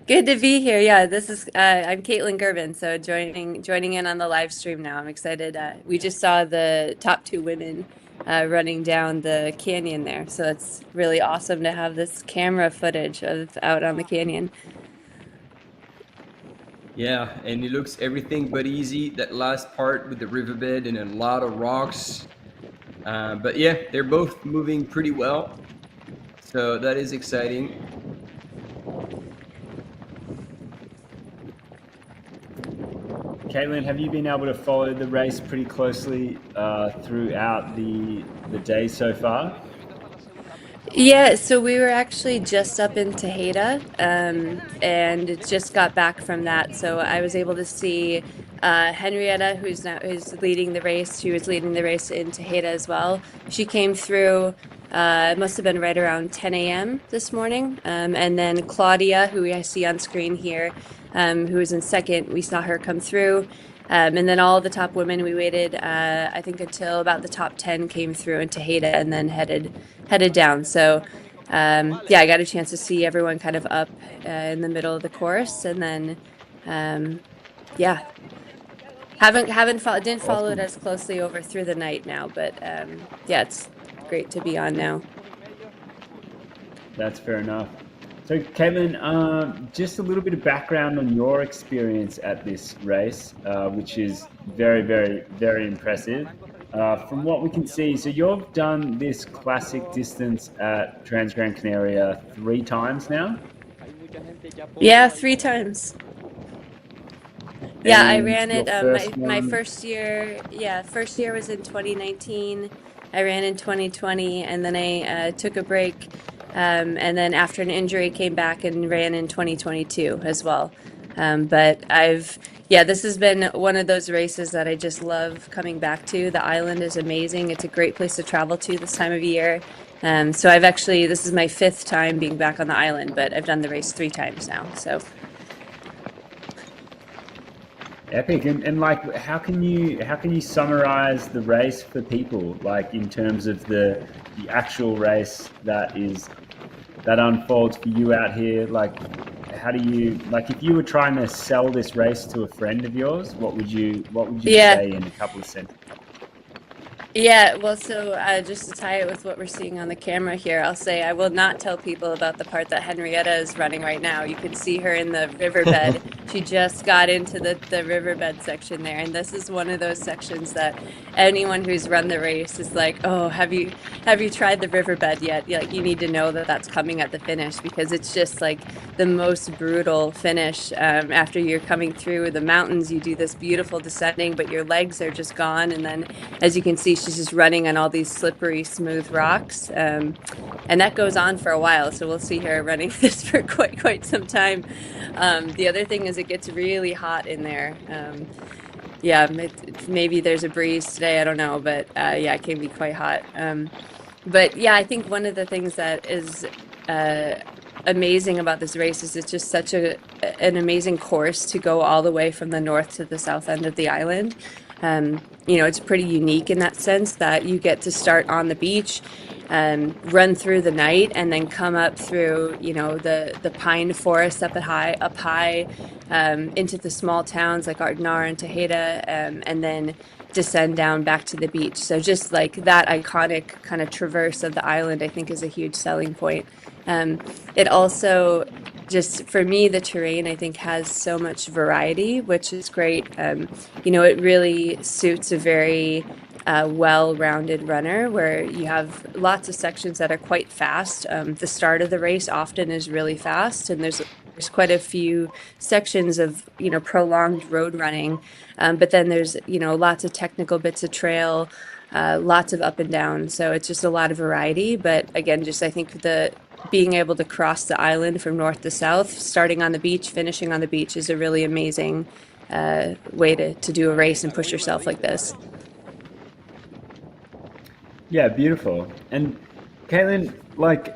Good to be here. Yeah, this is I'm Caitlin Gervin, so joining in on the live stream now. I'm excited. We just saw the top two women running down the canyon there, so it's really awesome to have this camera footage of out on the canyon. Yeah, and it looks everything but easy. That last part with the riverbed and a lot of rocks. But yeah, they're both moving pretty well. So that is exciting. Caitlin, have you been able to follow the race pretty closely throughout the day so far? Yeah, so we were actually just up in Tejeda, and just got back from that. So I was able to see Henrietta, who's leading the race. She was leading the race in Tejeda as well. She came through. It must have been right around 10 a.m. this morning. And then Claudia, who I see on screen here, who was in second, we saw her come through. And then all the top women, we waited, I think, until about the top 10 came through in Tejeda and then headed down. So, yeah, I got a chance to see everyone kind of up in the middle of the course, and then, yeah, didn't follow it as closely over through the night now, but yeah, it's great to be on now. That's fair enough. So, Caitlin, just a little bit of background on your experience at this race, which is very, very, very impressive. From what we can see, so you've done this classic distance at Transgrancanaria 3 times now? Yeah, 3 times. Yeah, I And ran your it. first My one, first year, yeah, first year was in 2019. I ran in 2020, and then I took a break, and then after an injury, came back and ran in 2022 as well. But yeah, this has been one of those races that I just love coming back to. The island is amazing. It's a great place to travel to this time of year. So this is my 5th time being back on the island, but I've done the race 3 times now. So. epic. And like, how can you summarize the race for people, like in terms of the actual race that unfolds for you out here? Like, how do you, like, if you were trying to sell this race to a friend of yours, what would you Yeah. say in a couple of sentences? Yeah, well, so just to tie it with what we're seeing on the camera here, I'll say I will not tell people about the part that Henrietta is running right now. You can see her in the riverbed. She just got into the riverbed section there, and this is one of those sections that anyone who's run the race is like, oh, have you tried the riverbed yet? Like, you need to know that that's coming at the finish, because it's just like the most brutal finish. After you're coming through the mountains, you do this beautiful descending, but your legs are just gone, and then as you can see, she's just running on all these slippery, smooth rocks. And that goes on for a while. So we'll see her running this for quite some time. The other thing is it gets really hot in there. Yeah, maybe there's a breeze today. I don't know. But yeah, it can be quite hot. But yeah, I think one of the things that is amazing about this race is it's just such an amazing course to go all the way from the north to the south end of the island. It's pretty unique in that sense that you get to start on the beach, run through the night, and then come up through, the pine forest up high, into the small towns like Ardenar and Tejeda, and then descend down back to the beach. So just like that iconic kind of traverse of the island, I think is a huge selling point. It also, just for me, the terrain I think has so much variety, which is great. It really suits a very well-rounded runner, where you have lots of sections that are quite fast. The start of the race often is really fast, and there's quite a few sections of prolonged road running, but then there's lots of technical bits of trail, lots of up and down. So it's just a lot of variety. But again, just I think being able to cross the island from north to south, starting on the beach, finishing on the beach, is a really amazing way to do a race and push yourself like this. Yeah, beautiful. And Caitlin, like,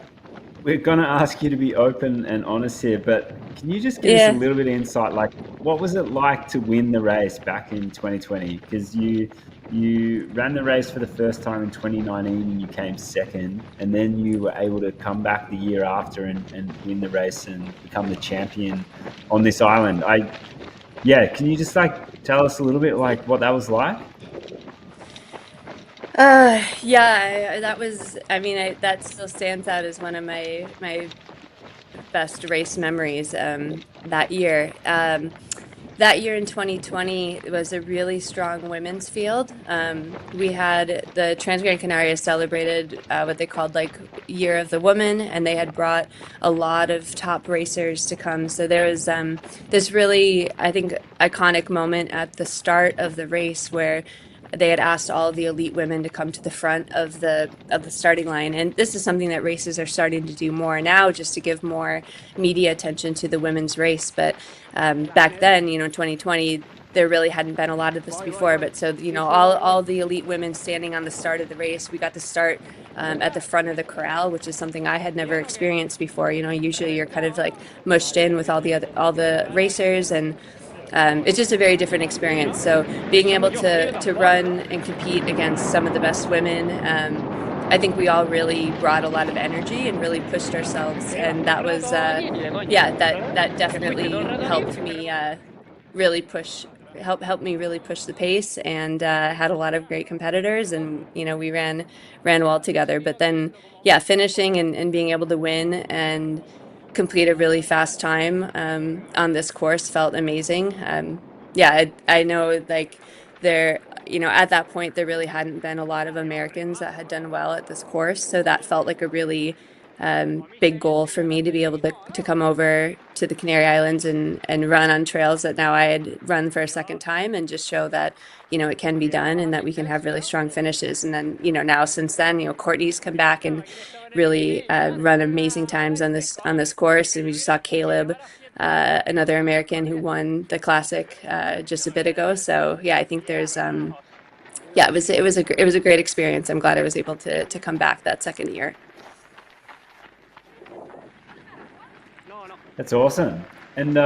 we're going to ask you to be open and honest here, but can you just give us a little bit of insight? Like, what was it like to win the race back in 2020? Because you ran the race for the first time in 2019 and you came second, and then you were able to come back the year after and win the race and become the champion on this island. Can you just like tell us a little bit like what that was like? Yeah, that was, that still stands out as one of my best race memories, that year. That year in 2020 was a really strong women's field. We had the Transgrancanaria celebrated what they called like Year of the Woman, and they had brought a lot of top racers to come. So there was this really, I think, iconic moment at the start of the race where they had asked all of the elite women to come to the front of the starting line. And this is something that races are starting to do more now, just to give more media attention to the women's race. But back then, 2020, there really hadn't been a lot of this before. But so, all the elite women standing on the start of the race, we got to start at the front of the corral, which is something I had never experienced before. Usually you're kind of like mushed in with all the racers, and it's just a very different experience. So being able to run and compete against some of the best women, I think we all really brought a lot of energy and really pushed ourselves, and that was that definitely helped me really push the pace, and had a lot of great competitors, and we ran well together. But then finishing and being able to win and complete a really fast time on this course felt amazing. I know, like, there, at that point there really hadn't been a lot of Americans that had done well at this course, so that felt like a really big goal for me to be able to come over to the Canary Islands and run on trails that now I had run for a second time, and just show that, it can be done and that we can have really strong finishes. And then, now since then, Courtney's come back and really run amazing times on this course. And we just saw Caleb, another American who won the classic just a bit ago. So yeah, I think there's yeah, it was a great experience. I'm glad I was able to come back that second year. That's awesome. And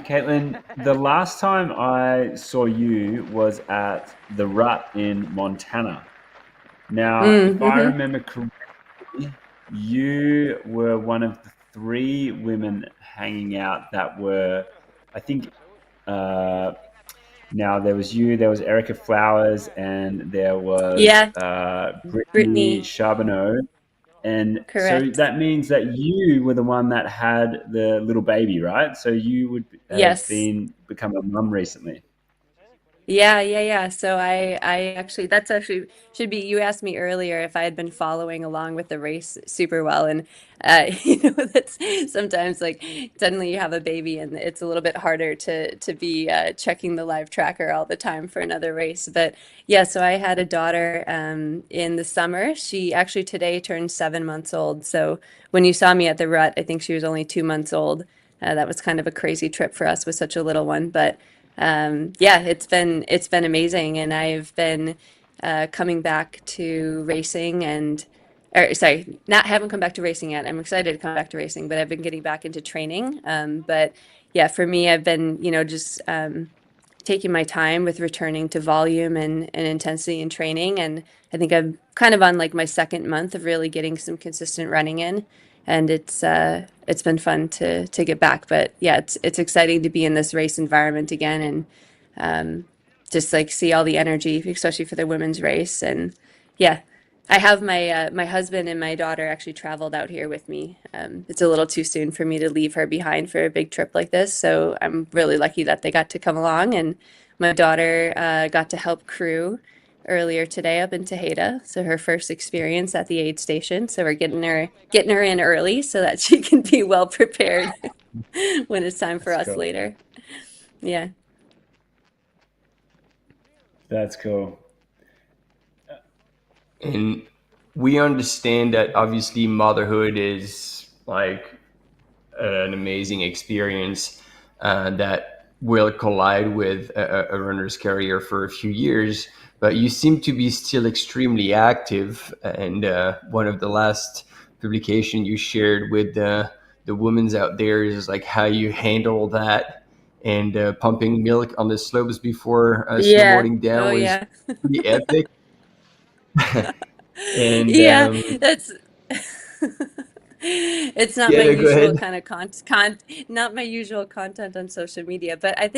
Caitlin, the last time I saw you was at the Rut in Montana. Now, if I remember correctly, you were one of the 3 women hanging out that were, I think, now there was you, there was Erica Flowers, and there was Brittany Charbonneau. And correct. So that means that you were the one that had the little baby, right? So you would have become a mum recently. Yeah. So I actually, that's actually should be, you asked me earlier if I had been following along with the race super well. And, that's sometimes like suddenly you have a baby and it's a little bit harder to be checking the live tracker all the time for another race. But yeah, so I had a daughter in the summer. She actually today turned 7 months old. So when you saw me at the Rut, I think she was only 2 months old. That was kind of a crazy trip for us with such a little one. But yeah, it's been amazing, and I've been coming back to racing or sorry, haven't come back to racing yet. I'm excited to come back to racing, but I've been getting back into training. But yeah, for me, I've been, just taking my time with returning to volume and intensity in training. And I think I'm kind of on like my second month of really getting some consistent running in. And it's been fun to get back. But yeah, it's exciting to be in this race environment again, and just like see all the energy, especially for the women's race. And yeah, I have my husband and my daughter actually traveled out here with me. It's a little too soon for me to leave her behind for a big trip like this, so I'm really lucky that they got to come along. And my daughter got to help crew earlier today up in Tejeda, so her first experience at the aid station. So we're getting her in early so that she can be well prepared when it's time for us later. Yeah. That's cool. And we understand that obviously motherhood is like an amazing experience that will collide with a runner's career for a few years. But you seem to be still extremely active. And one of the last publication you shared with the women's out there is like how you handle that, and pumping milk on the slopes before snowboarding down was pretty epic. And yeah, that's it's not my usual kind of not my usual content on social media, but I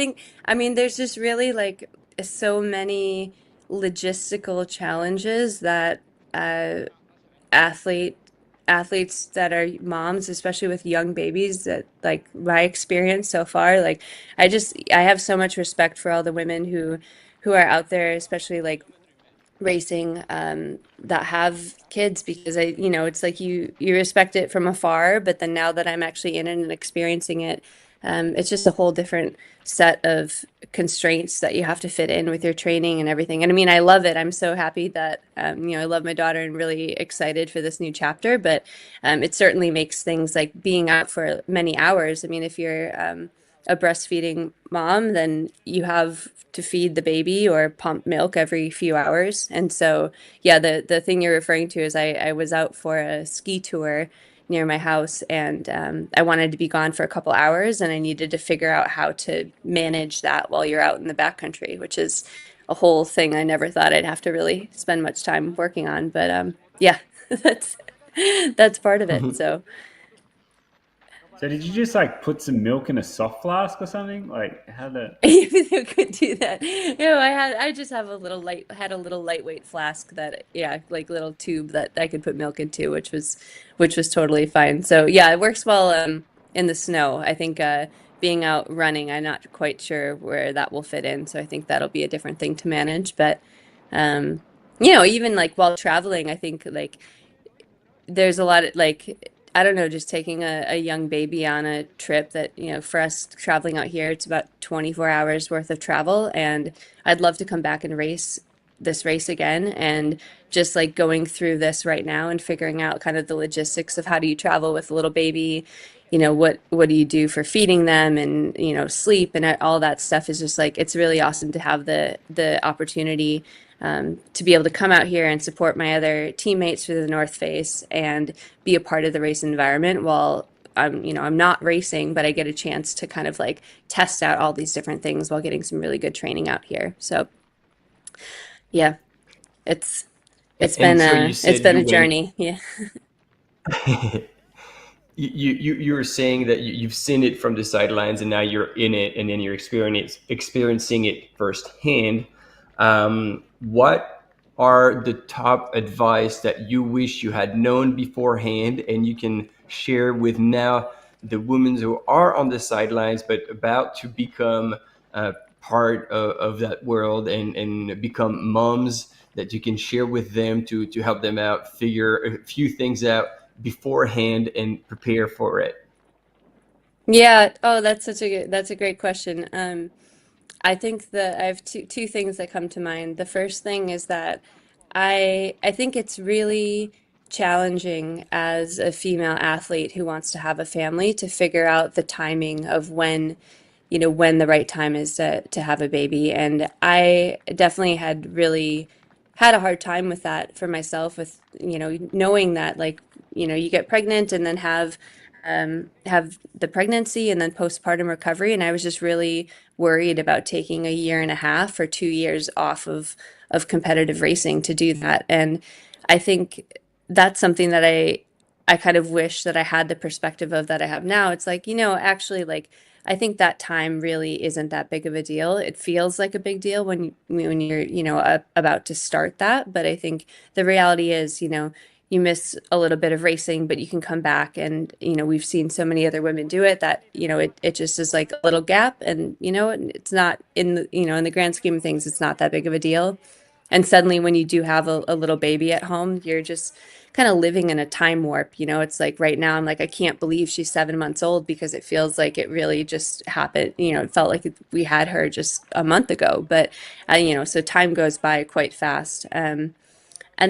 mean there's just really like so many logistical challenges that athletes that are moms, especially with young babies, that like my experience so far, like I have so much respect for all the women who are out there, especially like racing, that have kids, because it's like you respect it from afar, but then now that I'm actually in it and experiencing it, it's just a whole different set of constraints that you have to fit in with your training and everything. And I mean, I love it. I'm so happy that I love my daughter and really excited for this new chapter, but it certainly makes things like being out for many hours. I mean, if you're a breastfeeding mom, then you have to feed the baby or pump milk every few hours. And so, yeah, the thing you're referring to is I was out for a ski tour near my house, and I wanted to be gone for a couple hours, and I needed to figure out how to manage that while you're out in the backcountry, which is a whole thing I never thought I'd have to really spend much time working on. But yeah, that's part of it. So did you just like put some milk in a soft flask or something? Like how the you could do that. I just have a little lightweight flask that, yeah, like little tube that I could put milk into, which was totally fine. So yeah, it works well in the snow. I think being out running, I'm not quite sure where that will fit in. So I think that'll be a different thing to manage. But even like while traveling, I think like there's a lot of like, I don't know, just taking a young baby on a trip that, you know, for us traveling out here, it's about 24 hours worth of travel. And I'd love to come back and race this race again. And just like going through this right now and figuring out kind of the logistics of how do you travel with a little baby, you know, what do you do for feeding them and, you know, sleep and all that stuff is just like, it's really awesome to have the opportunity to be able to come out here and support my other teammates through the North Face and be a part of the race environment while I'm not racing, but I get a chance to kind of like test out all these different things while getting some really good training out here. So yeah, it's And been so you it's said been you a went. journey. Yeah. You were saying that you've seen it from the sidelines and now you're in it and then you're experiencing it firsthand. What are the top advice that you wish you had known beforehand and you can share with now the women who are on the sidelines but about to become part of that world and become moms that you can share with them to help them out, figure a few things out beforehand and prepare for it? Yeah. Oh, that's a great question. I think that I have two things that come to mind. The first thing is that I think it's really challenging as a female athlete who wants to have a family to figure out the timing of when, you know, when the right time is to have a baby. And I definitely had a hard time with that for myself with, you know, knowing that like, you know, you get pregnant and then have the pregnancy and then postpartum recovery. And I was just really worried about taking a year and a half or 2 years off of competitive racing to do that. And I think that's something that I kind of wish that I had the perspective of that I have now. It's like, you know, actually like I think that time really isn't that big of a deal. It feels like a big deal when you're, you know, about to start that, but I think the reality is, you know, you miss a little bit of racing, but you can come back and, you know, we've seen so many other women do it that, you know, it just is like a little gap and, you know, it's not in the, you know, in the grand scheme of things, it's not that big of a deal. And suddenly when you do have a little baby at home, you're just kind of living in a time warp. You know, it's like right now I'm like, I can't believe she's 7 months old because it feels like it really just happened. You know, it felt like we had her just a month ago, but, you know, so time goes by quite fast. And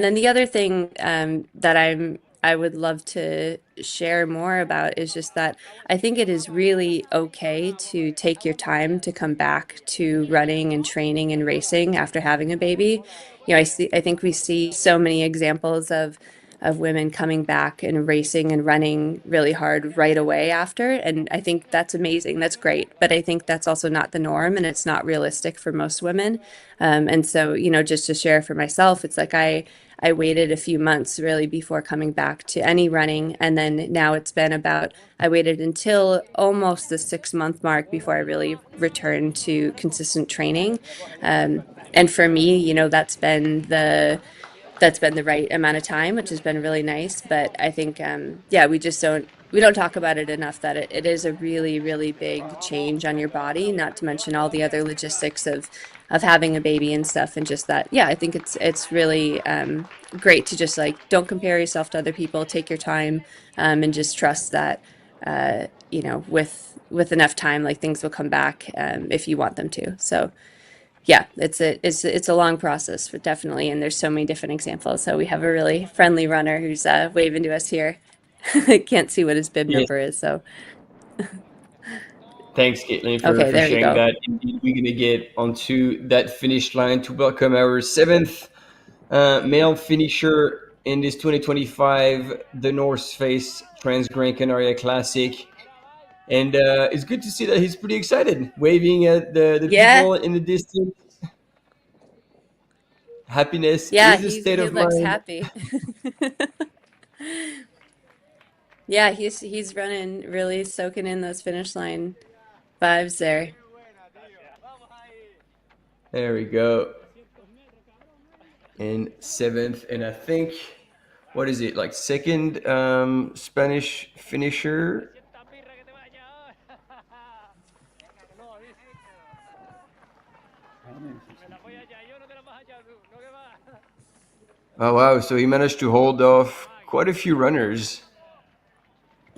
then the other thing that I would love to share more about is just that I think it is really okay to take your time to come back to running and training and racing after having a baby. You know, I think we see so many examples of women coming back and racing and running really hard right away after. And I think that's amazing. That's great. But I think that's also not the norm and it's not realistic for most women. And so, you know, just to share for myself, it's like I waited a few months really before coming back to any running. And then now it's been about, I waited until almost the 6 month mark before I really returned to consistent training. And for me, you know, that's been the right amount of time, which has been really nice. But I think, yeah, we don't talk about it enough that it is a really, really big change on your body, not to mention all the other logistics of having a baby and stuff. And just that, yeah, I think it's really great to just like, don't compare yourself to other people, take your time and just trust that, you know, with enough time, like things will come back if you want them to. So yeah, it's a long process, but definitely, and there's so many different examples. So we have a really friendly runner who's waving to us here. Can't see what his bib Yes. number is, so Thanks, Caitlin, okay, for there we sharing go. that. Indeed, we're going to get onto that finish line to welcome our seventh male finisher in this 2025 the North Face Transgrancanaria Classic. And it's good to see that he's pretty excited, waving at the Yeah, people in the distance. Happiness yeah, is a state he of looks mind. happy. Yeah, he's running, really soaking in those finish line vibes there. There we go. And seventh, and I think, what is it, like second Spanish finisher? Oh wow! So he managed to hold off quite a few runners,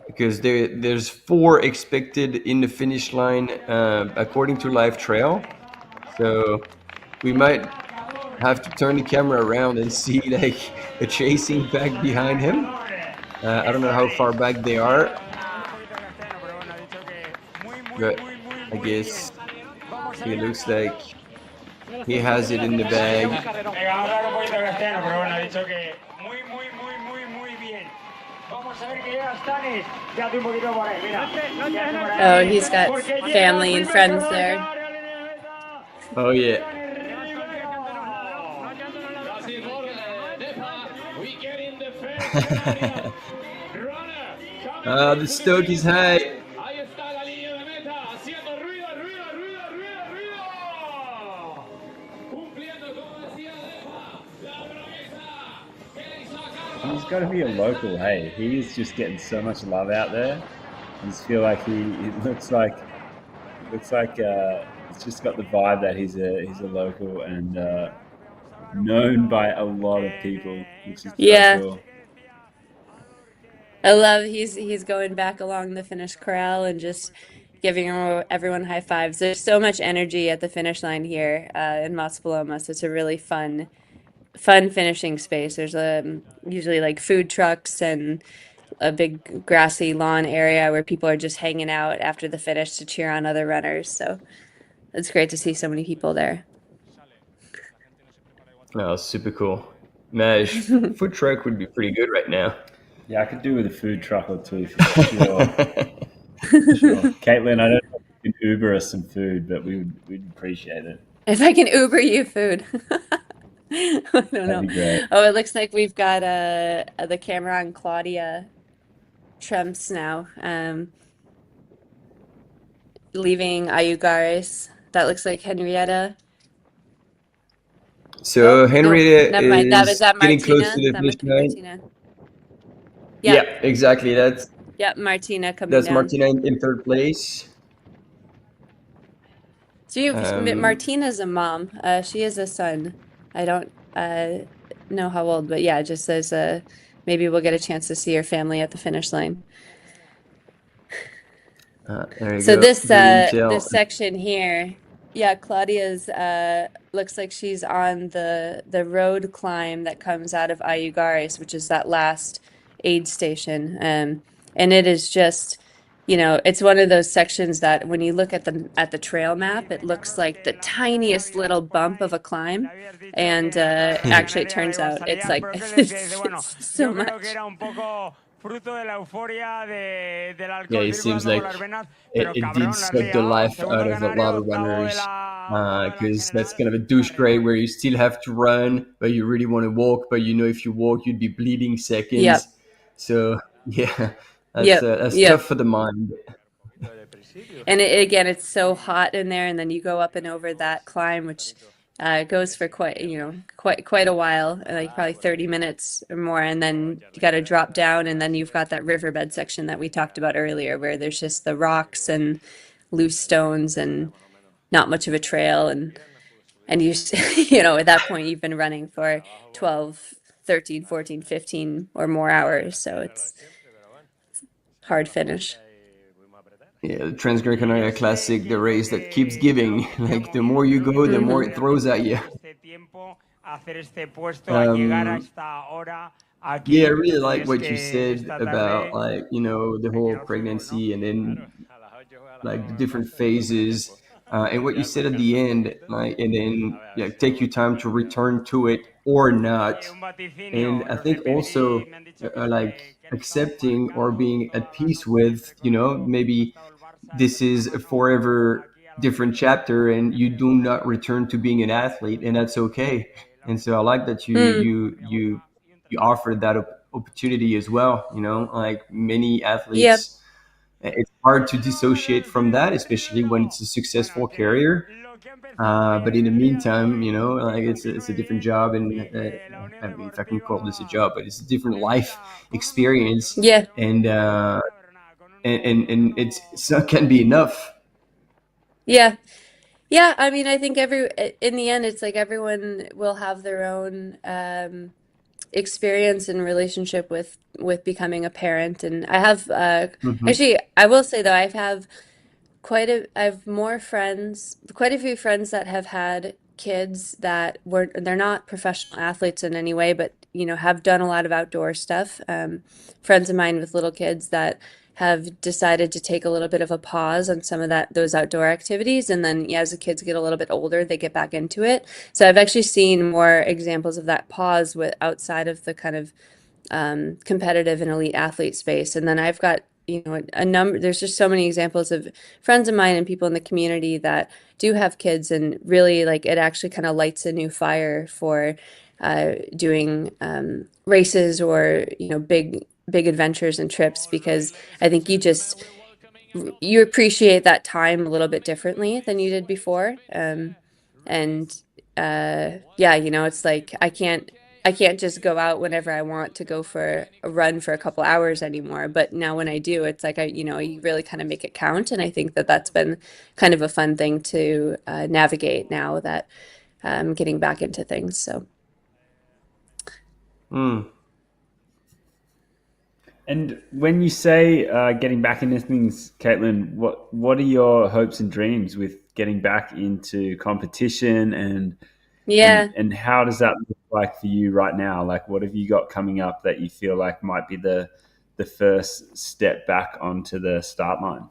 because there's 4 expected in the finish line according to Live Trail. So we might have to turn the camera around and see like a chasing pack behind him. I don't know how far back they are, but I guess he looks like he has it in the bag. Oh, he's got family and friends there. Oh yeah. The stoke is high. He's got to be a local, hey. He is just getting so much love out there. I just feel like he looks like it's just got the vibe that he's a local and known by a lot of people, which is so cool. I love he's going back along the finish corral and just giving everyone high fives. There's so much energy at the finish line here in Maspalomas. It's a really fun finishing space. There's usually like food trucks and a big grassy lawn area where people are just hanging out after the finish to cheer on other runners. So it's great to see so many people there. Oh, super cool. Maj, food truck would be pretty good right now. Yeah, I could do with a food truck or two for sure. Sure. Caitlin, I don't know if you can Uber us some food, but we'd appreciate it. If I can Uber you food. I don't know. That'd be great. Oh, it looks like we've got the camera on Claudia TRS now. Leaving Ayugares. That looks like Henrietta. So Henrietta is getting close to the That finish must be line. Martina. Yeah, exactly. That's Martina coming that's down. Martina in 3rd place. So Martina's a mom. She has a son. I don't know how old, but yeah, it just says maybe we'll get a chance to see her family at the finish line. There you So go. this Good intel. this section here, yeah, Claudia's looks like she's on the road climb that comes out of Ayugares, which is that last aid station, and it is just, it's one of those sections that when you look at the trail map, it looks like the tiniest little bump of a climb, and actually it turns out it's like it's so much. Yeah, it seems like it did suck the life out of a lot of runners, because that's kind of a douche grade where you still have to run, but you really want to walk, but if you walk, you'd be bleeding seconds. Yep. So yeah, that's tough for the mind. And again, it's so hot in there, and then you go up and over that climb, which goes for quite a while, like probably 30 minutes or more, and then you got to drop down, and then you've got that riverbed section that we talked about earlier, where there's just the rocks and loose stones and not much of a trail, and you at that point you've been running for 12, 13, 14, 15 or more hours, so it's hard finish. Yeah, the Transgrancanaria Classic, the race that keeps giving. Like the more you go, the more it throws at you. Yeah, I really like what you said about the whole pregnancy and then like the different phases, and what you said at the end, and then take your time to return to it or not. And I think also accepting or being at peace with, maybe this is a forever different chapter and you do not return to being an athlete, and that's okay. And so I like that you offered that opportunity as well. Like many athletes, it's hard to dissociate from that, especially when it's a successful career. But in the meantime, it's a different job, and I mean, if I can call this a job, but it's a different life experience. Yeah. And it can be enough. Yeah. I mean, I think in the end, it's like everyone will have their own experience and relationship with becoming a parent, and I have Mhm. actually I will say though I have quite a few friends that have had kids that they're not professional athletes in any way, but have done a lot of outdoor stuff. Friends of mine with little kids that have decided to take a little bit of a pause on some of those outdoor activities, and then as the kids get a little bit older, they get back into it. So I've actually seen more examples of that pause with outside of the kind of competitive and elite athlete space. And then I've got, a number, there's just so many examples of friends of mine and people in the community that do have kids, and really like it actually kind of lights a new fire for doing races or, big adventures and trips, because I think you appreciate that time a little bit differently than you did before. And yeah, it's like I can't just go out whenever I want to go for a run for a couple hours anymore. But now when I do, it's like you really kind of make it count. And I think that that's been kind of a fun thing to navigate now that I'm getting back into things. So. And when you say getting back into things, Caitlin, what are your hopes and dreams with getting back into competition, and how does that look like for you right now? Like, what have you got coming up that you feel like might be the first step back onto the start line?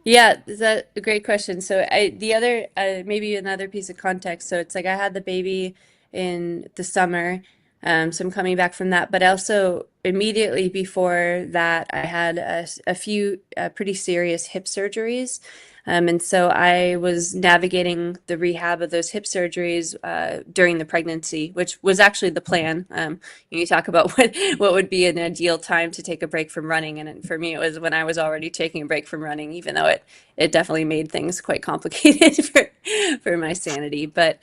Yeah, that's a great question. So the other, maybe another piece of context. So it's like I had the baby in the summer, so I'm coming back from that. But also immediately before that, I had a few pretty serious hip surgeries. And so I was navigating the rehab of those hip surgeries during the pregnancy, which was actually the plan. You talk about what would be an ideal time to take a break from running, and for me, it was when I was already taking a break from running, even though it definitely made things quite complicated for my sanity. But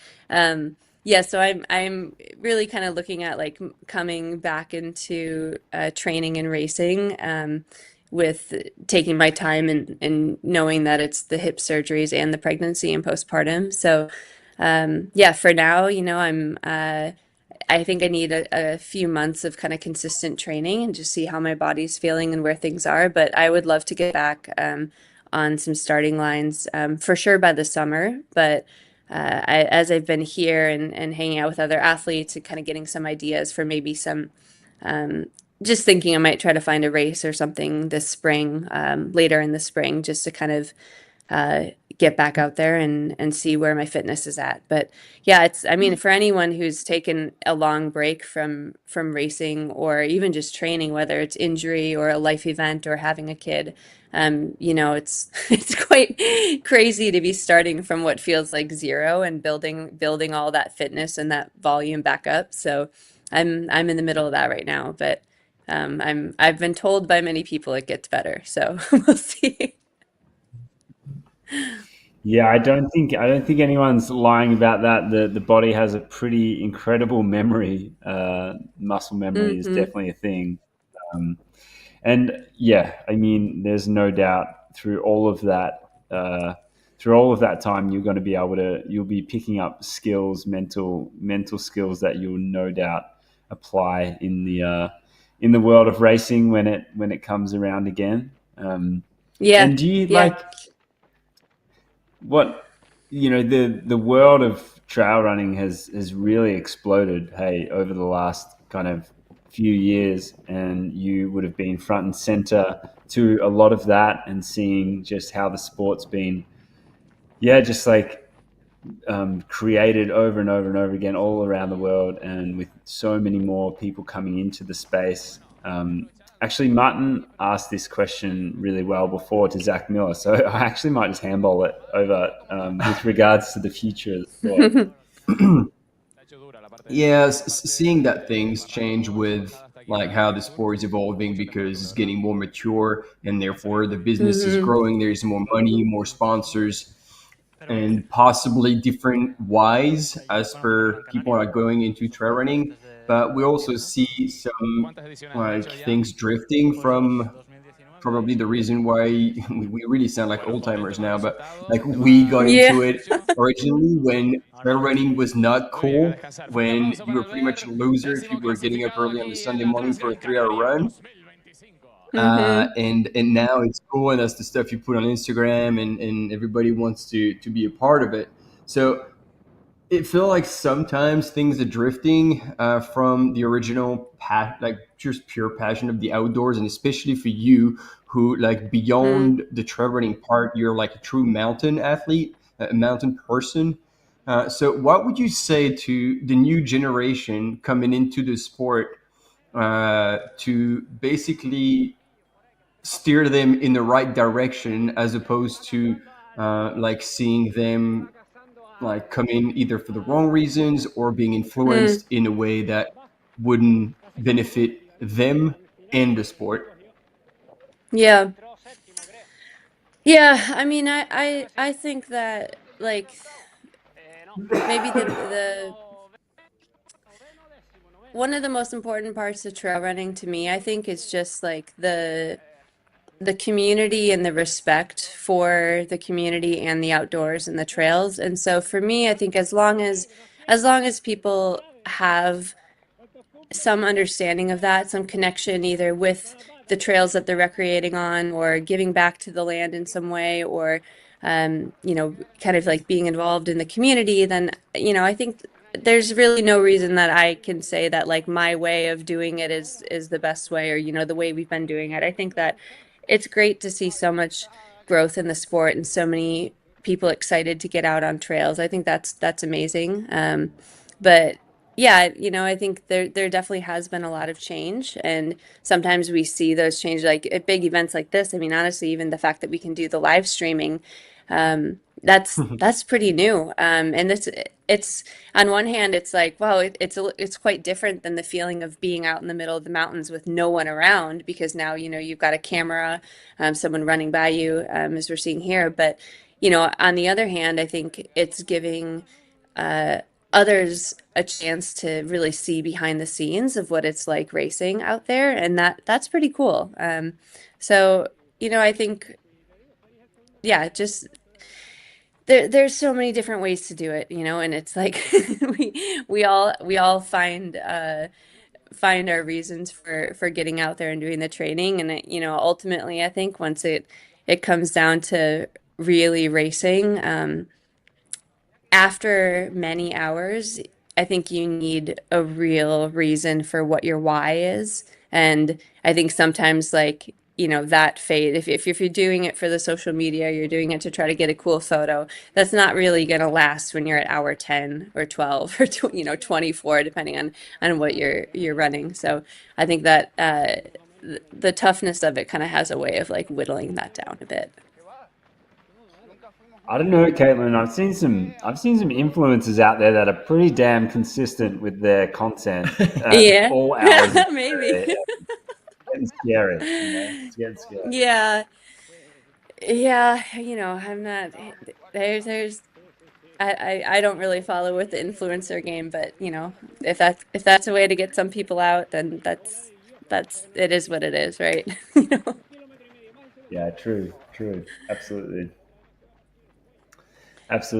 yeah, so I'm really kind of looking at like coming back into training and racing. With taking my time and knowing that it's the hip surgeries and the pregnancy and postpartum. So, yeah, for now, I think I need a few months of kind of consistent training and just see how my body's feeling and where things are. But I would love to get back on some starting lines for sure by the summer. But as I've been here and hanging out with other athletes and kind of getting some ideas for maybe some just thinking I might try to find a race or something this spring, later in the spring, just to kind of get back out there and see where my fitness is at. But yeah, I mean, for anyone who's taken a long break from racing or even just training, whether it's injury or a life event or having a kid, it's quite crazy to be starting from what feels like zero and building all that fitness and that volume back up. So I'm in the middle of that right now, but I've been told by many people it gets better, so we'll see. Yeah, I don't think anyone's lying about that. The body has a pretty incredible memory. Muscle memory is definitely a thing. And yeah, I mean, there's no doubt through all of that time, you'll be picking up skills, mental skills that you'll no doubt apply in the world of racing when it comes around again. Yeah. And do you like what the world of trail running has really exploded, hey, over the last kind of few years, and you would have been front and center to a lot of that and seeing just how the sport's been just like created over and over and over again all around the world, and with so many more people coming into the space. Actually, Martin asked this question really well before to Zach Miller, so I actually might just handball it over with regards to the future of the sport. Yeah, seeing that things change with like how the sport is evolving because it's getting more mature and therefore the business is growing. There's more money, more sponsors, and possibly different whys as per people are going into trail running. But we also see some like things drifting from probably the reason why we really sound like old timers now, but like we got into it originally when trail running was not cool, when you were pretty much a loser if you were getting up early on the Sunday morning for a 3-hour run. And now it's cool, and that's the stuff you put on Instagram, and everybody wants to be a part of it. So it feels like sometimes things are drifting from the original like just pure passion of the outdoors, and especially for you who like beyond the trail running part, you're like a true mountain athlete, a mountain person. So what would you say to the new generation coming into the sport to basically steer them in the right direction, as opposed to like seeing them like come in either for the wrong reasons or being influenced in a way that wouldn't benefit them and the sport? Yeah. Yeah, I mean, I think that like maybe the one of the most important parts of trail running to me, I think, is just like the community and the respect for the community and the outdoors and the trails. And so for me, I think as long as people have some understanding of that, some connection either with the trails that they're recreating on or giving back to the land in some way, or you know, kind of like being involved in the community, then, you know, I think there's really no reason that I can say that like my way of doing it is the best way, or, you know, the way we've been doing it. I think that it's great to see so much growth in the sport and so many people excited to get out on trails. I think that's amazing. But yeah, you know, I think there definitely has been a lot of change, and sometimes we see those changes like at big events like this. I mean, honestly, even the fact that we can do the live streaming, that's pretty new. And it's on one hand, it's like, wow, it's quite different than the feeling of being out in the middle of the mountains with no one around, because now, you know, you've got a camera, someone running by you, as we're seeing here. But, you know, on the other hand, I think it's giving others a chance to really see behind the scenes of what it's like racing out there, and that's pretty cool. So, you know, I think, yeah, just there's so many different ways to do it, you know, and it's like we all find our reasons for getting out there and doing the training, and it, you know, ultimately, I think once it comes down to really racing, after many hours, I think you need a real reason for what your why is. And I think sometimes, like, you know, that fade, if you're doing it for the social media, you're doing it to try to get a cool photo, that's not really going to last when you're at hour 10 or 12 or, you know, 24, depending on what you're running. So I think that the toughness of it kind of has a way of like whittling that down a bit. I don't know, Caitlin. I've seen some influencers out there that are pretty damn consistent with their content. Yeah, all hours. maybe. It's getting scary. You know? It's getting scary. Yeah. You know, I'm not. There's. I don't really follow with the influencer game, but you know, if that's a way to get some people out, then that's it is what it is, right? You know? Yeah. True. Absolutely.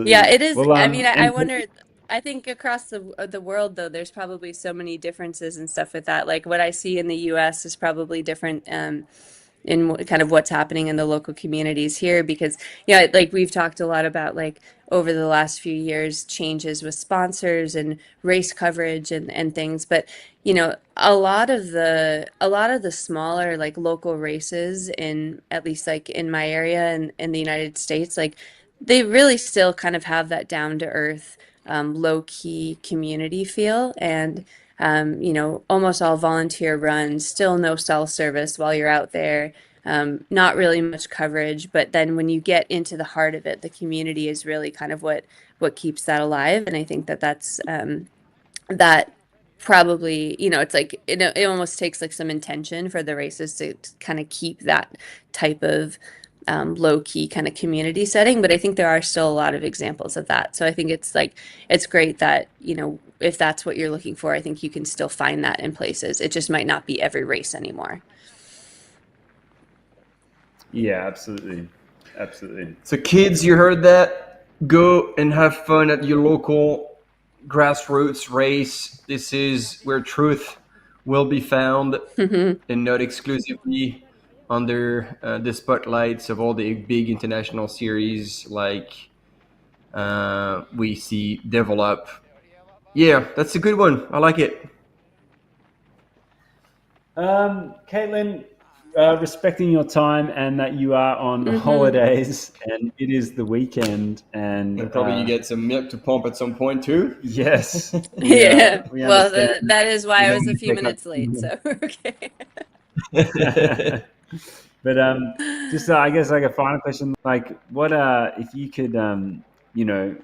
Yeah, it is. Well, I mean, I wonder. I think across the world, though, there's probably so many differences and stuff with that. Like what I see in the U.S. is probably different in kind of what's happening in the local communities here, because, you know, like we've talked a lot about like over the last few years, changes with sponsors and race coverage and things. But, you know, a lot of the smaller like local races in, at least like in my area and in the United States, like they really still kind of have that down to earth, low key community feel. And you know, almost all volunteer runs, still no cell service while you're out there, not really much coverage. But then when you get into the heart of it, the community is really kind of what keeps that alive. And I think that's that probably, you know, it's like it almost takes like some intention for the races to kind of keep that type of low key kind of community setting. But I think there are still a lot of examples of that. So I think it's like, it's great that, you know, if that's what you're looking for, I think you can still find that in places. It just might not be every race anymore. Yeah, absolutely. So kids, you heard that? go and have fun at your local grassroots race. This is where truth will be found, and not exclusively under the spotlights of all the big international series like we see develop. Yeah, that's a good one. I like it. Caitlin, respecting your time and that you are on holidays and it is the weekend, and probably you get some milk to pump at some point too. Yes. Yeah. We Well, understand. that is why I was a You few pick up- minutes late. So okay. But just I guess like a final question, like what if you could you know,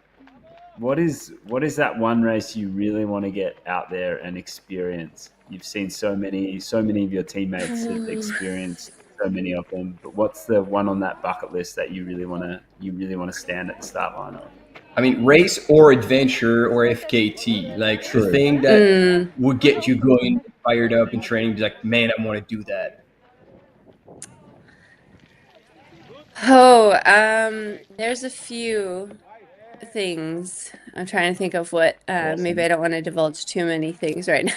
what is that one race you really want to get out there and experience? You've seen so many of your teammates have experienced so many of them, but what's the one on that bucket list that you really want to stand at the start line of? I mean, race or adventure or FKT, like the True. thing that would get you going, fired up in training, be like, man, I want to do that. Oh, there's a few things. I'm trying to think of what. Maybe I don't want to divulge too many things right now.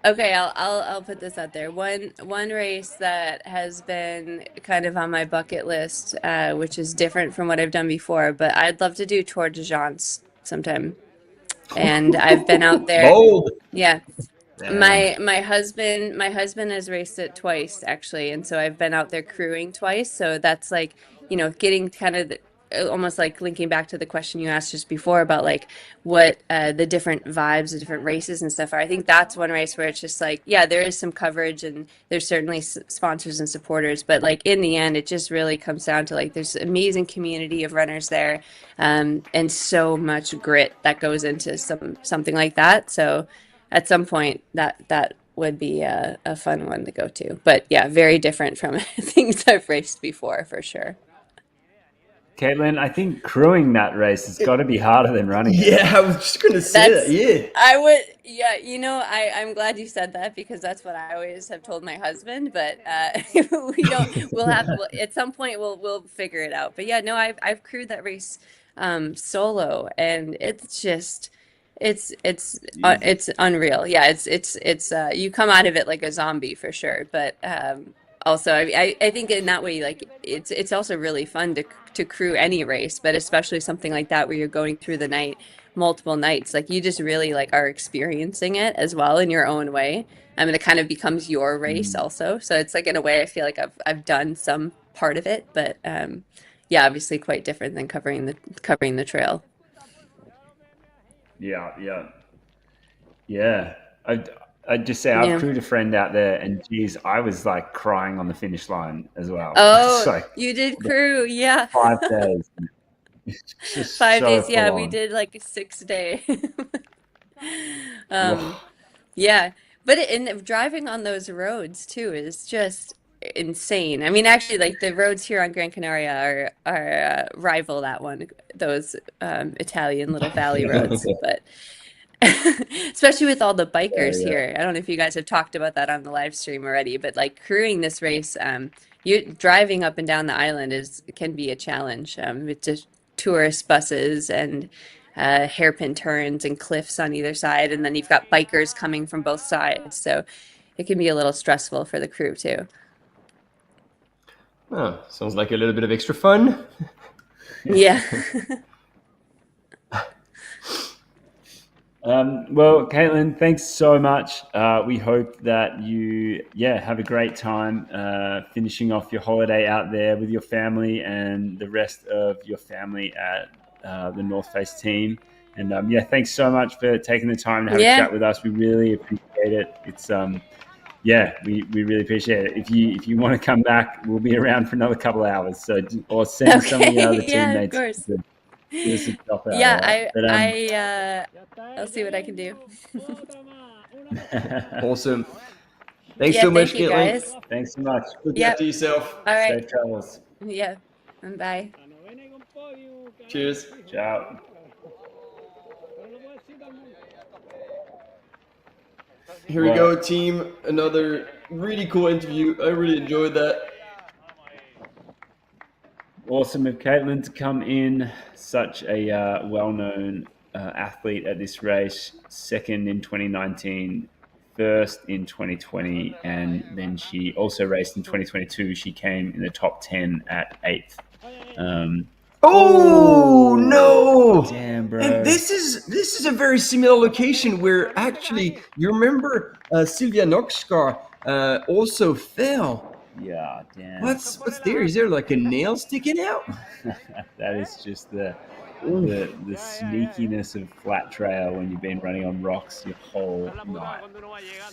Okay, I'll put this out there. One race that has been kind of on my bucket list, which is different from what I've done before, but I'd love to do Tour de France sometime. And I've been out there. Bold. Yeah. Damn. My husband has raced it twice actually, and so I've been out there crewing twice. So that's like, getting kind of almost like linking back to the question you asked just before about like what the different vibes, the different races and stuff are. I think that's one race where it's just like, yeah, there is some coverage and there's certainly sponsors and supporters, but like in the end, it just really comes down to like there's amazing community of runners there, and so much grit that goes into something like that. So at some point that would be a fun one to go to. But yeah, very different from things I've raced before for sure. Caitlin, I think crewing that race has got to be harder than running it. Yeah, I was just going to say that. Yeah. I would, yeah, I'm glad you said that because that's what I always have told my husband, but we'll at some point we'll figure it out. But yeah, no, I've crewed that race solo, and it's just it's unreal. Yeah, it's you come out of it like a zombie for sure, but also I think in that way, like it's also really fun to crew any race, but especially something like that where you're going through the night, multiple nights, like you just really like are experiencing it as well in your own way. I mean, it kind of becomes your race also. So it's like in a way I feel like I've done some part of it, but yeah, obviously quite different than covering the trail. Yeah. I'd just say I've crewed a friend out there, and geez, I was like crying on the finish line as well. Oh, like, you did crew, yeah. 5 days. 5 days, yeah. We did like a 6-day. Yeah, but driving on those roads too is just insane. I mean, actually, like the roads here on Gran Canaria are rival that one, those Italian little valley roads, but. Especially with all the bikers here. I don't know if you guys have talked about that on the live stream already, but like crewing this race, you driving up and down the island can be a challenge. It's just tourist buses and hairpin turns and cliffs on either side, and then you've got bikers coming from both sides, so it can be a little stressful for the crew too. Oh, sounds like a little bit of extra fun. Yeah. Well, Caitlin, thanks so much. We hope that you, have a great time finishing off your holiday out there with your family and the rest of your family at the North Face team. And thanks so much for taking the time to have a chat with us. We really appreciate it. It's we really appreciate it. If you want to come back, we'll be around for another couple of hours. So or send some of the other teammates. Of course. I'll see what I can do. Awesome. Thanks so much, Caitlin. Guys. Thanks so much. Look after yourself. All right. Safe travels. Yeah. And bye. Cheers. Ciao. Here we go, team. Another really cool interview. I really enjoyed that. Awesome of Caitlin to come in, such a well-known athlete at this race, second in 2019, first in 2020, and then she also raced in 2022. She came in the top 10 at 8th. Oh no! Damn, bro. And this is a very similar location where actually you remember Sylvia Noxcar also fell. Yeah, damn. What's there? Is there like a nail sticking out? That is just the sneakiness of flat trail when you've been running on rocks your whole night.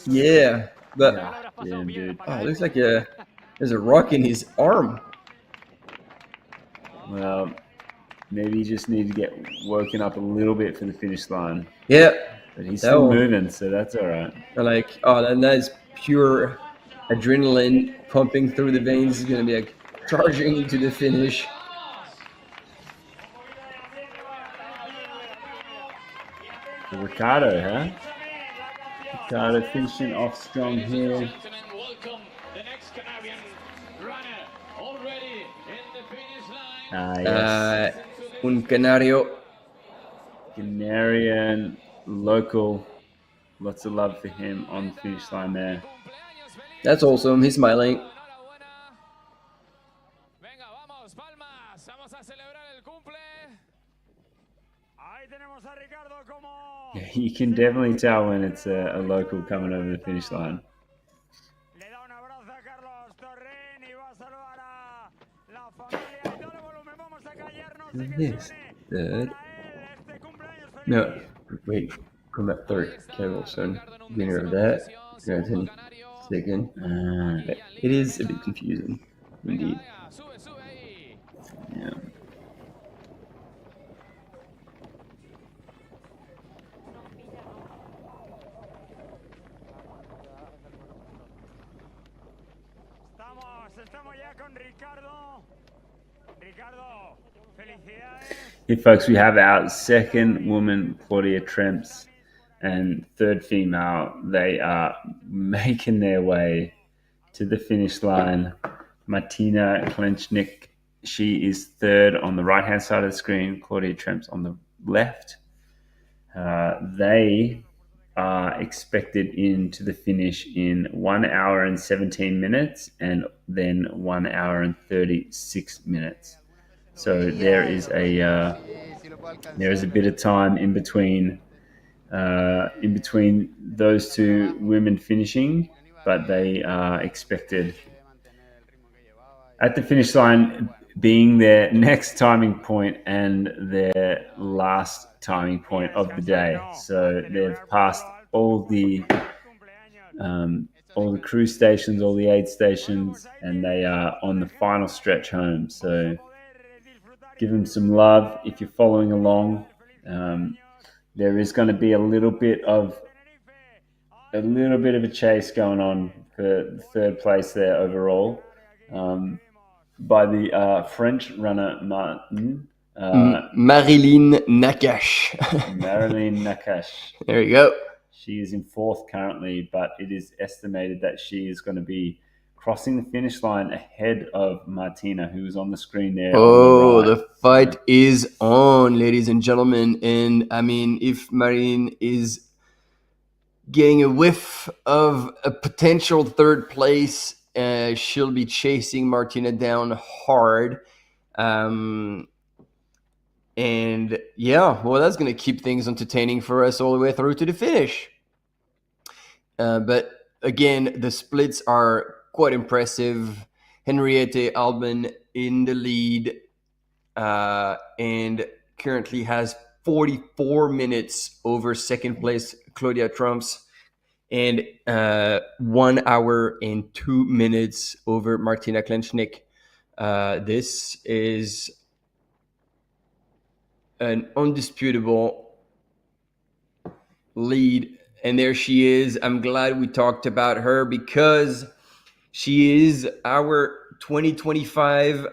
Yeah, but Damn, dude. oh, it looks like there's a rock in his arm. Well, maybe you just need to get woken up a little bit for the finish line. Yeah, but he's still moving, so that's all right. Like, oh, and that's pure adrenaline pumping through the veins. Is gonna be like charging into the finish. Ricardo, huh? Ricardo finishing off strong here. Yes. Un Canario. Canarian, local. Lots of love for him on the finish line there. That's awesome. He's smiling. Yeah, you can definitely tell when it's a local coming over the finish line. This third. No, wait. Come back third. Olsen, winner of that. Granted, second. It is a bit confusing, indeed. Yeah. Here, folks, we have our second woman, Claudia TRS, and third female. They are making their way to the finish line. Martina Klenchnik, she is third on the right-hand side of the screen. Claudia TRS on the left. They are expected into the finish in 1 hour and 17 minutes and then 1 hour and 36 minutes. So there is a bit of time in between those two women finishing, but they are expected at the finish line being their next timing point and their last timing point of the day. So they've passed all the cruise stations, all the aid stations, and they are on the final stretch home. So give them some love if you're following along. There is going to be a little bit of a chase going on for the third place there overall, by the French runner Marilyn Nakache. Marilyn Nakache. There you go. She is in fourth currently, but it is estimated that she is going to be crossing the finish line ahead of Martina, who is on the screen there. Oh, the fight is on, ladies and gentlemen. And I mean, if Marine is getting a whiff of a potential third place, she'll be chasing Martina down hard. And yeah, well, that's going to keep things entertaining for us all the way through to the finish. But again, the splits are quite impressive. Henriette Albin in the lead and currently has 44 minutes over second place Claudia TRS and 1 hour and 2 minutes over Martina Klenchnik. This is an undisputable lead, and there she is. I'm glad we talked about her because she is our 2025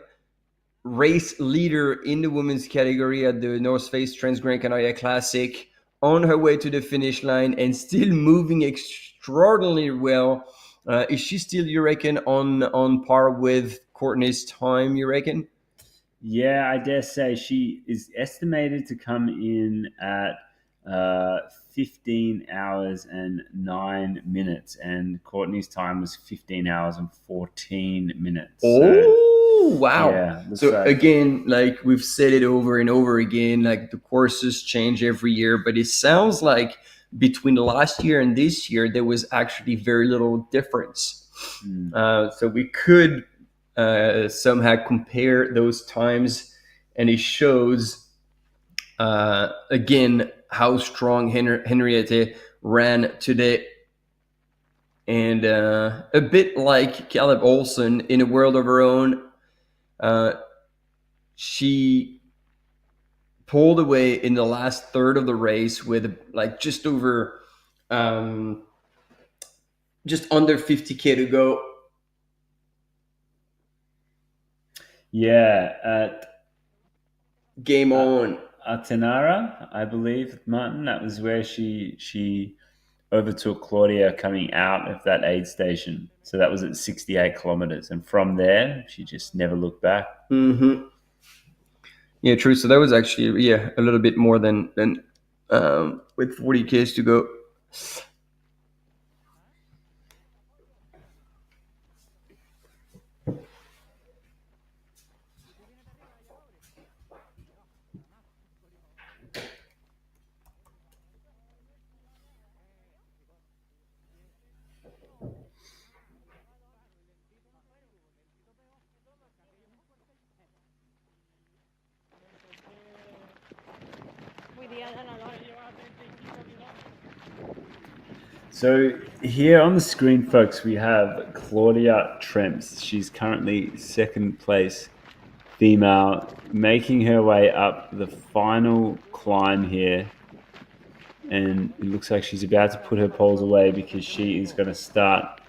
race leader in the women's category at the North Face Transgrancanaria Classic, on her way to the finish line and still moving extraordinarily well. Is she still, you reckon, on par with Courtney's time, you reckon? Yeah, I dare say she is estimated to come in at 15 hours and 9 minutes, and Courtney's time was 15 hours and 14 minutes. Oh, wow. Yeah, So like, again, like we've said it over and over again, like the courses change every year, but it sounds like between last year and this year, there was actually very little difference. So we could somehow compare those times, and it shows again how strong Henriette ran today. And a bit like Caleb Olsen in a world of her own, she pulled away in the last third of the race with like just over just under 50k to go. Yeah, at Game On. Atenara, I believe, Martin. That was where she overtook Claudia coming out of that aid station. So that was at 68 kilometers. And from there, she just never looked back. Mm-hmm. Yeah, true. So that was actually, a little bit more than with 40Ks to go. So here on the screen, folks, we have Claudia TRS. She's currently second place female, making her way up the final climb here. And it looks like she's about to put her poles away because she is going to start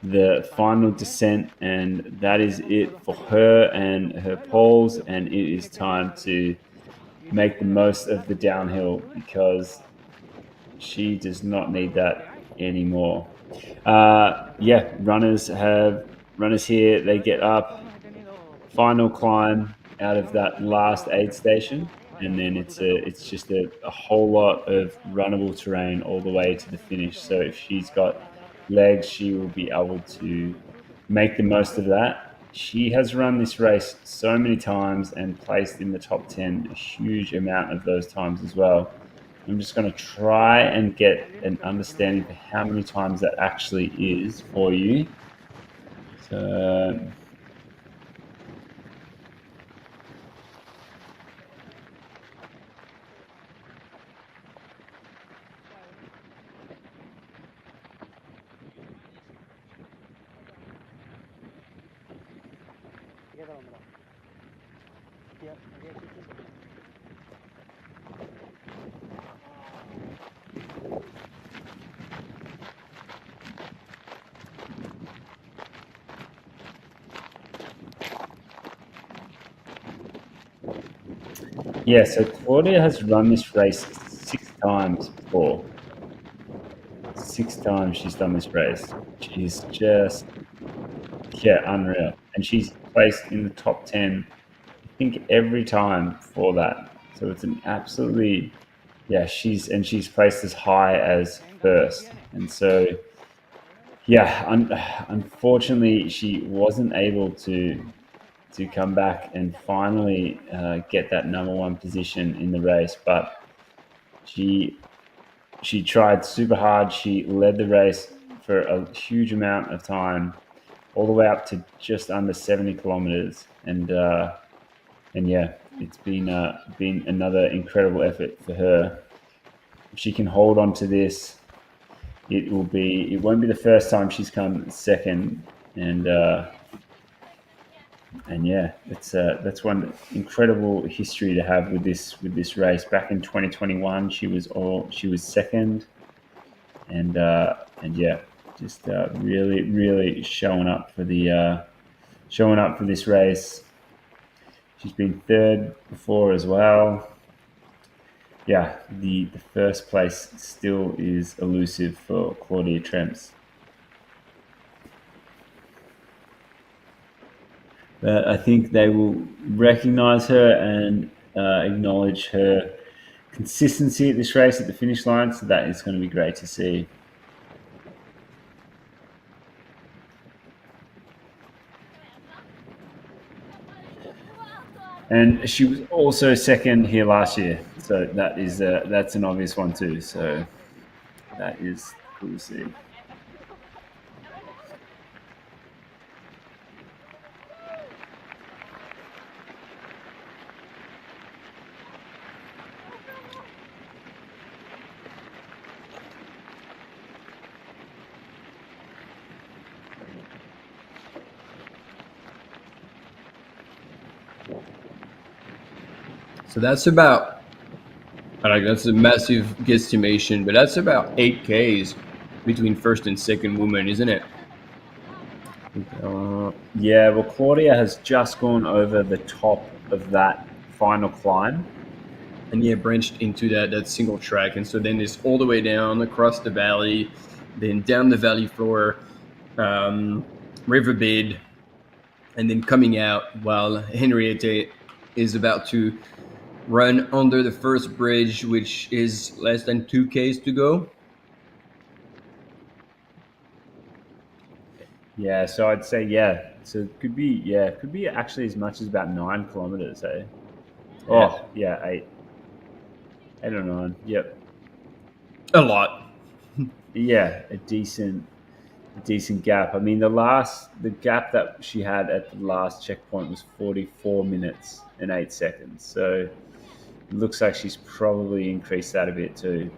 the final descent. And that is it for her and her poles. And it is time to make the most of the downhill because she does not need that anymore. Runners here, they get up, final climb out of that last aid station, and then it's just a whole lot of runnable terrain all the way to the finish. So if she's got legs, she will be able to make the most of that. She has run this race so many times and placed in the top 10 a huge amount of those times as well. I'm just going to try and get an understanding for how many times that actually is for you. So yeah, so Claudia has run this race 6 times before. 6 times she's done this race. She's just, unreal. And she's placed in the top 10, I think, every time for that. So it's an absolutely, she's placed as high as first. And so, unfortunately, she wasn't able to come back and finally get that number 1 position in the race, but she tried super hard. She led the race for a huge amount of time, all the way up to just under 70 kilometers, and it's been another incredible effort for her. If she can hold on to this, it won't be the first time she's come second, that's one incredible history to have with this race. Back in 2021, she was second, and really showing up for this race. She's been third before as well. Yeah, the first place still is elusive for Claudia TRS. But I think they will recognize her and acknowledge her consistency at this race at the finish line. So that is going to be great to see. And she was also second here last year, so that is that's an obvious one too. So that is cool to see. So that's about, that's a massive guesstimation, but that's about 8 Ks between first and second woman, isn't it? Yeah, well, Claudia has just gone over the top of that final climb. And yeah, branched into that single track. And so then it's all the way down across the valley, then down the valley floor, riverbed, and then coming out while Henrietta is about to run under the first bridge, which is less than 2 Ks to go. Yeah, so I'd say, so it could be actually as much as about 9 kilometers, eh? Oh, yeah, 8. 8 or 9, yep. A lot. Yeah, a decent gap. I mean, the gap that she had at the last checkpoint was 44 minutes and 8 seconds. So it looks like she's probably increased that a bit too.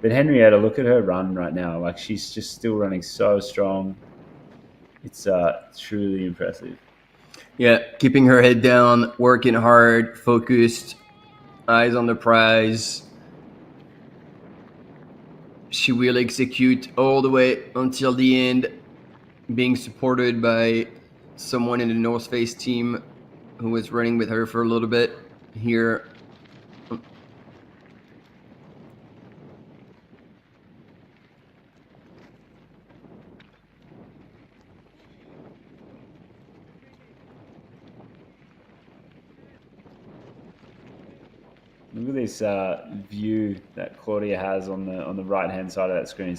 But Henrietta, look at her run right now. Like, she's just still running so strong. It's truly impressive. Yeah, keeping her head down, working hard, focused, eyes on the prize. She will execute all the way until the end, being supported by someone in the North Face team who was running with her for a little bit here. Look at this view that Claudia has on the right hand side of that screen.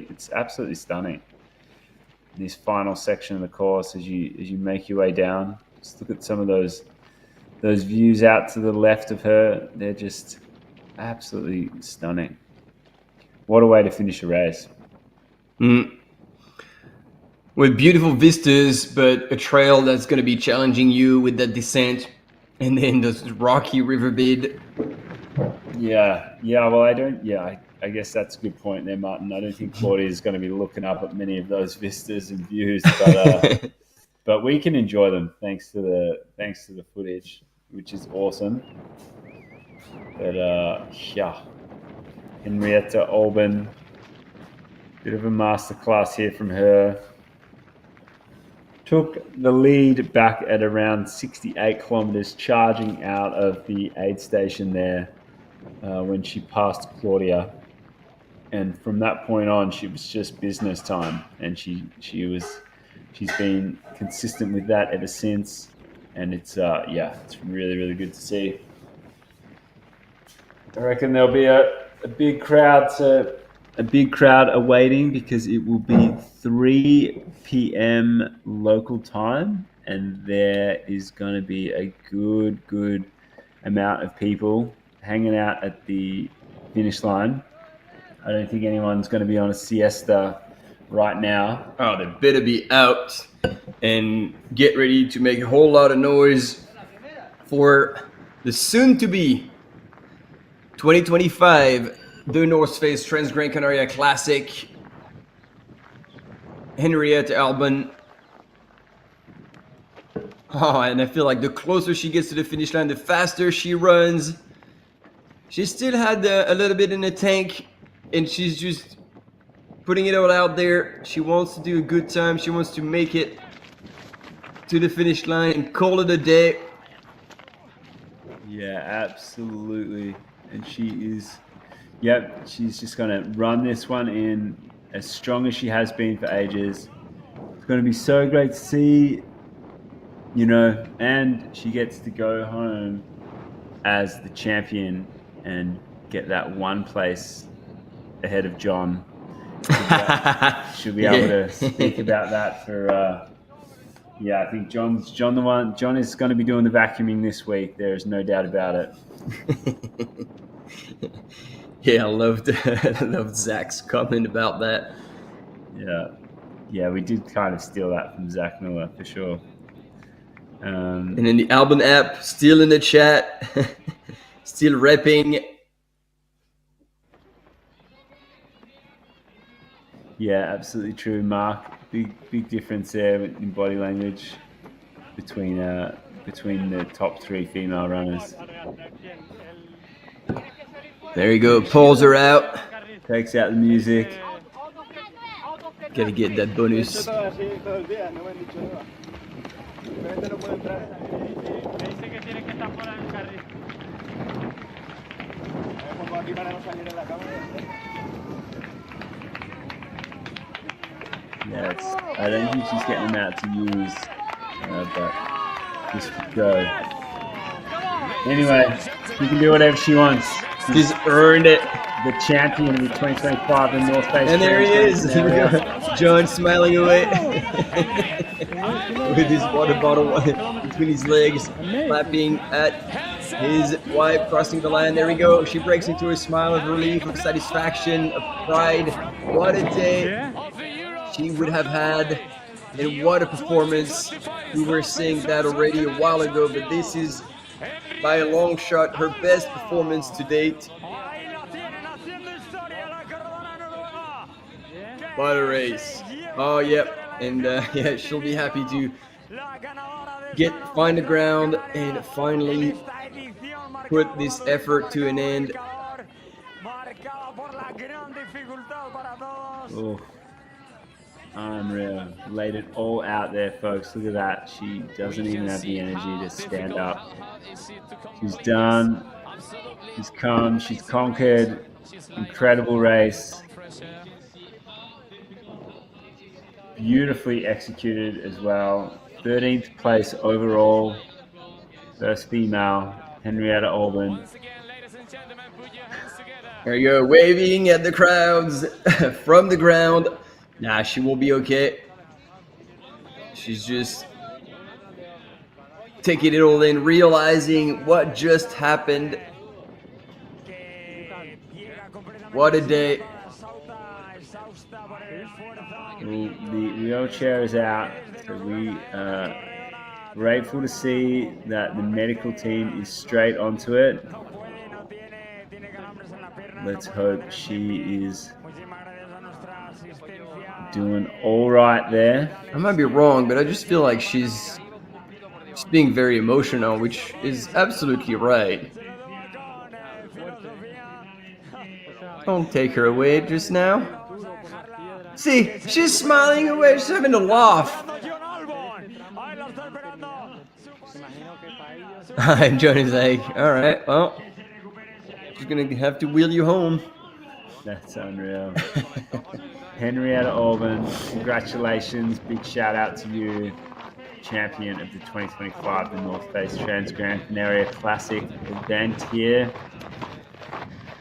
It's absolutely stunning. This final section of the course, as you make your way down, just look at some of those views out to the left of her. They're just absolutely stunning. What a way to finish a race. With beautiful vistas, but a trail that's going to be challenging you with that descent, and then this rocky riverbed. Yeah. Well, I guess that's a good point there, Martin. I don't think Claudia is going to be looking up at many of those vistas and views, but we can enjoy them thanks to the footage, which is awesome. But Henrietta Olsen, bit of a masterclass here from her. Took the lead back at around 68 kilometers, charging out of the aid station there when she passed Claudia. And from that point on, she was just business time, and she's been consistent with that ever since. And it's really, really good to see. I reckon there'll be a big crowd awaiting, because it will be 3 p.m. local time, and there is going to be a good amount of people hanging out at the finish line. I don't think anyone's going to be on a siesta right now. Oh, they better be out and get ready to make a whole lot of noise for the soon-to-be 2025 the North Face Transgrancanaria Classic. Henrietta Olsen. Oh, and I feel like the closer she gets to the finish line, the faster she runs. She still had a little bit in the tank, and she's just putting it all out there. She wants to do a good time. She wants to make it to the finish line and call it a day. Yeah, absolutely. And she's just going to run this one in as strong as she has been for ages. It's going to be so great to see you know, and she gets to go home as the champion and get that one place ahead of John. She'll be able to speak about that for. Yeah, I think John's the one. John is going to be doing the vacuuming this week. There is no doubt about it. Yeah, I loved Zach's comment about that. Yeah, we did kind of steal that from Zach Miller for sure. And then the Albon app still in the chat, still repping. Yeah, absolutely true, Mark. Big difference there in body language between the top 3 female runners. There you go. Pulls her out. Takes out the music. Gotta get that bonus. Yeah, I don't think she's getting them out to use, but just go. Anyway, she can do whatever she wants. She's earned it. The champion of the 2025 in North Face. And there he is. John smiling away with his water bottle between his legs, clapping at his wife crossing the line. There we go. She breaks into a smile of relief, of satisfaction, of pride. What a day she would have had, and what a performance. We were saying that already a while ago, but this is by a long shot her best performance to date. What a race. Oh, yep. And yeah, she'll be happy to find the ground and finally put this effort to an end. Oh, unreal. Laid it all out there, folks. Look at that. She doesn't even have the energy to stand up. She's done. She's come. She's conquered. Incredible race. Beautifully executed as well. 13th place overall. First female, Henrietta Olsen. There you go, waving at the crowds from the ground. Nah, she will be okay. She's just taking it all in, realizing what just happened. What a day. The wheelchair is out, so we are grateful to see that the medical team is straight onto it. Let's hope she is doing all right there. I might be wrong, but I just feel like she's being very emotional, which is absolutely right. Don't take her away just now. See, she's smiling away. She's having a laugh. And Johnny's like, all right, well, she's going to have to wheel you home. That's unreal. Henrietta Olsen, congratulations. Big shout out to you. Champion of the 2025 the North Face Transgrancanaria Classic event here.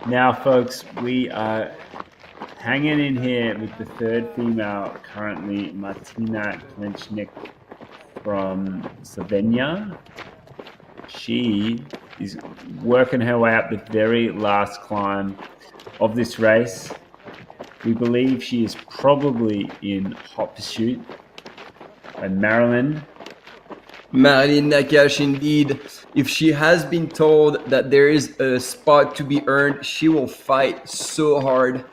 Now, folks, we are hanging in here with the third female, currently Martina Klenchnik from Slovenia. She is working her way up the very last climb of this race. We believe she is probably in hot pursuit by Marilyn Nakash, indeed. If she has been told that there is a spot to be earned, she will fight so hard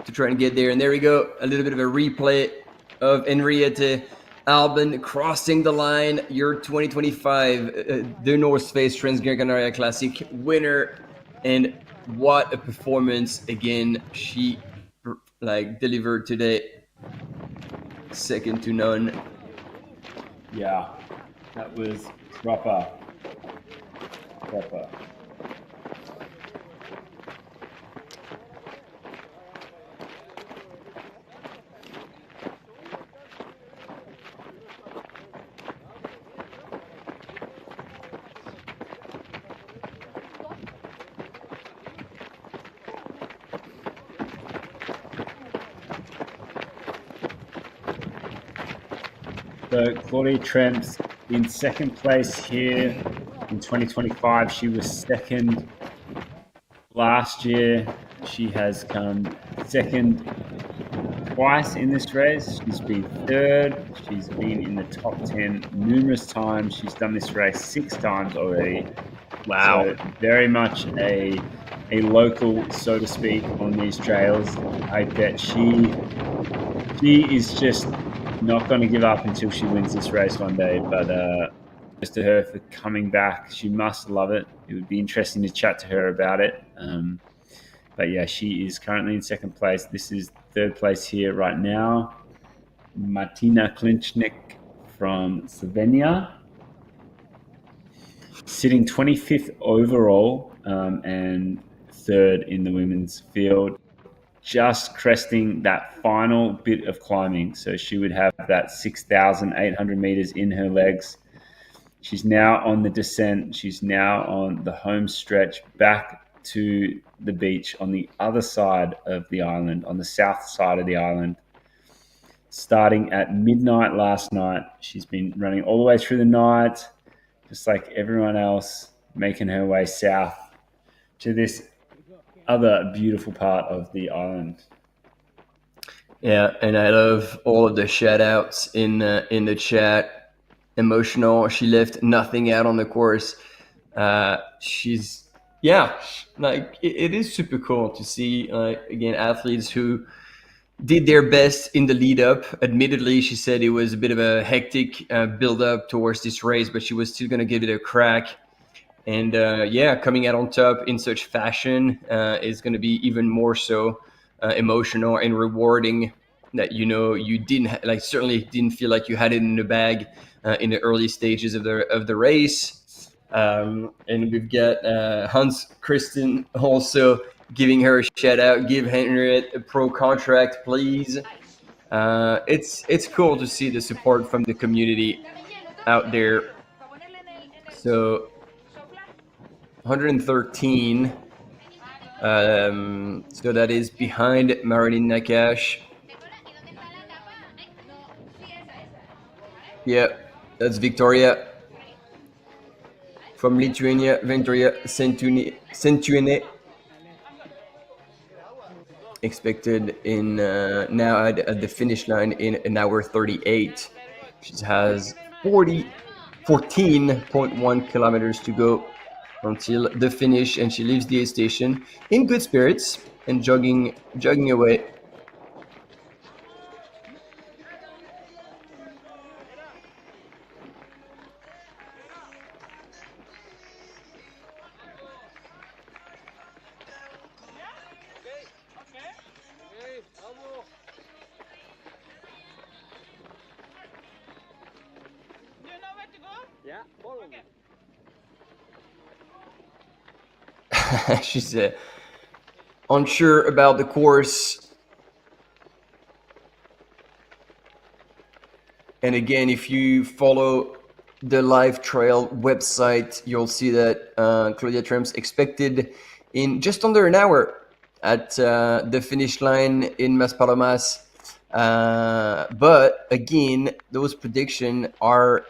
to try and get there. And there we go, a little bit of a replay of Henrietta Olsen crossing the line, your 2025 the North Face Transgrancanaria Classic winner. And what a performance again she delivered today. Second to none. Yeah, that was proper. So Claudia TRS in second place here in 2025. She was second last year. She has come second twice in this race. She's been third. She's been in the top 10 numerous times. She's done this race 6 times already. Wow. So very much a local, so to speak, on these trails. I bet she is just not going to give up until she wins this race one day. But just to her for coming back, she must love it. It would be interesting to chat to her about it. But yeah, she is currently in second place. This is third place here right now. Martina Klinchnik from Slovenia, sitting 25th overall and third in the women's field, just cresting that final bit of climbing. So she would have that 6,800 meters in her legs. She's now on the descent. She's now on the home stretch back to the beach on the other side of the island, on the south side of the island. Starting at midnight last night, she's been running all the way through the night, just like everyone else, making her way south to this other beautiful part of the island. Yeah, and I love all of the shout outs in the chat. Emotional. She left nothing out on the course. She's, yeah, like it is super cool to see, again, athletes who did their best in the lead up. Admittedly, she said it was a bit of a hectic build up towards this race, but she was still going to give it a crack. And yeah, coming out on top in such fashion is going to be even more so emotional and rewarding. That, you know, you didn't certainly didn't feel like you had it in the bag in the early stages of the race. And we've got Hans Christian also giving her a shout out. Give Henriette a pro contract, please. It's cool to see the support from the community out there. So 113. So that is behind Marilyn Nakash. Yeah, that's Victoria from Lithuania, Victoria Centuene. Expected in now at the finish line in an hour 38. She has 14.1 kilometers to go until the finish, and she leaves the aid station in good spirits and jogging away. She's unsure about the course. And again, if you follow the live trail website, you'll see that Claudia TRS expected in just under an hour at the finish line in Maspalomas. But again, those predictions are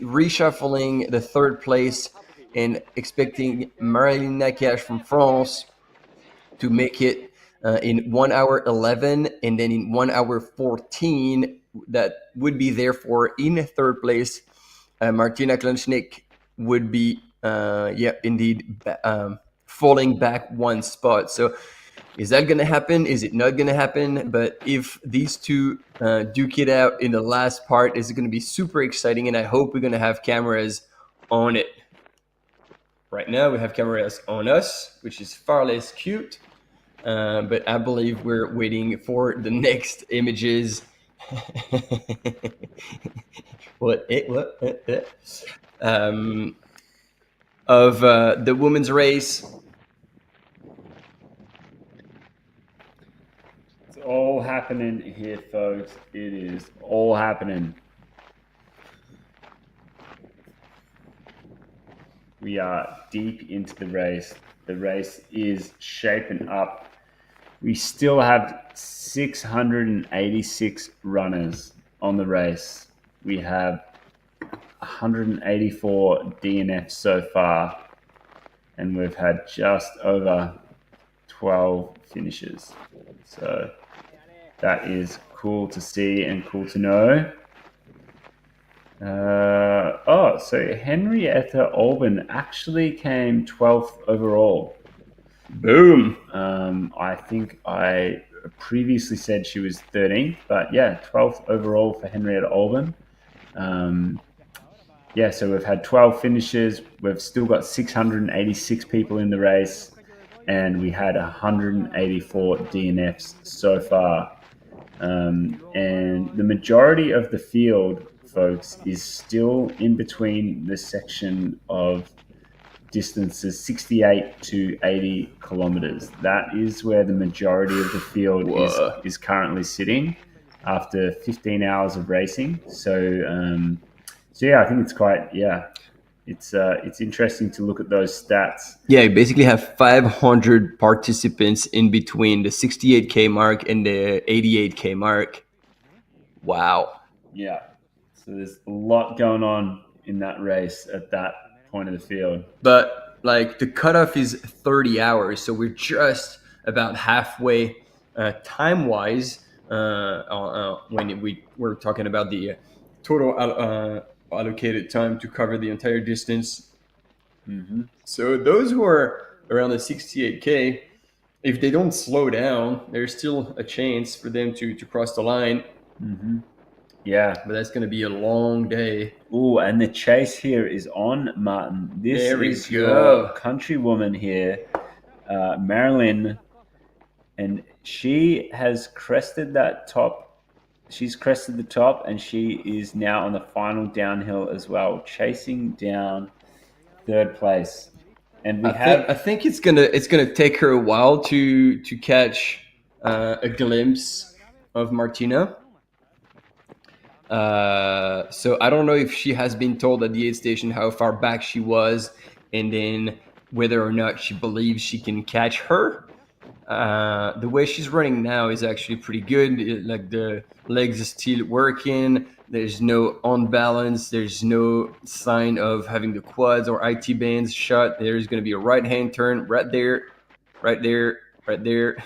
reshuffling the third place and expecting Marilyn Nakash from France to make it in 1 hour 11, and then in 1 hour 14, that would be therefore in third place. Martina Klinchnik would be, falling back one spot. So is that going to happen? Is it not going to happen? But if these two duke it out in the last part, it's going to be super exciting, and I hope we're going to have cameras on it. Right now, we have cameras on us, which is far less cute. But I believe we're waiting for the next images. Of the women's race. It's all happening here, folks. It is all happening. We are deep into the race. The race is shaping up. We still have 686 runners on the race. we have 184 DNFs so far, and we've had just over 12 finishes. So that is cool to see and cool to know. So Henrietta Olsen actually came 12th overall. Boom. I think I previously said she was 13th, but yeah, 12th overall for Henrietta Olsen. So we've had 12 finishes. We've still got 686 people in the race, and we had 184 DNFs so far. And the majority of the field, folks, is still in between the section of distances 68 to 80 kilometers. That is where the majority of the field is currently sitting after 15 hours of racing. So I think it's quite, it's interesting to look at those stats. Yeah, you basically have 500 participants in between the 68K mark and the 88K mark. Wow. Yeah. So there's a lot going on in that race at that point of the field. But like the cutoff is 30 hours, so we're just about halfway time-wise when we're talking about the total allocated time to cover the entire distance. Mm-hmm. So those who are around the 68K, if they don't slow down, there's still a chance for them to cross the line. Mm-hmm. Yeah. But that's going to be a long day. Ooh, and the chase here is on, Martin. This is your countrywoman here, Marilyn, and she has crested that top. She's crested the top, and she is now on the final downhill as well, chasing down third place. And I think it's gonna take her a while to catch a glimpse of Martina. So I don't know if she has been told at the aid station how far back she was, and then whether or not she believes she can catch her. The way she's running now is actually pretty good. Like the legs are still working. There's no unbalance. There's no sign of having the quads or IT bands shut. There's going to be a right-hand turn right there, right there, right there.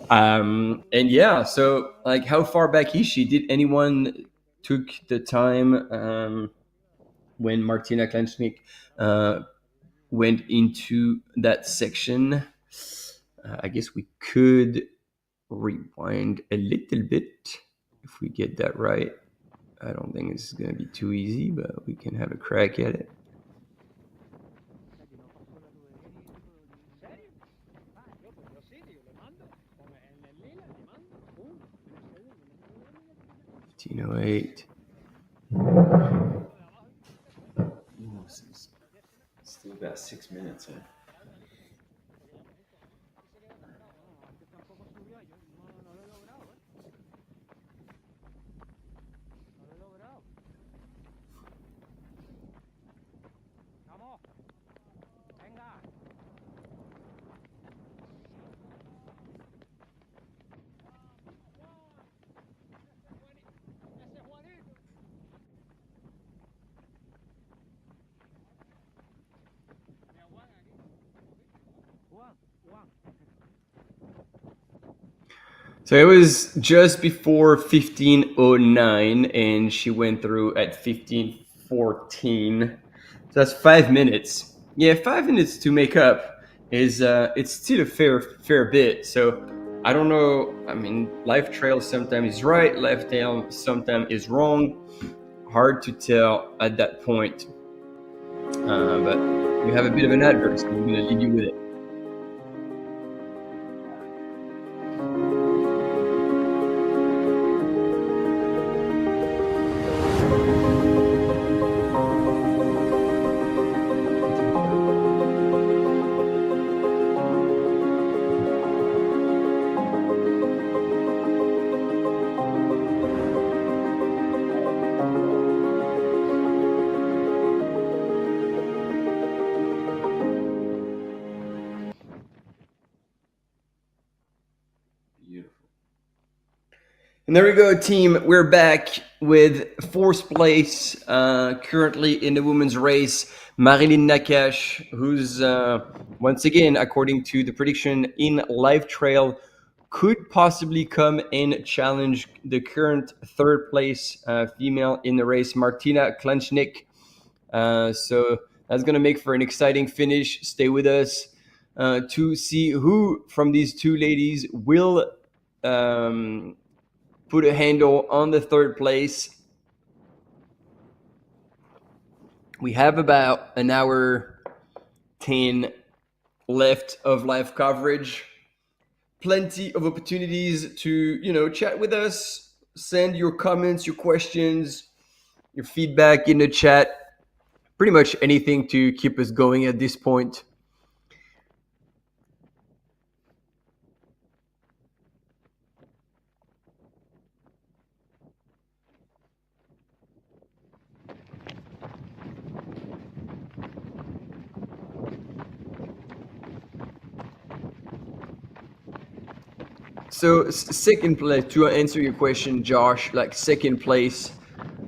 And yeah, so like how far back is she? Did anyone took the time when Martina Klenschnick went into that section? I guess we could rewind a little bit if we get that right. I don't think this is going to be too easy, but we can have a crack at it. $15.08. Still about 6 minutes. Huh? So it was just before 15:09, and she went through at 15:14. So that's 5 minutes. Yeah, 5 minutes to make up is it's still a fair bit. So I don't know. I mean, life trail sometimes is right, life trail sometimes is wrong. Hard to tell at that point. But you have a bit of an adverse. So I'm going to leave you with it. And there we go, team. We're back with fourth place currently in the women's race. Marilyn Nakash, who's once again, according to the prediction in Live Trail, could possibly come and challenge the current third place female in the race, Martina Klanchnik. So that's going to make for an exciting finish. Stay with us to see who from these two ladies will put a handle on the third place. We have about an hour 10 left of live coverage. Plenty of opportunities to, chat with us. Send your comments, your questions, your feedback in the chat. Pretty much anything to keep us going at this point. So second place, to answer your question, Josh, like second place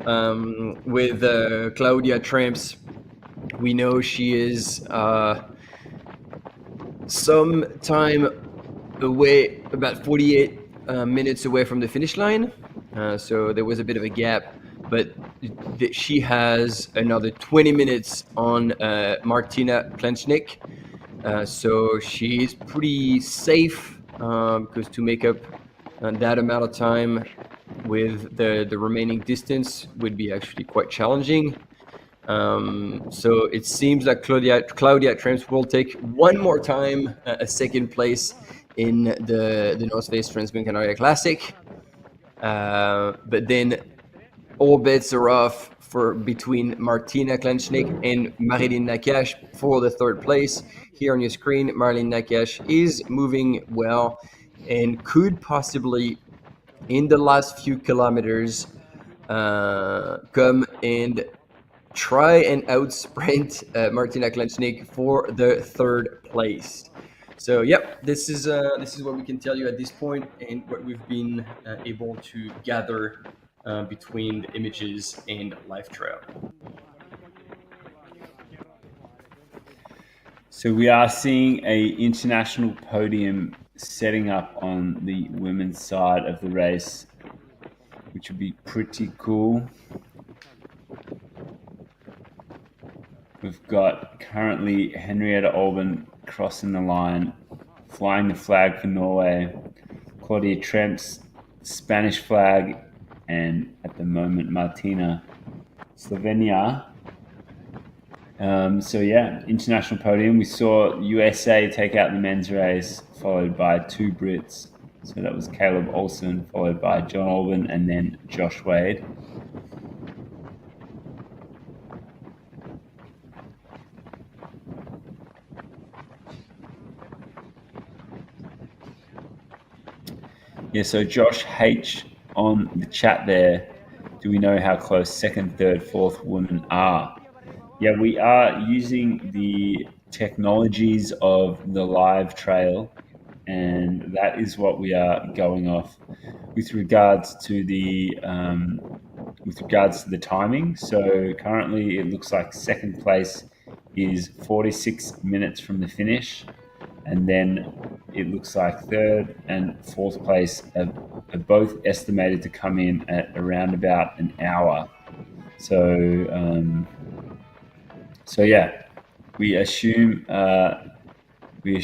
with Claudia TRS. We know she is some time away, about 48 minutes away from the finish line. So there was a bit of a gap, but she has another 20 minutes on Martina Klanchnik. So she's pretty safe because to make up that amount of time with the remaining distance would be actually quite challenging. So it seems that Claudia TRS will take one more time a second place in the North Face Transgrancanaria Classic. But then all bets are off between Martina Klanchnik and Marilyn Nakash for the third place. Here on your screen, Marilyn Nakash is moving well and could possibly, in the last few kilometers, come and try and outsprint Martina Klanchnik for the third place. So, yep, this is what we can tell you at this point and what we've been able to gather between the images and Live Trail. So we are seeing a international podium setting up on the women's side of the race, which would be pretty cool. We've got currently Henrietta Olsen crossing the line, flying the flag for Norway, Claudia TRS, Spanish flag, and at the moment Martina, Slovenia. So yeah, international podium. We saw USA take out the men's race, followed by two Brits. So that was Caleb Olsen, followed by John Albin, and then Josh Wade. Yeah, so Josh H on the chat there. Do we know how close second, third, fourth women are? Yeah, we are using the technologies of the Live Trail, and that is what we are going off with regards to the timing. So currently, it looks like second place is 46 minutes from the finish, and then it looks like third and fourth place are both estimated to come in at around about an hour. So yeah, we assume that the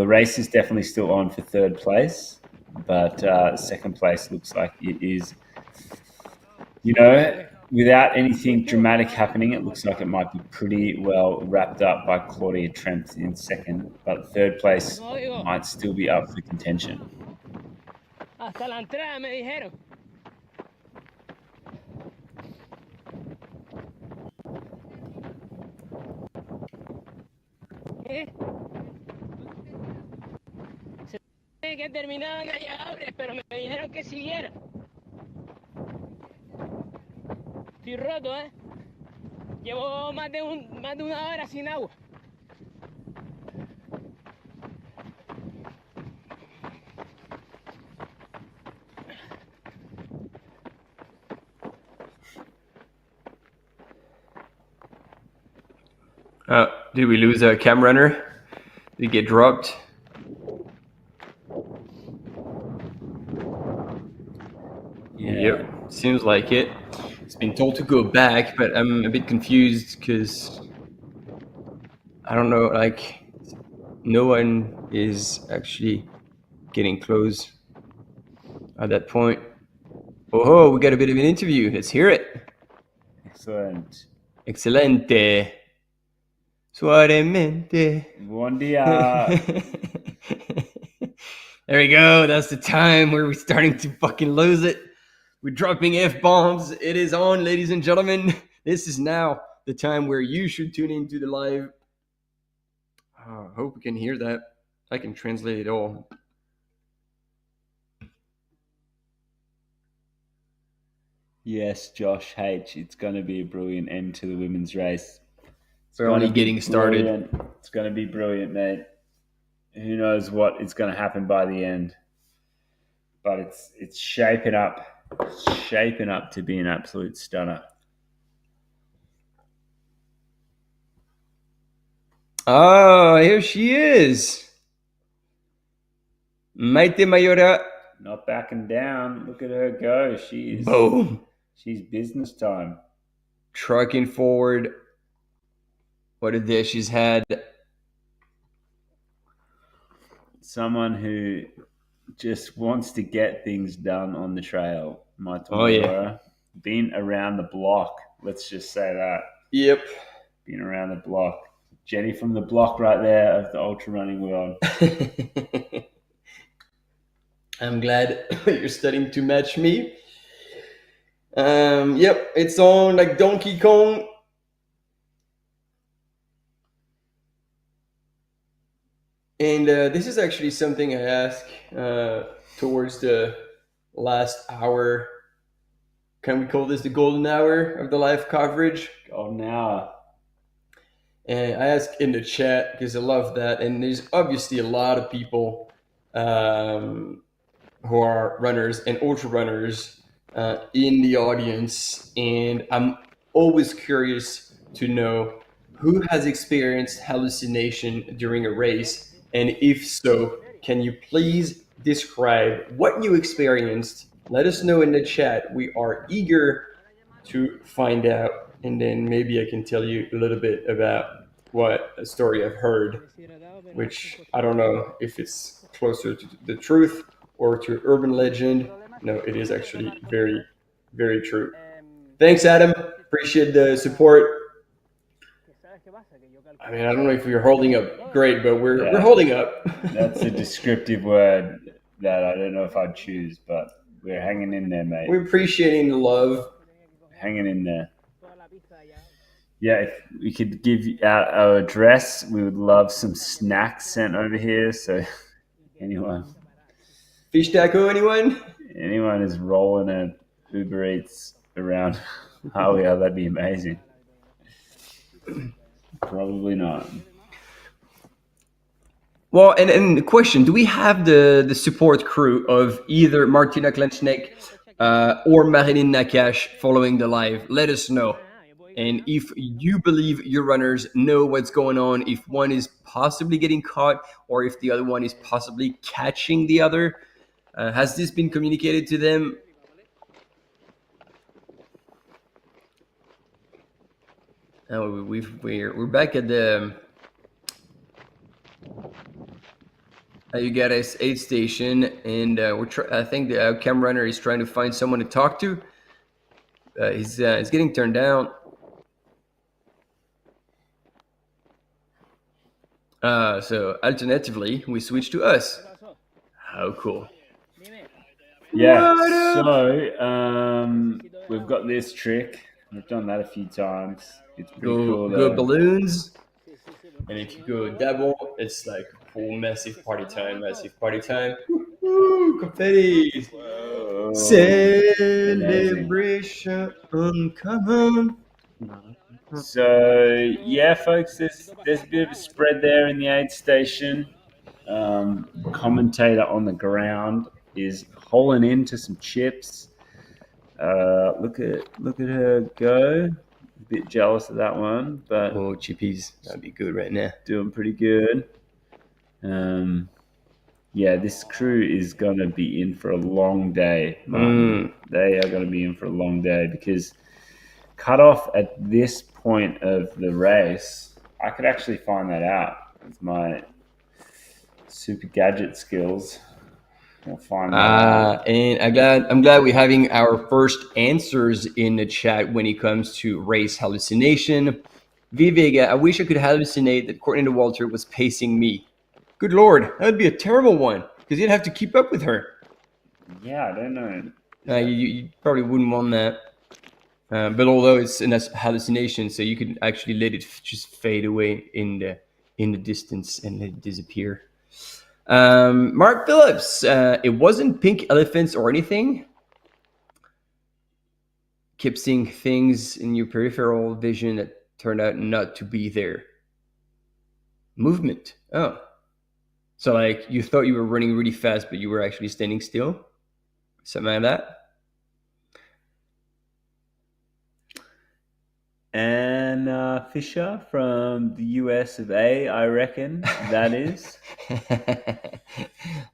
race is definitely still on for third place, but second place looks like it is, without anything dramatic happening, it looks like it might be pretty well wrapped up by Claudia TRS in second, but third place might still be up for contention. Hasta la entrada me dijeron. Se supone que terminaban allá, pero me dijeron que siguiera. Estoy roto, ¿eh? Llevo más de una hora sin agua. Did we lose a cam runner? Did he get dropped? Yeah. Yep, seems like it. It's been told to go back, but I'm a bit confused because I don't know, like no one is actually getting close at that point. Oh, we got a bit of an interview. Let's hear it. Excellent. Excelente. Suavemente. Buen dia. There we go. That's the time where we're starting to fucking lose it. We're dropping F-bombs. It is on, ladies and gentlemen. This is now the time where you should tune into the live. I hope we can hear that. I can translate it all. Yes, Josh H. It's going to be a brilliant end to the women's race. We're only getting started. It's going to be brilliant, mate. Who knows what is going to happen by the end? But it's shaping up to be an absolute stunner. Oh, here she is. Maite Mayora. Not backing down. Look at her go. Boom. She's business time. Trucking forward. What a day she's had. Someone who just wants to get things done on the trail. Oh, yeah. Been around the block. Let's just say that. Yep. Been around the block. Jenny from the block right there of the ultra running world. I'm glad you're studying to match me. Yep, it's on like Donkey Kong. And this is actually something I asked towards the last hour. Can we call this the golden hour of the live coverage? Golden hour. And I asked in the chat because I love that. And there's obviously a lot of people who are runners and ultra runners in the audience. And I'm always curious to know who has experienced hallucination during a race. And if so, can you please describe what you experienced? Let us know in the chat. We are eager to find out. And then maybe I can tell you a little bit about what a story I've heard, which I don't know if it's closer to the truth or to urban legend. No, it is actually very, very true. Thanks, Adam. Appreciate the support. I mean, I don't know if we're holding up great, but we're holding up. That's a descriptive word that I don't know if I'd choose, but we're hanging in there, mate. We're appreciating the love. Hanging in there. Yeah, if we could give out our address, we would love some snacks sent over here. So anyone. Fish taco, anyone? Anyone is rolling a Uber Eats around Halia, that'd be amazing. Probably not. Well, and the question, do we have the support crew of either Martina Klenschneck or Marilyn Nakash following the live? Let us know. And if you believe your runners know what's going on, if one is possibly getting caught or if the other one is possibly catching the other, has this been communicated to them? We're back at the Ugaris aid station, and I think the cam runner is trying to find someone to talk to. He's getting turned down. So alternatively, we switch to us. How cool. Yeah, so we've got this trick. We've done that a few times. It's pretty cool. Go balloons. And if you go double, it's like full massive party time. Woo, confetti. Celebration, come on. So yeah, folks, there's a bit of a spread there in the aid station. Commentator on the ground is holing into some chips. Look at her go. A bit jealous of that one, but chippies, that'd be good right now. Doing pretty good. Yeah, this crew is gonna be in for a long day, Martin. They are gonna be in for a long day because cut off at this point of the race, I could actually find that out with my super gadget skills. I'll find that. And I'm glad we're having our first answers in the chat when it comes to race hallucination. V Vega, I wish I could hallucinate that Courtney Walter was pacing me. Good Lord, that would be a terrible one because you'd have to keep up with her. Yeah, I don't know. You probably wouldn't want that. But although it's a hallucination, so you could actually let it just fade away in the distance and let it disappear. Mark Phillips, it wasn't pink elephants or anything. Kept seeing things in your peripheral vision that turned out not to be there. Movement. Oh. So like you thought you were running really fast, but you were actually standing still? Something like that? And Fisher from the US of A, I reckon that is.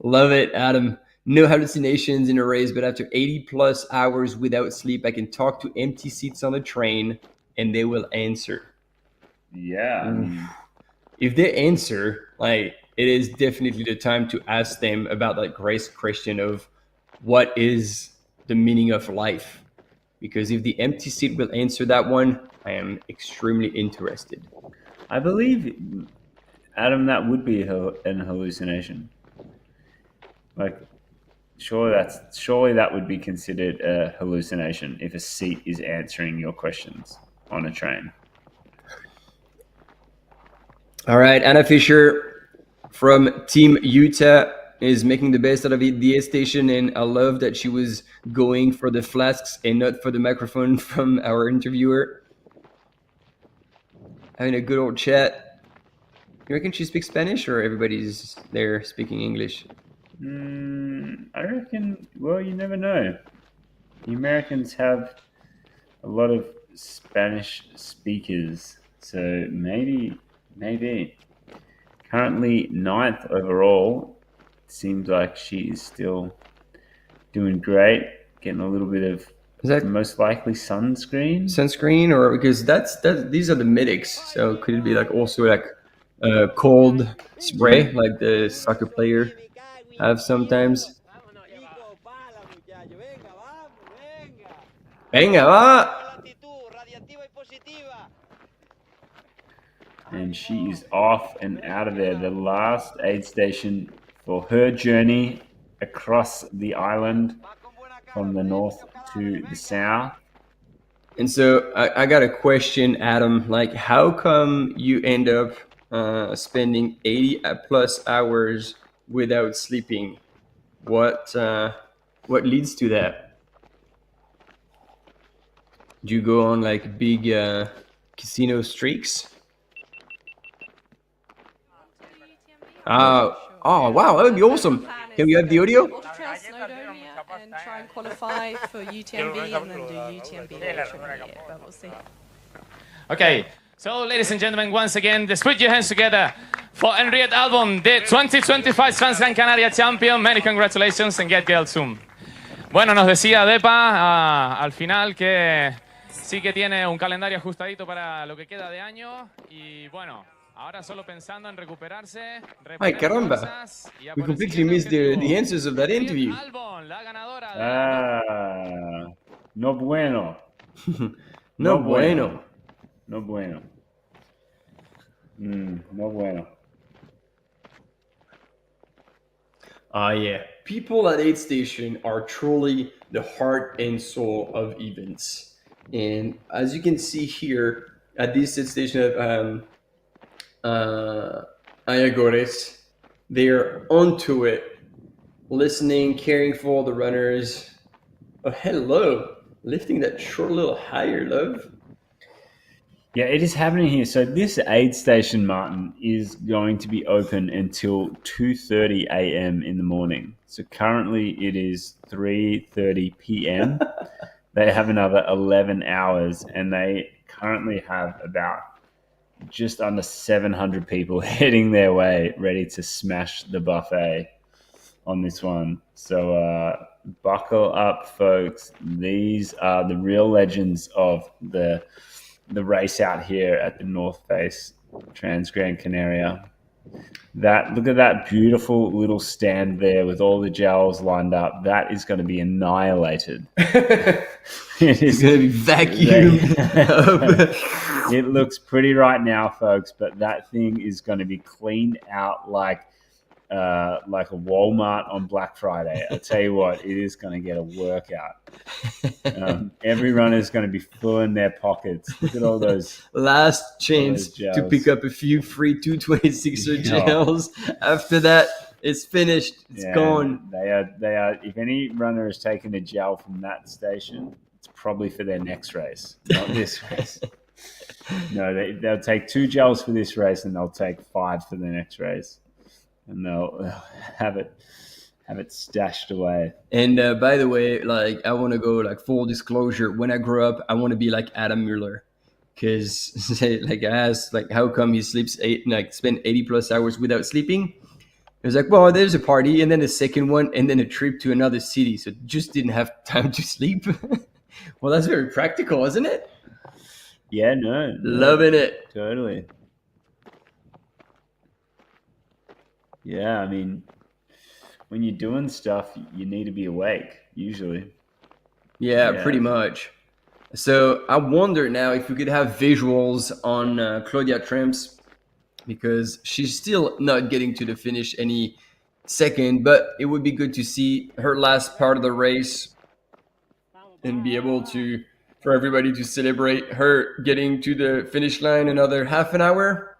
Love it, Adam. No hallucinations in a race, but after 80 plus hours without sleep, I can talk to empty seats on the train and they will answer. Yeah. If they answer, like, it is definitely the time to ask them about like race question of what is the meaning of life. Because if the empty seat will answer that one, I am extremely interested. I believe, Adam, that would be an hallucination. Like, surely that would be considered a hallucination if a seat is answering your questions on a train. All right, Anna Fisher from Team Utah is making the best out of the station, and I love that she was going for the flasks and not for the microphone from our interviewer. Having a good old chat. You reckon she speaks Spanish or everybody's there speaking English? I reckon, well, you never know. The Americans have a lot of Spanish speakers, so maybe. Currently 9th overall. Seems like she is still doing great, getting a little bit of most likely sunscreen, or because these are the medics, so could it be like also like cold spray like the soccer player have sometimes? Venga, va! And she is off and out of there. The last aid station for her journey across the island from the north to the south. And so I got a question, Adam. Like, how come you end up spending 80 plus hours without sleeping? What leads to that? Do you go on like big casino streaks? Oh wow, that would be awesome. Can we have the audio? And try and qualify for UTMB and then do UTMB later in the year, but we'll see. Okay, so ladies and gentlemen, once again, just put your hands together for Henriette Albon, the 2025 Transgrancanaria champion. Many congratulations and get well soon. Bueno, nos decía Depa al final que sí que tiene un calendario ajustadito para lo que queda de año y bueno. Ahora solo pensando en recuperarse. Ay, caramba. We completely missed the answers of that interview. No bueno. No bueno. No bueno. No bueno. Yeah. People at aid station are truly the heart and soul of events. And as you can see here at this aid station of Ayagores, they're onto it, listening, caring for all the runners. Oh, hello, lifting that short little higher, love. Yeah, it is happening here. So this aid station, Martin, is going to be open until 2:30 a.m. in the morning. So currently it is 3:30 p.m. They have another 11 hours, and they currently have about just under 700 people heading their way, ready to smash the buffet on this one. So buckle up, folks. These are the real legends of the race out here at the North Face Transgrancanaria. Look at that beautiful little stand there with all the gels lined up. That is going to be annihilated. It's going to be vacuumed up. It looks pretty right now, folks, but that thing is going to be cleaned out like a Walmart on Black Friday. I tell you what, it is going to get a workout. Every runner is going to be filling their pockets. Look at all those last chance to pick up a few free 226er gels. After that, it's finished. It's gone. They are. If any runner is taking a gel from that station, it's probably for their next race, not this race. No, they'll take 2 gels for this race, and they'll take 5 for the next race. And they'll have it stashed away. And by the way, like, I want to go, like, full disclosure. When I grow up, I want to be like Adam Mueller, because like I asked, like, how come he spent 80+ hours without sleeping? It was like, well, there's a party, and then a second one, and then a trip to another city, so just didn't have time to sleep. Well, that's very practical, isn't it? Yeah, no, loving it. Totally. Yeah, I mean, when you're doing stuff, you need to be awake, usually. Yeah, pretty much. So I wonder now if we could have visuals on Claudia TRS, because she's still not getting to the finish any second, but it would be good to see her last part of the race and be able for everybody to celebrate her getting to the finish line another half an hour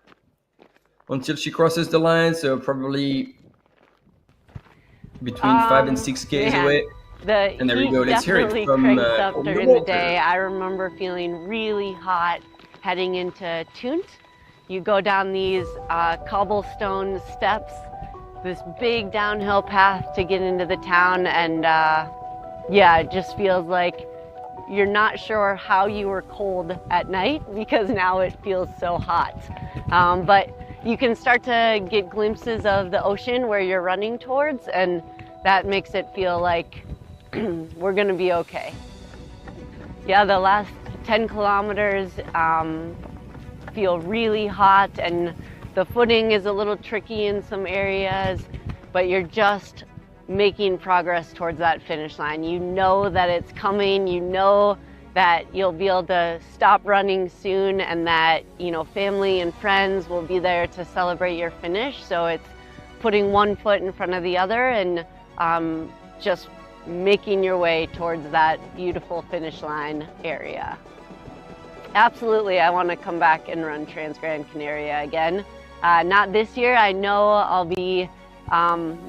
until she crosses the line, so probably between 5 and 6 Ks away. And there we go. Let's hear it from up during the day. I remember feeling really hot heading into Tunt. You go down these cobblestone steps, this big downhill path to get into the town, and it just feels like you're not sure how you were cold at night, because now it feels so hot. But you can start to get glimpses of the ocean where you're running towards, and that makes it feel like we're gonna be okay. Yeah, the last 10 kilometers feel really hot, and the footing is a little tricky in some areas, but you're just making progress towards that finish line. You know that it's coming, you know that you'll be able to stop running soon, and that, you know, family and friends will be there to celebrate your finish. So it's putting one foot in front of the other and just making your way towards that beautiful finish line area. Absolutely, I want to come back and run Transgrancanaria again. Not this year. I know I'll be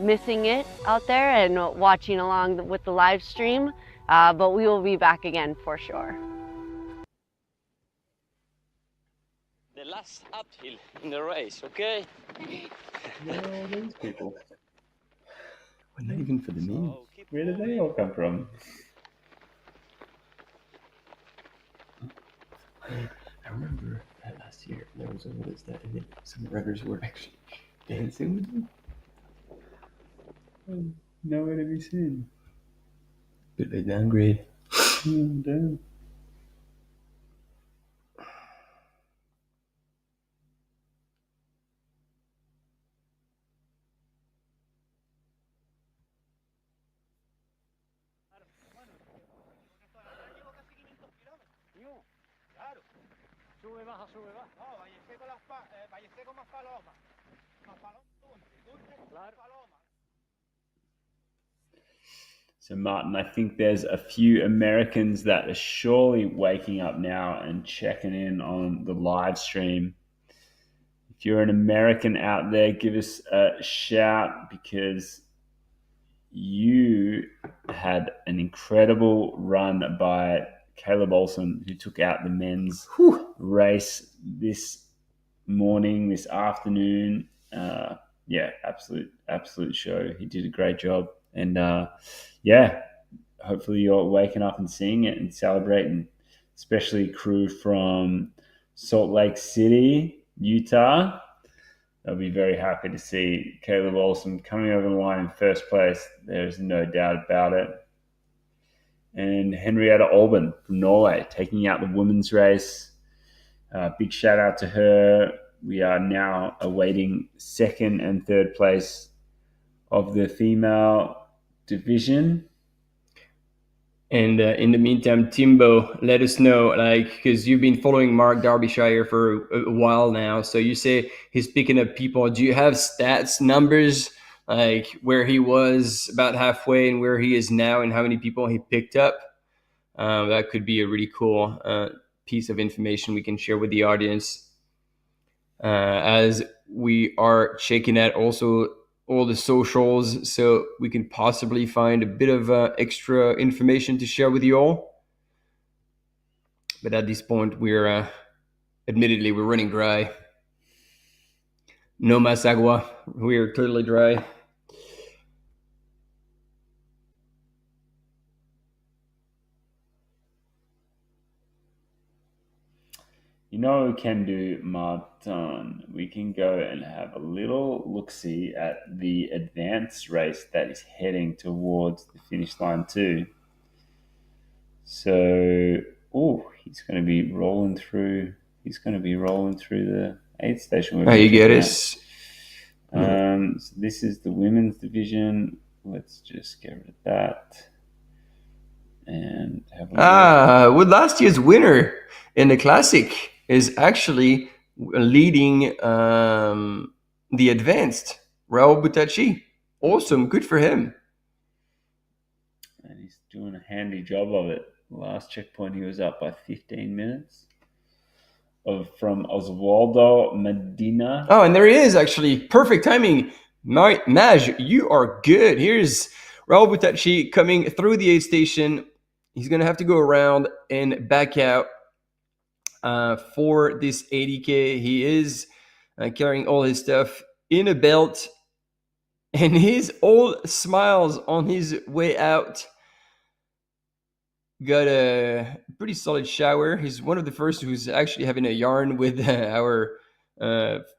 missing it out there and watching along with the live stream. But we will be back again for sure. The last uphill in the race, okay? These people. Well, not even for the memes. Where did they all come from? I remember that last year there was always that, and some runners were actually dancing with them. Nowhere to be seen. Bit of a downgrade. Damn. Sube, baja, sube, baja. No, Valle Seco, Maspalomas. Maspalomas. So, Martin, I think there's a few Americans that are surely waking up now and checking in on the live stream. If you're an American out there, give us a shout, because you had an incredible run by Caleb Olsen, who took out the men's race this morning, this afternoon. Absolute show. He did a great job. And hopefully you're waking up and seeing it and celebrating especially crew from Salt Lake City, Utah. They'll be very happy to see Caleb Olsen coming over the line in first place. There's no doubt about it. And Henrietta Olben from Norway taking out the women's race. Big shout out to her. We are now awaiting second and third place of the female division. And in the meantime, Timbo, let us know, because you've been following Mark Derbyshire for a while now. So you say he's picking up people. Do you have stats, numbers, like where he was about halfway and where he is now and how many people he picked up? That could be a really cool piece of information we can share with the audience. As we are checking out also all the socials, so we can possibly find a bit of extra information to share with you all. But at this point, we're admittedly we're running dry. No más agua. We're totally dry. You know what we can do, Martin? We can go and have a little look-see at the advanced race that is heading towards the finish line too. So, he's going to be rolling through. He's going to be rolling through the aid station. You get it. So this is the women's division. Let's just get rid of that. And have a with last year's winner in the Classic is actually leading the advanced, Raul Butachi. Awesome, good for him. And he's doing a handy job of it. Last checkpoint, he was up by 15 minutes. From Oswaldo Medina. Oh, and there he is, actually. Perfect timing. Maj, you are good. Here's Raul Butachi coming through the aid station. He's going to have to go around and back out for this 80K. He is carrying all his stuff in a belt. And he's all smiles on his way out. Got a pretty solid shower. He's one of the first who's actually having a yarn with our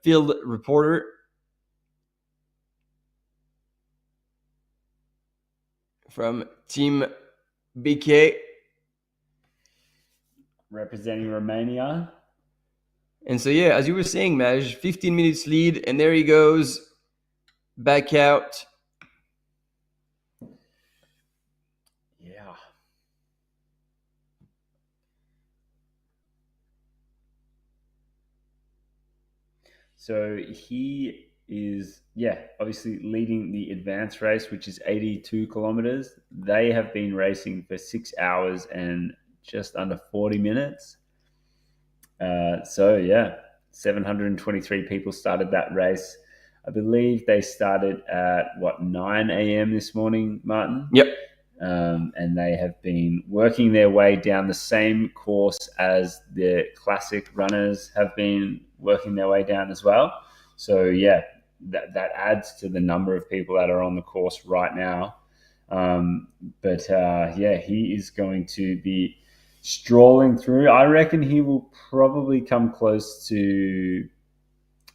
field reporter. From Team BK. Representing Romania. And so, yeah, as you were saying, Maj, 15 minutes lead, and there he goes. Back out. Yeah. So he is, obviously leading the advanced race, which is 82 kilometers. They have been racing for 6 hours and just under 40 minutes. 723 people started that race. I believe they started at 9 a.m. this morning, Martin? Yep. And they have been working their way down the same course as the classic runners have been working their way down as well. So that adds to the number of people that are on the course right now. He is going to be strolling through. I reckon he will probably come close to,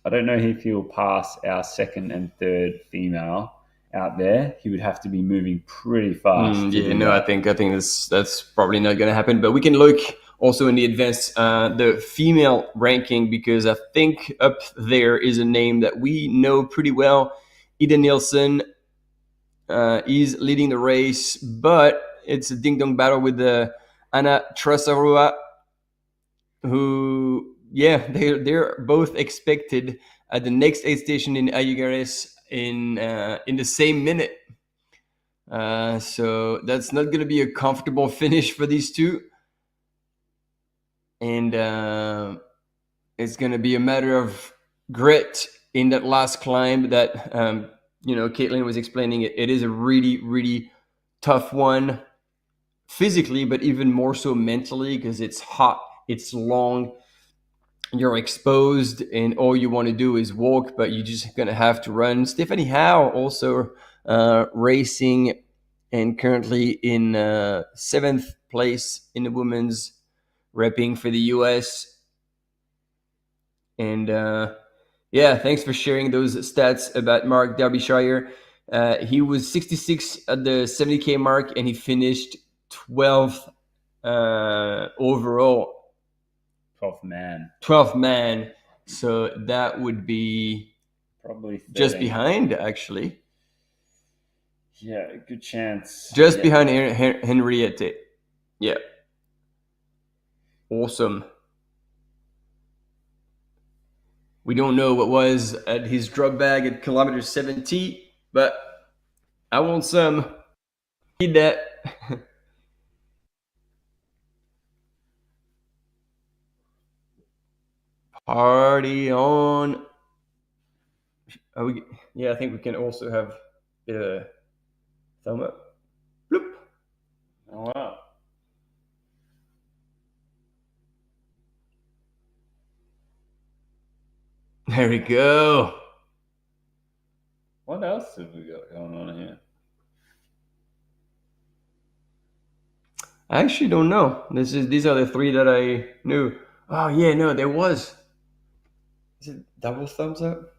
I don't know if he'll pass our second and third female out there. He would have to be moving pretty fast. I think that's probably not going to happen. But we can look also in the advanced, the female ranking, because I think up there is a name that we know pretty well. Ida Nielsen is leading the race, but it's a ding-dong battle with Anna Trasarua, who, they're both expected at the next aid station in Ayugares in the same minute. So that's not going to be a comfortable finish for these two. And it's going to be a matter of grit in that last climb that, Caitlin was explaining. It is a really, really tough one physically, but even more so mentally, because it's hot, it's long, you're exposed, and all you want to do is walk, but you're just going to have to run. Stephanie Howe also racing and currently in 7th place in the women's repping for the US. And yeah, thanks for sharing those stats about Mark Derbyshire. He was 66 at the 70K mark, and he finished 12th overall. 12th man. So that would be probably 13. Just behind, actually. Yeah, good chance. Just behind Henriette. Yeah. Awesome. We don't know what was at his drop bag at kilometer 70, but I want some. Need that. Party on. Yeah, I think we can also have a thumb up. Bloop. Oh, wow. There we go. What else have we got going on here? I actually don't know. These are the three that I knew. Oh yeah, no, there was. Is it double thumbs up?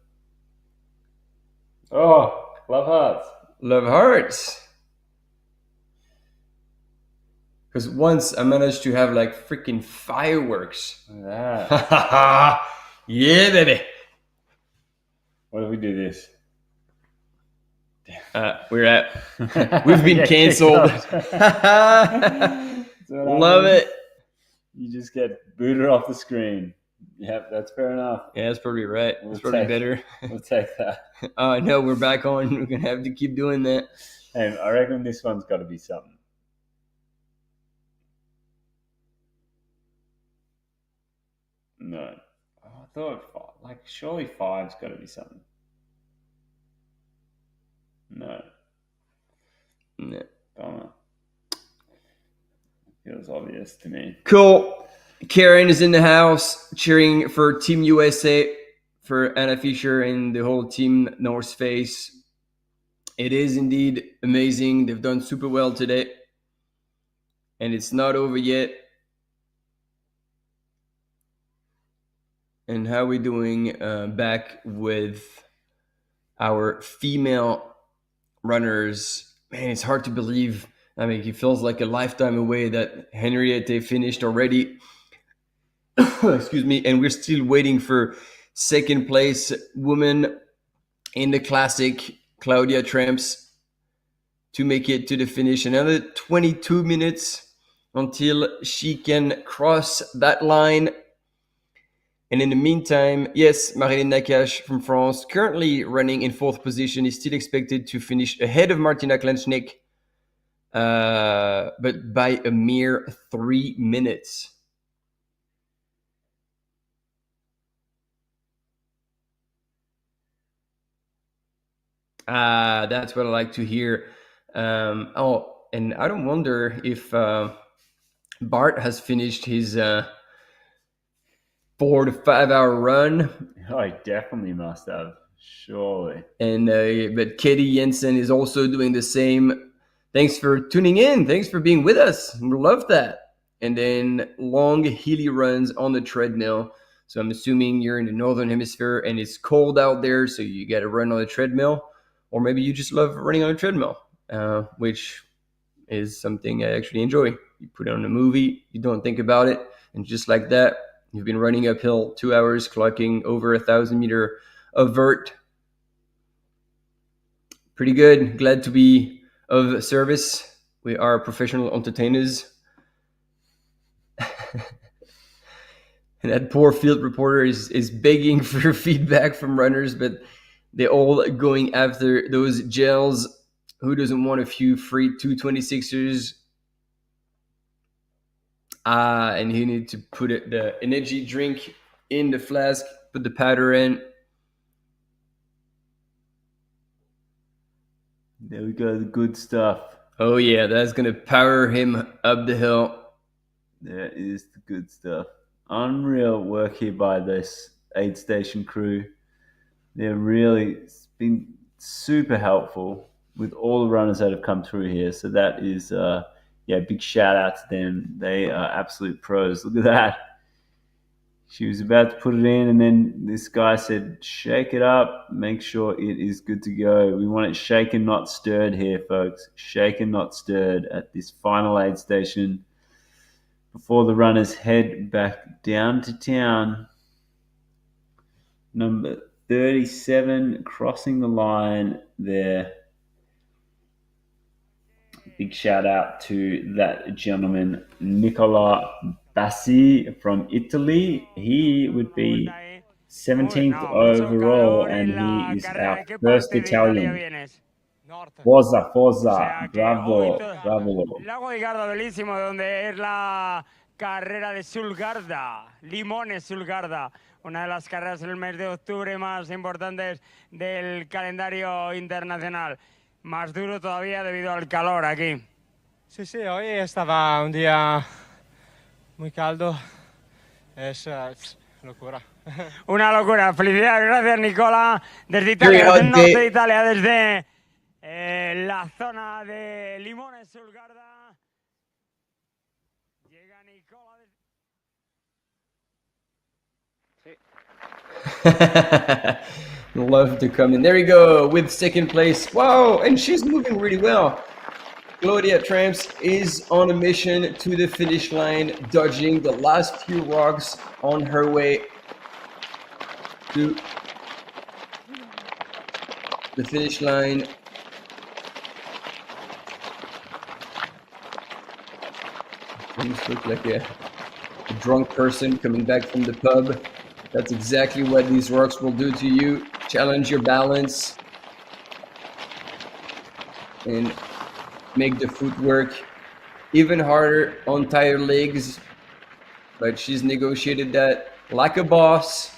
Oh, love hearts. Love hearts. Because once I managed to have like freaking fireworks. Yeah. Yeah, baby. What do we do this? We've been cancelled. Love it. You just get booted off the screen. Yep, that's fair enough. Yeah, that's probably right. That's probably better. We'll take that. Oh, no, we're back on. We're going to have to keep doing that. Hey, I reckon this one's got to be something. No. Oh, I thought, surely 5's got to be something. No. Bummer. Feels obvious to me. Cool. Karen is in the house cheering for Team USA, for Anna Fisher and the whole team North Face. It is indeed amazing. They've done super well today. And it's not over yet. And how are we doing back with our female runners? Man, it's hard to believe. I mean, it feels like a lifetime away that Henriette finished already. Excuse me. And we're still waiting for second place woman in the classic, Claudia TRS, to make it to the finish. Another 22 minutes until she can cross that line. And in the meantime, yes, Marilyn Nakache from France, currently running in 4th position, is still expected to finish ahead of Martina Klenschnick, but by a mere 3 minutes. That's what I like to hear. And I don't wonder if Bart has finished his 4 to 5 hour run. Oh, I definitely must have, surely. And but Katie Jensen is also doing the same. Thanks for tuning in. Thanks for being with us. We love that. And then long hilly runs on the treadmill. So I'm assuming you're in the northern hemisphere and it's cold out there, so you got to run on the treadmill. Or maybe you just love running on a treadmill, which is something I actually enjoy. You put on a movie, you don't think about it, and just like that, you've been running uphill 2 hours, clocking over 1,000 meter of vert. Pretty good. Glad to be of service. We are professional entertainers. And that poor field reporter is begging for feedback from runners, but they're all going after those gels. Who doesn't want a few free 226ers? And you need to put the energy drink in the flask, put the powder in. There we go, the good stuff. Oh yeah, that's going to power him up the hill. There is the good stuff. Unreal work here by this aid station crew. They're really been super helpful with all the runners that have come through here. So that is yeah, big shout out to them. They are absolute pros. Look at that. She was about to put it in, and then this guy said, shake it up, make sure it is good to go. We want it shaken, not stirred here, folks. Shaken, not stirred at this final aid station before the runners head back down to town. Number 37 crossing the line there. Big shout out to that gentleman, Nicola Bassi from Italy. He would be 17th overall, and he is our first Italian. Forza, bravo, bravo. El lago di Garda, bellísimo, donde es la carrera de Sulgarda, Limones Sulgarda, una de las carreras en el mes de octubre más importantes del calendario internacional. Más duro todavía debido al calor aquí. Sí, sí, hoy estaba un día muy caldo. Es locura. Una locura. Felicidades, gracias Nicola. Desde Italia, desde el norte de Italia, desde la zona de Limones Sulgarda. Llega Nicola. Love to come in. There you go with second place. Wow, and she's moving really well. Claudia TRS is on a mission to the finish line, dodging the last few rocks on her way to the finish line. Things look like a drunk person coming back from the pub. That's exactly what these rocks will do to you. Challenge your balance and make the footwork even harder on tired legs. But she's negotiated that like a boss.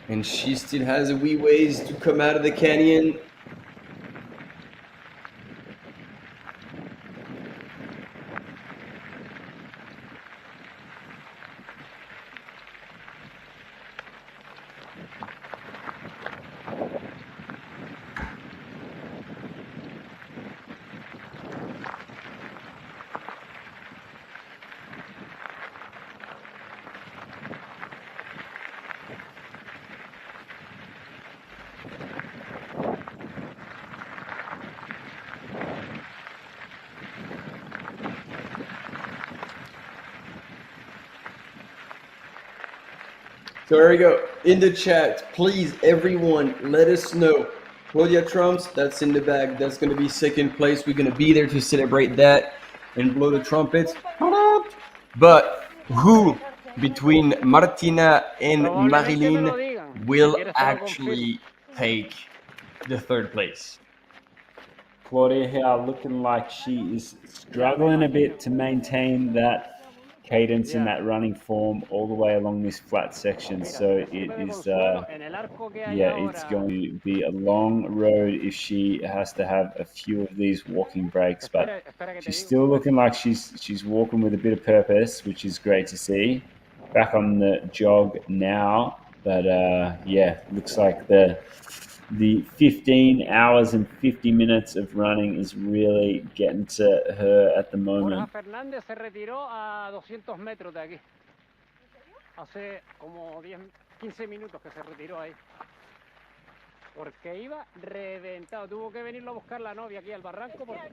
And she still has a wee ways to come out of the canyon. So there we go. In the chat, please, everyone, let us know. Claudia TRS, that's in the bag. That's going to be second place. We're going to be there to celebrate that and blow the trumpets. But who between Martina and Marilyn will actually take the third place? Claudia here looking like she is struggling a bit to maintain that cadence and that running form all the way along this flat section. So it is, it's going to be a long road if she has to have a few of these walking breaks. But she's still looking like she's walking with a bit of purpose, which is great to see. Back on the jog now, but looks like the 15 hours and 50 minutes of running is really getting to her at the moment. Fernández se retiró a 200 metros de aquí. Hace como 15 minutos que se retiró ahí. Porque iba reventado. Tuvo que venirlo a buscar la novia aquí al barranco. Porque...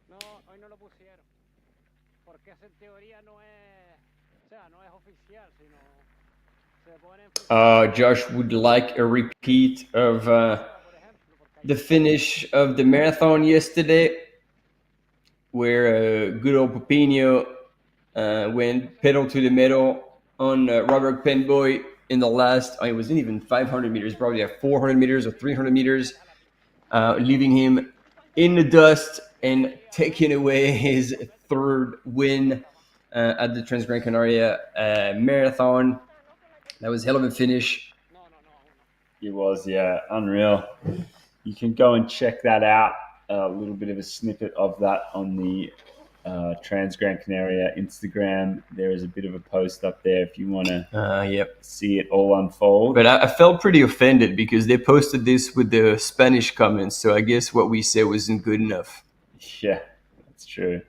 No, hoy no lo pusieron. Porque esa en teoría no es oficial, sino... Josh would like a repeat of the finish of the marathon yesterday, where good old Pupino went pedal to the metal on Robert Penboy in the last, it wasn't even 500 meters, probably at 400 meters or 300 meters, leaving him in the dust and taking away his third win at the Transgrancanaria Marathon. That was a hell of a finish. It was, unreal. You can go and check that out. A little bit of a snippet of that on the Transgrancanaria Instagram. There is a bit of a post up there if you want to yep. see it all unfold. But I felt pretty offended because they posted this with the Spanish comments, so I guess what we said wasn't good enough. Yeah, that's true.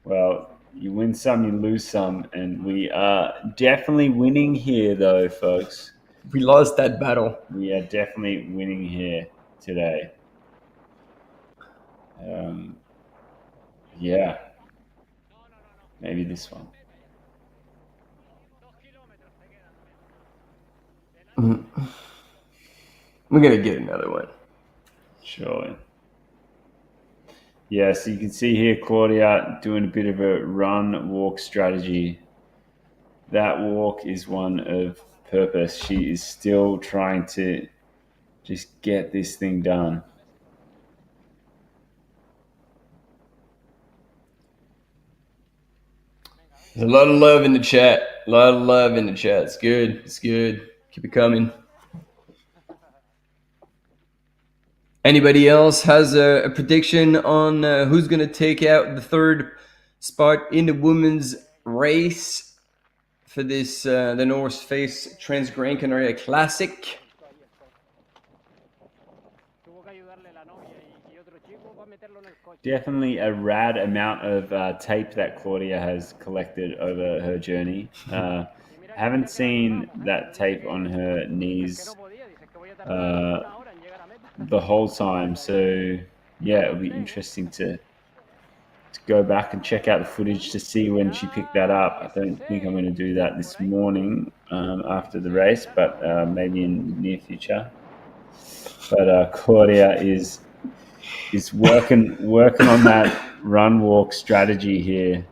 Well, you win some, you lose some, and we are definitely winning here, though, folks. We lost that battle. We are definitely winning here today. Yeah. Maybe this one. We're going to get another one. Sure. Yeah, so you can see here Claudia doing a bit of a run-walk strategy. That walk is one of purpose. She is still trying to just get this thing done. There's a lot of love in the chat. A lot of love in the chat. It's good. It's good. Keep it coming. Anybody else has a prediction on who's going to take out the third spot in the women's race for this the North Face Transgrancanaria Classic? Definitely a rad amount of tape that Claudia has collected over her journey. Haven't seen that tape on her knees the whole time, so yeah, it'll be interesting to go back and check out the footage to see when she picked that up. I don't think I'm going to do that this morning after the race, but maybe in the near future. But Claudia is working on that run walk strategy here.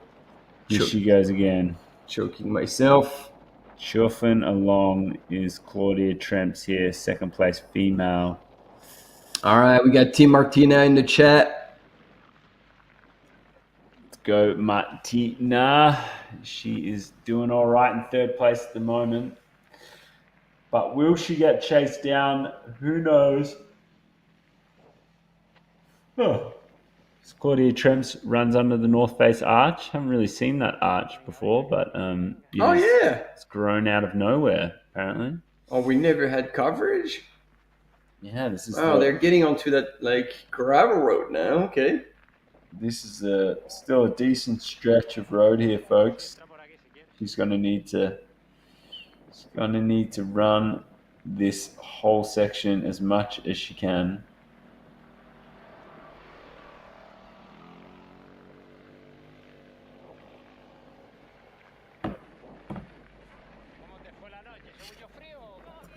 Here she goes again. Choking myself. Chuffing along is Claudia Tremps here, second place female. All right, we got Team Martina in the chat. Let's go, Martina. She is doing all right in third place at the moment. But will she get chased down? Who knows? Oh. Claudia Tremps runs under the North Face arch. Haven't really seen that arch before, but it's grown out of nowhere, apparently. Oh, we never had coverage? Yeah, this is. Oh, they're getting onto that gravel road now. Okay. This is still a decent stretch of road here, folks. She's gonna need to run this whole section as much as she can.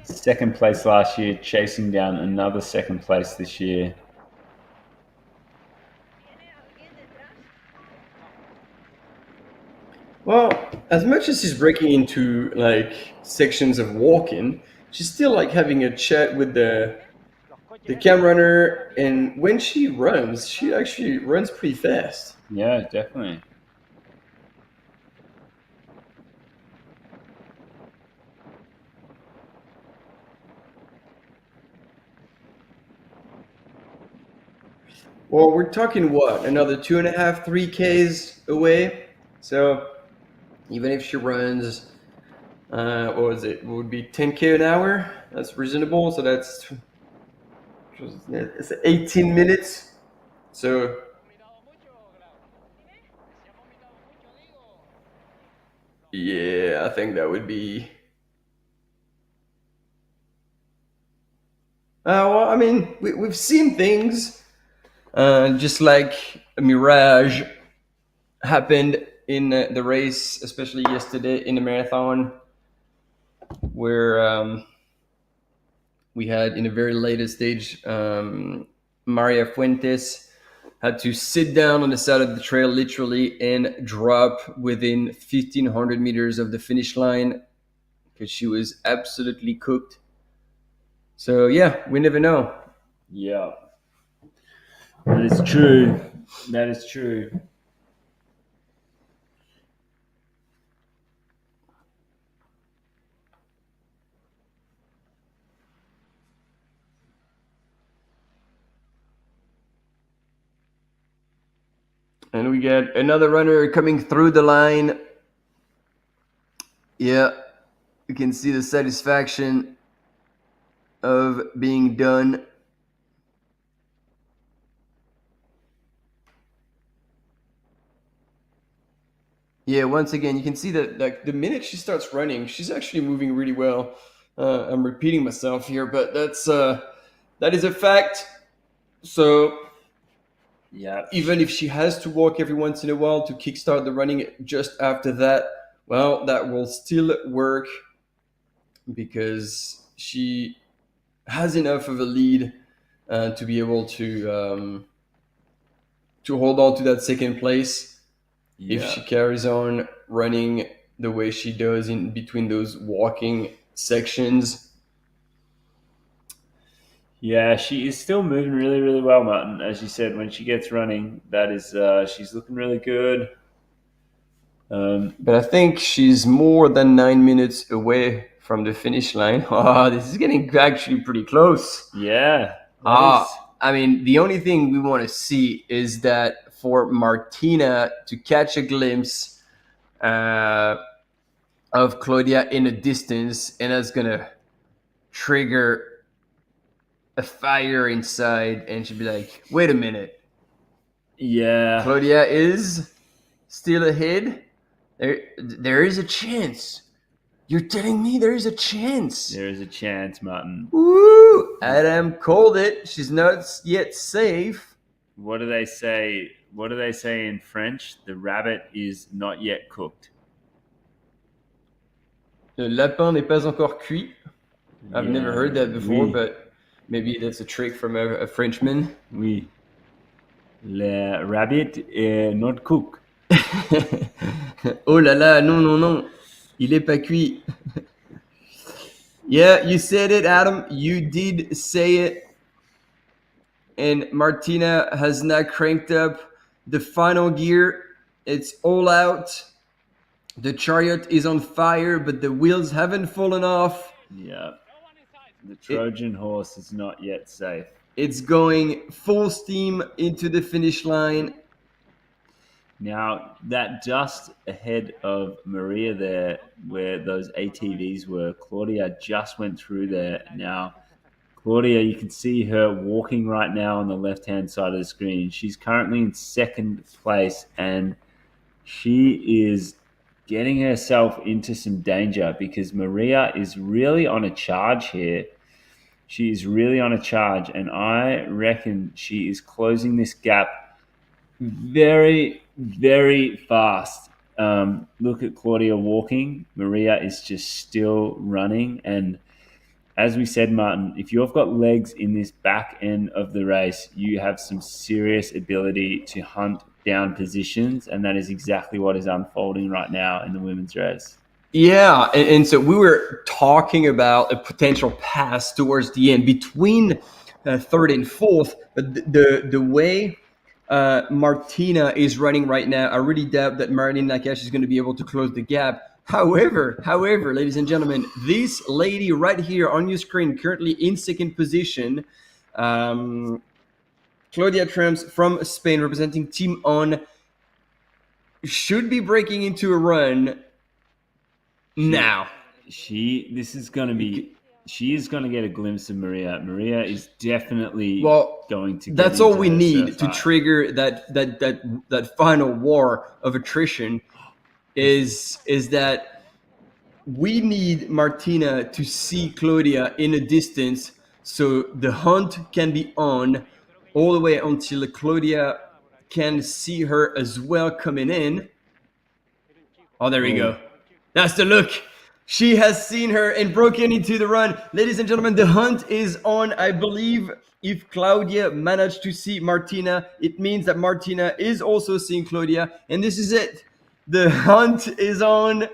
Second place last year, chasing down another second place this year. Well, as much as she's breaking into sections of walking, she's still having a chat with the cam runner, and when she runs, she actually runs pretty fast. Yeah, definitely. Well, we're talking what, another 2.5, 3Ks away. So even if she runs, what was it? It would be 10K an hour. That's reasonable. So it's 18 minutes. So yeah, I think that would be. Well, I mean, we've seen things. Just like a mirage happened in the race, especially yesterday in the marathon, where we had in a very later stage, Maria Fuentes had to sit down on the side of the trail literally and drop within 1,500 meters of the finish line because she was absolutely cooked. So yeah, we never know. Yeah. That is true. That is true. And we get another runner coming through the line. Yeah, you can see the satisfaction of being done. Yeah, once again, you can see that like the minute she starts running, she's actually moving really well. I'm repeating myself here, but that is a fact. So yeah, even if she has to walk every once in a while to kickstart the running just after that, well, that will still work because she has enough of a lead to be able to hold on to that second place. If she carries on running the way she does in between those walking sections. Yeah, she is still moving really, really well, Martin. As you said, when she gets running, that is, she's looking really good. But I think she's more than 9 minutes away from the finish line. Oh, this is getting actually pretty close. Yeah. I mean, the only thing we want to see is that for Martina to catch a glimpse of Claudia in a distance, and that's going to trigger a fire inside, and she'd be like, wait a minute. Yeah. Claudia is still ahead. There is a chance. You're telling me there is a chance? There is a chance, Martin. Woo! Adam called it. She's not yet safe. What do they say? What do they say in French? The rabbit is not yet cooked. Le lapin n'est pas encore cuit. I've never heard that before, but maybe that's a trick from a Frenchman. Oui. Le rabbit est not cooked. Oh là là, non, non, non. Il est pas cuit. Yeah, you said it, Adam. You did say it. And Martina has now cranked up the final gear. It's all out. The chariot is on fire, but the wheels haven't fallen off. Yeah. The Trojan horse is not yet safe. It's going full steam into the finish line. Now, that just ahead of Maria there, where those ATVs were, Claudia just went through there. Now, Claudia, you can see her walking right now on the left-hand side of the screen. She's currently in second place, and she is getting herself into some danger because Maria is really on a charge here. She is really on a charge, and I reckon she is closing this gap very, very fast. Look at Claudia walking. Maria is just still running. And as we said, Martin, if you've got legs in this back end of the race, you have some serious ability to hunt down positions. And that is exactly what is unfolding right now in the women's race. Yeah, and so we were talking about a potential pass towards the end between third and fourth, but the way Martina is running right now, I really doubt that Marlene Nakash is going to be able to close the gap. However, ladies and gentlemen, this lady right here on your screen, currently in second position, Claudia TRS from Spain, representing Team On, should be breaking into a run now. She is going to get a glimpse of Maria. Maria is definitely going to get that's all we into need to trigger that final war of attrition is that we need Martina to see Claudia in a distance so the hunt can be on all the way until Claudia can see her as well coming in. Oh, there we go. That's the look. She has seen her and broken into the run. Ladies and gentlemen, the hunt is on. I believe if Claudia managed to see Martina, it means that Martina is also seeing Claudia. And this is it. The hunt is on.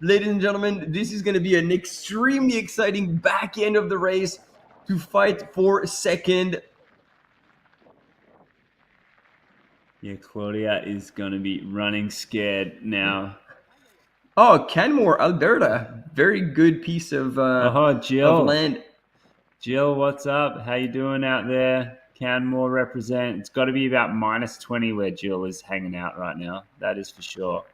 Ladies and gentlemen, this is going to be an extremely exciting back end of the race to fight for second. Yeah, Claudia is going to be running scared now. Oh, Canmore, Alberta. Very good piece of Jill. of land. Jill, what's up? How you doing out there? Canmore represent? It's got to be about -20 where Jill is hanging out right now. That is for sure.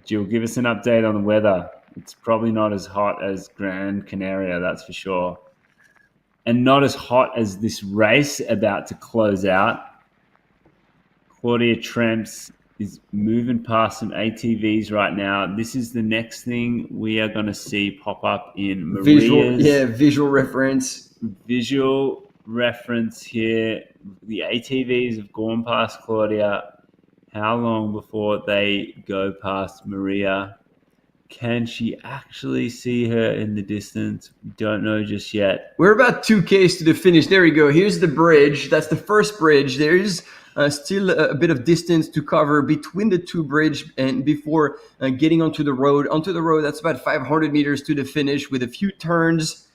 Jill, give us an update on the weather. It's probably not as hot as Gran Canaria, that's for sure. And not as hot as this race about to close out. Claudia TRS is moving past some ATVs right now. This is the next thing we are going to see pop up in Maria's. Visual reference. Visual reference here. The ATVs have gone past Claudia. How long before they go past Maria? Can she actually see her in the distance? We don't know just yet. We're about 2Ks to the finish. There we go. Here's the bridge. That's the first bridge. There's still a bit of distance to cover between the two bridges and before getting onto the road. Onto the road, that's about 500 meters to the finish with a few turns.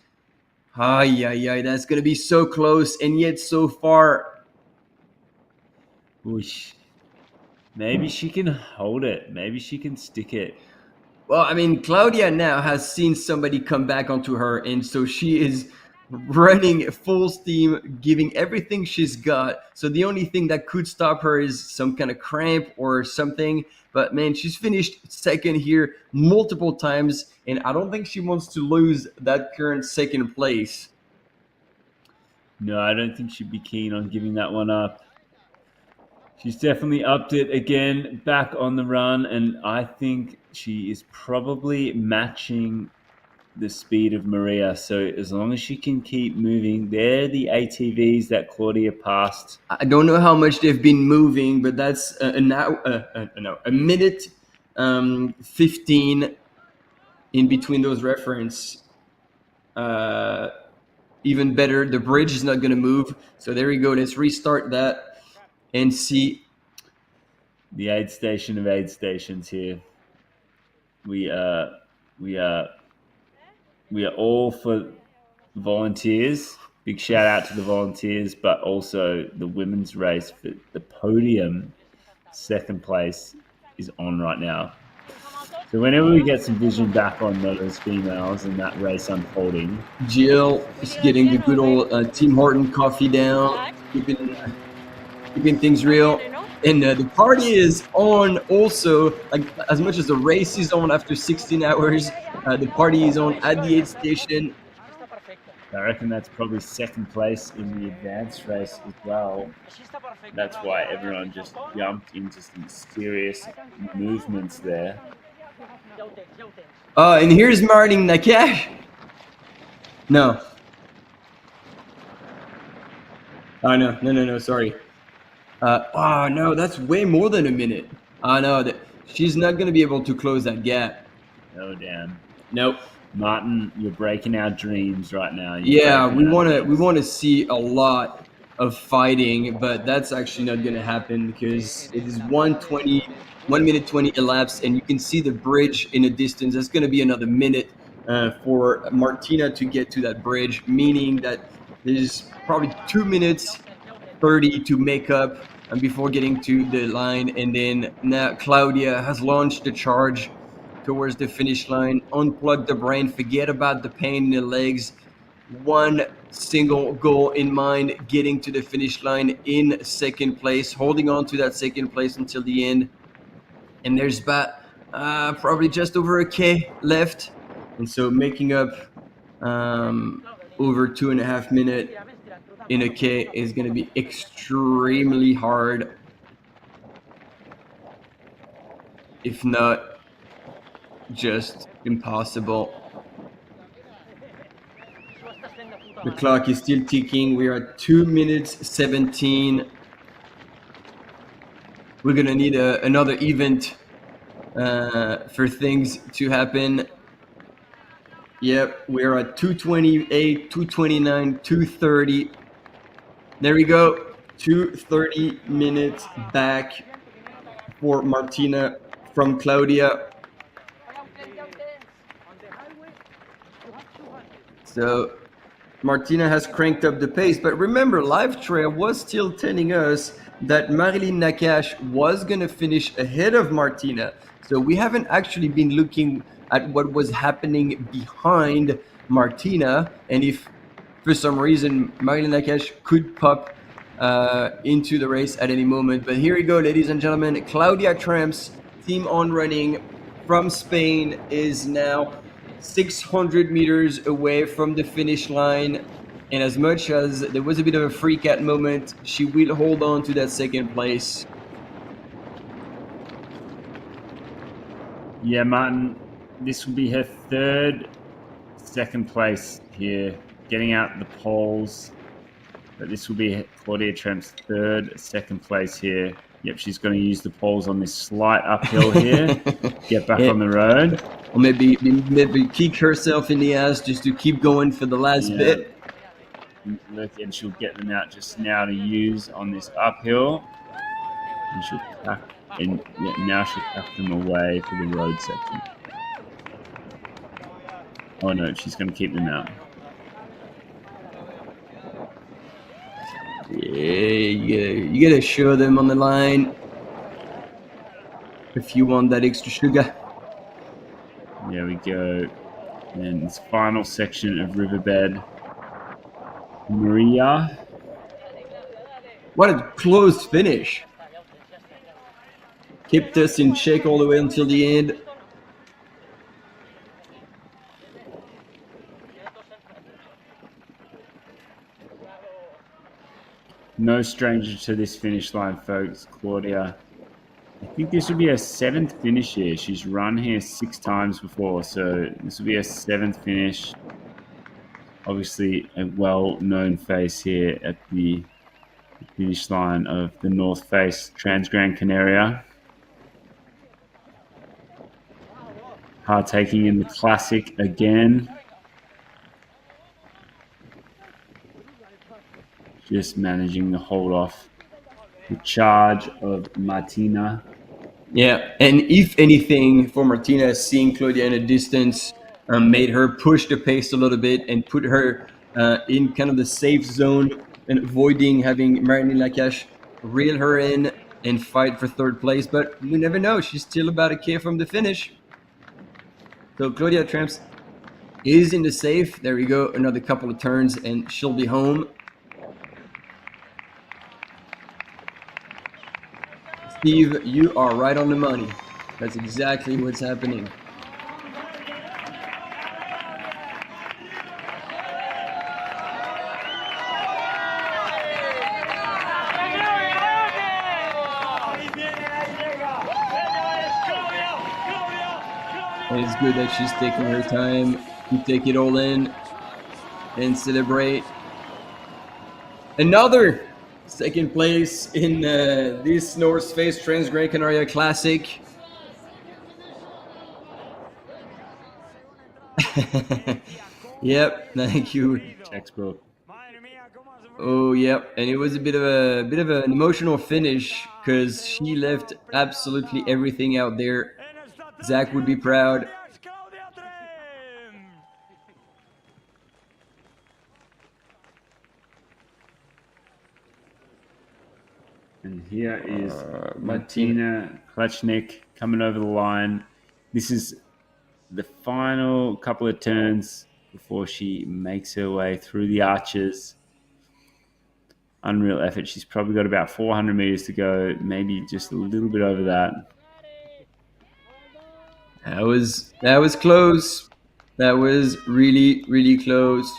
That's going to be so close and yet so far. Whoosh. Maybe she can hold it. Maybe she can stick it. Well, I mean, Claudia now has seen somebody come back onto her, and so she is running full steam, giving everything she's got. So the only thing that could stop her is some kind of cramp or something. But man, she's finished second here multiple times, and I don't think she wants to lose that current second place. No, I don't think she'd be keen on giving that one up. She's definitely upped it again, back on the run, and I think she is probably matching the speed of Maria. So as long as she can keep moving, they're the ATVs that Claudia passed. I don't know how much they've been moving, but that's a minute 15 in between those reference. Even better, the bridge is not going to move. So there we go. Let's restart that. And see the aid station of aid stations here. We are all for volunteers. Big shout out to the volunteers, but also the women's race for the podium. Second place is on right now. So whenever we get some vision back on those females and that race unfolding, Jill is getting the good old Tim Horton coffee down, keeping things real, and the party is on also. Like as much as the race is on after 16 hours, the party is on at the aid station. I reckon that's probably second place in the advanced race as well. That's why everyone just jumped into some serious movements there. And here's Martin Nakash. No. Oh no, sorry. No, that's way more than a minute. No, she's not going to be able to close that gap. Oh, damn. Nope. Martin, you're breaking our dreams right now. We want to see a lot of fighting, but that's actually not going to happen because it is 1 minute 20 elapsed, and you can see the bridge in the distance. That's going to be another minute for Martina to get to that bridge, meaning that there's probably 2 minutes 30 to make up before getting to the line. And then now Claudia has launched the charge towards the finish line. Unplug the brain, forget about the pain in the legs. One single goal in mind, getting to the finish line in second place, holding on to that second place until the end. And there's about probably just over a K left, and so making up over 2.5 minutes in a K is going to be extremely hard, if not just impossible. The clock is still ticking. We are at 2 minutes 17. We're going to need another event for things to happen. Yep, we're at 2:28, 2:29, 2:30. There we go. 2:30 minutes back for Martina from Claudia. So Martina has cranked up the pace, but remember, Live Trail was still telling us that Marilyn Nakash was going to finish ahead of Martina. So we haven't actually been looking at what was happening behind Martina, and if for some reason, Marilyn Lakash could pop into the race at any moment. But here we go, ladies and gentlemen. Claudia TRS, Team On Running from Spain, is now 600 meters away from the finish line. And as much as there was a bit of a freak out moment, she will hold on to that second place. Yeah, Martin, this will be her second place here, getting out the poles. But this will be Claudia TRS' second place here. Yep, she's going to use the poles on this slight uphill here, get back on the road. Or maybe kick herself in the ass just to keep going for the last bit. Look, and she'll get them out just now to use on this uphill. And she'll pack, and now she'll pack them away for the road section. Oh no, she's going to keep them out. Yeah, you gotta show them on the line if you want that extra sugar. There we go. And this final section of Riverbed. Maria. What a close finish. Kept us in check all the way until the end. No stranger to this finish line, folks. Claudia. I think this will be her 7th finish here. She's run here 6 times before, so this will be her 7th finish. Obviously, a well-known face here at the finish line of the North Face Transgrancanaria. Partaking in the classic again. Just managing to hold off the charge of Martina. Yeah, and if anything, for Martina, seeing Claudia in a distance made her push the pace a little bit and put her in kind of the safe zone and avoiding having Marilyn Lakash reel her in and fight for 3rd place. But you never know, she's still about a K from the finish. So Claudia TRS is in the safe. There we go, another couple of turns and she'll be home. Steve, you are right on the money. That's exactly what's happening. And it's good that she's taking her time to take it all in and celebrate. Another 2nd place in this North Face Transgrancanaria Classic. Yep, thank you. Textbook. Oh, yep, and it was a bit of an emotional finish because she left absolutely everything out there. Zach would be proud. And here is Martina Klachnik coming over the line. This is the final couple of turns before she makes her way through the arches. Unreal effort. She's probably got about 400 meters to go, maybe just a little bit over that. That was close. That was really, really close.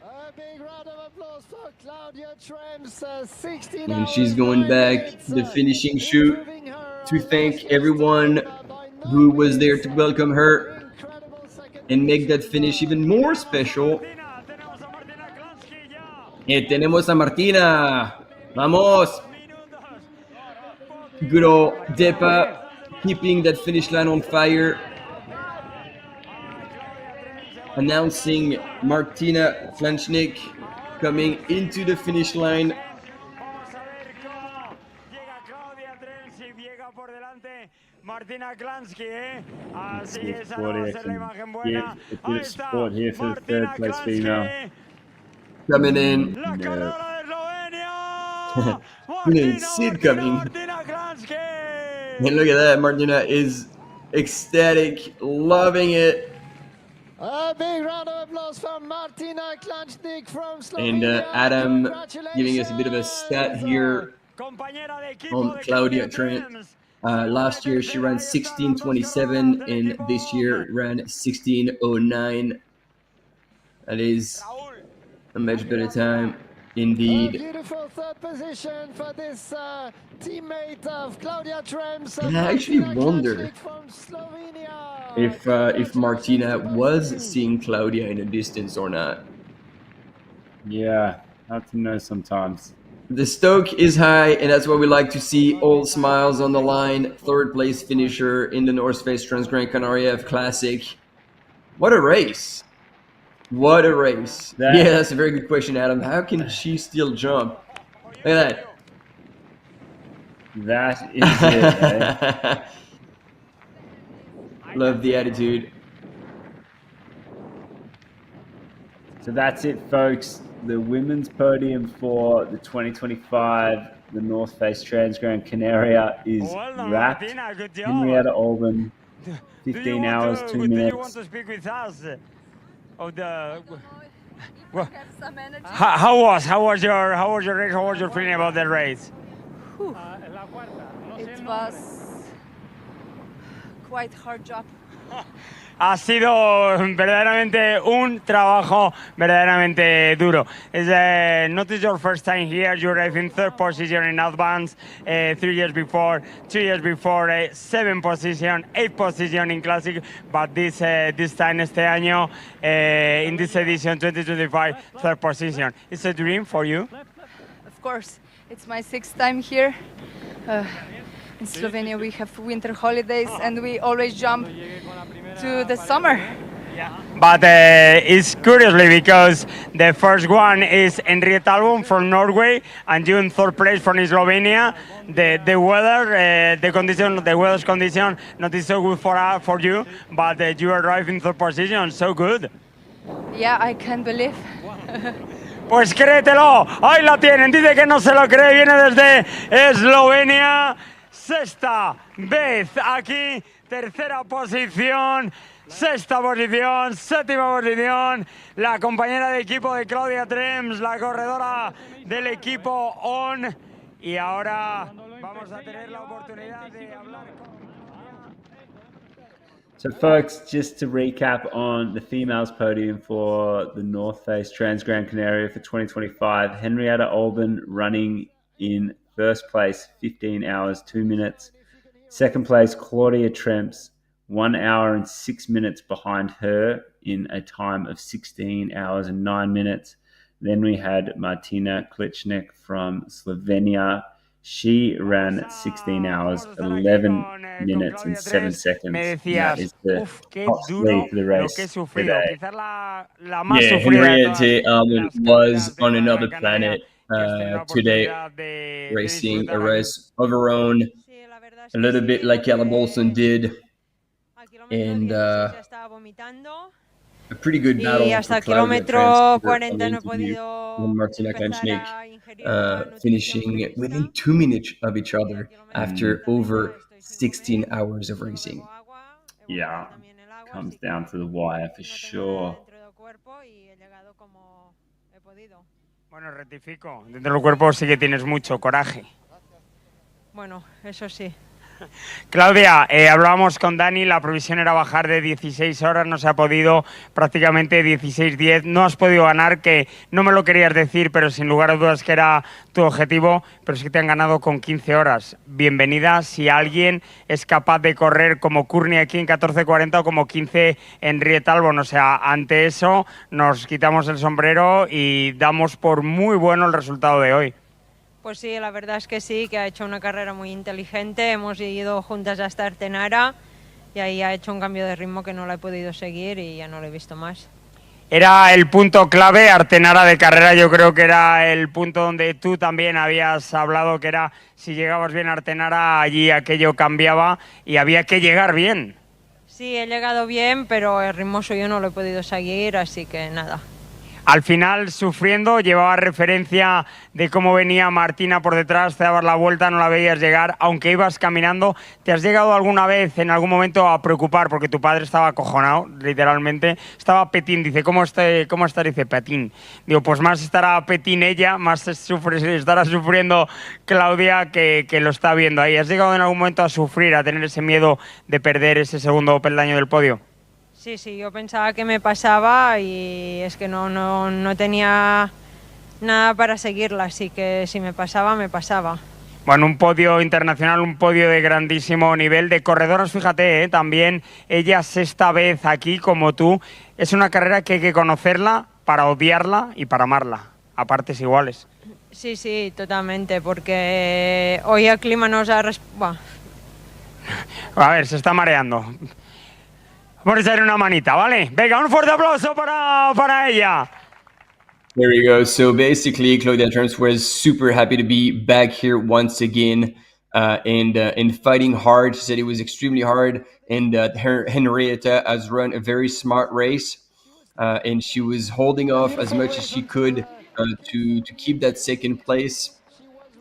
A big round of applause for Claudia TRS, 16 And she's going back to the finishing chute to thank everyone who was there to welcome her and make that finish even more special. Tenemos a Martina. Vamos. Good old Depa keeping that finish line on fire. Announcing Martina Klachnik coming into the finish line. Martina Klansky, así es, Claudia hacer la imagen can buena. get a bit of support here for the 3rd place female. Coming in. No. You didn't see it coming. And look at that, Martina is ecstatic, loving it. A big round of applause for Martina Klančnik from And Slovenia. Adam giving us a bit of a stat here on Claudia TRS. Last year she ran 16:27, and this year ran 16:09. That is a much better time indeed. A beautiful third position for this teammate of Claudia TRS. And I actually wonder if Martina was seeing Claudia in a distance or not. Yeah, hard to know sometimes. The stoke is high, and that's what we like to see. All smiles on the line. Third place finisher in the North Face Transgrancanaria Classic. What a race! What a race! Yeah, that's a very good question, Adam. How can she still jump? Look at that. That is it, eh? Love the attitude. So that's it, folks. The women's podium for the 2025 the North Face Transgrancanaria is wrapped. Henrietta Olsen, 15 hours, 2 minutes. Do you want to speak with us? How was your race? How was your feeling about the race? It was quite hard job. Ha sido verdaderamente un trabajo verdaderamente duro. Not is your first time here. You arrived in third position in advance 3 years before, 2 years before, 7th position, 8th position in classic. But this time, este año, in this edition 2025, third position. It's a dream for you. Of course, it's my 6th time here. In Slovenia, we have winter holidays, and we always jump to the summer. But it's curiously because the first one is Henrietta Albon from Norway, and you in third place from Slovenia. The weather's condition not is so good for you, but you arrive in third position, so good. Yeah, I can't believe. Pues créetelo, ahí la tienen, dice que no se lo cree, viene desde Eslovenia. Sexta vez aquí, tercera posición, sexta posición, séptima posición, la compañera de equipo de Claudia TRS, la corredora del equipo ON, y ahora vamos a tener la oportunidad de hablar con... So folks, just to recap on the females podium for the North Face Transgrancanaria for 2025, Henrietta Olsen running in first place, 15 hours, 2 minutes. Second place, Claudia TRS, 1 hour and 6 minutes behind her in a time of 16 hours and 9 minutes. Then we had Martina Klančnik from Slovenia. She ran 16 hours, 11 minutes and 7 seconds. That is the top three for the race today. Yeah, Henrietta Albon was on another planet today, racing a race of her own, a little bit like Callum Olsen did, and a pretty good battle for Claudia TRS and Martina Klančnik, finishing within 2 minutes of each other after over 16 hours of racing. Yeah, comes down to the wire for sure. Bueno, rectifico. Dentro del cuerpo sí que tienes mucho coraje. Bueno, eso sí. Claudia, hablábamos con Dani, la previsión era bajar de 16 horas, no se ha podido, prácticamente 16:10, no has podido ganar, que no me lo querías decir, pero sin lugar a dudas que era tu objetivo, pero sí que te han ganado con 15 horas. Bienvenida, si alguien es capaz de correr como Courtney aquí en 14:40 o como 15 Henrietta Albon, o sea, ante eso nos quitamos el sombrero y damos por muy bueno el resultado de hoy. Pues sí, la verdad es que sí, que ha hecho una carrera muy inteligente. Hemos ido juntas hasta Artenara y ahí ha hecho un cambio de ritmo que no la he podido seguir y ya no lo he visto más. Era el punto clave, Artenara de carrera, yo creo que era el punto donde tú también habías hablado, que era si llegabas bien a Artenara, allí aquello cambiaba y había que llegar bien. Sí, he llegado bien, pero el ritmo suyo no lo he podido seguir, así que nada. al final sufriendo, llevaba referencia de cómo venía Martina por detrás, te dabas la vuelta, no la veías llegar, aunque ibas caminando. ¿Te has llegado alguna vez, en algún momento, a preocupar? Porque tu padre estaba acojonado, literalmente. Estaba Petín, dice, ¿cómo está? Dice, Petín. Digo, pues más estará Petín ella, más estará sufriendo Claudia que lo está viendo ahí. ¿Has llegado en algún momento a sufrir, a tener ese miedo de perder ese segundo peldaño del podio? Sí, yo pensaba que me pasaba y es que no tenía nada para seguirla, así que si me pasaba, me pasaba. Bueno, un podio internacional, un podio de grandísimo nivel. De corredoras, fíjate, también ella sexta vez aquí como tú. Es una carrera que hay que conocerla para odiarla y para amarla, a partes iguales. Sí, totalmente, porque hoy el clima nos ha... A ver, se está mareando. Vamos a echarle una manita, ¿vale? Venga, un fuerte aplauso para ella. There you go. So basically, Claudia TRS was super happy to be back here once again and fighting hard. She said it was extremely hard. And Henrietta has run a very smart race. And she was holding off as much as she could to keep that second place.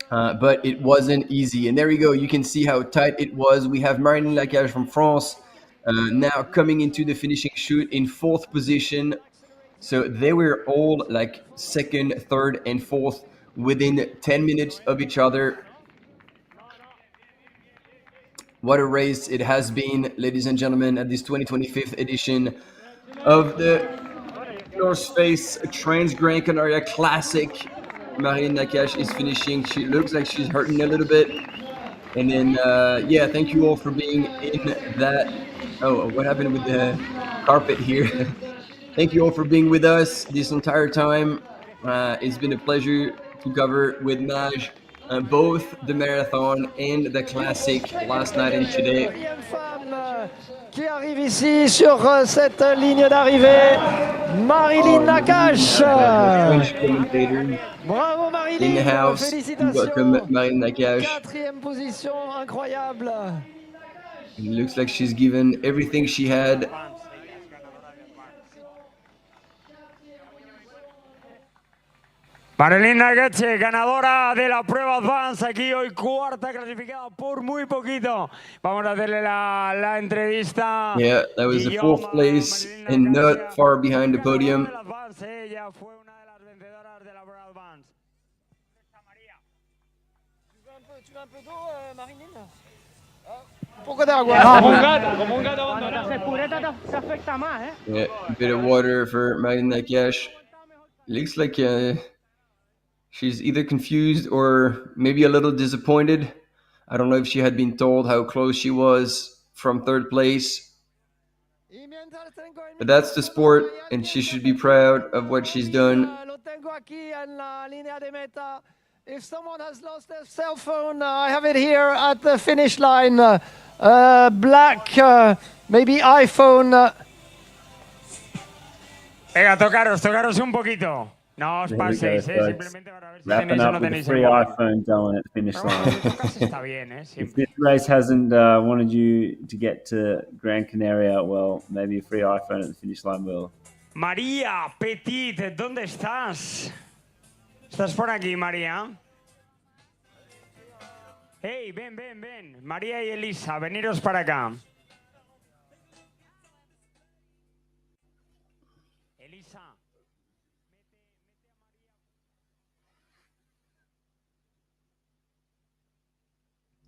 But it wasn't easy. And there you go. You can see how tight it was. We have Marine Lacage from France now coming into the finishing chute in fourth position. So they were all like second, third, and fourth within 10 minutes of each other. What a race it has been, ladies and gentlemen, at this 2025 edition of the North Face Transgrancanaria Classic. Marine Nakache is finishing. She looks like she's hurting a little bit. And then, thank you all for being in that. Oh, what happened with the carpet here? Thank you all for being with us this entire time. It's been a pleasure to cover with Maj both the marathon and the classic last night and today. Qui arrive ici sur cette ligne d'arrivée, Marilyn Nakache. Bravo Marilyn, in the house. Welcome Marilyn Nakache. Quatrième position, incroyable. It looks like she's given everything she had. Marilyn Nakache, ganadora de la prueba Advance, aquí hoy cuarta clasificada por muy poquito. Vamos a hacerle la entrevista. Yeah, that was the fourth place and not far behind the podium. Ella fue una de las vencedoras de la prueba Advance. Un poco de agua. Como un gato abandonado. La sepureta te afecta más, ¿eh? Yeah, a bit of water for Marilyn Nakache. Looks like she's either confused or maybe a little disappointed. I don't know if she had been told how close she was from third place. But that's the sport, and she should be proud of what she's done. If someone has lost their cell phone, I have it here at the finish line. Black, maybe iPhone. Venga, tocaros un poquito. No os paséis, simplemente para ver si tenéis o no tenéis free iPhone going at the finish line. Está bien, If this race hasn't wanted you to get to Gran Canaria, well, maybe a free iPhone at the finish line will. María Petit, ¿dónde estás? ¿Estás por aquí, María? Hey, ven. María y Elisa, veniros para acá. Elisa.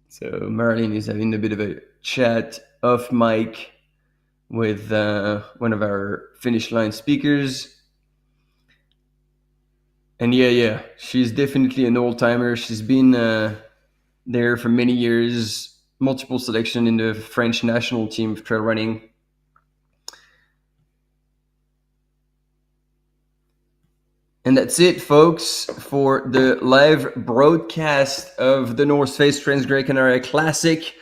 So Marilyn is having a bit of a chat off mic with one of our finish line speakers. And yeah, she's definitely an old-timer. She's been there for many years, multiple selection in the French national team of trail running. And that's it, folks, for the live broadcast of the North Face Transgrancanaria Classic.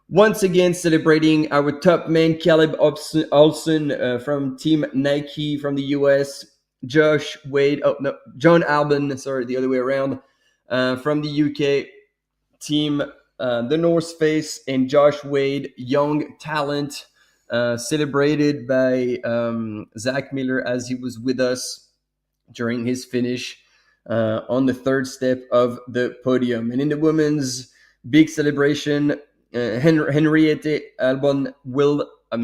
Once again, celebrating our top man, Caleb Olsen from Team Nike from the US. John Albon, sorry, the other way around, from the UK team, the North Face, and Josh Wade, young talent, celebrated by Zach Miller as he was with us during his finish on the third step of the podium. And in the women's big celebration, Henriette Albon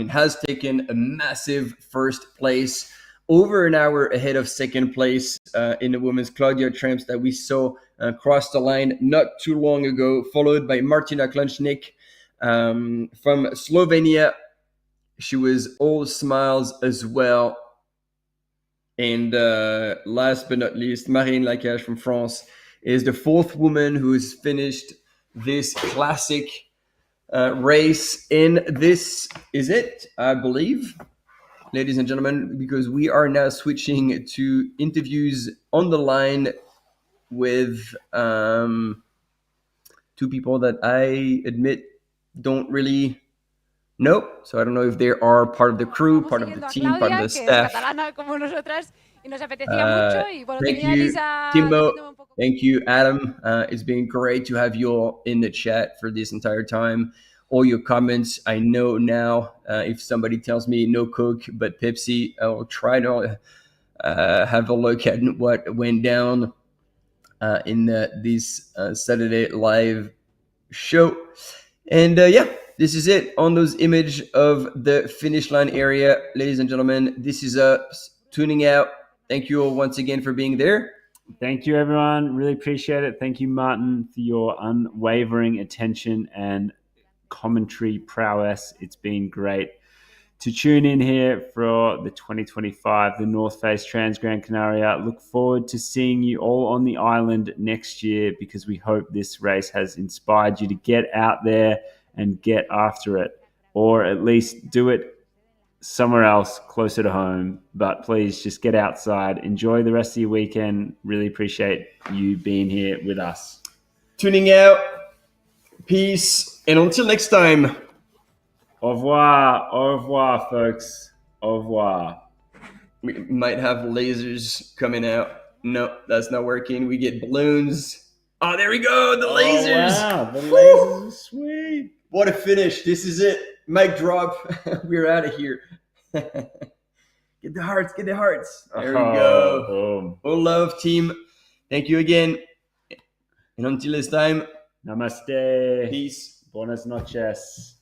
has taken a massive first place, over an hour ahead of second place in the women's Claudia TRS that we saw cross the line not too long ago, followed by Martina Klunchnik from Slovenia. She was all smiles as well. And last but not least, Marine Lacage from France is the fourth woman who's finished this classic race. And this is it, I believe, ladies and gentlemen, because we are now switching to interviews on the line with two people that I admit don't really know. So I don't know if they are part of the crew, part of the team, part of the staff. Thank you, Timo. Thank you, Adam. It's been great to have you all in the chat for this entire time. All your comments, I know now. If somebody tells me no Coke but Pepsi, I will try to have a look at what went down in this Saturday live show. And this is it on those image of the finish line area. Ladies and gentlemen, this is us tuning out. Thank you all once again for being there. Thank you, everyone. Really appreciate it. Thank you, Martin, for your unwavering attention and commentary prowess. It's been great to tune in here for the 2025, the North Face Transgrancanaria. Look forward to seeing you all on the island next year, because we hope this race has inspired you to get out there and get after it, or at least do it somewhere else closer to home. But please just get outside, enjoy the rest of your weekend. Really appreciate you being here with us. Tuning out. Peace. And until next time. Au revoir. Au revoir, folks. Au revoir. We might have lasers coming out. No, that's not working. We get balloons. Oh, there we go. The lasers. Wow. The lasers are sweet. What a finish. This is it. Mic drop. We're out of here. Get the hearts. Get the hearts. There we go. Boom. Oh, love, team. Thank you again. And until this time. Namaste. Peace. Buenas noches.